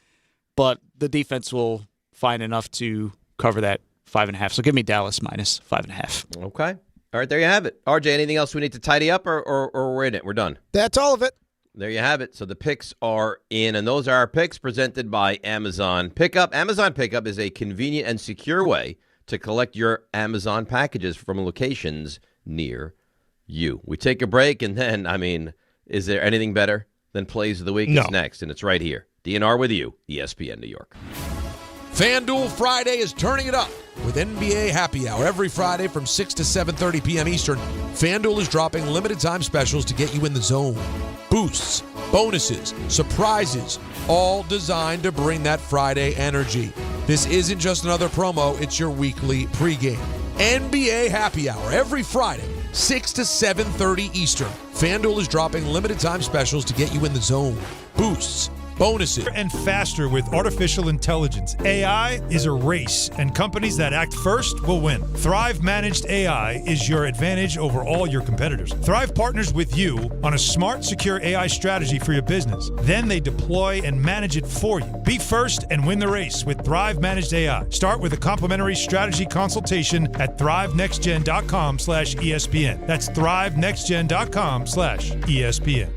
but the defense will find enough to cover that 5.5. So give me Dallas minus 5.5. Okay. All right, there you have it. RJ, anything else we need to tidy up, or we're in it? We're done. That's all of it. There you have it. So the picks are in, and those are our picks presented by Amazon Pickup. Amazon Pickup is a convenient and secure way to collect your Amazon packages from locations near you. We take a break, and then, is there anything better than Plays of the Week? No. It's next, and it's right here. DNR with you, ESPN New York. FanDuel Friday is turning it up with NBA Happy Hour every Friday from 6 to 7:30 p.m. Eastern. FanDuel is dropping limited-time specials to get you in the zone. Boosts, bonuses, surprises, all designed to bring that Friday energy. This isn't just another promo, it's your weekly pregame. NBA Happy Hour every Friday, 6 to 7:30 Eastern. FanDuel is dropping limited-time specials to get you in the zone. Boosts, bonuses. And faster with artificial intelligence. AI is a race, and companies that act first will win. Thrive Managed AI is your advantage over all your competitors. Thrive partners with you on a smart, secure AI strategy for your business. Then they deploy and manage it for you. Be first and win the race with Thrive Managed AI. Start with a complimentary strategy consultation at thrivenextgen.com/ESPN. That's thrivenextgen.com/ESPN.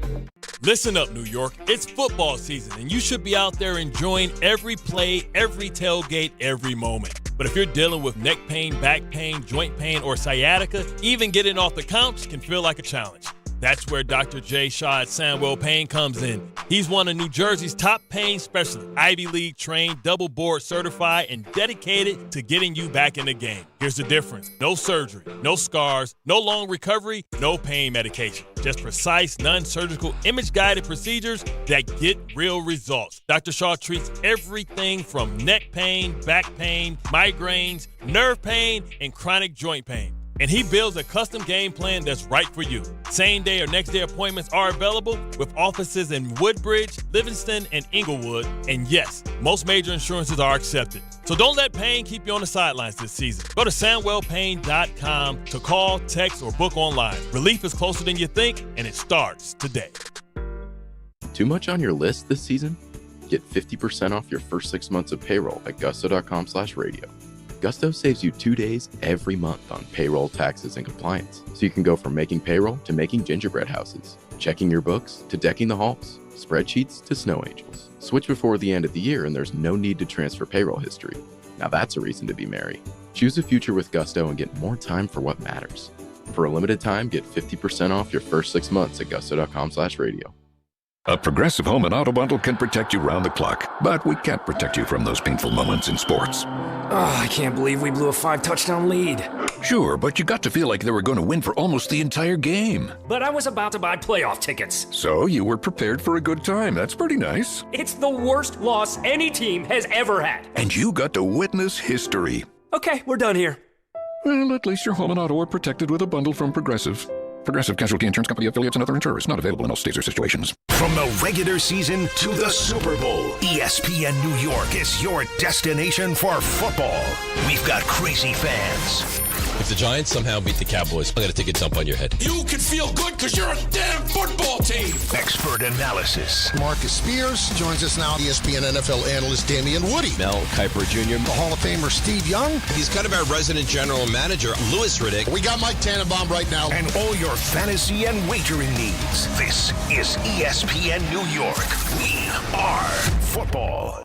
Listen up, New York. It's football season, and you should be out there enjoying every play, every tailgate, every moment. But if you're dealing with neck pain, back pain, joint pain, or sciatica, even getting off the couch can feel like a challenge. That's where Dr. Jay Shaw at Sandwell Pain comes in. He's one of New Jersey's top pain specialists, Ivy League trained, double board certified, and dedicated to getting you back in the game. Here's the difference. No surgery, no scars, no long recovery, no pain medication. Just precise, non-surgical, image-guided procedures that get real results. Dr. Shaw treats everything from neck pain, back pain, migraines, nerve pain, and chronic joint pain. And he builds a custom game plan that's right for you. Same day or next day appointments are available with offices in Woodbridge, Livingston, and Inglewood. And yes, most major insurances are accepted. So don't let pain keep you on the sidelines this season. Go to SandwellPain.com to call, text, or book online. Relief is closer than you think, and it starts today. Too much on your list this season? Get 50% off your first 6 months of payroll at gusto.com/radio. Gusto saves you 2 days every month on payroll, taxes, and compliance. So you can go from making payroll to making gingerbread houses, checking your books to decking the halls, spreadsheets to snow angels. Switch before the end of the year and there's no need to transfer payroll history. Now that's a reason to be merry. Choose a future with Gusto and get more time for what matters. For a limited time, get 50% off your first 6 months at gusto.com/radio. A Progressive Home and Auto Bundle can protect you round the clock, but we can't protect you from those painful moments in sports. Oh, I can't believe we blew a 5-touchdown lead. Sure, but you got to feel like they were going to win for almost the entire game. But I was about to buy playoff tickets. So you were prepared for a good time. That's pretty nice. It's the worst loss any team has ever had. And you got to witness history. Okay, we're done here. Well, at least your home and auto are protected with a bundle from Progressive. Progressive Casualty Insurance Company affiliates and other insurers. Not available in all states or situations. From the regular season to the Super Bowl, ESPN New York is your destination for football. We've got crazy fans. If the Giants somehow beat the Cowboys, I'm going to take a dump on your head. You can feel good because you're a damn football team. Expert analysis. Marcus Spears joins us now. ESPN NFL analyst Damian Woody. Mel Kiper Jr. The Hall of Famer Steve Young. He's kind of our resident general manager, Louis Riddick. We got Mike Tannenbaum right now. And all your fantasy and wagering needs. This is ESPN New York. We are football.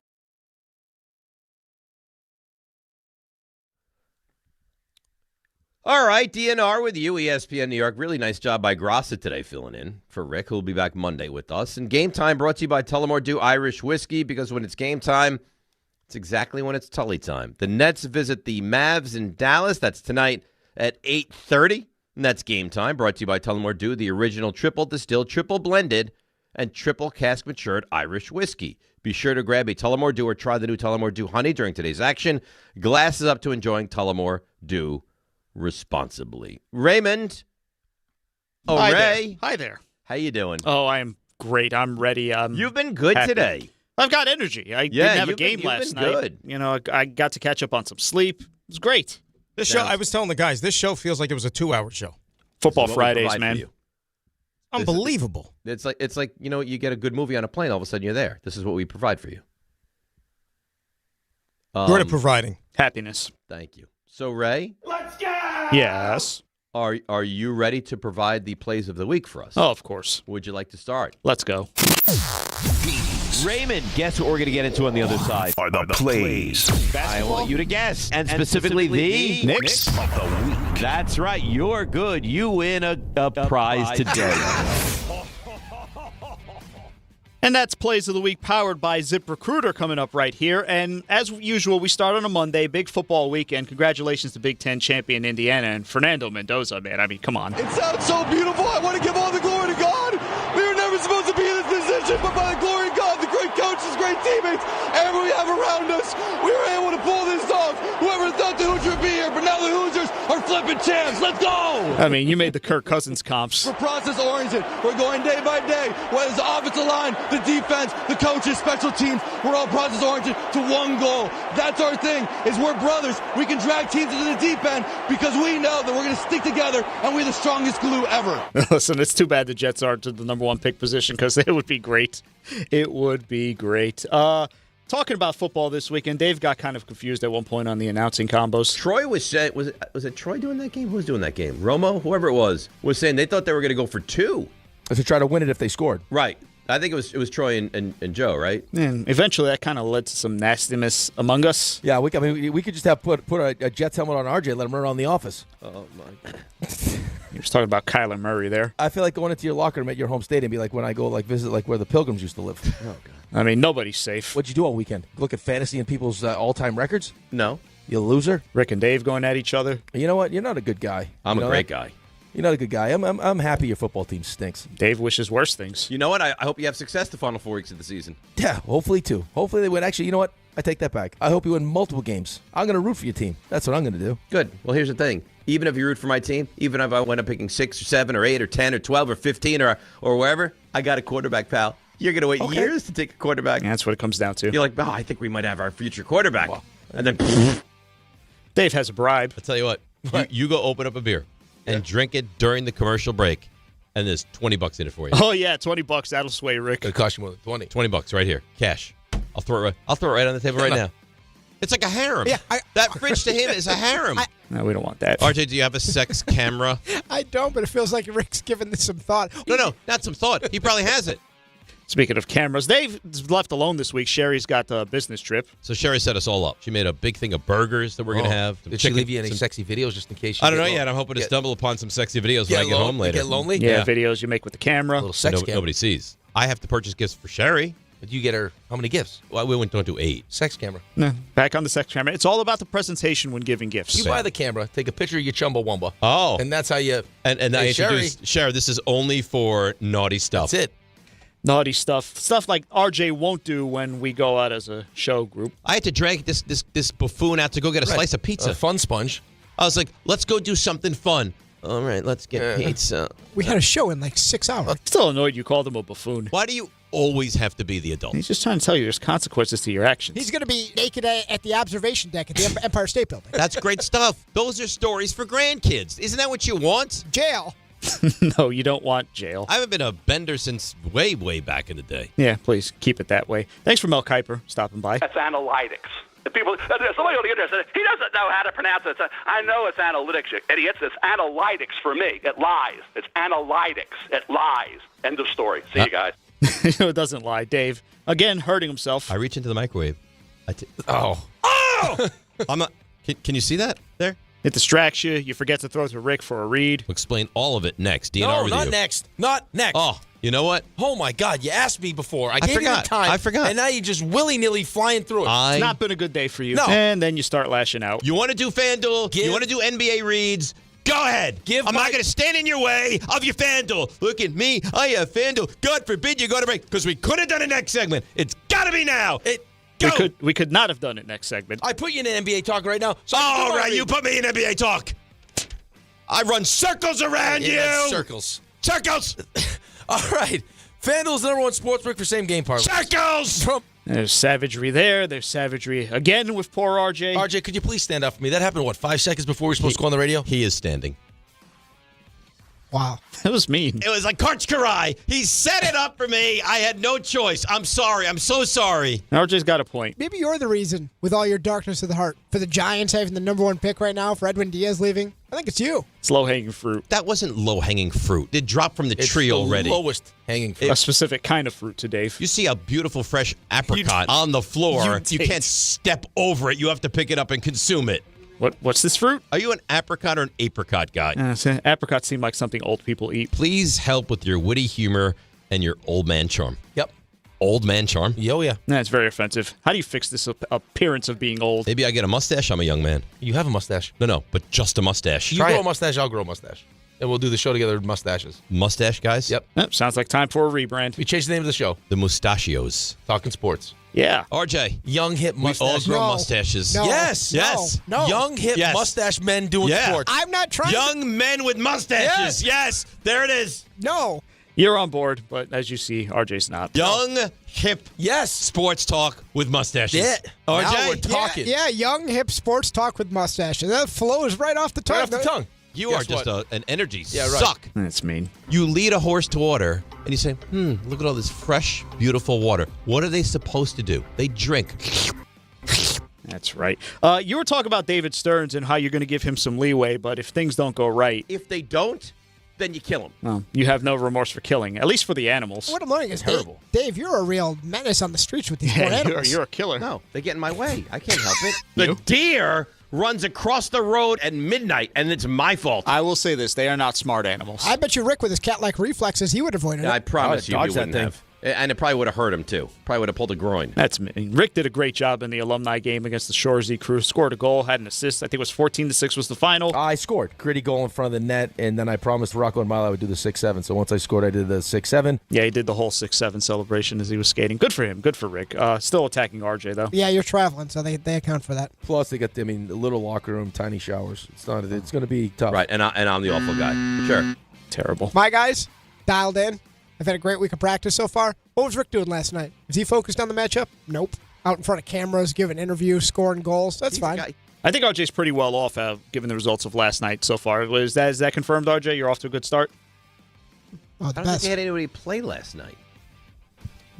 All right, DNR with you, ESPN New York. Really nice job by Grassa today filling in for Rick, who will be back Monday with us. And Game Time brought to you by Tullamore Dew Irish Whiskey, because when it's game time, it's exactly when it's Tully time. The Nets visit the Mavs in Dallas. That's tonight at 8:30. And that's Game Time, brought to you by Tullamore Dew, the original triple distilled, triple blended, and triple cask matured Irish whiskey. Be sure to grab a Tullamore Dew or try the new Tullamore Dew Honey during today's action. Glasses up to enjoying Tullamore Dew responsibly. Raymond. Oh, Hi Ray. There. Hi there. How you doing? Oh, I am great. I'm ready. You've been good happy. Today. I've got energy. I didn't have a game last night. Good. You know, I got to catch up on some sleep. It was great. This show, I was telling the guys, this show feels like it was a 2-hour show. Football Fridays, man. Unbelievable. It's like you get a good movie on a plane. All of a sudden, you're there. This is what we provide for you. Good at providing happiness. Thank you. So, Ray. Let's go. Yes. Are you ready to provide the plays of the week for us? Oh, of course. Would you like to start? Let's go. Raymond, guess what we're going to get into on the other side? Are the plays. I want you to guess. And specifically the Knicks of the week. That's right. You're good. You win a prize today. And that's Plays of the Week powered by ZipRecruiter coming up right here. And as usual, we start on a Monday, big football weekend. Congratulations to Big Ten champion Indiana and Fernando Mendoza, man. I mean, come on. It sounds so beautiful. I want to give all the glory to God. We were never supposed to be in this position, but by the glory of God, the great coaches, great teammates, everyone we have around us, we were able to pull this off. Whoever thought the Hoosiers would be here, but now the Hoosiers are flipping champs. Let's go. I mean, you made the Kirk Cousins comps. We're process-oriented. We're going day by day. Whether it's the offensive line, the defense, the coaches, special teams, we're all process-oriented to one goal. That's our thing, is we're brothers. We can drag teams into the deep end because we know that we're going to stick together and we're the strongest glue ever. Listen, it's too bad the Jets aren't to the number one pick position because it would be great. It would be great. Talking about football this weekend, Dave got kind of confused at one point on the announcing combos. Troy was saying, was it Troy doing that game? Who was doing that game? Romo? Whoever it was saying they thought they were going to go for 2. To try to win it if they scored. Right. I think it was Troy and Joe, right? And eventually that kind of led to some nastiness among us. Yeah, we could just have put a Jets helmet on RJ, let him run around the office. Oh, my God. You're just talking about Kyler Murray there. I feel like going into your locker room at your home stadium be like when I go visit where the Pilgrims used to live. Oh, God. I mean, nobody's safe. What'd you do all weekend? Look at fantasy and people's all-time records? No. You loser. Rick and Dave going at each other. You know what? You're not a good guy. I'm a great guy. You're not a good guy. I'm happy your football team stinks. Dave wishes worse things. You know what? I hope you have success the final 4 weeks of the season. Yeah, hopefully too. Hopefully they win. Actually, you know what? I take that back. I hope you win multiple games. I'm going to root for your team. That's what I'm going to do. Good. Well, here's the thing. Even if you root for my team, even if I went up picking 6 or 7 or 8 or 10 or 12 or 15 or wherever, I got a quarterback, pal. You're going to wait years to take a quarterback. Yeah, that's what it comes down to. You're like, I think we might have our future quarterback. Well, and then Dave has a bribe. I'll tell you what. You go open up a beer and drink it during the commercial break, and there's $20 in it for you. Oh, yeah, $20. That'll sway Rick. It'll cost you more than 20. $20 right here, cash. I'll throw it right on the table right now. It's like a harem. Yeah, that fridge to him is a harem. No, we don't want that. RJ, do you have a sex camera? I don't, but it feels like Rick's given this some thought. No, not some thought. He probably has it. Speaking of cameras, Dave's left alone this week. Sherry's got a business trip. So Sherry set us all up. She made a big thing of burgers that we're going to have. Did she leave you any sexy videos just in case? I don't know yet. I'm hoping to stumble upon some sexy videos when I get home later. Get lonely? Yeah, videos you make with the camera. A little sex camera. Nobody sees. I have to purchase gifts for Sherry. But you get her how many gifts? Well, we don't do 8. Sex camera. No, back on the sex camera. It's all about the presentation when giving gifts. You buy the camera, take a picture of your Chumbawamba. Oh. And that's how you... And I introduced Sherry, this is only for naughty stuff. That's it. Naughty stuff. Stuff like RJ won't do when we go out as a show group. I had to drag this buffoon out to go get a slice of pizza. A fun sponge. I was like, let's go do something fun. All right, let's get pizza. We had a show in 6 hours. I'm still annoyed you called him a buffoon. Why do you always have to be the adult? He's just trying to tell you there's consequences to your actions. He's going to be naked at the observation deck at the Empire State Building. That's great stuff. Those are stories for grandkids. Isn't that what you want? Jail. No, you don't want jail. I haven't been a bender since way, way back in the day. Yeah, please keep it that way. Thanks for Mel Kiper stopping by. That's analytics. People, somebody on the internet said, he doesn't know how to pronounce it. I know it's analytics, you idiots. It's analytics for me. It lies. It's analytics. It lies. End of story. See you guys. It doesn't lie. Dave, again, hurting himself. I reach into the microwave. Oh! I'm not. Can you see that there? It distracts you. You forget to throw to Rick for a read. We'll explain all of it next. DNR No, with not you. next. Not next. Oh, you know what? Oh, my God. You asked me before. I gave forgot. you the time. I forgot. And now you're just willy-nilly flying through it. It's not been a good day for you. No. And then you start lashing out. You want to do FanDuel? You want to do NBA reads? Go ahead. I'm not going to stand in your way of your FanDuel. Look at me. I have FanDuel. God forbid you go to break because we could have done it next segment. It's got to be now. Go. We could not have done it next segment. I put you in an NBA talk right now. So All right, you put me in NBA talk. I run circles around you. Circles. Circles. All right. FanDuel's the #1 sportsbook for same-game parlays. Circles. There's savagery there. There's savagery again with poor RJ. RJ, could you please stand up for me? That happened, 5 seconds before we were supposed to go on the radio? He is standing. Wow. That was mean. It was like Karch Karai. He set it up for me. I had no choice. I'm sorry. I'm so sorry. RJ's got a point. Maybe you're the reason, with all your darkness of the heart, for the Giants having the #1 pick right now, for Edwin Diaz leaving. I think it's you. It's low-hanging fruit. That wasn't low-hanging fruit. It dropped from the tree already. Lowest hanging fruit. A specific kind of fruit to Dave. You see a beautiful fresh apricot on the floor. You can't step over it. You have to pick it up and consume it. What's this fruit? Are you an apricot or an apricot guy? Apricots seem like something old people eat. Please help with your witty humor and your old man charm. Yep. Old man charm? Yo, yeah. That's very offensive. How do you fix this appearance of being old? Maybe I get a mustache. I'm a young man. You have a mustache. No, but just a mustache. You grow a mustache, I'll grow a mustache. And we'll do the show together with mustaches. Mustache guys? Yep. Sounds like time for a rebrand. We changed the name of the show. The Mustachios. Talking sports. Yeah. RJ. Young, hip mustache. We all grow mustaches. No. Yes. Yes. No. Young, hip mustache men doing sports. I'm not trying Young men with mustaches. Yes. There it is. No. You're on board, but as you see, RJ's not. Young, hip sports talk with mustaches. Yeah. RJ? Now we're talking. Yeah, young, hip sports talk with mustaches. That flows right off the tongue. Right off the tongue. You are just an energy right. suck. That's mean. You lead a horse to water, and you say, look at all this fresh, beautiful water. What are they supposed to do? They drink. That's right. You were talking about David Stearns and how you're going to give him some leeway, but if things don't go right... If they don't, then you kill him. Well, you have no remorse for killing, at least for the animals. What I'm learning is, terrible. Dave, you're a real menace on the streets with these poor animals. You're a killer. No, they get in my way. I can't help it. The deer runs across the road at midnight, and it's my fault. I will say this. They are not smart animals. I bet you Rick, with his cat-like reflexes, he would have avoided it. I promise you wouldn't have. And it probably would have hurt him, too. Probably would have pulled a groin. That's mean. Rick did a great job in the alumni game against the Shoresy crew. Scored a goal, had an assist. I think it was 14-6 was the final. I scored. Gritty goal in front of the net, and then I promised Rocco and Milo I would do the 6-7. So once I scored, I did the 6-7. Yeah, he did the whole 6-7 celebration as he was skating. Good for him. Good for Rick. Still attacking RJ, though. Yeah, you're traveling, so they account for that. Plus, they got, a little locker room, tiny showers. It's going to be tough. Right, and I'm the awful guy. Sure. Terrible. My guys, dialed in. I've had a great week of practice so far. What was Rick doing last night? Was he focused on the matchup? Nope. Out in front of cameras, giving interviews, scoring goals. That's fine. I think RJ's pretty well off given the results of last night so far. Is that confirmed, RJ? You're off to a good start? Oh, I don't think they had anybody play last night.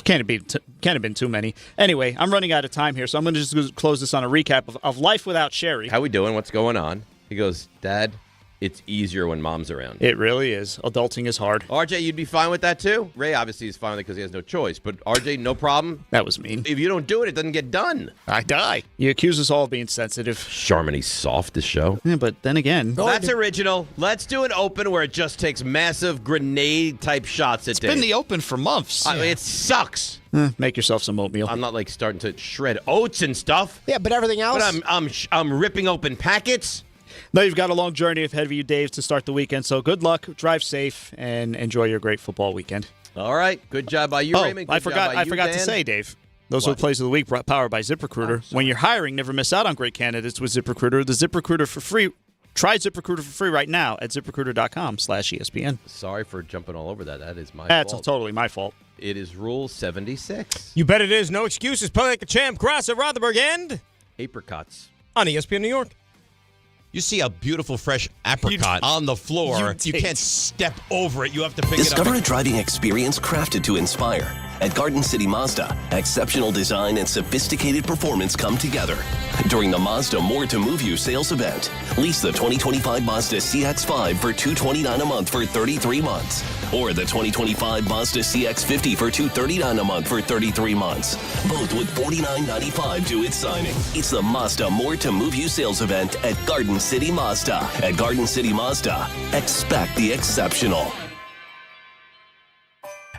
Can't have been too many. Anyway, I'm running out of time here, so I'm going to just close this on a recap of life without Sherry. How we doing? What's going on? He goes, Dad, it's easier when Mom's around. It really is. Adulting is hard. RJ, you'd be fine with that too? Ray obviously is fine with it because he has no choice. But RJ, no problem? That was mean. If you don't do it, it doesn't get done. I die. You accuse us all of being sensitive. Charmony's soft, this show. Yeah, but then again. That's original. Let's do an open where it just takes massive grenade-type shots at Dave. It's been the open for months. It sucks. Make yourself some oatmeal. I'm not like starting to shred oats and stuff. Yeah, but everything else. But I'm ripping open packets. No, you've got a long journey ahead of you, Dave, to start the weekend. So good luck, drive safe, and enjoy your great football weekend. All right, good job by you, Raymond. Good I forgot Dan. to say, Dave. Those are the plays of the week powered by ZipRecruiter. When you're hiring, never miss out on great candidates with ZipRecruiter. The ZipRecruiter for free. Try ZipRecruiter for free right now at ZipRecruiter.com/ESPN. Sorry for jumping all over that. That is my fault. That's totally my fault. It is Rule 76. You bet it is. No excuses. Play like a champ. Cross at Rothenberg and Apricots on ESPN New York. You see a beautiful fresh apricot on the floor. You can't step over it. You have to pick it up. Discover a driving experience crafted to inspire. At Garden City Mazda, exceptional design and sophisticated performance come together. During the Mazda More to Move You sales event, lease the 2025 Mazda CX-5 for $229 a month for 33 months. Or the 2025 Mazda CX-50 for $239 a month for 33 months. Both with $49.95 due at signing. It's the Mazda More to Move You sales event at Garden City Mazda. At Garden City Mazda, expect the exceptional.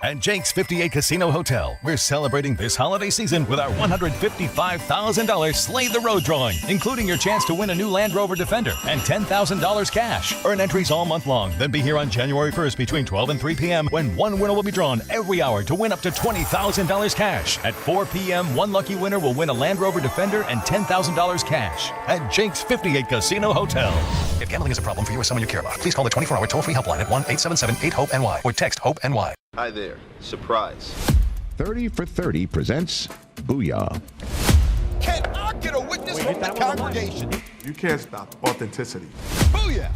At Jake's 58 Casino Hotel, we're celebrating this holiday season with our $155,000 Slay the Road drawing, including your chance to win a new Land Rover Defender and $10,000 cash. Earn entries all month long, then be here on January 1st between 12 and 3 p.m. when one winner will be drawn every hour to win up to $20,000 cash. At 4 p.m., one lucky winner will win a Land Rover Defender and $10,000 cash. At Jake's 58 Casino Hotel. If gambling is a problem for you or someone you care about, please call the 24-hour toll-free helpline at 1-877-8-HOPE-NY or text HOPE-NY. Hi there. Surprise. 30 for 30 presents Booyah. Can I get a witness from the congregation? You can't stop authenticity. Booyah!